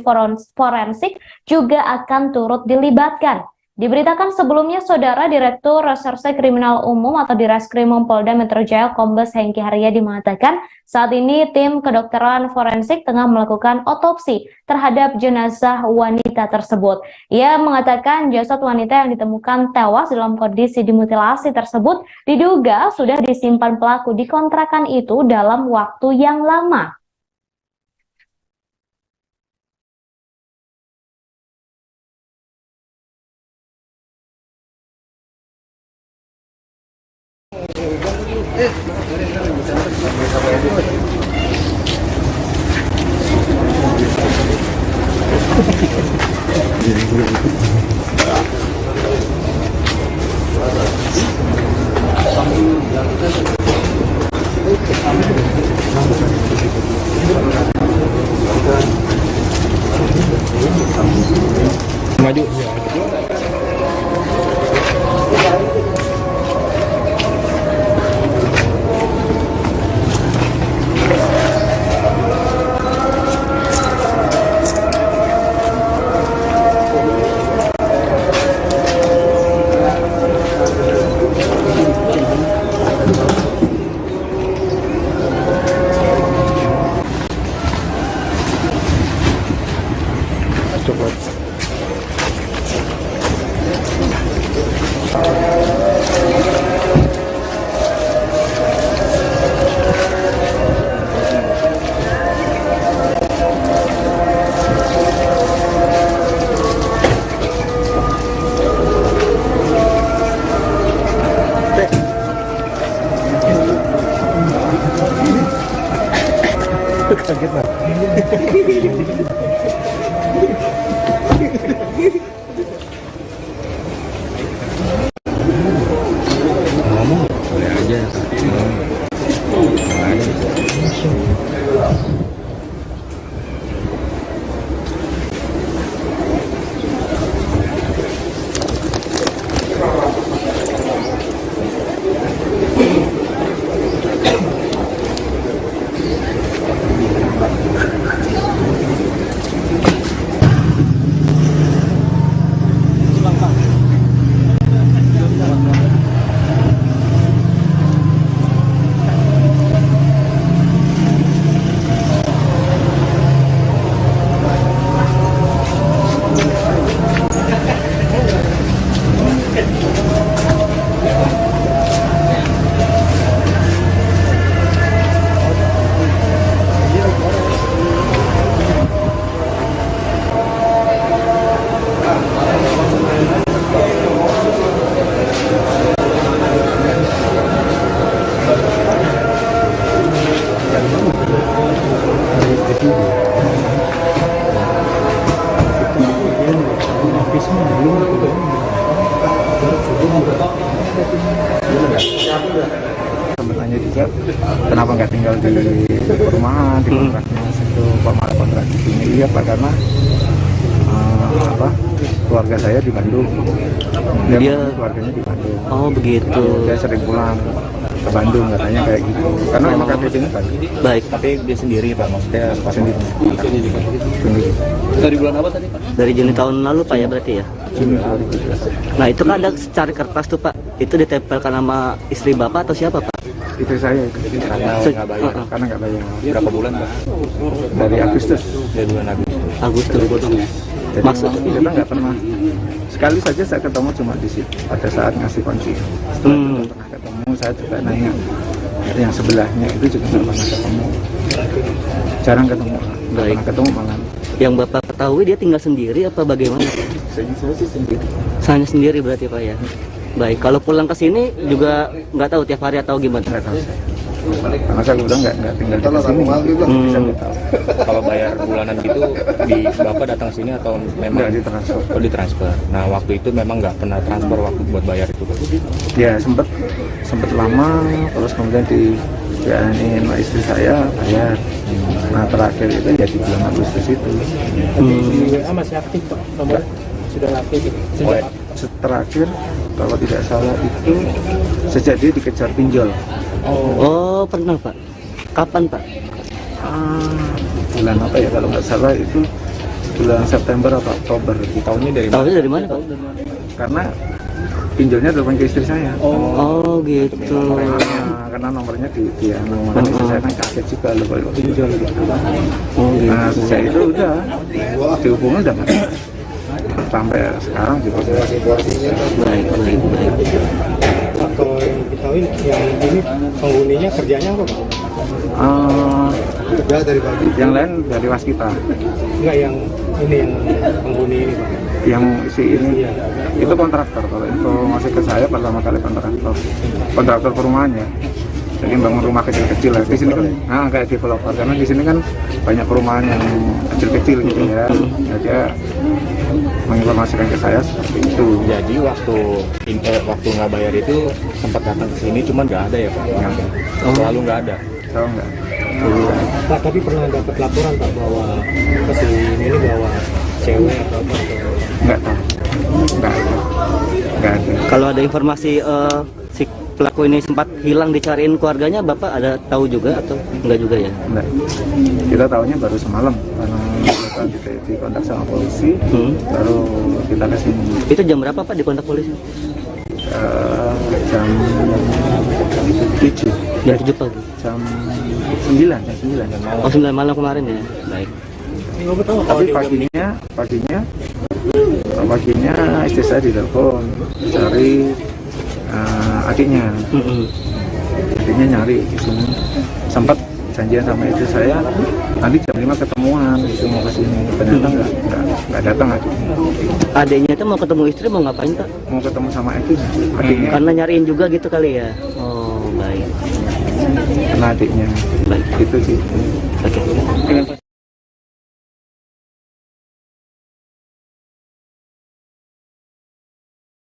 forensik juga akan turut dilibatkan. Diberitakan sebelumnya, Saudara Direktur Reserse Kriminal Umum atau Direskrim Polda Metro Jaya Kombes Hengki Haryadi mengatakan saat ini tim kedokteran forensik tengah melakukan otopsi terhadap jenazah wanita tersebut. Ia mengatakan jasad wanita yang ditemukan tewas dalam kondisi dimutilasi tersebut diduga sudah disimpan pelaku di kontrakan itu dalam waktu yang lama. Maju. Sebenarnya juga kenapa nggak tinggal di perumahan, di kontraknya situ, kok malah kontrak di sini? Iya Pak, karena keluarga saya di Bandung. Dia keluarganya di Bandung. Oh begitu. Dia sering pulang ke Bandung katanya kayak gitu. Karena memang KTP-nya kan. Baik. Tapi dia sendiri Pak, maksudnya pas Sendiri. sendiri. Dari bulan apa tadi Pak? Dari Juni tahun lalu Pak ya berarti ya? Juni 2017. Nah itu kan ada secari kertas tuh Pak, itu ditempelkan nama istri Bapak atau siapa Pak? Istri saya itu. Karena nggak bayar. Karena nggak bayar. Berapa bulan Pak? Dari Agustus. Dari bulan Agustus. Agustus. Jadi Maksudnya? kita nggak pernah, sekali saja saya ketemu cuma di situ pada saat ngasih kunci. Setelah itu nggak pernah ketemu, saya juga nanya yang sebelahnya itu juga nggak pernah ketemu, jarang ketemu, nggak pernah ketemu malam. Yang Bapak ketahui dia tinggal sendiri apa bagaimana? Saya sih sendiri. Hanya sendiri berarti Pak ya? Baik, kalau pulang ke sini juga nggak tahu tiap hari atau gimana? Nggak tahu saya. Karena saya udah nggak tinggal di sini. Bisa tahu. Kalau bayar bulanan gitu, di Bapak datang sini atau memang ditransfer? Oh, ditransfer. Nah waktu itu memang nggak pernah transfer waktu buat bayar itu Pak? Ya sempet lama, terus kemudian dianin sama istri saya bayar. Nah terakhir itu ya di bulan Agustus itu. Masih aktif Pak, nomor sudah aktif. Terakhir kalau tidak salah itu sejak dia dikejar pinjol. Oh pernah Pak? Kapan Pak? Bulan apa ya kalau nggak salah itu bulan September atau Oktober. Tahunnya dari mana? Tahunnya dari mana Pak? Karena pinjolnya telepon ke istri saya. Oh gitu. Karena nomornya dia nomor istri saya kan kaget juga loh kalau pinjol gitu. Oh gitu. Nah sejak itu udah dihubungin udah nggak ada. Sampai sekarang juga. Baik. Kalau yang diketahui yang ini penghuninya kerjanya apa Pak? Kerja dari pagi. Yang lain dari waskita. Enggak, yang ini yang penghuni ini Pak. Yang si ini itu kontraktor. Kalau itu masih ke saya pertama kali kontraktor perumahannya. Jadi bangun rumah kecil-kecil lah. Di sini kan kayak developer, karena di sini kan banyak perumahan yang kecil-kecil gitu ya. Dia menginformasikan ke saya seperti itu. Jadi waktu nggak bayar itu sempat datang ke sini, cuman nggak ada ya Pak? Selalu nggak ada. Selalu nggak. Pak, tapi pernah dapat laporan Pak bahwa si ini bawa cewek atau apa? Nggak tahu. Nggak ada. Kalau ada informasi si pelaku ini sempat hilang dicariin keluarganya, Bapak ada tahu juga atau enggak juga ya? Enggak. Kita tahunya baru semalam karena kita dikontak sama polisi, baru kita ke sini. Itu jam berapa Pak dikontak polisi? Jam 7. Jam 7 pagi. Jam 9. Oh 9 malam kemarin ya. Baik. Tapi paginya istri saya ditelepon cari adiknya. Adiknya nyari di sini. Sempat janjian sama istri saya nanti jam 5 ketemuan itu mau ke sini. Ternyata nggak datang adiknya. Adiknya itu mau ketemu istri mau ngapain Pak? Mau ketemu sama adiknya. Karena nyariin juga gitu kali ya. Oh baik. Karena adiknya. Baik. Itu sih. Oke.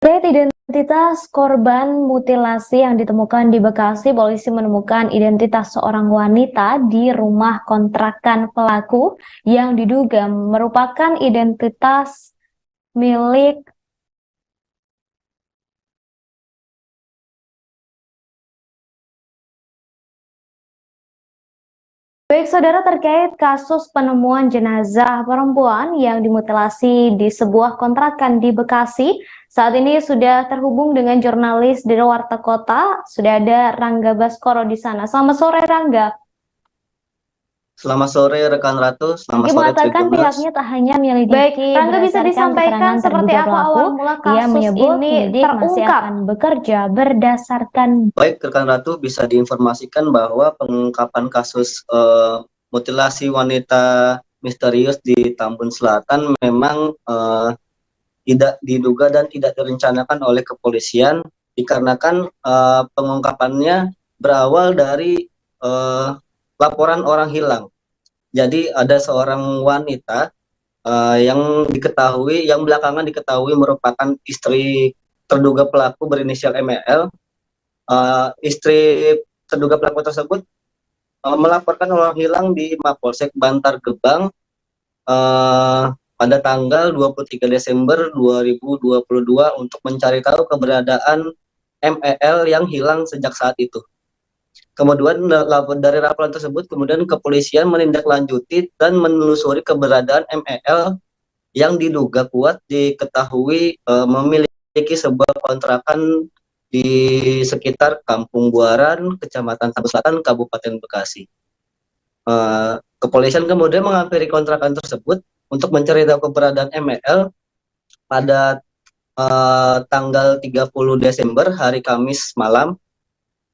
Terkait identitas korban mutilasi yang ditemukan di Bekasi, polisi menemukan identitas seorang wanita di rumah kontrakan pelaku yang diduga merupakan identitas milik Baik, saudara, terkait kasus penemuan jenazah perempuan yang dimutilasi di sebuah kontrakan di Bekasi, saat ini sudah terhubung dengan jurnalis dari Warta Kota, sudah ada Rangga Baskoro di sana. Selamat sore, Rangga. Selamat sore rekan Ratu, selamat Meski sore mengatakan Tribuners. pihaknya tak hanya menyelidiki. Baik, Rangga bisa disampaikan seperti apa awal mula kasus ia menyebut ini penyidik masih terungkap. akan bekerja berdasarkan. Baik, rekan Ratu bisa diinformasikan bahwa pengungkapan kasus mutilasi wanita misterius di Tambun Selatan memang tidak diduga dan tidak direncanakan oleh kepolisian dikarenakan pengungkapannya berawal dari laporan orang hilang. Jadi ada seorang wanita yang belakangan diketahui merupakan istri terduga pelaku berinisial MEL. Istri terduga pelaku tersebut melaporkan orang hilang di Mapolsek Bantar Gebang pada tanggal 23 Desember 2022 untuk mencari tahu keberadaan MEL yang hilang sejak saat itu. Kemudian dari laporan tersebut, kemudian kepolisian menindaklanjuti dan menelusuri keberadaan MEL yang diduga kuat diketahui memiliki sebuah kontrakan di sekitar Kampung Buaran, Kecamatan Tambun Selatan, Kabupaten Bekasi. Kepolisian kemudian menghampiri kontrakan tersebut untuk mencari tahu keberadaan MEL pada tanggal 30 Desember, hari Kamis malam.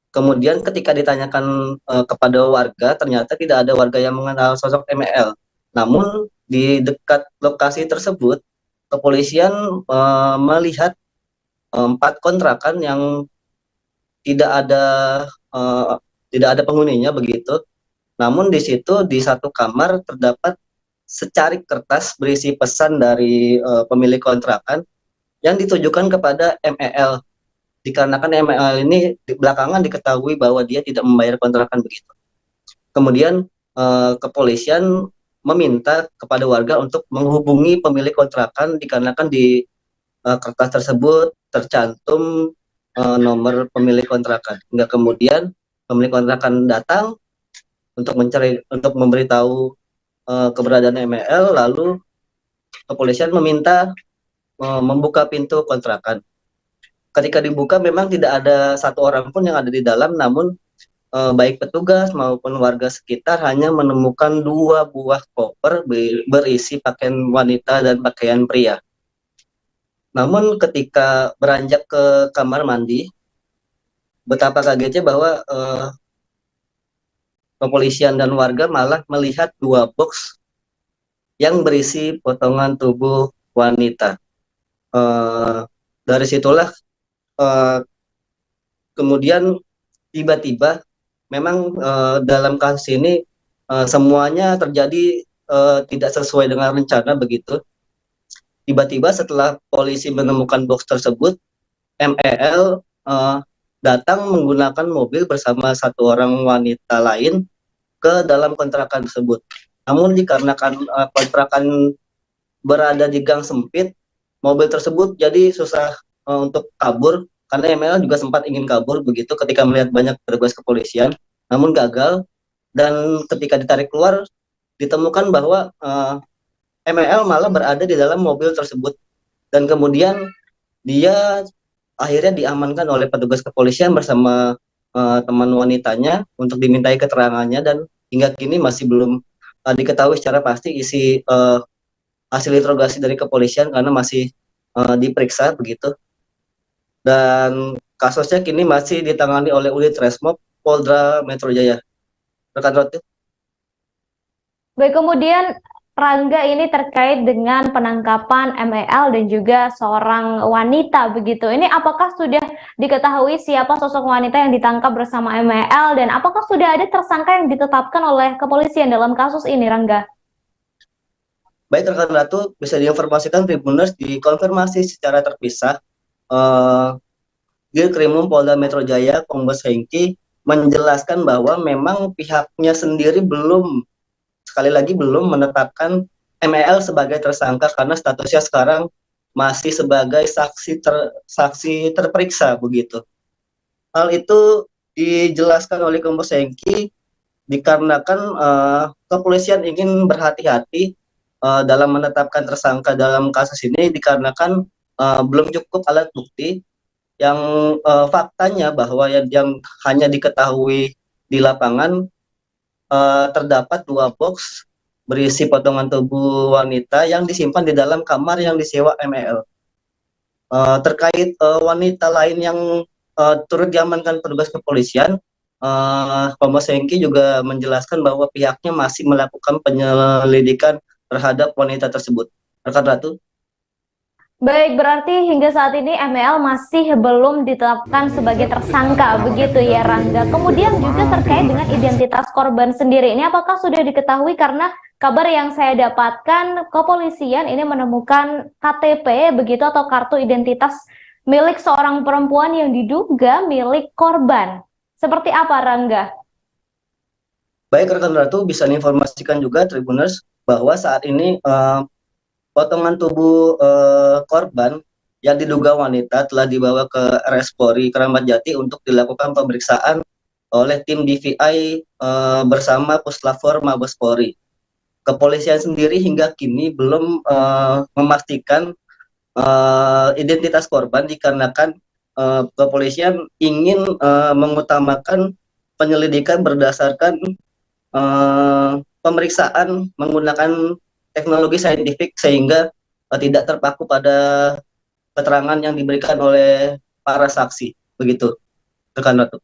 Kemudian ketika ditanyakan kepada warga, ternyata tidak ada warga yang mengenal sosok MEL. Namun di dekat lokasi tersebut, kepolisian melihat 4 kontrakan yang tidak ada penghuninya begitu. Namun di situ di satu kamar terdapat secarik kertas berisi pesan dari pemilik kontrakan yang ditujukan kepada MEL. Dikarenakan MEL ini belakangan diketahui bahwa dia tidak membayar kontrakan begitu. Kemudian kepolisian meminta kepada warga untuk menghubungi pemilik kontrakan dikarenakan di kertas tersebut tercantum nomor pemilik kontrakan. Hingga kemudian pemilik kontrakan datang untuk memberitahu keberadaan MEL, lalu kepolisian meminta membuka pintu kontrakan. Ketika dibuka memang tidak ada satu orang pun yang ada di dalam, namun baik petugas maupun warga sekitar hanya menemukan 2 buah koper berisi pakaian wanita dan pakaian pria. Namun ketika beranjak ke kamar mandi, betapa kagetnya bahwa kepolisian dan warga malah melihat 2 box yang berisi potongan tubuh wanita. Dari situlah kemudian tiba-tiba memang dalam kasus ini semuanya terjadi tidak sesuai dengan rencana begitu. Tiba-tiba setelah polisi menemukan box tersebut, MEL datang menggunakan mobil bersama 1 orang wanita lain ke dalam kontrakan tersebut. Namun dikarenakan kontrakan berada di gang sempit, mobil tersebut jadi susah untuk kabur, karena MEL juga sempat ingin kabur begitu ketika melihat banyak petugas kepolisian, namun gagal. Dan ketika ditarik keluar, ditemukan bahwa MEL malah berada di dalam mobil tersebut, dan kemudian dia akhirnya diamankan oleh petugas kepolisian bersama teman wanitanya untuk dimintai keterangannya, dan hingga kini masih belum diketahui secara pasti isi hasil interogasi dari kepolisian karena masih diperiksa begitu. Dan kasusnya kini masih ditangani oleh Unit Resmob Polda Metro Jaya. Rekan Roti. Baik, kemudian Rangga, ini terkait dengan penangkapan MEL dan juga seorang wanita begitu. Ini apakah sudah diketahui siapa sosok wanita yang ditangkap bersama MEL, dan apakah sudah ada tersangka yang ditetapkan oleh kepolisian dalam kasus ini, Rangga? Baik rekan Ratu, bisa diinformasikan Tribuners dikonfirmasi secara terpisah. Dirkrimum Polda Metro Jaya Kombes Hengki menjelaskan bahwa memang pihaknya sendiri belum menetapkan MEL sebagai tersangka karena statusnya sekarang masih sebagai saksi terperiksa begitu. Hal itu dijelaskan oleh Kombes Hengki dikarenakan kepolisian ingin berhati-hati dalam menetapkan tersangka dalam kasus ini dikarenakan belum cukup alat bukti yang faktanya bahwa yang hanya diketahui di lapangan terdapat 2 box berisi potongan tubuh wanita yang disimpan di dalam kamar yang disewa MEL. Terkait wanita lain yang turut diamankan petugas kepolisian, Kombes Hengki juga menjelaskan bahwa pihaknya masih melakukan penyelidikan terhadap wanita tersebut. Rekan Ratu. Baik, berarti hingga saat ini MEL masih belum ditetapkan sebagai tersangka, begitu ya Rangga. Kemudian juga terkait dengan identitas korban sendiri, ini apakah sudah diketahui karena kabar yang saya dapatkan, kepolisian ini menemukan KTP begitu atau kartu identitas milik seorang perempuan yang diduga milik korban. Seperti apa, Rangga? Baik rekan Ratu, bisa diinformasikan juga Tribuners bahwa saat ini potongan tubuh korban yang diduga wanita telah dibawa ke RS Polri Kramat Jati untuk dilakukan pemeriksaan oleh tim DVI bersama Puslapfor Mabes Polri. Kepolisian sendiri hingga kini belum memastikan identitas korban dikarenakan kepolisian ingin mengutamakan penyelidikan berdasarkan pemeriksaan menggunakan teknologi saintifik sehingga tidak terpaku pada keterangan yang diberikan oleh para saksi, begitu rekan Ratu.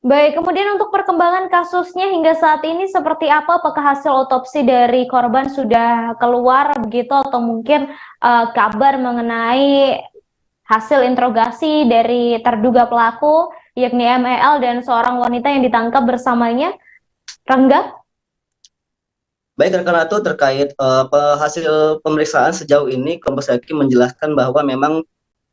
Baik, kemudian untuk perkembangan kasusnya hingga saat ini seperti apa? Apakah hasil otopsi dari korban sudah keluar begitu atau mungkin kabar mengenai hasil interogasi dari terduga pelaku yakni MEL dan seorang wanita yang ditangkap bersamanya? Rangga? Baik rekan Ratu, terkait hasil pemeriksaan sejauh ini Kombes Eki menjelaskan bahwa memang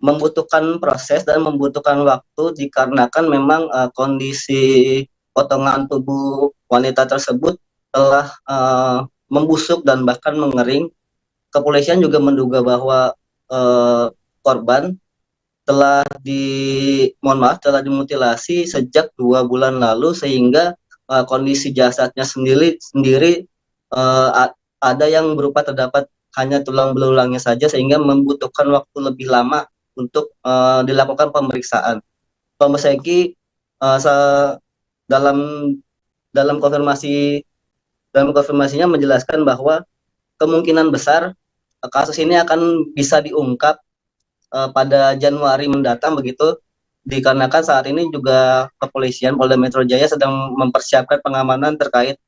membutuhkan proses dan membutuhkan waktu dikarenakan memang kondisi potongan tubuh wanita tersebut telah membusuk dan bahkan mengering. Kepolisian juga menduga bahwa korban telah telah dimutilasi sejak 2 bulan lalu sehingga kondisi jasadnya sendiri ada yang berupa terdapat hanya tulang belulangnya saja sehingga membutuhkan waktu lebih lama untuk dilakukan pemeriksaan. Kombes Eki dalam konfirmasinya menjelaskan bahwa kemungkinan besar kasus ini akan bisa diungkap pada Januari mendatang begitu, dikarenakan saat ini juga kepolisian Polda Metro Jaya sedang mempersiapkan pengamanan terkait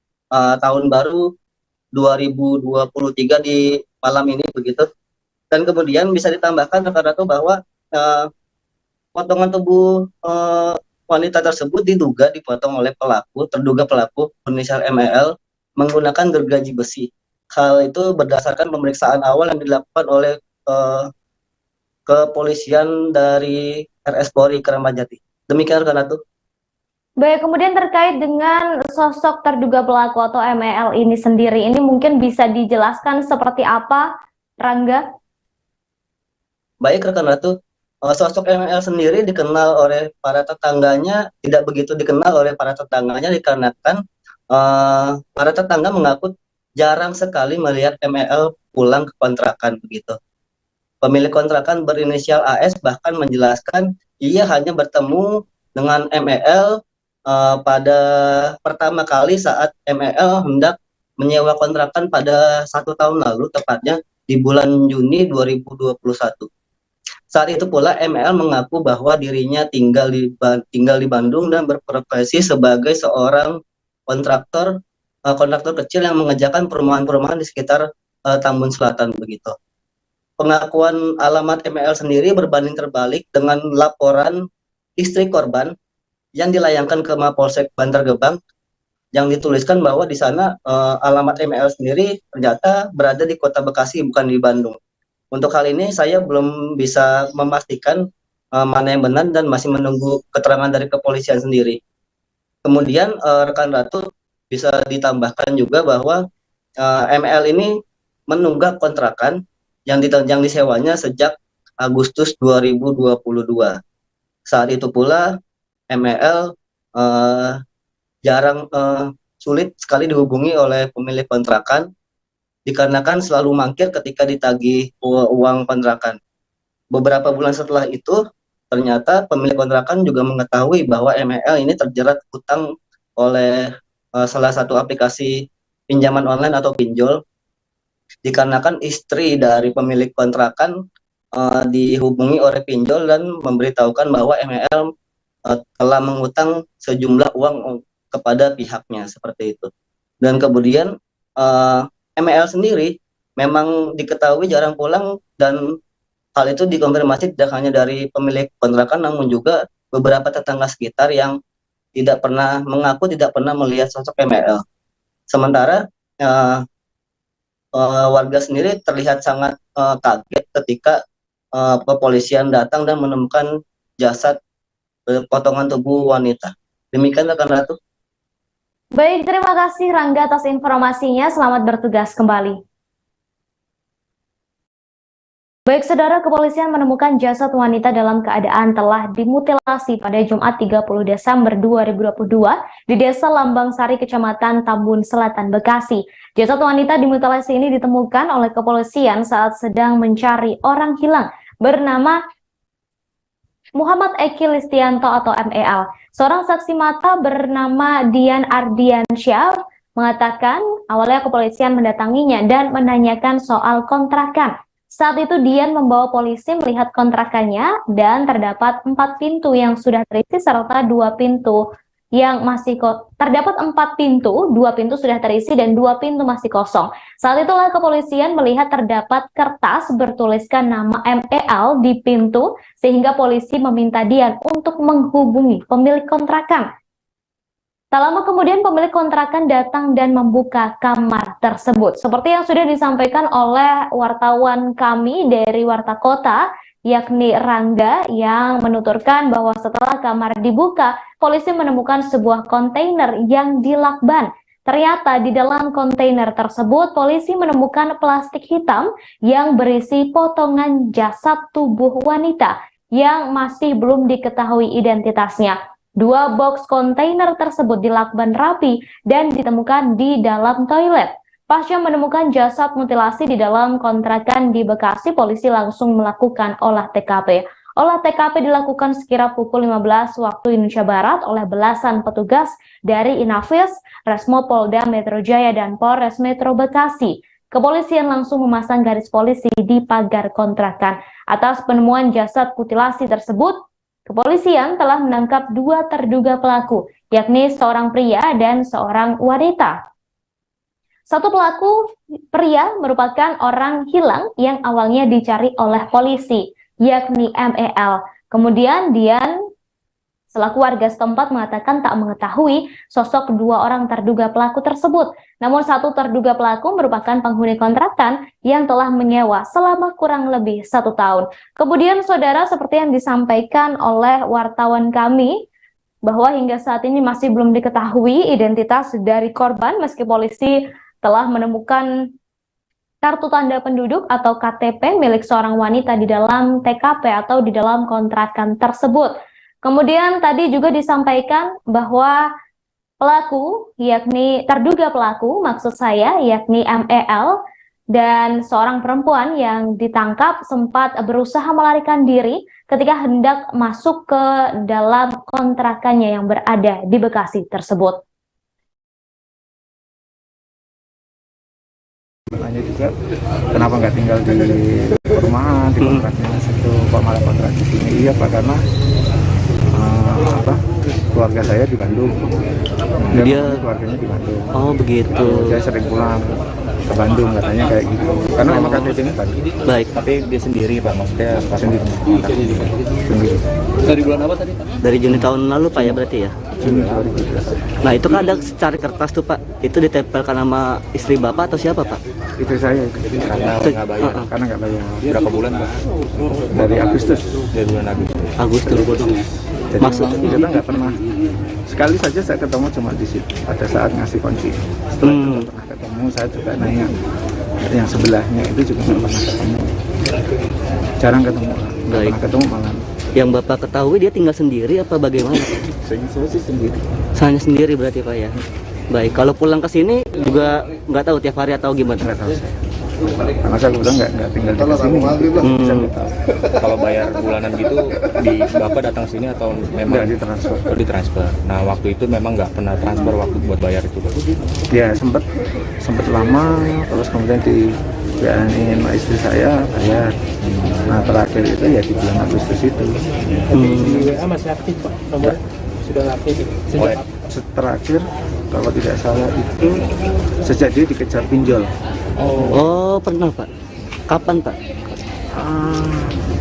tahun baru 2023 di malam ini begitu. Dan kemudian bisa ditambahkan rekan Ratu bahwa potongan tubuh wanita tersebut diduga dipotong oleh terduga pelaku berinisial MEL menggunakan gergaji besi. Hal itu berdasarkan pemeriksaan awal yang dilakukan oleh kepolisian dari RS Polri Kramat Jati. Demikian rekan Ratu. Baik, kemudian terkait dengan sosok terduga pelaku atau MEL ini sendiri, ini mungkin bisa dijelaskan seperti apa, Rangga? Baik rekan Ratu, sosok MEL sendiri dikenal oleh para tetangganya, tidak begitu dikenal oleh para tetangganya dikarenakan para tetangga mengaku jarang sekali melihat MEL pulang ke kontrakan begitu. Pemilik kontrakan berinisial AS bahkan menjelaskan ia hanya bertemu dengan MEL pada pertama kali saat MEL hendak menyewa kontrakan pada 1 tahun lalu, tepatnya di bulan Juni 2021. Saat itu pula MEL mengaku bahwa dirinya tinggal di Bandung dan berprofesi sebagai seorang kontraktor kecil yang mengerjakan perumahan-perumahan di sekitar Tambun Selatan begitu. Pengakuan alamat MEL sendiri berbanding terbalik dengan laporan istri korban yang dilayangkan ke Mapolsek Bantar Gebang yang dituliskan bahwa di sana alamat MEL sendiri ternyata berada di Kota Bekasi bukan di Bandung. Untuk hal ini saya belum bisa memastikan mana yang benar dan masih menunggu keterangan dari kepolisian sendiri. Kemudian rekan Ratu bisa ditambahkan juga bahwa MEL ini menunggak kontrakan yang disewanya sejak Agustus 2022. Saat itu pula MEL sulit sekali dihubungi oleh pemilik kontrakan dikarenakan selalu mangkir ketika ditagih uang kontrakan. Beberapa bulan setelah itu, ternyata pemilik kontrakan juga mengetahui bahwa MEL ini terjerat hutang oleh salah satu aplikasi pinjaman online atau pinjol, dikarenakan istri dari pemilik kontrakan dihubungi oleh pinjol dan memberitahukan bahwa MEL telah mengutang sejumlah uang kepada pihaknya seperti itu. Dan kemudian MEL sendiri memang diketahui jarang pulang dan hal itu dikonfirmasi tidak hanya dari pemilik kontrakan namun juga beberapa tetangga sekitar yang tidak pernah mengaku tidak pernah melihat sosok MEL. Sementara warga sendiri terlihat sangat kaget ketika kepolisian datang dan menemukan jasad potongan tubuh wanita. Demikian rekan Ratu. Baik, terima kasih Rangga atas informasinya. Selamat bertugas kembali. Baik, saudara, kepolisian menemukan jasad wanita dalam keadaan telah dimutilasi pada Jumat 30 Desember 2022 di Desa Lambang Sari, Kecamatan Tambun Selatan, Bekasi. Jasad wanita dimutilasi ini ditemukan oleh kepolisian saat sedang mencari orang hilang bernama Muhammad Eki Listianto atau MEL. Seorang saksi mata bernama Dian Ardiansyah mengatakan awalnya kepolisian mendatanginya dan menanyakan soal kontrakan. Saat itu Dian membawa polisi melihat kontrakannya dan terdapat 4 pintu yang sudah terisi serta 2 pintu yang masih terdapat 4 pintu, 2 pintu sudah terisi dan 2 pintu masih kosong. Saat itulah kepolisian melihat terdapat kertas bertuliskan nama MEL di pintu sehingga polisi meminta Dian untuk menghubungi pemilik kontrakan. Tak lama kemudian pemilik kontrakan datang dan membuka kamar tersebut. Seperti yang sudah disampaikan oleh wartawan kami dari Warta Kota, yakni Rangga, yang menuturkan bahwa setelah kamar dibuka, polisi menemukan sebuah kontainer yang dilakban. Ternyata di dalam kontainer tersebut, polisi menemukan plastik hitam yang berisi potongan jasad tubuh wanita yang masih belum diketahui identitasnya. 2 box kontainer tersebut dilakban rapi dan ditemukan di dalam toilet. Pasca menemukan jasad mutilasi di dalam kontrakan di Bekasi, polisi langsung melakukan olah TKP. Olah TKP dilakukan sekira pukul 15 waktu Indonesia Barat oleh belasan petugas dari Inafis, Resmo Polda Metro Jaya, dan Polres Metro Bekasi. Kepolisian langsung memasang garis polisi di pagar kontrakan. Atas penemuan jasad mutilasi tersebut, kepolisian telah menangkap 2 terduga pelaku, yakni seorang pria dan seorang wanita. Satu pelaku pria merupakan orang hilang yang awalnya dicari oleh polisi, yakni MEL. Kemudian Dian selaku warga setempat mengatakan tak mengetahui sosok 2 orang terduga pelaku tersebut. Namun satu terduga pelaku merupakan penghuni kontrakan yang telah menyewa selama kurang lebih 1 tahun. Kemudian saudara, seperti yang disampaikan oleh wartawan kami, bahwa hingga saat ini masih belum diketahui identitas dari korban meski polisi telah menemukan kartu tanda penduduk atau KTP milik seorang wanita di dalam TKP atau di dalam kontrakan tersebut. Kemudian tadi juga disampaikan bahwa pelaku, yakni terduga pelaku, maksud saya, yakni MEL, dan seorang perempuan yang ditangkap sempat berusaha melarikan diri ketika hendak masuk ke dalam kontrakannya yang berada di Bekasi tersebut. Bertanya juga kenapa nggak tinggal di perumahan, di kontraknya situ, kok malah kontrak di sini? Iya Pak, karena keluarga saya di Bandung. Dia keluarganya di Bandung. Oh begitu. Saya sering pulang ke Bandung, katanya kayak gitu. Karena memang KTP-nya Bandung. Baik. Tapi dia sendiri Pak, maksudnya sendiri. Sendiri. Dari bulan apa tadi Pak? Dari Juni tahun lalu Pak ya berarti ya? Juni 2012. Nah itu kan ada secari kertas tuh Pak, itu ditempelkan nama istri Bapak atau siapa Pak? Itu saya. Karena nggak bayar. Karena nggak bayar. Berapa bulan Pak? Dari Agustus. Dari bulan Agustus. Jadi maksudnya kita nggak pernah, sekali saja saya ketemu cuma di situ pada saat ngasih kunci. Setelah itu nggak pernah ketemu. Saya juga nanya yang sebelahnya itu juga nggak pernah ketemu, jarang ketemu. Baik. Pernah ketemu malam. Yang Bapak ketahui dia tinggal sendiri apa bagaimana? Saya sih sendiri. Hanya sendiri berarti Pak ya. Baik, kalau pulang ke sini juga nggak tahu tiap hari atau gimana? Nggak tahu saya. Karena saya udah nggak tinggal di sini. Kalau bayar bulanan gitu, di Bapak datang sini atau memang ditransfer? Oh, ditransfer. Nah waktu itu memang nggak pernah transfer waktu buat bayar itu Pak? Ya sempat lama, terus kemudian di ingin istri saya bayar. Nah terakhir itu ya di bulan Agustus itu. WA masih aktif Pak? Nomor sudah aktif? Terakhir kalau tidak salah itu sejak dia dikejar pinjol. Oh pernah Pak? Kapan Pak?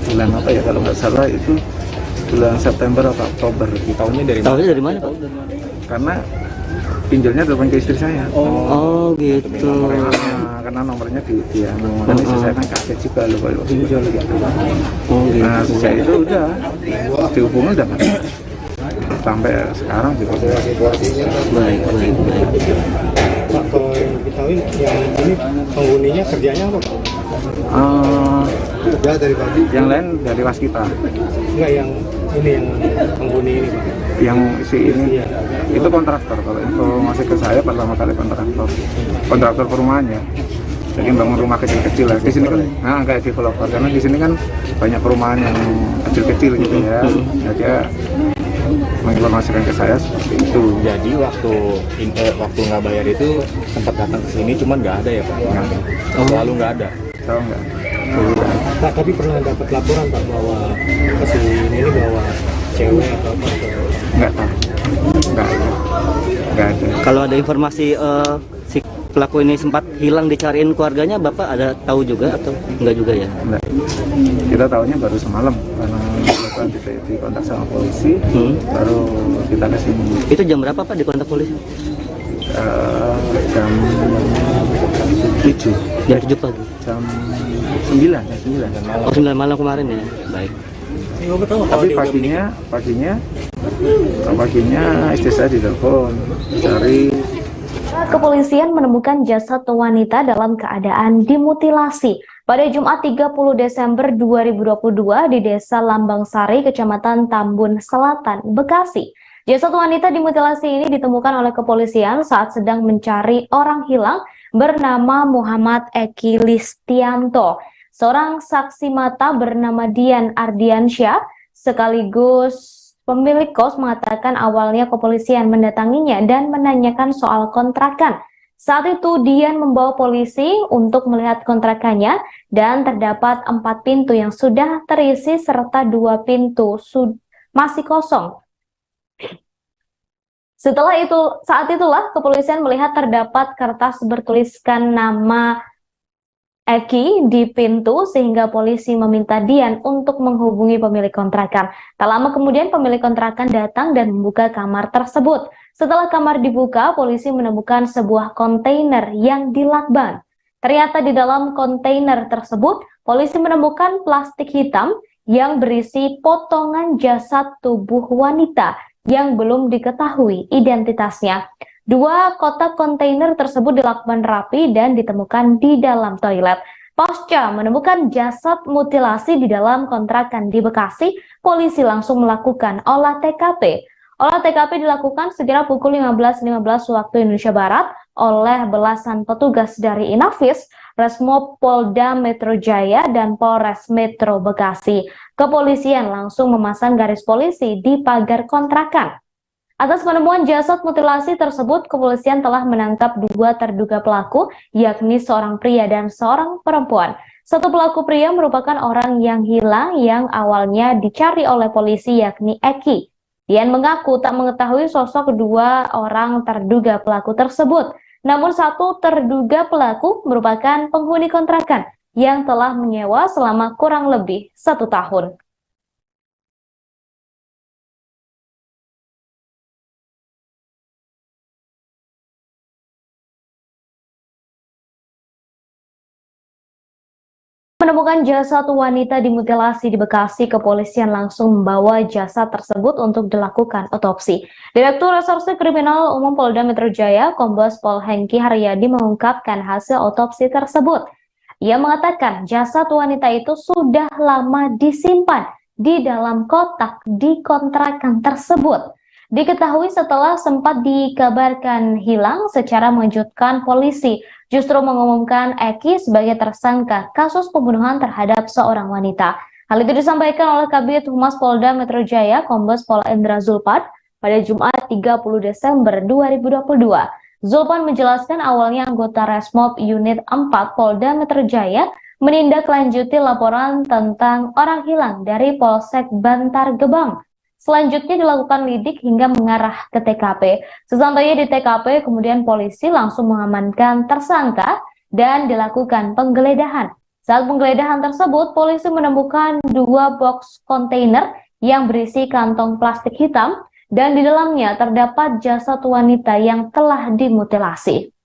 Bulan apa ya kalau nggak salah itu bulan September atau Oktober. Tahunnya dari mana Pak? Karena pinjolnya telepon ke istri saya. Oh gitu. Karena nomornya dia, makanya istri saya kan kaget juga loh kalau pinjol gitu. Nah sejak itu udah dihubungi udah kan. Sampai sekarang juga. Baik. Pak, kalau yang diketahui yang ini penghuninya kerjanya apa, Pak? Dari pagi. Yang lain dari waskita. Enggak, yang ini yang penghuni ini, Pak. Yang si ini itu kontraktor. Kalau informasi ke saya pertama kali kontraktor perumahannya. Jadi bangun rumah kecil-kecil lah. Di sini kan kayak developer, karena di sini kan banyak perumahan yang kecil-kecil gitu ya. Nah, dia menginformasikan ke saya seperti itu. Jadi waktu nggak bayar itu sempat datang ke sini, cuman nggak ada ya Pak? Selalu nggak ada. Tahu nggak? Pak, tapi pernah dapat laporan Pak bahwa si ini bawa cewek atau apa? Nggak tahu. Nggak ada. Kalau ada informasi si pelaku ini sempat hilang dicariin keluarganya, Bapak ada tahu juga atau enggak juga ya? Enggak. Kita tahunya baru semalam karena di kontak sama polisi, baru kita kesini. Itu jam berapa Pak di kontak polisi? Jam 7. Jam 7 pagi? Jam 9 malam. Oh 9 malam kemarin ya? Baik. Tapi paginya istri saya ditelepon cari. Kepolisian menemukan jasad wanita dalam keadaan dimutilasi pada Jumat 30 Desember 2022 di Desa Lambang Sari, Kecamatan Tambun Selatan, Bekasi. Jasad wanita dimutilasi ini ditemukan oleh kepolisian saat sedang mencari orang hilang bernama Muhammad Eki Listianto. Seorang saksi mata bernama Dian Ardiansyah sekaligus pemilik kos mengatakan awalnya kepolisian mendatanginya dan menanyakan soal kontrakan. Saat itu Dian membawa polisi untuk melihat kontrakannya dan terdapat 4 pintu yang sudah terisi serta 2 pintu masih kosong. Saat itulah kepolisian melihat terdapat kertas bertuliskan nama Eki di pintu sehingga polisi meminta Dian untuk menghubungi pemilik kontrakan. Tak lama kemudian pemilik kontrakan datang dan membuka kamar tersebut. Setelah kamar dibuka, polisi menemukan sebuah kontainer yang dilakban. Ternyata di dalam kontainer tersebut, polisi menemukan plastik hitam yang berisi potongan jasad tubuh wanita yang belum diketahui identitasnya. 2 kotak kontainer tersebut dilakban rapi dan ditemukan di dalam toilet. Pasca menemukan jasad mutilasi di dalam kontrakan di Bekasi, polisi langsung melakukan olah TKP. Olah TKP dilakukan sekira pukul 15.15 waktu Indonesia Barat oleh belasan petugas dari Inafis, Resmob Polda Metro Jaya, dan Polres Metro Bekasi. Kepolisian langsung memasang garis polisi di pagar kontrakan. Atas penemuan jasad mutilasi tersebut, kepolisian telah menangkap 2 terduga pelaku, yakni seorang pria dan seorang perempuan. Satu pelaku pria merupakan orang yang hilang yang awalnya dicari oleh polisi, yakni Eki. Dian mengaku tak mengetahui sosok 2 orang terduga pelaku tersebut. Namun satu terduga pelaku merupakan penghuni kontrakan yang telah menyewa selama kurang lebih 1 tahun. Menemukan jasad wanita dimutilasi di Bekasi, kepolisian langsung membawa jasad tersebut untuk dilakukan otopsi. Direktur Reserse Kriminal Umum Polda Metro Jaya, Kombes Pol Hengki Haryadi mengungkapkan hasil otopsi tersebut. Ia mengatakan jasad wanita itu sudah lama disimpan di dalam kotak di kontrakan tersebut. Diketahui setelah sempat dikabarkan hilang, secara mengejutkan polisi justru mengumumkan Eki sebagai tersangka kasus pembunuhan terhadap seorang wanita. Hal itu disampaikan oleh Kabid Humas Polda Metro Jaya, Kombes Pol Endra Zulpan, pada Jumat 30 Desember 2022. Zulpan menjelaskan awalnya anggota Resmob Unit 4 Polda Metro Jaya menindaklanjuti laporan tentang orang hilang dari Polsek Bantar Gebang. Selanjutnya dilakukan lidik hingga mengarah ke TKP. Sesampainya di TKP, kemudian polisi langsung mengamankan tersangka dan dilakukan penggeledahan. Saat penggeledahan tersebut, polisi menemukan 2 box kontainer yang berisi kantong plastik hitam dan di dalamnya terdapat jasad wanita yang telah dimutilasi.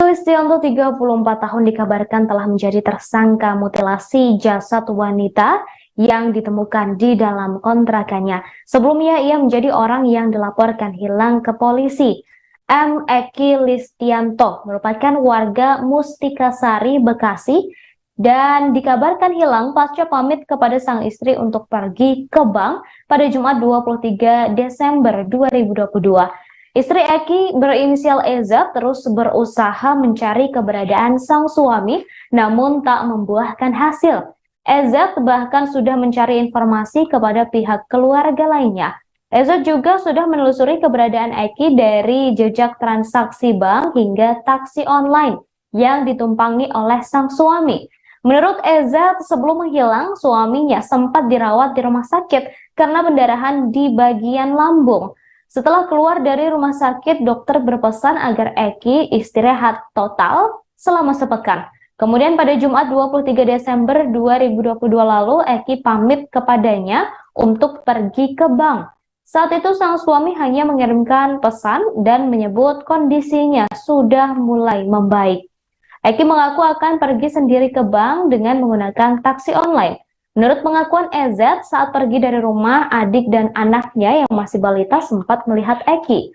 Listianto 34 tahun dikabarkan telah menjadi tersangka mutilasi jasad wanita yang ditemukan di dalam kontrakannya. Sebelumnya ia menjadi orang yang dilaporkan hilang ke polisi. M. Eki Listianto merupakan warga Mustikasari, Bekasi, dan dikabarkan hilang pasca pamit kepada sang istri untuk pergi ke bank pada Jumat 23 Desember 2022. Istri Eki berinisial EZ terus berusaha mencari keberadaan sang suami, namun tak membuahkan hasil. EZ bahkan sudah mencari informasi kepada pihak keluarga lainnya. EZ juga sudah menelusuri keberadaan Eki dari jejak transaksi bank hingga taksi online yang ditumpangi oleh sang suami. Menurut EZ, sebelum menghilang, suaminya sempat dirawat di rumah sakit karena pendarahan di bagian lambung. Setelah keluar dari rumah sakit, dokter berpesan agar Eki istirahat total selama sepekan. Kemudian pada Jumat 23 Desember 2022 lalu, Eki pamit kepadanya untuk pergi ke bank. Saat itu sang suami hanya mengirimkan pesan dan menyebut kondisinya sudah mulai membaik. Eki mengaku akan pergi sendiri ke bank dengan menggunakan taksi online. Menurut pengakuan EZ, saat pergi dari rumah, adik dan anaknya yang masih balita sempat melihat Eki.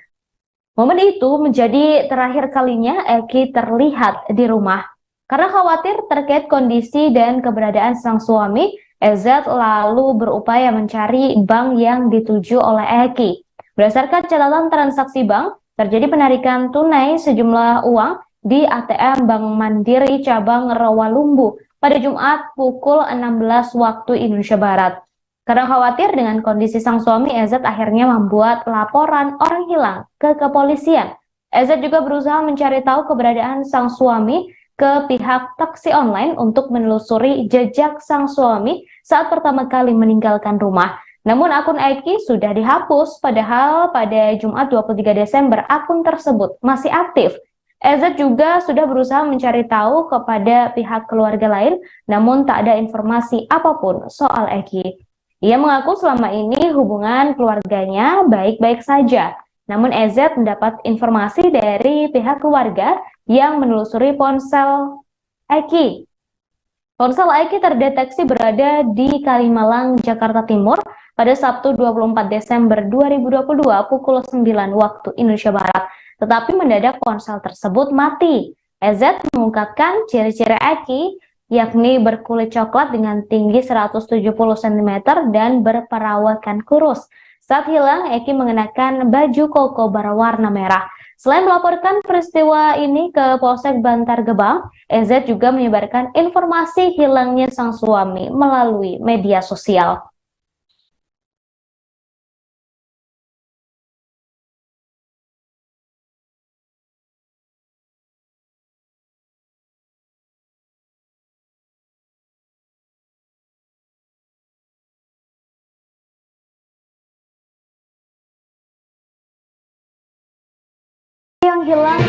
Momen itu menjadi terakhir kalinya Eki terlihat di rumah. Karena khawatir terkait kondisi dan keberadaan sang suami, EZ lalu berupaya mencari bank yang dituju oleh Eki. Berdasarkan catatan transaksi bank, terjadi penarikan tunai sejumlah uang di ATM Bank Mandiri cabang Rawalumbu pada Jumat pukul 16 waktu Indonesia Barat. Karena khawatir dengan kondisi sang suami, EZ akhirnya membuat laporan orang hilang ke kepolisian. EZ juga berusaha mencari tahu keberadaan sang suami ke pihak taksi online untuk menelusuri jejak sang suami saat pertama kali meninggalkan rumah. Namun akun Eki sudah dihapus, padahal pada Jumat 23 Desember akun tersebut masih aktif. EZ juga sudah berusaha mencari tahu kepada pihak keluarga lain, namun tak ada informasi apapun soal Eki. Ia mengaku selama ini hubungan keluarganya baik-baik saja. Namun EZ mendapat informasi dari pihak keluarga yang menelusuri ponsel Eki. Ponsel Eki terdeteksi berada di Kalimalang, Jakarta Timur pada Sabtu 24 Desember 2022 pukul 9 waktu Indonesia Barat. Tetapi mendadak ponsel tersebut mati. EZ mengungkapkan ciri-ciri Eki, yakni berkulit coklat dengan tinggi 170 cm dan berperawakan kurus. Saat hilang, Eki mengenakan baju koko berwarna merah. Selain melaporkan peristiwa ini ke Polsek Bantar Gebang, EZ juga menyebarkan informasi hilangnya sang suami melalui media sosial. Yang hilang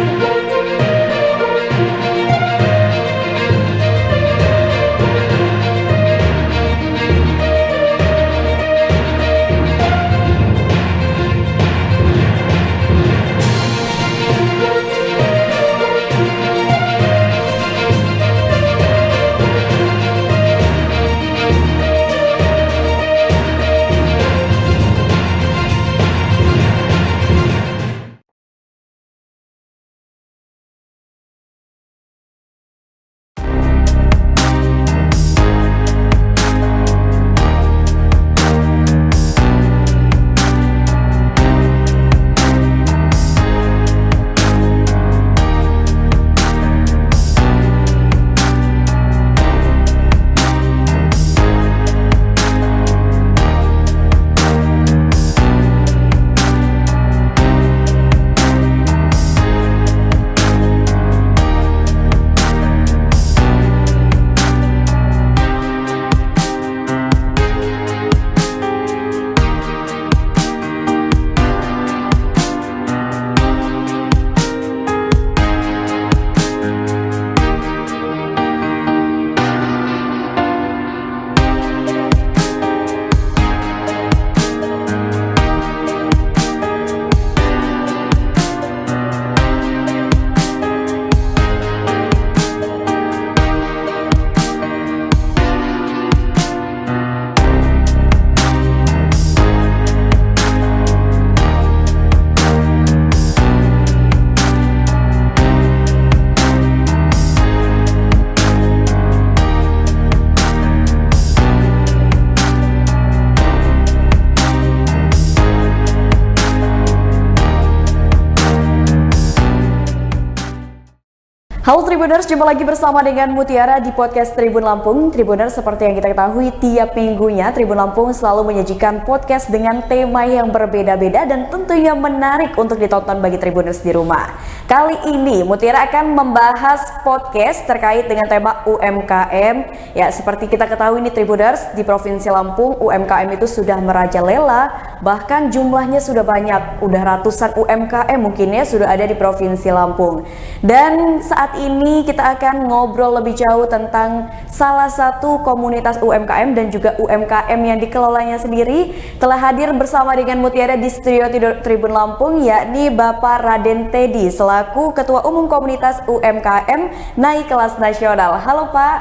Halo Tribuners, jumpa lagi bersama dengan Mutiara di podcast Tribun Lampung. Tribuners, seperti yang kita ketahui, tiap minggunya Tribun Lampung selalu menyajikan podcast dengan tema yang berbeda-beda dan tentunya menarik untuk ditonton bagi Tribuners di rumah. Kali ini Mutiara akan membahas podcast terkait dengan tema UMKM. Ya, seperti kita ketahui nih Tribuners, di Provinsi Lampung UMKM itu sudah merajalela, bahkan jumlahnya sudah banyak, udah ratusan UMKM mungkin ya sudah ada di Provinsi Lampung. Dan saat ini kita akan ngobrol lebih jauh tentang salah satu komunitas UMKM dan juga UMKM yang dikelolanya sendiri. Telah hadir bersama dengan Mutiara di studio Tribun Lampung, yakni Bapak Raden Teddy selaku Ketua Umum Komunitas UMKM Naik Kelas Nasional. Halo Pak,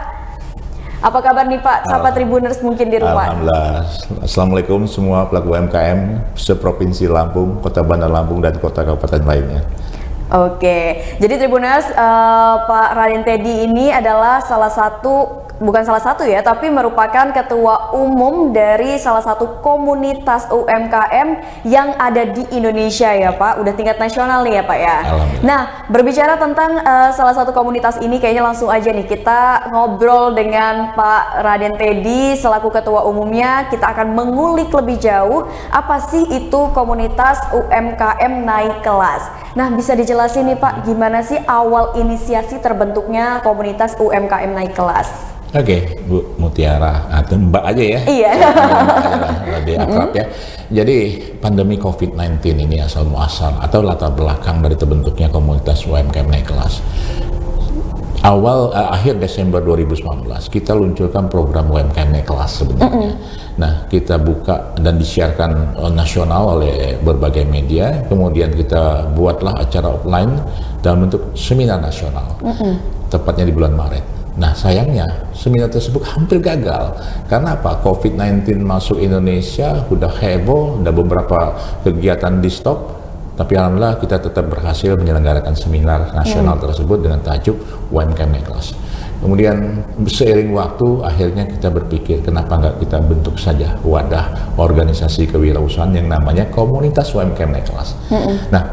apa kabar nih Pak? Sapa Tribuners mungkin di rumah. Alhamdulillah. Assalamualaikum semua pelaku UMKM seprovinsi Lampung, Kota Bandar Lampung dan kota kabupaten lainnya. Oke, jadi Tribuners, Pak Raden Teddy ini adalah bukan salah satu ya, tapi merupakan ketua umum dari salah satu komunitas UMKM yang ada di Indonesia ya Pak, udah tingkat nasional nih ya Pak ya. Nah, berbicara tentang salah satu komunitas ini, kayaknya langsung aja nih kita ngobrol dengan Pak Raden Teddy selaku ketua umumnya. Kita akan mengulik lebih jauh apa sih itu komunitas UMKM Naik Kelas. Nah, bisa dijelasin nih Pak, gimana sih awal inisiasi terbentuknya komunitas UMKM Naik Kelas? Oke, Bu Mutiara, atau Mbak aja ya. Iya. Lebih akrab ya. Jadi pandemi COVID-19 ini asal muasal atau latar belakang dari terbentuknya komunitas UMKM Naik Kelas. Akhir Desember 2019 kita luncurkan program UMKM Naik Kelas sebenarnya. Nah, kita buka dan disiarkan nasional oleh berbagai media. Kemudian kita buatlah acara offline dalam bentuk seminar nasional. Tepatnya di bulan Maret. Nah, sayangnya seminar tersebut hampir gagal. Karena apa? COVID-19 masuk Indonesia, udah heboh, udah beberapa kegiatan di stop. Tapi alhamdulillah kita tetap berhasil menyelenggarakan seminar nasional tersebut dengan tajuk UMKM Naik Kelas. Kemudian seiring waktu akhirnya kita berpikir kenapa nggak kita bentuk saja wadah organisasi kewirausahaan yang namanya komunitas UMKM Naik Kelas. Nah,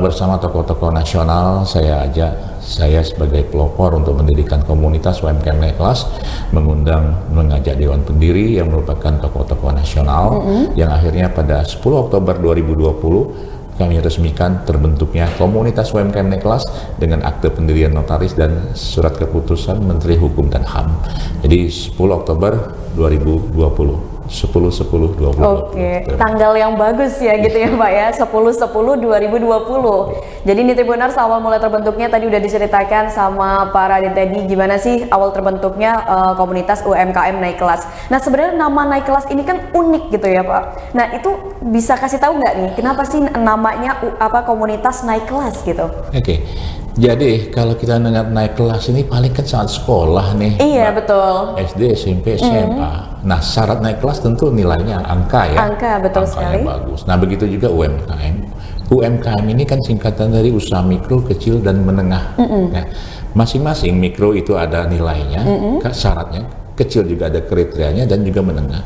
bersama tokoh-tokoh nasional saya sebagai pelopor untuk mendirikan komunitas UMKM Naik Kelas mengajak Dewan Pendiri yang merupakan tokoh-tokoh nasional yang akhirnya pada 10 Oktober 2020 kami resmikan terbentuknya komunitas UMKM Naik Kelas dengan akte pendirian notaris dan surat keputusan Menteri Hukum dan HAM. Jadi 10 Oktober 2020. 10/10/2020. Oke, tanggal yang bagus ya gitu ya Pak ya, 10/10/2020. Jadi ini Tribuners, awal mulai terbentuknya tadi udah diceritakan sama Pak Raden Teddy gimana sih awal terbentuknya komunitas UMKM Naik Kelas. Nah, sebenarnya nama Naik Kelas ini kan unik gitu ya Pak. Nah, itu bisa kasih tahu nggak nih kenapa sih namanya komunitas Naik Kelas gitu? Oke. Jadi kalau kita dengar naik kelas ini paling kan saat sekolah nih. Iya, betul. SD, SMP, SMA. Nah, syarat naik kelas tentu nilainya angka ya. Angka, betul sekali. Bagus. Nah, begitu juga UMKM. UMKM ini kan singkatan dari usaha mikro, kecil, dan menengah. Nah, masing-masing mikro itu ada nilainya, syaratnya. Kecil juga ada kriterianya dan juga menengah.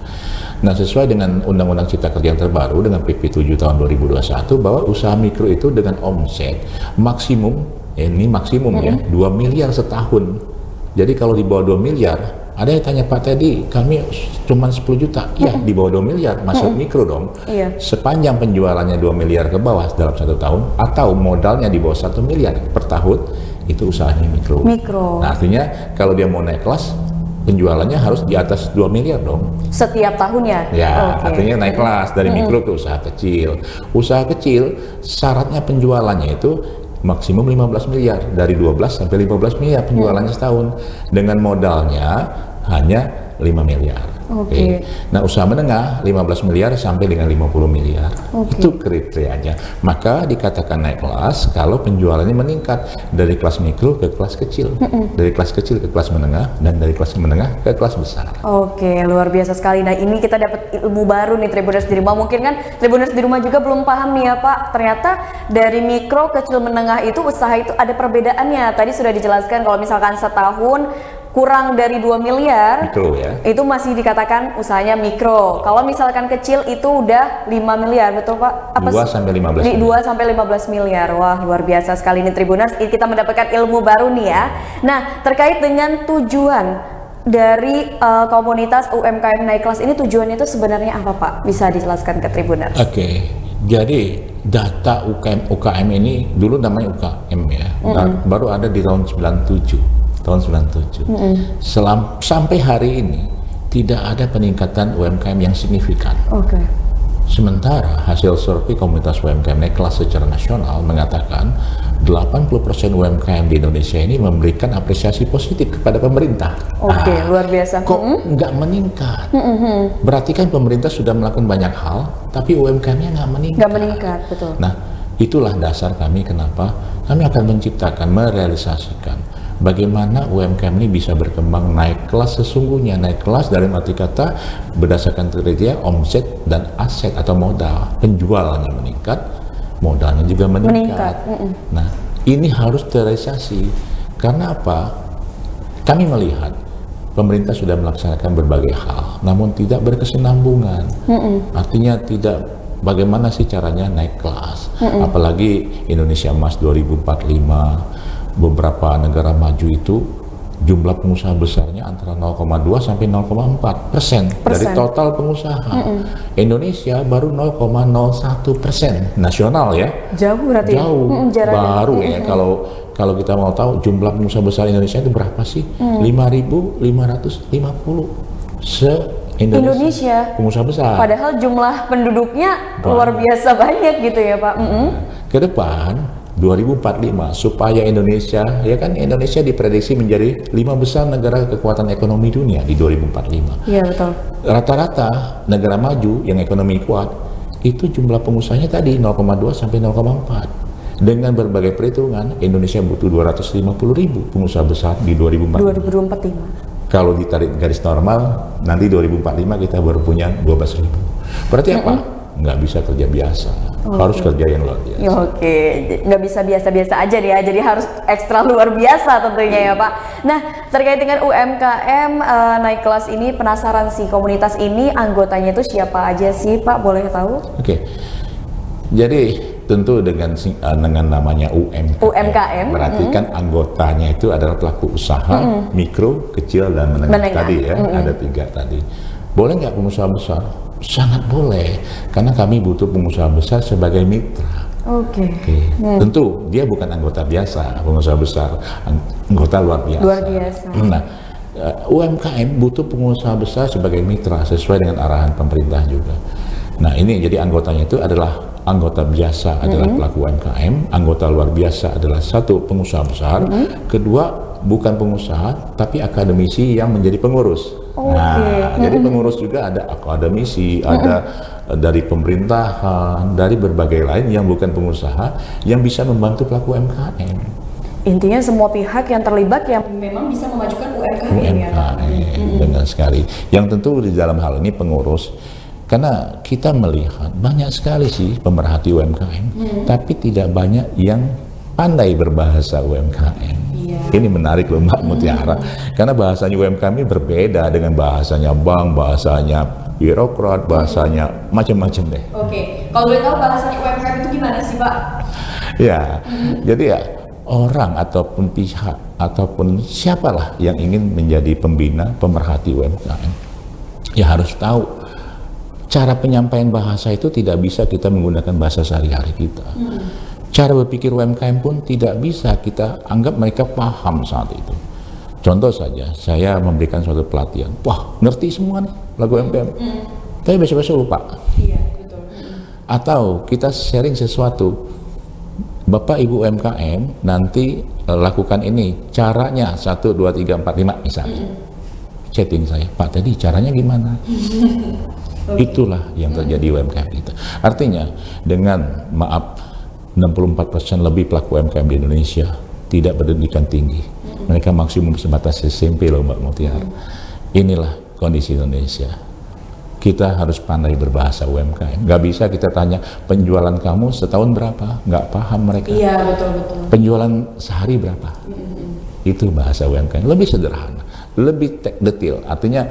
Nah, sesuai dengan Undang-Undang Cipta Kerja yang terbaru dengan PP 7 tahun 2021 bahwa usaha mikro itu dengan omset maksimum, ini maksimum ya, 2 miliar setahun. Jadi kalau di bawah 2 miliar, ada yang tanya Pak Teddy, kami cuma 10 juta. Iya, di bawah 2 miliar, masuk mikro dong. Sepanjang penjualannya 2 miliar ke bawah dalam 1 tahun, atau modalnya di bawah 1 miliar per tahun, itu usahanya mikro. Nah, artinya kalau dia mau naik kelas, penjualannya harus di atas 2 miliar dong. Setiap tahunnya? Ya, artinya naik kelas dari mikro ke usaha kecil. Usaha kecil, syaratnya penjualannya itu maksimum 15 miliar, dari 12 sampai 15 miliar penjualannya setahun, dengan modalnya hanya 5 miliar. Oke. Nah, usaha menengah 15 miliar sampai dengan 50 miliar. Itu kriterianya. Maka dikatakan naik kelas kalau penjualannya meningkat dari kelas mikro ke kelas kecil, dari kelas kecil ke kelas menengah, dan dari kelas menengah ke kelas besar. Oke, luar biasa sekali. Nah, ini kita dapat ilmu baru nih Tribuners di rumah. Mungkin kan Tribuners di rumah juga belum paham nih ya Pak. Ternyata dari mikro, kecil, menengah itu usaha itu ada perbedaannya. Tadi sudah dijelaskan kalau misalkan setahun kurang dari 2 miliar, Mikro ya. itu masih dikatakan usahanya mikro. Kalau misalkan kecil itu udah 5 miliar, betul Pak? 2 sampai 15 miliar. 2 sampai 15 miliar. Wah, luar biasa sekali nih Tribuners. Kita mendapatkan ilmu baru nih ya. Nah, terkait dengan tujuan dari komunitas UMKM naik kelas ini, tujuannya itu sebenarnya apa Pak? Bisa dijelaskan ke Tribuners? Oke, jadi data UKM ini dulu namanya UKM ya, baru ada di tahun 97. Sampai hari ini tidak ada peningkatan UMKM yang signifikan. Oke. Sementara hasil survei komunitas UMKM naik kelas secara nasional mengatakan 80% UMKM di Indonesia ini memberikan apresiasi positif kepada pemerintah. Oke, luar biasa. Kok nggak meningkat? Berarti kan pemerintah sudah melakukan banyak hal, tapi UMKM-nya nggak meningkat. Nggak meningkat, betul. Nah, itulah dasar kami kenapa kami akan menciptakan, merealisasikan bagaimana UMKM ini bisa berkembang naik kelas sesungguhnya. Naik kelas dalam arti kata berdasarkan kriteria omset dan aset atau modal. Penjualannya meningkat, modalnya juga meningkat. Nah, ini harus terrealisasi. Karena apa? Kami melihat pemerintah sudah melaksanakan berbagai hal, namun tidak berkesinambungan. Artinya tidak bagaimana sih caranya naik kelas. Apalagi Indonesia Emas 2045, beberapa negara maju itu jumlah pengusaha besarnya antara 0,2 sampai 0,4% dari total pengusaha. Indonesia baru 0,01% nasional ya. Jauh berarti. Jauh. Baru ya. Kalau kita mau tahu jumlah pengusaha besar Indonesia itu berapa sih? 5.550 se-Indonesia. Pengusaha besar. Padahal jumlah penduduknya luar biasa banyak gitu ya Pak. Ke depan 2045 supaya Indonesia, ya kan Indonesia diprediksi menjadi 5 besar negara kekuatan ekonomi dunia di 2045. Iya betul. Rata-rata negara maju yang ekonomi kuat itu jumlah pengusahanya tadi 0,2 sampai 0,4. Dengan berbagai perhitungan Indonesia butuh 250.000 pengusaha besar di 2045. Kalau ditarik garis normal nanti 2045 kita baru punya 12.000. Berarti apa? Nggak bisa kerja biasa, harus kerja yang luar biasa. Oke, nggak bisa biasa-biasa aja nih ya, jadi harus ekstra luar biasa tentunya ya Pak. Nah, terkait dengan UMKM naik kelas ini, penasaran sih komunitas ini anggotanya itu siapa aja sih Pak, boleh tahu? Oke, jadi tentu dengan namanya UMKM, berarti kan anggotanya itu adalah pelaku usaha, mikro, kecil, dan menengah. Tadi ya, ada 3 tadi. Boleh nggak pengusaha besar? Sangat boleh, karena kami butuh pengusaha besar sebagai mitra. Oke. Tentu dia bukan anggota biasa, pengusaha besar, anggota luar biasa. Luar biasa. Nah, UMKM butuh pengusaha besar sebagai mitra sesuai dengan arahan pemerintah juga. Nah, ini jadi anggotanya itu adalah anggota biasa adalah pelaku UMKM, anggota luar biasa adalah satu pengusaha besar, kedua bukan pengusaha tapi akademisi yang menjadi pengurus. Nah, jadi pengurus juga ada akademisi, ada dari pemerintahan, dari berbagai lain yang bukan pengusaha yang bisa membantu pelaku UMKM. Intinya semua pihak yang terlibat yang memang bisa memajukan UMKM ya Pak. Benar sekali. Yang tentu di dalam hal ini pengurus, karena kita melihat banyak sekali sih pemerhati UMKM, tapi tidak banyak yang pandai berbahasa UMKM. Ini menarik loh Mbak Mutiara, karena bahasanya UMKM ini berbeda dengan bahasanya bank, bahasanya birokrat, bahasanya macam-macam deh. Oke, kalau boleh tahu bahasanya UMKM itu gimana sih Pak? Ya, jadi ya orang ataupun pihak ataupun siapalah yang ingin menjadi pembina, pemerhati UMKM, ya harus tahu cara penyampaian bahasa itu tidak bisa kita menggunakan bahasa sehari-hari kita. Cara berpikir UMKM pun tidak bisa kita anggap mereka paham saat itu. Contoh saja, saya memberikan suatu pelatihan, wah ngerti semua nih lagu UMKM, tapi besok-besok lupa. Iya, betul. Atau kita sharing sesuatu, Bapak Ibu UMKM nanti lakukan ini, caranya 1, 2, 3, 4, 5 misalnya. Chatting saya, Pak tadi caranya gimana? Itulah yang terjadi UMKM kita. Artinya dengan maaf 64% lebih pelaku UMKM di Indonesia tidak berpendidikan tinggi. Mereka maksimum sebatas SMP loh Mbak Mutiara. Inilah kondisi Indonesia. Kita harus pandai berbahasa UMKM. Gak bisa kita tanya penjualan kamu setahun berapa, nggak paham mereka. Iya betul-betul. Penjualan sehari berapa? Itu bahasa UMKM, lebih sederhana. lebih detail, artinya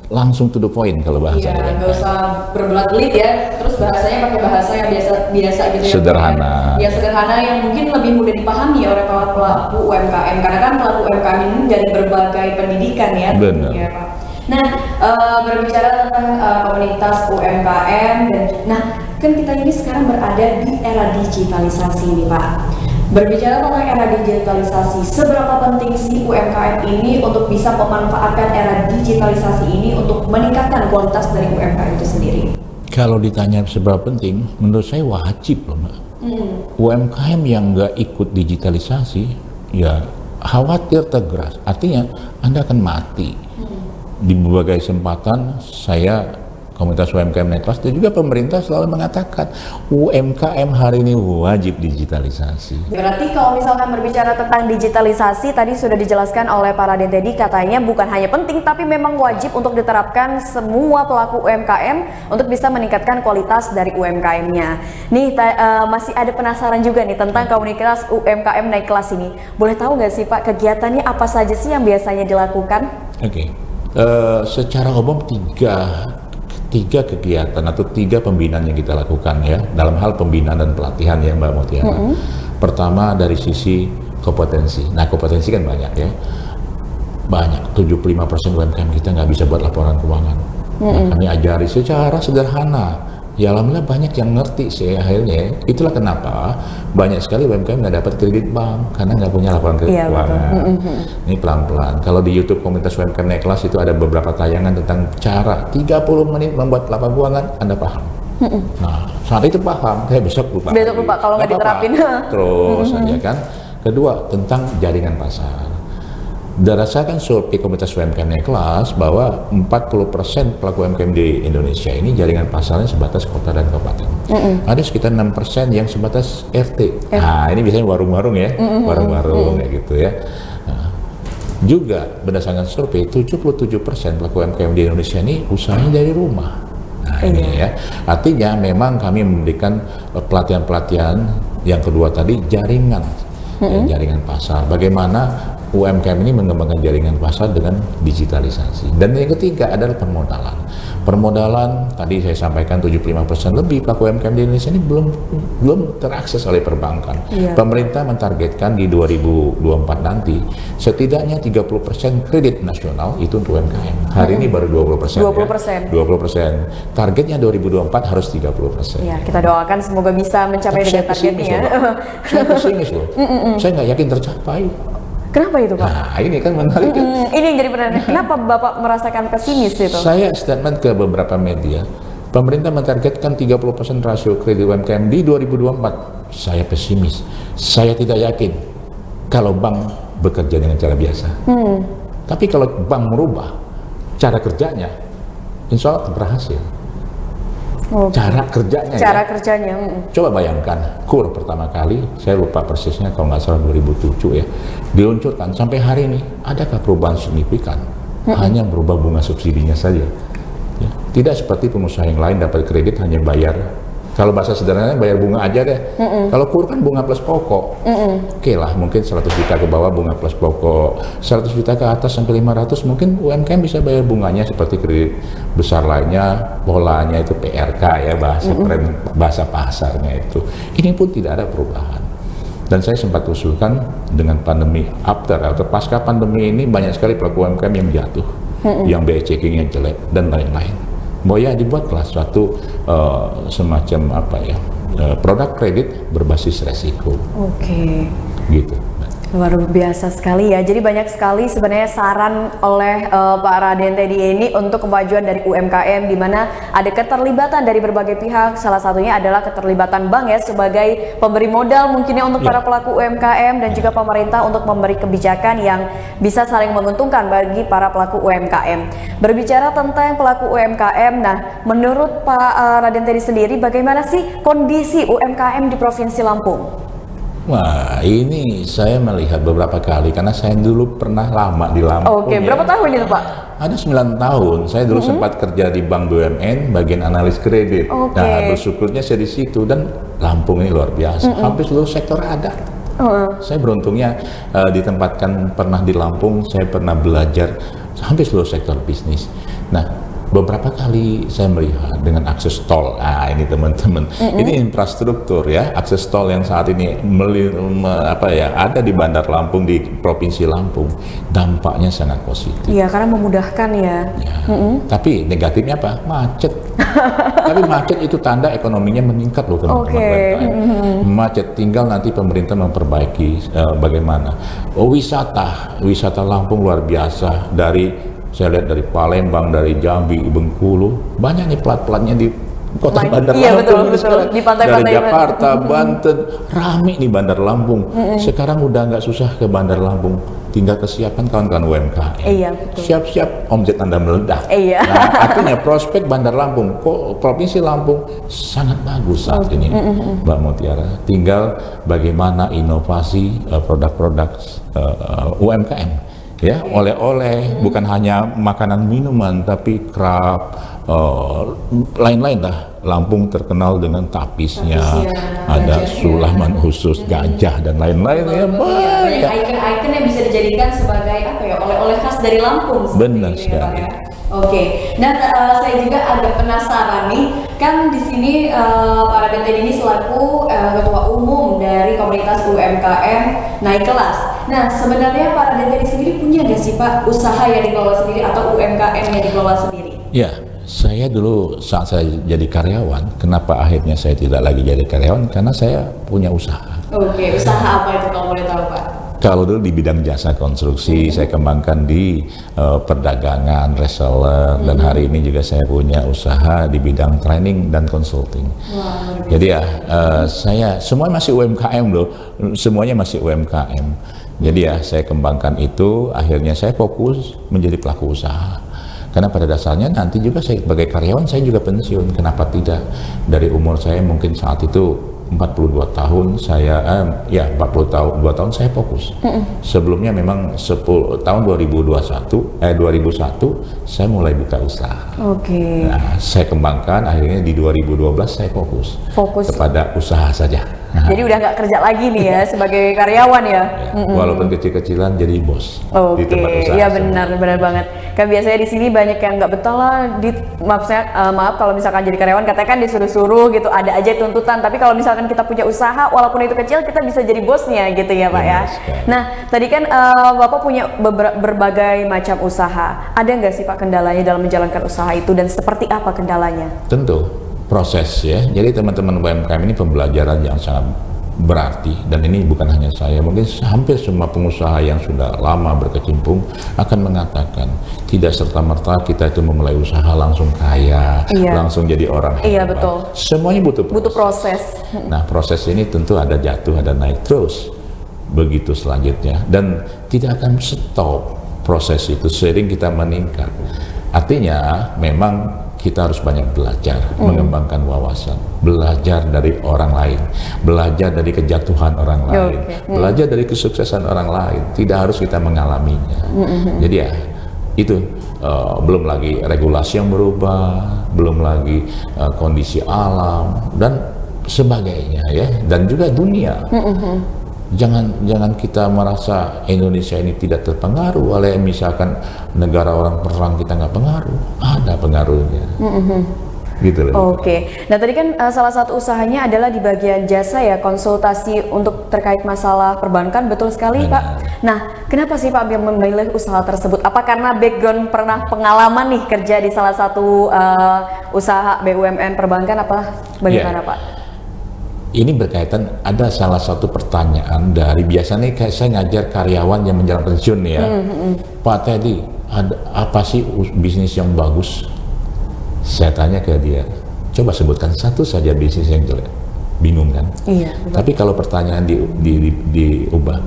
langsung to the point kalau bahasa Iya, nggak usah berbelat-belit ya. Terus bahasanya pakai bahasa yang biasa gitu ya. Sederhana. Ya sederhana yang mungkin lebih mudah dipahami oleh para pelaku UMKM. Karena kan pelaku UMKM ini dari berbagai pendidikan ya. Benar. Ya, Pak. Nah, berbicara tentang komunitas UMKM dan kan kita ini sekarang berada di era digitalisasi nih Pak. Berbicara tentang era digitalisasi, seberapa penting sih UMKM ini untuk bisa memanfaatkan era digitalisasi ini untuk meningkatkan kualitas dari UMKM itu sendiri? Kalau ditanya seberapa penting, menurut saya wajib loh Mbak. UMKM yang nggak ikut digitalisasi, ya khawatir tergeras. Artinya Anda akan mati. Di berbagai kesempatan saya komunitas UMKM naik kelas dan juga pemerintah selalu mengatakan UMKM hari ini wajib digitalisasi. Berarti kalau misalkan berbicara tentang digitalisasi, tadi sudah dijelaskan oleh para Dentedi, katanya bukan hanya penting tapi memang wajib untuk diterapkan semua pelaku UMKM untuk bisa meningkatkan kualitas dari UMKM-nya. Nih masih ada penasaran juga nih tentang komunitas UMKM naik kelas ini. Boleh tahu nggak sih Pak kegiatannya apa saja sih yang biasanya dilakukan? Oke. Secara umum tiga kegiatan atau 3 pembinaan yang kita lakukan ya dalam hal pembinaan dan pelatihan ya Mbak Mutiara. Pertama dari sisi kompetensi. Nah kompetensi kan banyak ya, banyak 75% UMKM kita nggak bisa buat laporan keuangan. Nah, kami ajari secara sederhana. Ya alhamdulillah banyak yang ngerti sih akhirnya. Itulah kenapa banyak sekali UMKM nggak dapat kredit bank karena nggak punya laporan keuangan. Ini pelan-pelan. Kalau di YouTube komunitas UMKM naik kelas itu ada beberapa tayangan tentang cara 30 menit membuat laporan keuangan, Anda paham. Nah saat itu paham, saya besok lupa. Besok lupa kalau nggak diterapin. Terus aja kan. Kedua tentang jaringan pasar. Berdasarkan survei komunitas UMKM naik kelas bahwa 40% pelaku UMKM di Indonesia ini jaringan pasarnya sebatas kota dan kabupaten. Ada sekitar 6% yang sebatas RT. Nah ini biasanya warung-warung ya, warung-warung kayak gitu ya. Nah, juga berdasarkan survei 77% pelaku UMKM di Indonesia ini usahanya dari rumah. Nah ini ya, artinya memang kami memberikan pelatihan-pelatihan. Yang kedua tadi jaringan, jaringan pasar. Bagaimana UMKM ini mengembangkan jaringan pasar dengan digitalisasi. Dan yang ketiga adalah permodalan. Permodalan tadi saya sampaikan 75% lebih pelaku UMKM di Indonesia ini belum terakses oleh perbankan. Pemerintah mentargetkan di 2024 nanti setidaknya 30% kredit nasional itu untuk UMKM. Hari ini baru 20%. 20%. Ya. 20%. Targetnya 2024 harus 30%. Ya, kita doakan semoga bisa mencapai dengan targetnya. Saya pesimis loh. Saya nggak yakin tercapai. Kenapa itu Pak? Nah ini kan menarik. Ini yang jadi pertanyaan. Kenapa Bapak merasakan pesimis itu? Saya statement ke beberapa media. Pemerintah mentargetkan 30% rasio kredit UMKM di 2024. Saya pesimis. Saya tidak yakin kalau bank bekerja dengan cara biasa. Tapi kalau bank merubah cara kerjanya, insya Allah berhasil. Cara kerjanya. Coba bayangkan, KUR pertama kali, saya lupa persisnya kalau nggak salah 2007 ya, diluncurkan sampai hari ini, adakah perubahan signifikan? Hanya berubah bunga subsidinya saja. Ya. Tidak seperti pengusaha yang lain dapat kredit hanya bayar. Kalau bahasa sederhananya bayar bunga aja deh. Kalau KUR kan bunga plus pokok. Oke lah, mungkin 100 juta ke bawah bunga plus pokok, 100 juta ke atas sampai 500 mungkin UMKM bisa bayar bunganya seperti kredit besar lainnya. Polanya itu PRK ya, bahasa pasarnya itu. Ini pun tidak ada perubahan. Dan saya sempat usulkan dengan pandemi after atau pasca pandemi ini banyak sekali pelaku UMKM yang jatuh, yang BI checking yang jelek dan lain-lain. Boya dibuatlah suatu semacam apa ya, produk kredit berbasis resiko. Gitu. Luar biasa sekali ya. Jadi banyak sekali sebenarnya saran oleh Pak Raden tadi ini untuk kemajuan dari UMKM, di mana ada keterlibatan dari berbagai pihak. Salah satunya adalah keterlibatan bank ya sebagai pemberi modal mungkinnya untuk para pelaku UMKM, dan juga pemerintah untuk memberi kebijakan yang bisa saling menguntungkan bagi para pelaku UMKM. Berbicara tentang pelaku UMKM, nah menurut Pak Raden tadi sendiri bagaimana sih kondisi UMKM di Provinsi Lampung? Wah, ini saya melihat beberapa kali karena saya dulu pernah lama di Lampung. Berapa tahun itu Pak? Ada 9 tahun. Saya dulu sempat kerja di Bank BUMN bagian analis kredit. Nah, bersyukurnya saya di situ, dan Lampung ini luar biasa. Hampir seluruh sektor ada. Saya beruntungnya ditempatkan pernah di Lampung, saya pernah belajar hampir seluruh sektor bisnis. Nah, beberapa kali saya melihat dengan akses tol, ini teman-teman, ini infrastruktur ya, akses tol yang saat ini ada di Bandar Lampung di Provinsi Lampung, dampaknya sangat positif. Iya, karena memudahkan ya. Tapi negatifnya apa? Macet. Tapi macet itu tanda ekonominya meningkat loh teman-teman. UMKM. Macet, tinggal nanti pemerintah memperbaiki bagaimana. Wisata Lampung luar biasa, saya lihat dari Palembang, dari Jambi, Bengkulu, banyak nih plat-platnya di kota Bandar Lampung. Betul. Di pantai-pantai dari Jakarta, Banten, rame nih Bandar Lampung. Sekarang udah nggak susah ke Bandar Lampung, tinggal kesiapan kawan-kawan UMKM. Iya, betul. Siap-siap omset Anda meledak. Iya. Nah, artinya prospek Bandar Lampung, Provinsi Lampung sangat bagus saat ini, Mbak Mutiara. Tinggal bagaimana inovasi produk-produk UMKM. Ya, oleh-oleh, bukan hanya makanan minuman, tapi kerap, lain-lain lah. Lampung terkenal dengan tapisnya, ada sulaman khusus, gajah dan lain-lain ya, banyak. Ikon-ikon yang bisa dijadikan sebagai oleh-oleh khas dari Lampung. Benar sekali. Oke, dan saya juga agak penasaran nih, kan di sini Pak Raden ini selaku ketua umum dari komunitas UMKM Naik Kelas. Nah, sebenarnya Pak Raden sendiri punya nggak sih Pak usaha yang dikelola sendiri atau UMKM yang dikelola sendiri? Ya, saya dulu saat saya jadi karyawan, kenapa akhirnya saya tidak lagi jadi karyawan? Karena saya punya usaha. Oke, usaha apa itu kalau boleh tahu Pak? Kalau dulu di bidang jasa konstruksi, saya kembangkan di perdagangan, reseller, dan hari ini juga saya punya usaha di bidang training dan consulting. Jadi ya, saya semua masih UMKM loh, semuanya masih UMKM. Jadi ya, saya kembangkan itu, akhirnya saya fokus menjadi pelaku usaha. Karena pada dasarnya nanti juga saya sebagai karyawan, saya juga pensiun, kenapa tidak? Dari umur saya mungkin saat itu 42 tahun saya 2 tahun saya fokus. Sebelumnya memang tahun 2001 saya mulai buka usaha. Oke. Nah, saya kembangkan, akhirnya di 2012 saya fokus kepada usaha saja. Jadi udah nggak kerja lagi nih ya sebagai karyawan ya. Walaupun kecil-kecilan jadi bos di Oke, tempat usaha. iya benar banget. Kan biasanya di sini banyak yang nggak betah lah. Maaf kalau misalkan jadi karyawan katanya kan disuruh-suruh gitu, ada aja tuntutan. Tapi kalau misalkan kita punya usaha, walaupun itu kecil, kita bisa jadi bosnya gitu ya Pak ya. Nah, tadi kan Bapak punya berbagai macam usaha. Ada nggak sih Pak kendalanya dalam menjalankan usaha itu dan seperti apa kendalanya? Tentu proses ya. Jadi teman-teman UMKM ini pembelajaran yang sangat berarti, dan ini bukan hanya saya, mungkin hampir semua pengusaha yang sudah lama berkecimpung akan mengatakan tidak serta-merta kita itu memulai usaha langsung kaya, langsung jadi orang hebat. Iya betul. Semuanya butuh proses. Nah, proses ini tentu ada jatuh, ada naik terus. Begitu selanjutnya, dan tidak akan stop proses itu seiring kita meningkat. Artinya memang kita harus banyak belajar, mengembangkan wawasan, belajar dari orang lain, belajar dari kejatuhan orang lain, belajar dari kesuksesan orang lain. Tidak harus kita mengalaminya. Jadi ya itu belum lagi regulasi yang berubah, belum lagi kondisi alam dan sebagainya ya, dan juga dunia. Jangan kita merasa Indonesia ini tidak terpengaruh oleh misalkan negara orang perang, kita nggak pengaruh, ada pengaruhnya. Gitu loh. Oke. Nah tadi kan salah satu usahanya adalah di bagian jasa ya, konsultasi untuk terkait masalah perbankan, betul sekali Pak. Nah kenapa sih Pak memilih usaha tersebut? Apa karena background pernah pengalaman nih kerja di salah satu usaha BUMN perbankan, apa bagaimana Pak? Ini berkaitan, ada salah satu pertanyaan dari, biasanya kayak saya ngajar karyawan yang menjelang pensiun ya, Pak Teddy, apa sih bisnis yang bagus? Saya tanya ke dia, coba sebutkan satu saja bisnis yang jelek. Bingung kan? Iya. Tapi kalau pertanyaan diubah,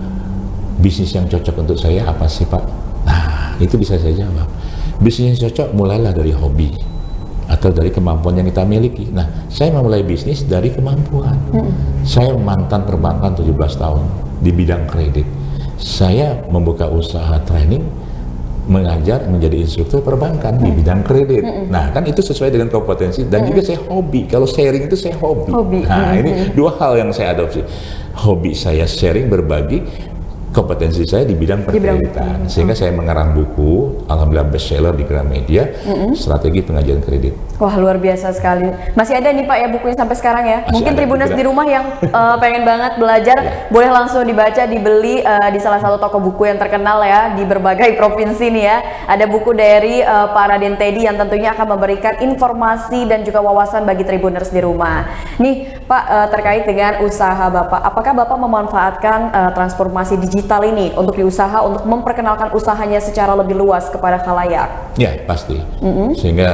bisnis yang cocok untuk saya apa sih Pak? Nah, itu bisa saya jawab. Bisnis yang cocok mulailah dari hobi atau dari kemampuan yang kita miliki. Nah, saya memulai bisnis dari kemampuan. Saya mantan perbankan 17 tahun di bidang kredit. Saya membuka usaha training mengajar menjadi instruktur perbankan di bidang kredit. Nah, kan itu sesuai dengan kompetensi dan juga saya hobi. Kalau sharing itu saya hobi. Nah, ini dua hal yang saya adopsi. Hobi saya sharing, berbagi, kompetensi saya di bidang perkreditan. Sehingga saya mengarang buku, alhamdulillah bestseller di Gramedia, strategi pengajian kredit. Wah, luar biasa sekali. Masih ada nih Pak ya bukunya sampai sekarang ya. Masih Mungkin ada, Tribuners juga. di rumah yang pengen banget belajar, boleh langsung dibaca, dibeli di salah satu toko buku yang terkenal ya di berbagai provinsi nih ya. Ada buku dari Pak Raden Teddy yang tentunya akan memberikan informasi dan juga wawasan bagi Tribuners di rumah. Nih Pak, terkait dengan usaha Bapak, apakah Bapak memanfaatkan transformasi digital ini untuk diusaha, untuk memperkenalkan usahanya secara lebih luas kepada khalayak? Ya, pasti. Sehingga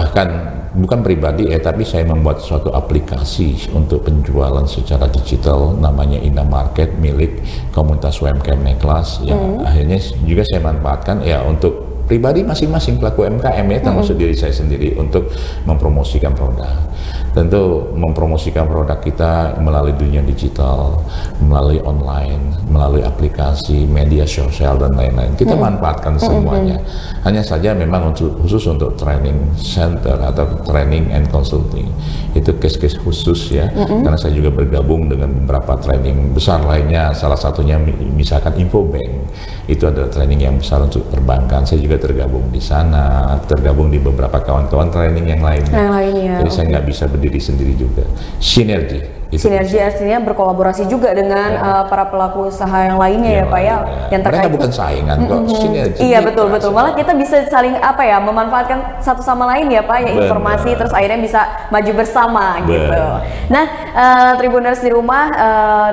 bahkan bukan pribadi tapi saya membuat suatu aplikasi untuk penjualan secara digital namanya Indah Market milik komunitas UMKM Neklas yang akhirnya juga saya manfaatkan ya untuk pribadi masing-masing pelaku UMKM ya, termasuk diri saya sendiri untuk mempromosikan produk. Tentu mempromosikan produk kita melalui dunia digital, melalui online, melalui aplikasi, media sosial dan lain-lain. Kita manfaatkan semuanya. Hanya saja memang khusus untuk training center atau training and consulting itu case-case khusus ya. Karena saya juga bergabung dengan beberapa training besar lainnya. Salah satunya misalkan Infobank. Itu adalah training yang besar untuk perbankan. Saya juga tergabung di sana, tergabung di beberapa kawan-kawan training yang lainnya. Jadi saya nggak bisa berdiri sendiri juga. Sinergi. Sinergi artinya berkolaborasi juga dengan para pelaku usaha yang lainnya ya Pak ya. Yang terkait. Mereka bukan saingan kok, sinergi. Iya betul. Malah kita bisa saling memanfaatkan satu sama lain ya Pak ya, informasi terus akhirnya bisa maju bersama gitu. Nah, Tribuners di rumah,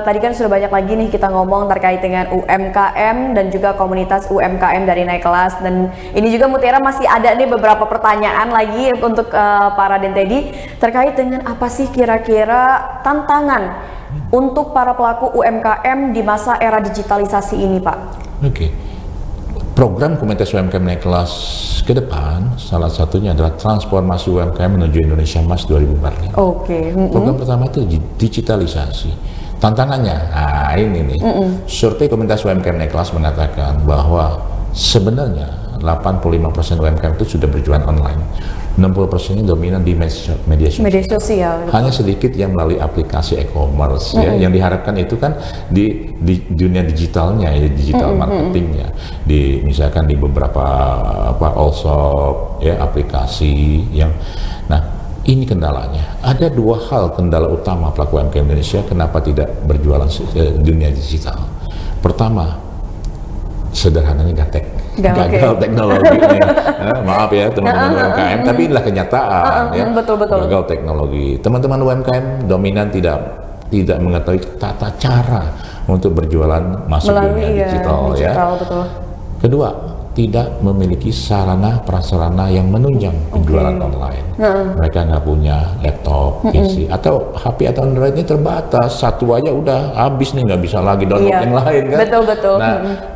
tadi kan sudah banyak lagi nih kita ngomong terkait dengan UMKM dan juga komunitas UMKM dari Neklas, dan ini juga Mutiara masih ada nih beberapa pertanyaan lagi untuk Pak Raden Teddy terkait dengan apa sih kira-kira tantangan untuk para pelaku UMKM di masa era digitalisasi ini Pak? Oke. Program komunitas UMKM Neklas ke depan salah satunya adalah transformasi UMKM menuju Indonesia Emas 2045. Program pertama itu digitalisasi. Tantangannya, ini nih. Survei komunitas UMKM Neklas mengatakan bahwa sebenarnya 85% UMKM itu sudah berjualan online. 60% dominan di media sosial. Hanya sedikit yang melalui aplikasi e-commerce ya. Yang diharapkan itu kan di dunia digitalnya ya, digital marketingnya. Misalkan di beberapa all-shop ya, aplikasi yang ini kendalanya. Ada dua hal kendala utama pelaku UMKM Indonesia kenapa tidak berjualan dunia digital. Pertama, sederhananya gagal teknologinya. Maaf ya teman-teman UMKM, tapi inilah kenyataan ya. Gagal teknologi. Teman-teman UMKM dominan tidak mengetahui tata cara untuk berjualan masuk dunia digital ya. Kedua, tidak memiliki sarana prasarana yang menunjang penjualan online. Mereka nggak punya laptop, PC, atau HP atau Android ini terbatas. Satu aja udah habis nih, nggak bisa lagi download yang lain kan. Nah,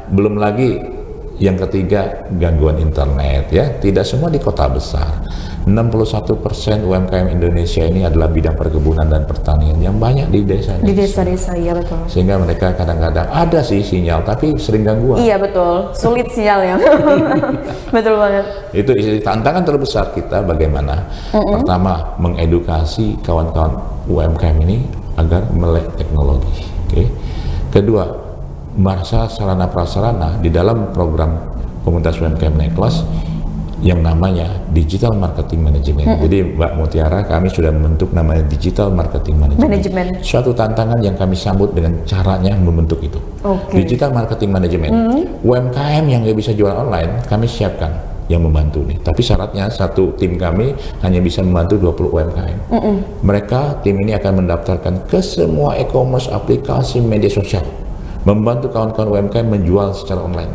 belum lagi yang ketiga, gangguan internet ya. Tidak semua di kota besar. 61% UMKM Indonesia ini adalah bidang perkebunan dan pertanian yang banyak di desa. Di desa-desa, iya betul. Sehingga mereka kadang-kadang ada sih sinyal, tapi sering gangguan. Iya betul, sulit sinyalnya. Betul banget. Itu tantangan terbesar kita bagaimana? Pertama, mengedukasi kawan-kawan UMKM ini agar melek teknologi. Kedua, merasa sarana prasarana di dalam program komunitas UMKM Neklas yang namanya Digital Marketing Management. Jadi Mbak Mutiara, kami sudah membentuk namanya Digital Marketing Management. Suatu tantangan yang kami sambut dengan caranya membentuk itu. Digital Marketing Management. UMKM yang nggak bisa jual online, kami siapkan yang membantu nih. Tapi syaratnya satu tim kami hanya bisa membantu 20 UMKM. Mereka, tim ini akan mendaftarkan ke semua e-commerce, aplikasi, media sosial. Membantu kawan-kawan UMKM menjual secara online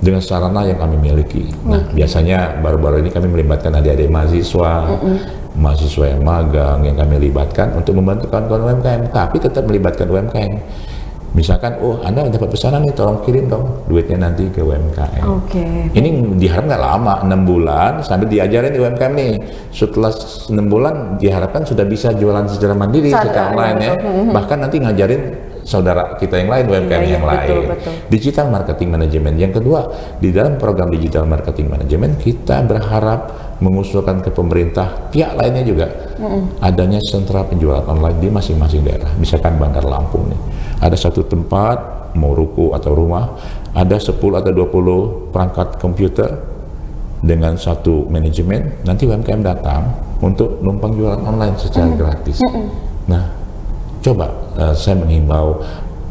dengan sarana yang kami miliki. Nah, biasanya baru-baru ini kami melibatkan adik-adik mahasiswa, mahasiswa yang magang yang kami libatkan untuk membantu kawan-kawan UMKM, tapi tetap melibatkan UMKM. Misalkan, Anda dapat pesanan nih, tolong kirim dong duitnya nanti ke UMKM. Ini diharap nggak lama, 6 bulan, sambil diajarin di UMKM nih. Setelah 6 bulan, diharapkan sudah bisa jualan secara mandiri, secara online ya. Bahkan nanti ngajarin saudara kita yang lain, UMKM yang lain. Digital marketing management. Yang kedua, di dalam program digital marketing management kita berharap mengusulkan ke pemerintah, pihak lainnya juga, adanya sentra penjualan online di masing-masing daerah. Misalkan Bandar Lampung nih, ada satu tempat, mau ruko atau rumah, ada 10 atau 20 perangkat komputer dengan satu manajemen, nanti UMKM datang untuk numpang jualan online secara gratis. Nah, coba saya menghimbau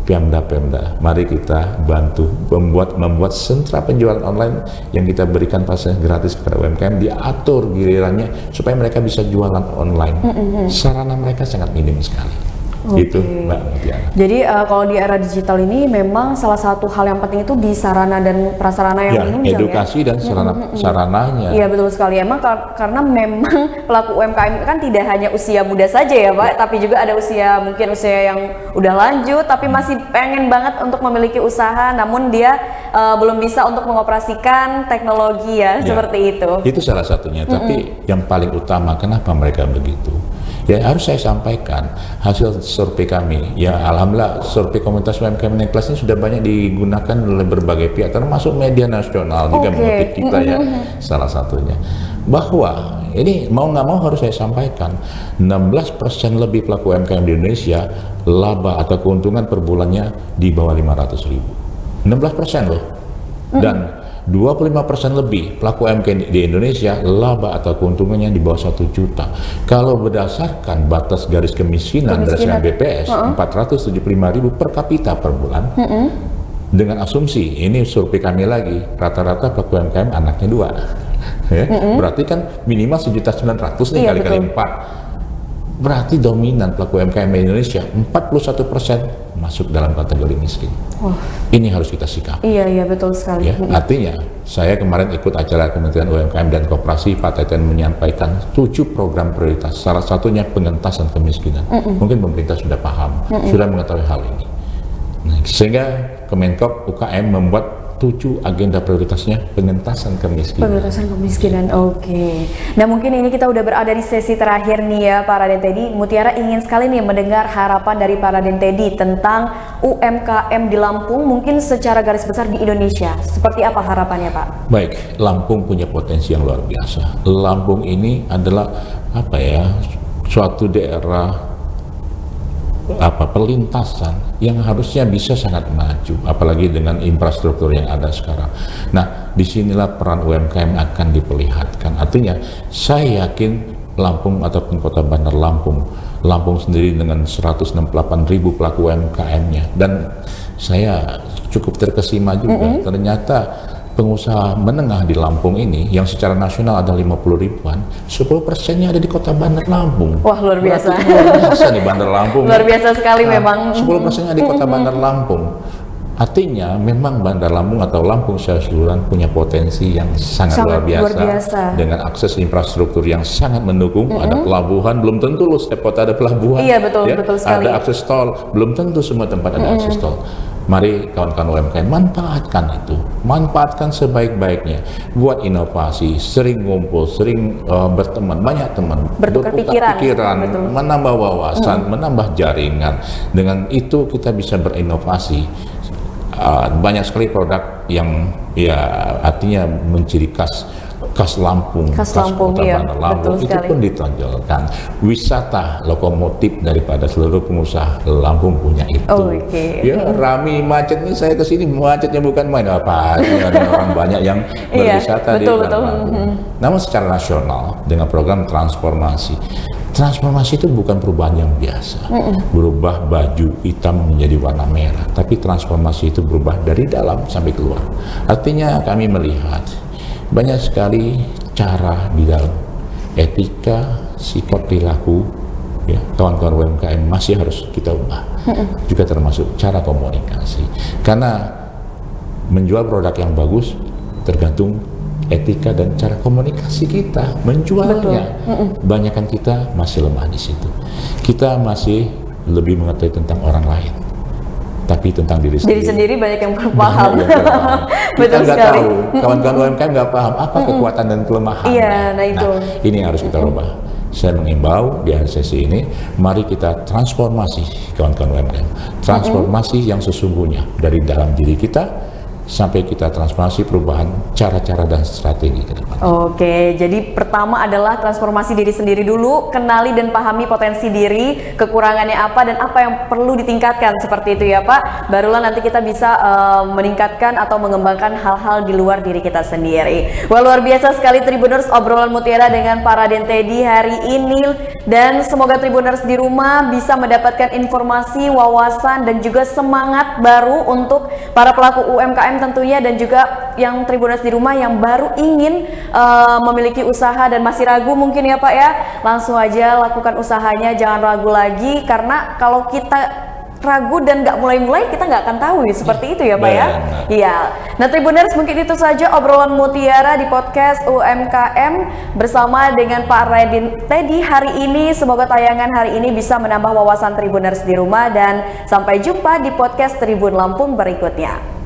Pemda, mari kita bantu membuat sentra penjualan online yang kita berikan pasnya gratis kepada UMKM, diatur gilirannya supaya mereka bisa jualan online. Sarana mereka sangat minim sekali. Itu Mbak Mutiara. Jadi kalau di era digital ini memang salah satu hal yang penting itu di sarana dan prasarana yang menunjang, edukasi dan sarananya. Iya, betul sekali. Emang karena memang pelaku UMKM kan tidak hanya usia muda saja ya Pak, tapi juga ada mungkin usia yang udah lanjut tapi masih pengen banget untuk memiliki usaha, namun dia belum bisa untuk mengoperasikan teknologi ya, seperti itu. Itu salah satunya. Tapi yang paling utama, kenapa mereka begitu? Ya harus saya sampaikan hasil survei kami. Ya alhamdulillah survei komunitas UMKM naik kelas ini sudah banyak digunakan oleh berbagai pihak, termasuk media nasional juga mengutip kita ya, salah satunya. Bahwa ini mau nggak mau harus saya sampaikan, 16% lebih pelaku UMKM di Indonesia laba atau keuntungan per bulannya di bawah 500.000. 16% loh. Dan 25% lebih pelaku UMKM di Indonesia laba atau keuntungannya di bawah 1 juta. Kalau berdasarkan batas garis kemiskinan berdasarkan BPS 475.000 per kapita per bulan, dengan asumsi ini survei kami lagi, rata-rata pelaku UMKM anaknya 2. Ya, berarti kan minimal 1.900.000 nih kali-kali 4. Berarti dominan pelaku UMKM di Indonesia 41% masuk dalam kategori miskin. Ini harus kita sikapi. Iya betul sekali. Ya, artinya saya kemarin ikut acara Kementerian UMKM dan Koperasi, Pak Teten menyampaikan 7 program prioritas. Salah satunya pengentasan kemiskinan. Mungkin pemerintah sudah paham, sudah mengetahui hal ini. Nah, sehingga Kemenkop UKM membuat 7 agenda prioritasnya pengentasan kemiskinan. Pengentasan kemiskinan, oke. Nah mungkin ini kita udah berada di sesi terakhir nih ya Pak Raden Teddy. Mutiara ingin sekali nih mendengar harapan dari Pak Raden Teddy tentang UMKM di Lampung, mungkin secara garis besar di Indonesia. Seperti apa harapannya Pak? Baik, Lampung punya potensi yang luar biasa. Lampung ini adalah suatu daerah perlintasan yang harusnya bisa sangat maju, apalagi dengan infrastruktur yang ada sekarang. Nah, disinilah peran UMKM akan diperlihatkan. Artinya, saya yakin Lampung ataupun Kota Bandar Lampung sendiri dengan 168.000 pelaku UMKM-nya, dan saya cukup terkesima juga. Ternyata pengusaha menengah di Lampung ini yang secara nasional ada 50 ribuan, 10%-nya ada di Kota Bandar Lampung. Wah, luar biasa. Luar biasa di Bandar Lampung. Luar biasa sekali memang. 10%-nya di Kota Bandar Lampung. Artinya memang Bandar Lampung atau Lampung secara keseluruhan punya potensi yang sangat luar biasa. Dengan akses infrastruktur yang sangat mendukung. Ada pelabuhan, belum tentu loh setiap kota ada pelabuhan. Iya betul sekali. Ada akses tol, belum tentu semua tempat ada akses tol. Mari kawan-kawan UMKM manfaatkan itu, manfaatkan sebaik-baiknya, buat inovasi, sering ngumpul, sering berteman, banyak teman, bertukar pikiran, menambah wawasan, menambah jaringan. Dengan itu kita bisa berinovasi. Banyak sekali produk yang artinya menciri khas Lampung, Kota Bandar Lampung itu pun ditonjolkan. Wisata lokomotif daripada seluruh pengusaha Lampung punya itu. Ya, rame macet nih, saya kesini macetnya bukan main apa, ada orang banyak yang berwisata di Lampung. Namun secara nasional dengan program transformasi itu bukan perubahan yang biasa, berubah baju hitam menjadi warna merah, tapi transformasi itu berubah dari dalam sampai keluar. Artinya kami melihat banyak sekali cara di dalam etika, sikap perilaku, ya kawan-kawan UMKM masih harus kita ubah. Juga termasuk cara komunikasi. Karena menjual produk yang bagus tergantung etika dan cara komunikasi kita menjualnya. Banyakan kita masih lemah di situ. Kita masih lebih mengetahui tentang orang lain, tapi tentang diri sendiri banyak yang paham. Kita nggak tahu, kawan-kawan UMKM nggak paham apa kekuatan dan kelemahan. Nah itu. Ini yang harus kita rubah. saya mengimbau di akhir sesi ini, mari kita transformasi kawan-kawan UMKM, transformasi yang sesungguhnya dari dalam diri kita sampai kita transformasi perubahan cara-cara dan strategi ke depan. Oke, jadi pertama adalah transformasi diri sendiri dulu, kenali dan pahami potensi diri, kekurangannya apa dan apa yang perlu ditingkatkan, seperti itu ya Pak. Barulah nanti kita bisa meningkatkan atau mengembangkan hal-hal di luar diri kita sendiri. Wah, luar biasa sekali Tribuners obrolan Mutiara dengan Pak Raden Teddy hari ini, dan semoga Tribuners di rumah bisa mendapatkan informasi, wawasan dan juga semangat baru untuk para pelaku UMKM tentunya, dan juga yang Tribuners di rumah yang baru ingin memiliki usaha dan masih ragu mungkin ya Pak ya, langsung aja lakukan usahanya, jangan ragu lagi, karena kalau kita ragu dan nggak mulai-mulai kita nggak akan tahu ya, seperti itu ya Pak ya. Iya. Nah Tribuners, mungkin itu saja obrolan Mutiara di podcast UMKM bersama dengan Pak Raden Teddy hari ini. Semoga tayangan hari ini bisa menambah wawasan Tribuners di rumah, dan sampai jumpa di podcast Tribun Lampung berikutnya.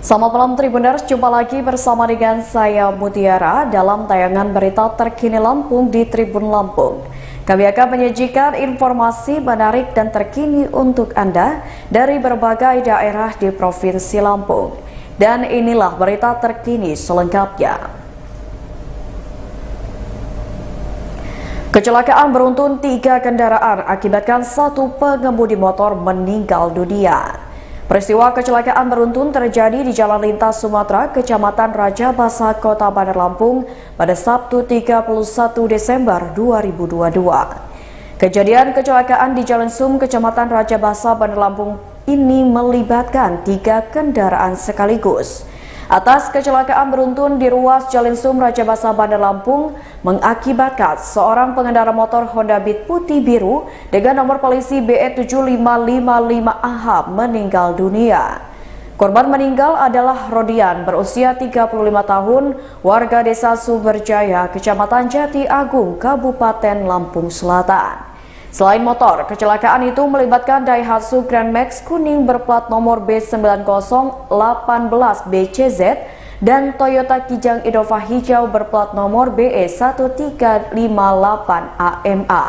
Selamat malam Tribuners, jumpa lagi bersama dengan saya Mutiara dalam tayangan berita terkini Lampung di Tribun Lampung. Kami akan menyajikan informasi menarik dan terkini untuk Anda dari berbagai daerah di Provinsi Lampung. Dan inilah berita terkini selengkapnya. Kecelakaan beruntun 3 kendaraan akibatkan 1 pengemudi motor meninggal dunia. Peristiwa kecelakaan beruntun terjadi di Jalan Lintas Sumatera, Kecamatan Raja Basa, Kota Bandar Lampung pada Sabtu 31 Desember 2022. Kejadian kecelakaan di Jalan Sum, Kecamatan Raja Basa, Bandar Lampung ini melibatkan 3 kendaraan sekaligus. Atas kecelakaan beruntun di ruas Jalan Sum Raja Basa Bandar Lampung mengakibatkan seorang pengendara motor Honda Beat putih biru dengan nomor polisi BE7555AH meninggal dunia. Korban meninggal adalah Rodian berusia 35 tahun, warga desa Sumberjaya, Kecamatan Jati Agung, Kabupaten Lampung Selatan. Selain motor, kecelakaan itu melibatkan Daihatsu Grand Max kuning berplat nomor B9018BCZ dan Toyota Kijang Innova hijau berplat nomor BE1358AMA.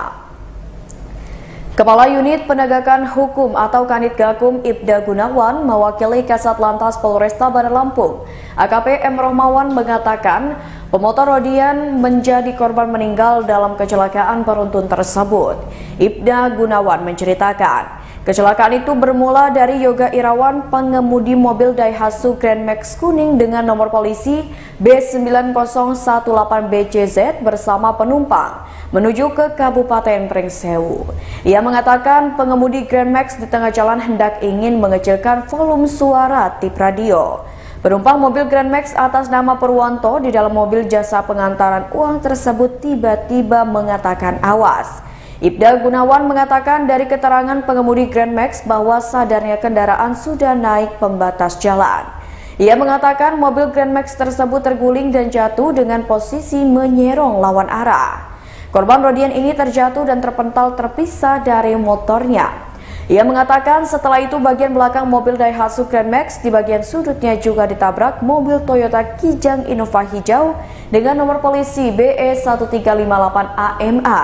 Kepala Unit Penegakan Hukum atau Kanit Gakum Ibda Gunawan mewakili Kasat Lantas Polresta Bandar Lampung, AKP M. Rohmawan mengatakan pemotor Rodian menjadi korban meninggal dalam kecelakaan beruntun tersebut. Ibda Gunawan menceritakan, kecelakaan itu bermula dari Yoga Irawan, pengemudi mobil Daihatsu Grand Max kuning dengan nomor polisi B9018BCZ bersama penumpang menuju ke Kabupaten Pringsewu. Ia mengatakan pengemudi Grand Max di tengah jalan hendak ingin mengecilkan volume suara tip radio. Penumpang mobil Grand Max atas nama Purwanto di dalam mobil jasa pengantaran uang tersebut tiba-tiba mengatakan awas. Ibda Gunawan mengatakan dari keterangan pengemudi Grand Max bahwa sadarnya kendaraan sudah naik pembatas jalan. Ia mengatakan mobil Grand Max tersebut terguling dan jatuh dengan posisi menyerong lawan arah. Korban Rodian ini terjatuh dan terpental terpisah dari motornya. Ia mengatakan setelah itu bagian belakang mobil Daihatsu Grand Max di bagian sudutnya juga ditabrak mobil Toyota Kijang Innova hijau dengan nomor polisi BE1358AMA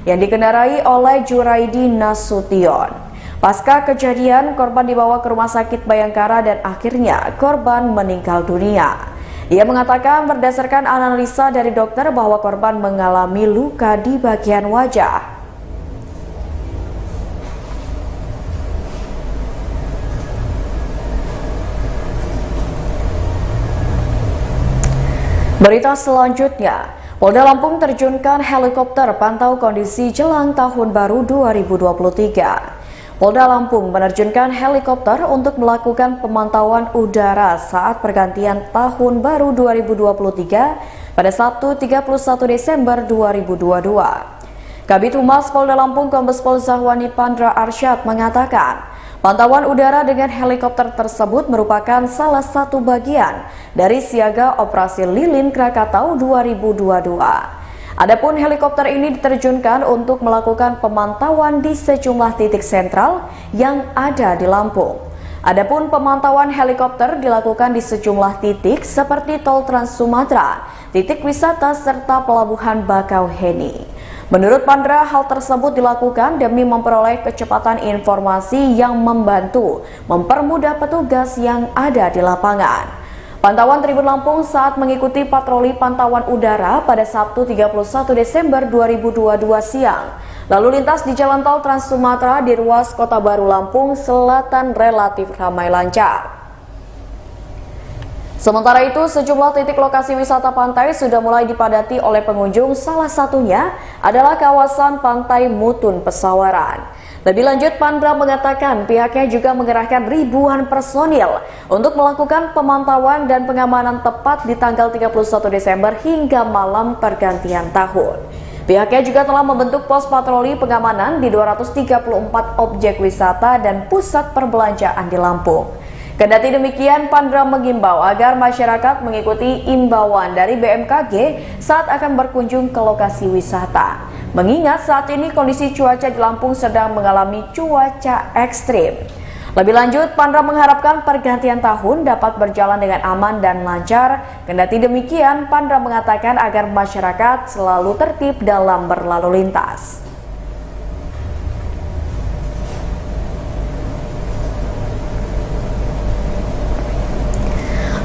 yang dikendarai oleh Juraidi Nasution. Pasca kejadian, korban dibawa ke rumah sakit Bayangkara dan akhirnya korban meninggal dunia. Ia mengatakan berdasarkan analisa dari dokter bahwa korban mengalami luka di bagian wajah. Berita selanjutnya, Polda Lampung terjunkan helikopter pantau kondisi jelang Tahun Baru 2023. Polda Lampung menerjunkan helikopter untuk melakukan pemantauan udara saat pergantian Tahun Baru 2023 pada Sabtu 31 Desember 2022. Kabid Humas Polda Lampung Kombes Pol Zahwani Pandra Arsyad mengatakan, pantauan udara dengan helikopter tersebut merupakan salah satu bagian dari siaga operasi Lilin Krakatau 2022. Adapun helikopter ini diterjunkan untuk melakukan pemantauan di sejumlah titik sentral yang ada di Lampung. Adapun pemantauan helikopter dilakukan di sejumlah titik seperti Tol Trans Sumatera, titik wisata serta Pelabuhan Bakauheni. Menurut Pandra, hal tersebut dilakukan demi memperoleh kecepatan informasi yang membantu mempermudah petugas yang ada di lapangan. Pantauan Tribun Lampung saat mengikuti patroli pantauan udara pada Sabtu 31 Desember 2022 siang. Lalu lintas di Jalan Tol Trans Sumatera di ruas Kota Baru Lampung Selatan relatif ramai lancar. Sementara itu, sejumlah titik lokasi wisata pantai sudah mulai dipadati oleh pengunjung, salah satunya adalah kawasan Pantai Mutun Pesawaran. Lebih lanjut, Pandra mengatakan pihaknya juga mengerahkan ribuan personil untuk melakukan pemantauan dan pengamanan tepat di tanggal 31 Desember hingga malam pergantian tahun. Pihaknya juga telah membentuk pos patroli pengamanan di 234 objek wisata dan pusat perbelanjaan di Lampung. Kendati demikian, Pandra mengimbau agar masyarakat mengikuti imbauan dari BMKG saat akan berkunjung ke lokasi wisata. Mengingat saat ini kondisi cuaca di Lampung sedang mengalami cuaca ekstrim. Lebih lanjut, Pandra mengharapkan pergantian tahun dapat berjalan dengan aman dan lancar. Kendati demikian, Pandra mengatakan agar masyarakat selalu tertib dalam berlalu lintas.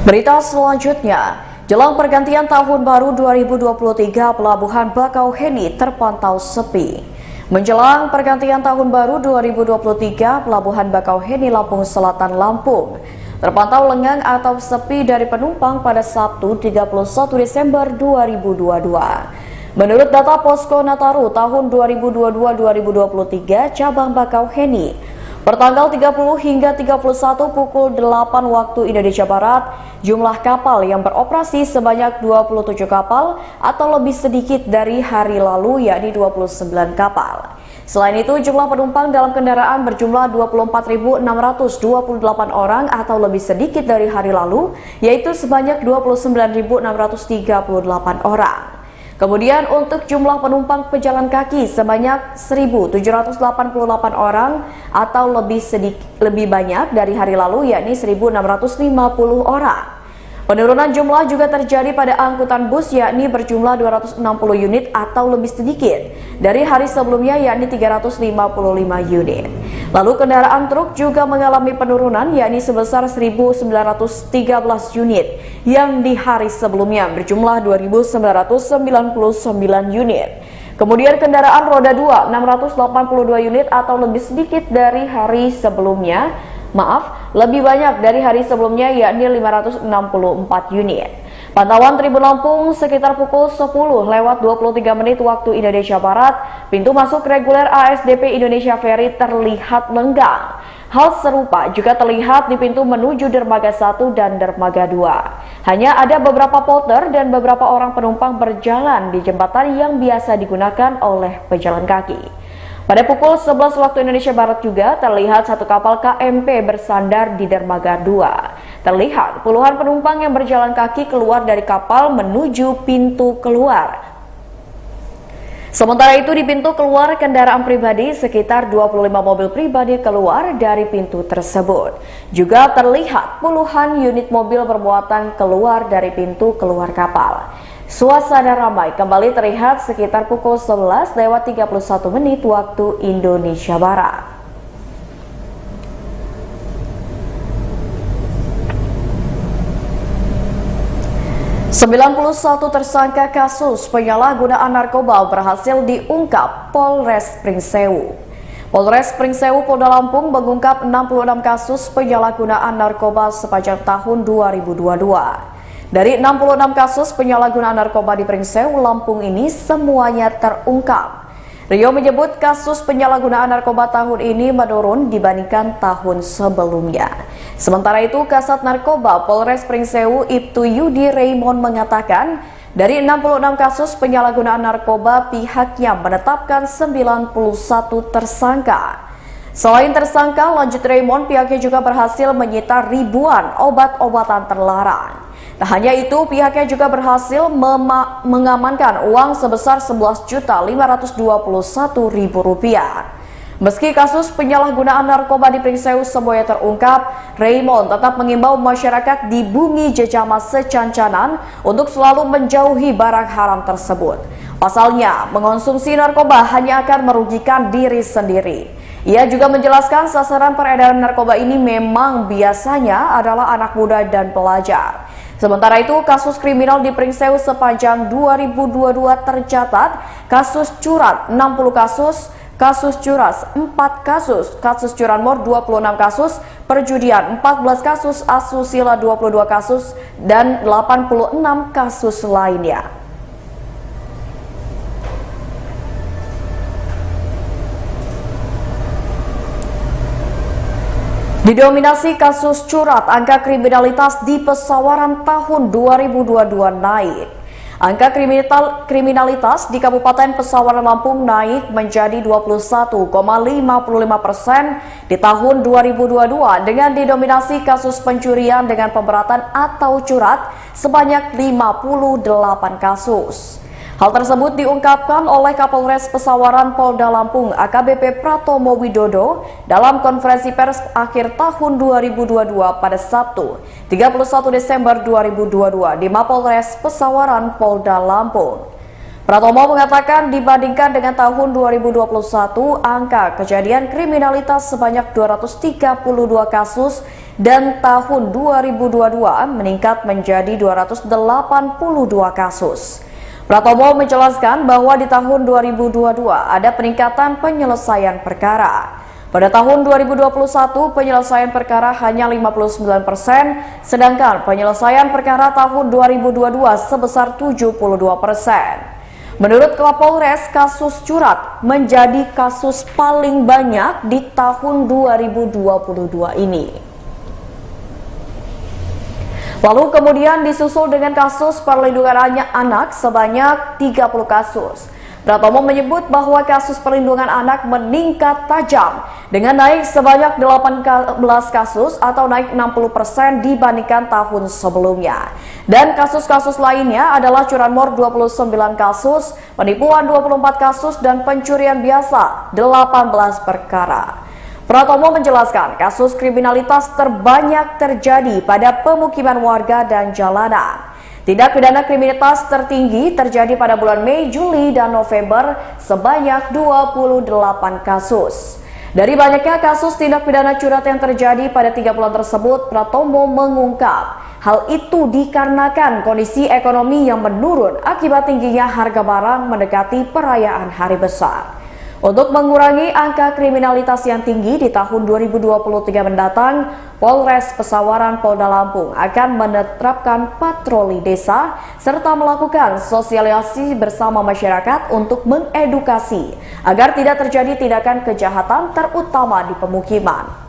Berita selanjutnya, jelang pergantian Tahun Baru 2023, Pelabuhan Bakauheni terpantau sepi. Menjelang pergantian Tahun Baru 2023, Pelabuhan Bakauheni Lampung Selatan Lampung terpantau lengang atau sepi dari penumpang pada Sabtu 31 Desember 2022. Menurut data Posko Nataru tahun 2022-2023 cabang Bakauheni, pertanggal 30 hingga 31 pukul 8 waktu Indonesia Barat, jumlah kapal yang beroperasi sebanyak 27 kapal atau lebih sedikit dari hari lalu, yakni 29 kapal. Selain itu, jumlah penumpang dalam kendaraan berjumlah 24.628 orang atau lebih sedikit dari hari lalu, yaitu sebanyak 29.638 orang. Kemudian untuk jumlah penumpang pejalan kaki sebanyak 1.788 orang atau lebih banyak dari hari lalu, yakni 1.650 orang. Penurunan jumlah juga terjadi pada angkutan bus, yakni berjumlah 260 unit atau lebih sedikit dari hari sebelumnya, yakni 355 unit. Lalu kendaraan truk juga mengalami penurunan, yakni sebesar 1.913 unit yang di hari sebelumnya berjumlah 2.999 unit. Kemudian kendaraan roda 2 682 unit atau lebih sedikit dari hari sebelumnya, lebih banyak dari hari sebelumnya, yakni 564 unit. Pantauan Tribun Lampung sekitar pukul 10:23 waktu Indonesia Barat, pintu masuk reguler ASDP Indonesia Ferry terlihat lenggang. Hal serupa juga terlihat di pintu menuju Dermaga 1 dan Dermaga 2. Hanya ada beberapa porter dan beberapa orang penumpang berjalan di jembatan yang biasa digunakan oleh pejalan kaki. Pada pukul 11 waktu Indonesia Barat juga terlihat satu kapal KMP bersandar di Dermaga 2. Terlihat puluhan penumpang yang berjalan kaki keluar dari kapal menuju pintu keluar. Sementara itu di pintu keluar kendaraan pribadi, sekitar 25 mobil pribadi keluar dari pintu tersebut. Juga terlihat puluhan unit mobil bermuatan keluar dari pintu keluar kapal. Suasana ramai kembali terlihat sekitar pukul 11:31 waktu Indonesia Barat. ...91 tersangka kasus penyalahgunaan narkoba berhasil diungkap Polres Pringsewu. Polres Pringsewu Polda Lampung mengungkap 66 kasus penyalahgunaan narkoba sepanjang tahun 2022. Dari 66 kasus penyalahgunaan narkoba di Pringsewu, Lampung ini semuanya terungkap. Rio menyebut kasus penyalahgunaan narkoba tahun ini menurun dibandingkan tahun sebelumnya. Sementara itu, Kasat Narkoba Polres Pringsewu Ibtu Yudi Raymond mengatakan, dari 66 kasus penyalahgunaan narkoba, pihaknya menetapkan 91 tersangka. Selain tersangka, lanjut Raymond, pihaknya juga berhasil menyita ribuan obat-obatan terlarang. Tak hanya itu, pihaknya juga berhasil mengamankan uang sebesar Rp11.521.000. Meski kasus penyalahgunaan narkoba di Pringsewu semuanya terungkap, Raymond tetap mengimbau masyarakat di Bumi Jejama Secancanan untuk selalu menjauhi barang haram tersebut. Pasalnya, mengonsumsi narkoba hanya akan merugikan diri sendiri. Ia juga menjelaskan sasaran peredaran narkoba ini memang biasanya adalah anak muda dan pelajar. Sementara itu, kasus kriminal di Pringsewu sepanjang 2022 tercatat kasus curat 60 kasus curas 4 kasus curanmor 26 kasus, perjudian 14 kasus, asusila 22 kasus, dan 86 kasus lainnya. Didominasi kasus curat, angka kriminalitas di Pesawaran tahun 2022 naik. Angka kriminalitas di Kabupaten Pesawaran Lampung naik menjadi 21,55% di tahun 2022 dengan didominasi kasus pencurian dengan pemberatan atau curat sebanyak 58 kasus. Hal tersebut diungkapkan oleh Kapolres Pesawaran Polda Lampung AKBP Pratomo Widodo dalam konferensi pers akhir tahun 2022 pada Sabtu 31 Desember 2022 di Mapolres Pesawaran Polda Lampung. Pratomo mengatakan dibandingkan dengan tahun 2021, angka kejadian kriminalitas sebanyak 232 kasus dan tahun 2022 meningkat menjadi 282 kasus. Pratomo menjelaskan bahwa di tahun 2022 ada peningkatan penyelesaian perkara. Pada tahun 2021 penyelesaian perkara hanya 59%, sedangkan penyelesaian perkara tahun 2022 sebesar 72%. Menurut Kapolres, kasus curat menjadi kasus paling banyak di tahun 2022 ini. Lalu kemudian disusul dengan kasus perlindungan anak sebanyak 30 kasus. Pratomo menyebut bahwa kasus perlindungan anak meningkat tajam dengan naik sebanyak 18 kasus atau naik 60% dibandingkan tahun sebelumnya. Dan kasus-kasus lainnya adalah curanmor 29 kasus, penipuan 24 kasus, dan pencurian biasa 18 perkara. Pratomo menjelaskan kasus kriminalitas terbanyak terjadi pada pemukiman warga dan jalanan. Tindak pidana kriminalitas tertinggi terjadi pada bulan Mei, Juli, dan November sebanyak 28 kasus. Dari banyaknya kasus tindak pidana curat yang terjadi pada 3 bulan tersebut, Pratomo mengungkap hal itu dikarenakan kondisi ekonomi yang menurun akibat tingginya harga barang mendekati perayaan hari besar. Untuk mengurangi angka kriminalitas yang tinggi di tahun 2023 mendatang, Polres Pesawaran Polda Lampung akan menerapkan patroli desa serta melakukan sosialisasi bersama masyarakat untuk mengedukasi agar tidak terjadi tindakan kejahatan terutama di pemukiman.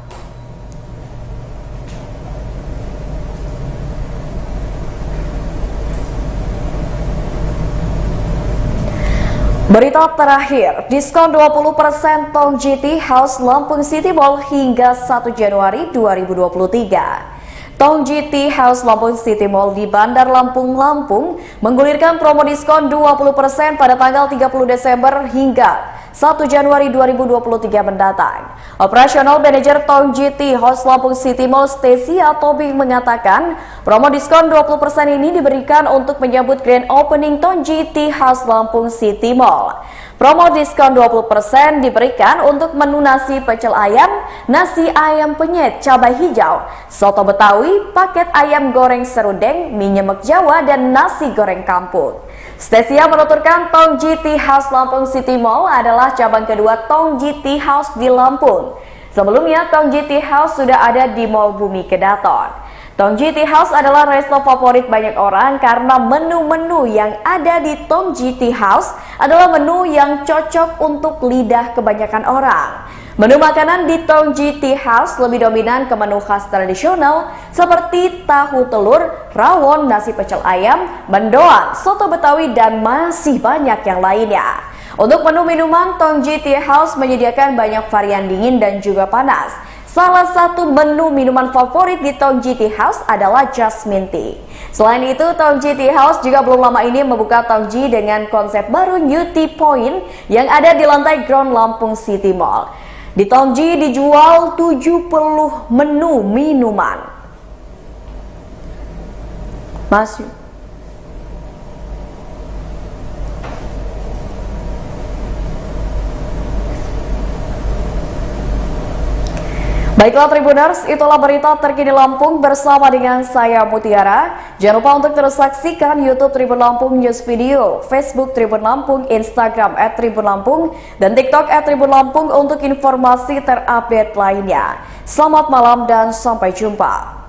Berita terakhir, diskon 20% Tong GT House Lampung City Mall hingga 1 Januari 2023. Tongji Tea House Lampung City Mall di Bandar Lampung, Lampung menggulirkan promo diskon 20% pada tanggal 30 Desember hingga 1 Januari 2023 mendatang. Operasional Manager Tongji Tea House Lampung City Mall Stasia Tobing mengatakan, promo diskon 20% ini diberikan untuk menyambut grand opening Tongji Tea House Lampung City Mall. Promo diskon 20% diberikan untuk menu nasi pecel ayam, nasi ayam penyet cabai hijau, soto Betawi, paket ayam goreng serundeng, mie nyemek Jawa, dan nasi goreng kampung. Stasia menuturkan Tongji Tea House Lampung City Mall adalah cabang kedua Tongji Tea House di Lampung. Sebelumnya, Tongji Tea House sudah ada di Mall Bumi Kedaton. Tongji Tea House adalah resto favorit banyak orang karena menu-menu yang ada di Tongji Tea House adalah menu yang cocok untuk lidah kebanyakan orang. Menu makanan di Tongji Tea House lebih dominan ke menu khas tradisional seperti tahu telur, rawon, nasi pecel ayam, mendoan, soto Betawi, dan masih banyak yang lainnya. Untuk menu minuman, Tongji Tea House menyediakan banyak varian dingin dan juga panas. Salah satu menu minuman favorit di Tongji Tea House adalah Jasmine Tea. Selain itu, Tongji Tea House juga belum lama ini membuka Tongji dengan konsep baru New Tea Point yang ada di lantai ground Lampung City Mall. Di Tongji dijual 70 menu minuman. Masuk. Baiklah Tribuners, itulah berita terkini Lampung bersama dengan saya Mutiara. Jangan lupa untuk terus saksikan YouTube Tribun Lampung News Video, Facebook Tribun Lampung, Instagram @tribunlampung, dan TikTok @tribun Lampung untuk informasi terupdate lainnya. Selamat malam dan sampai jumpa.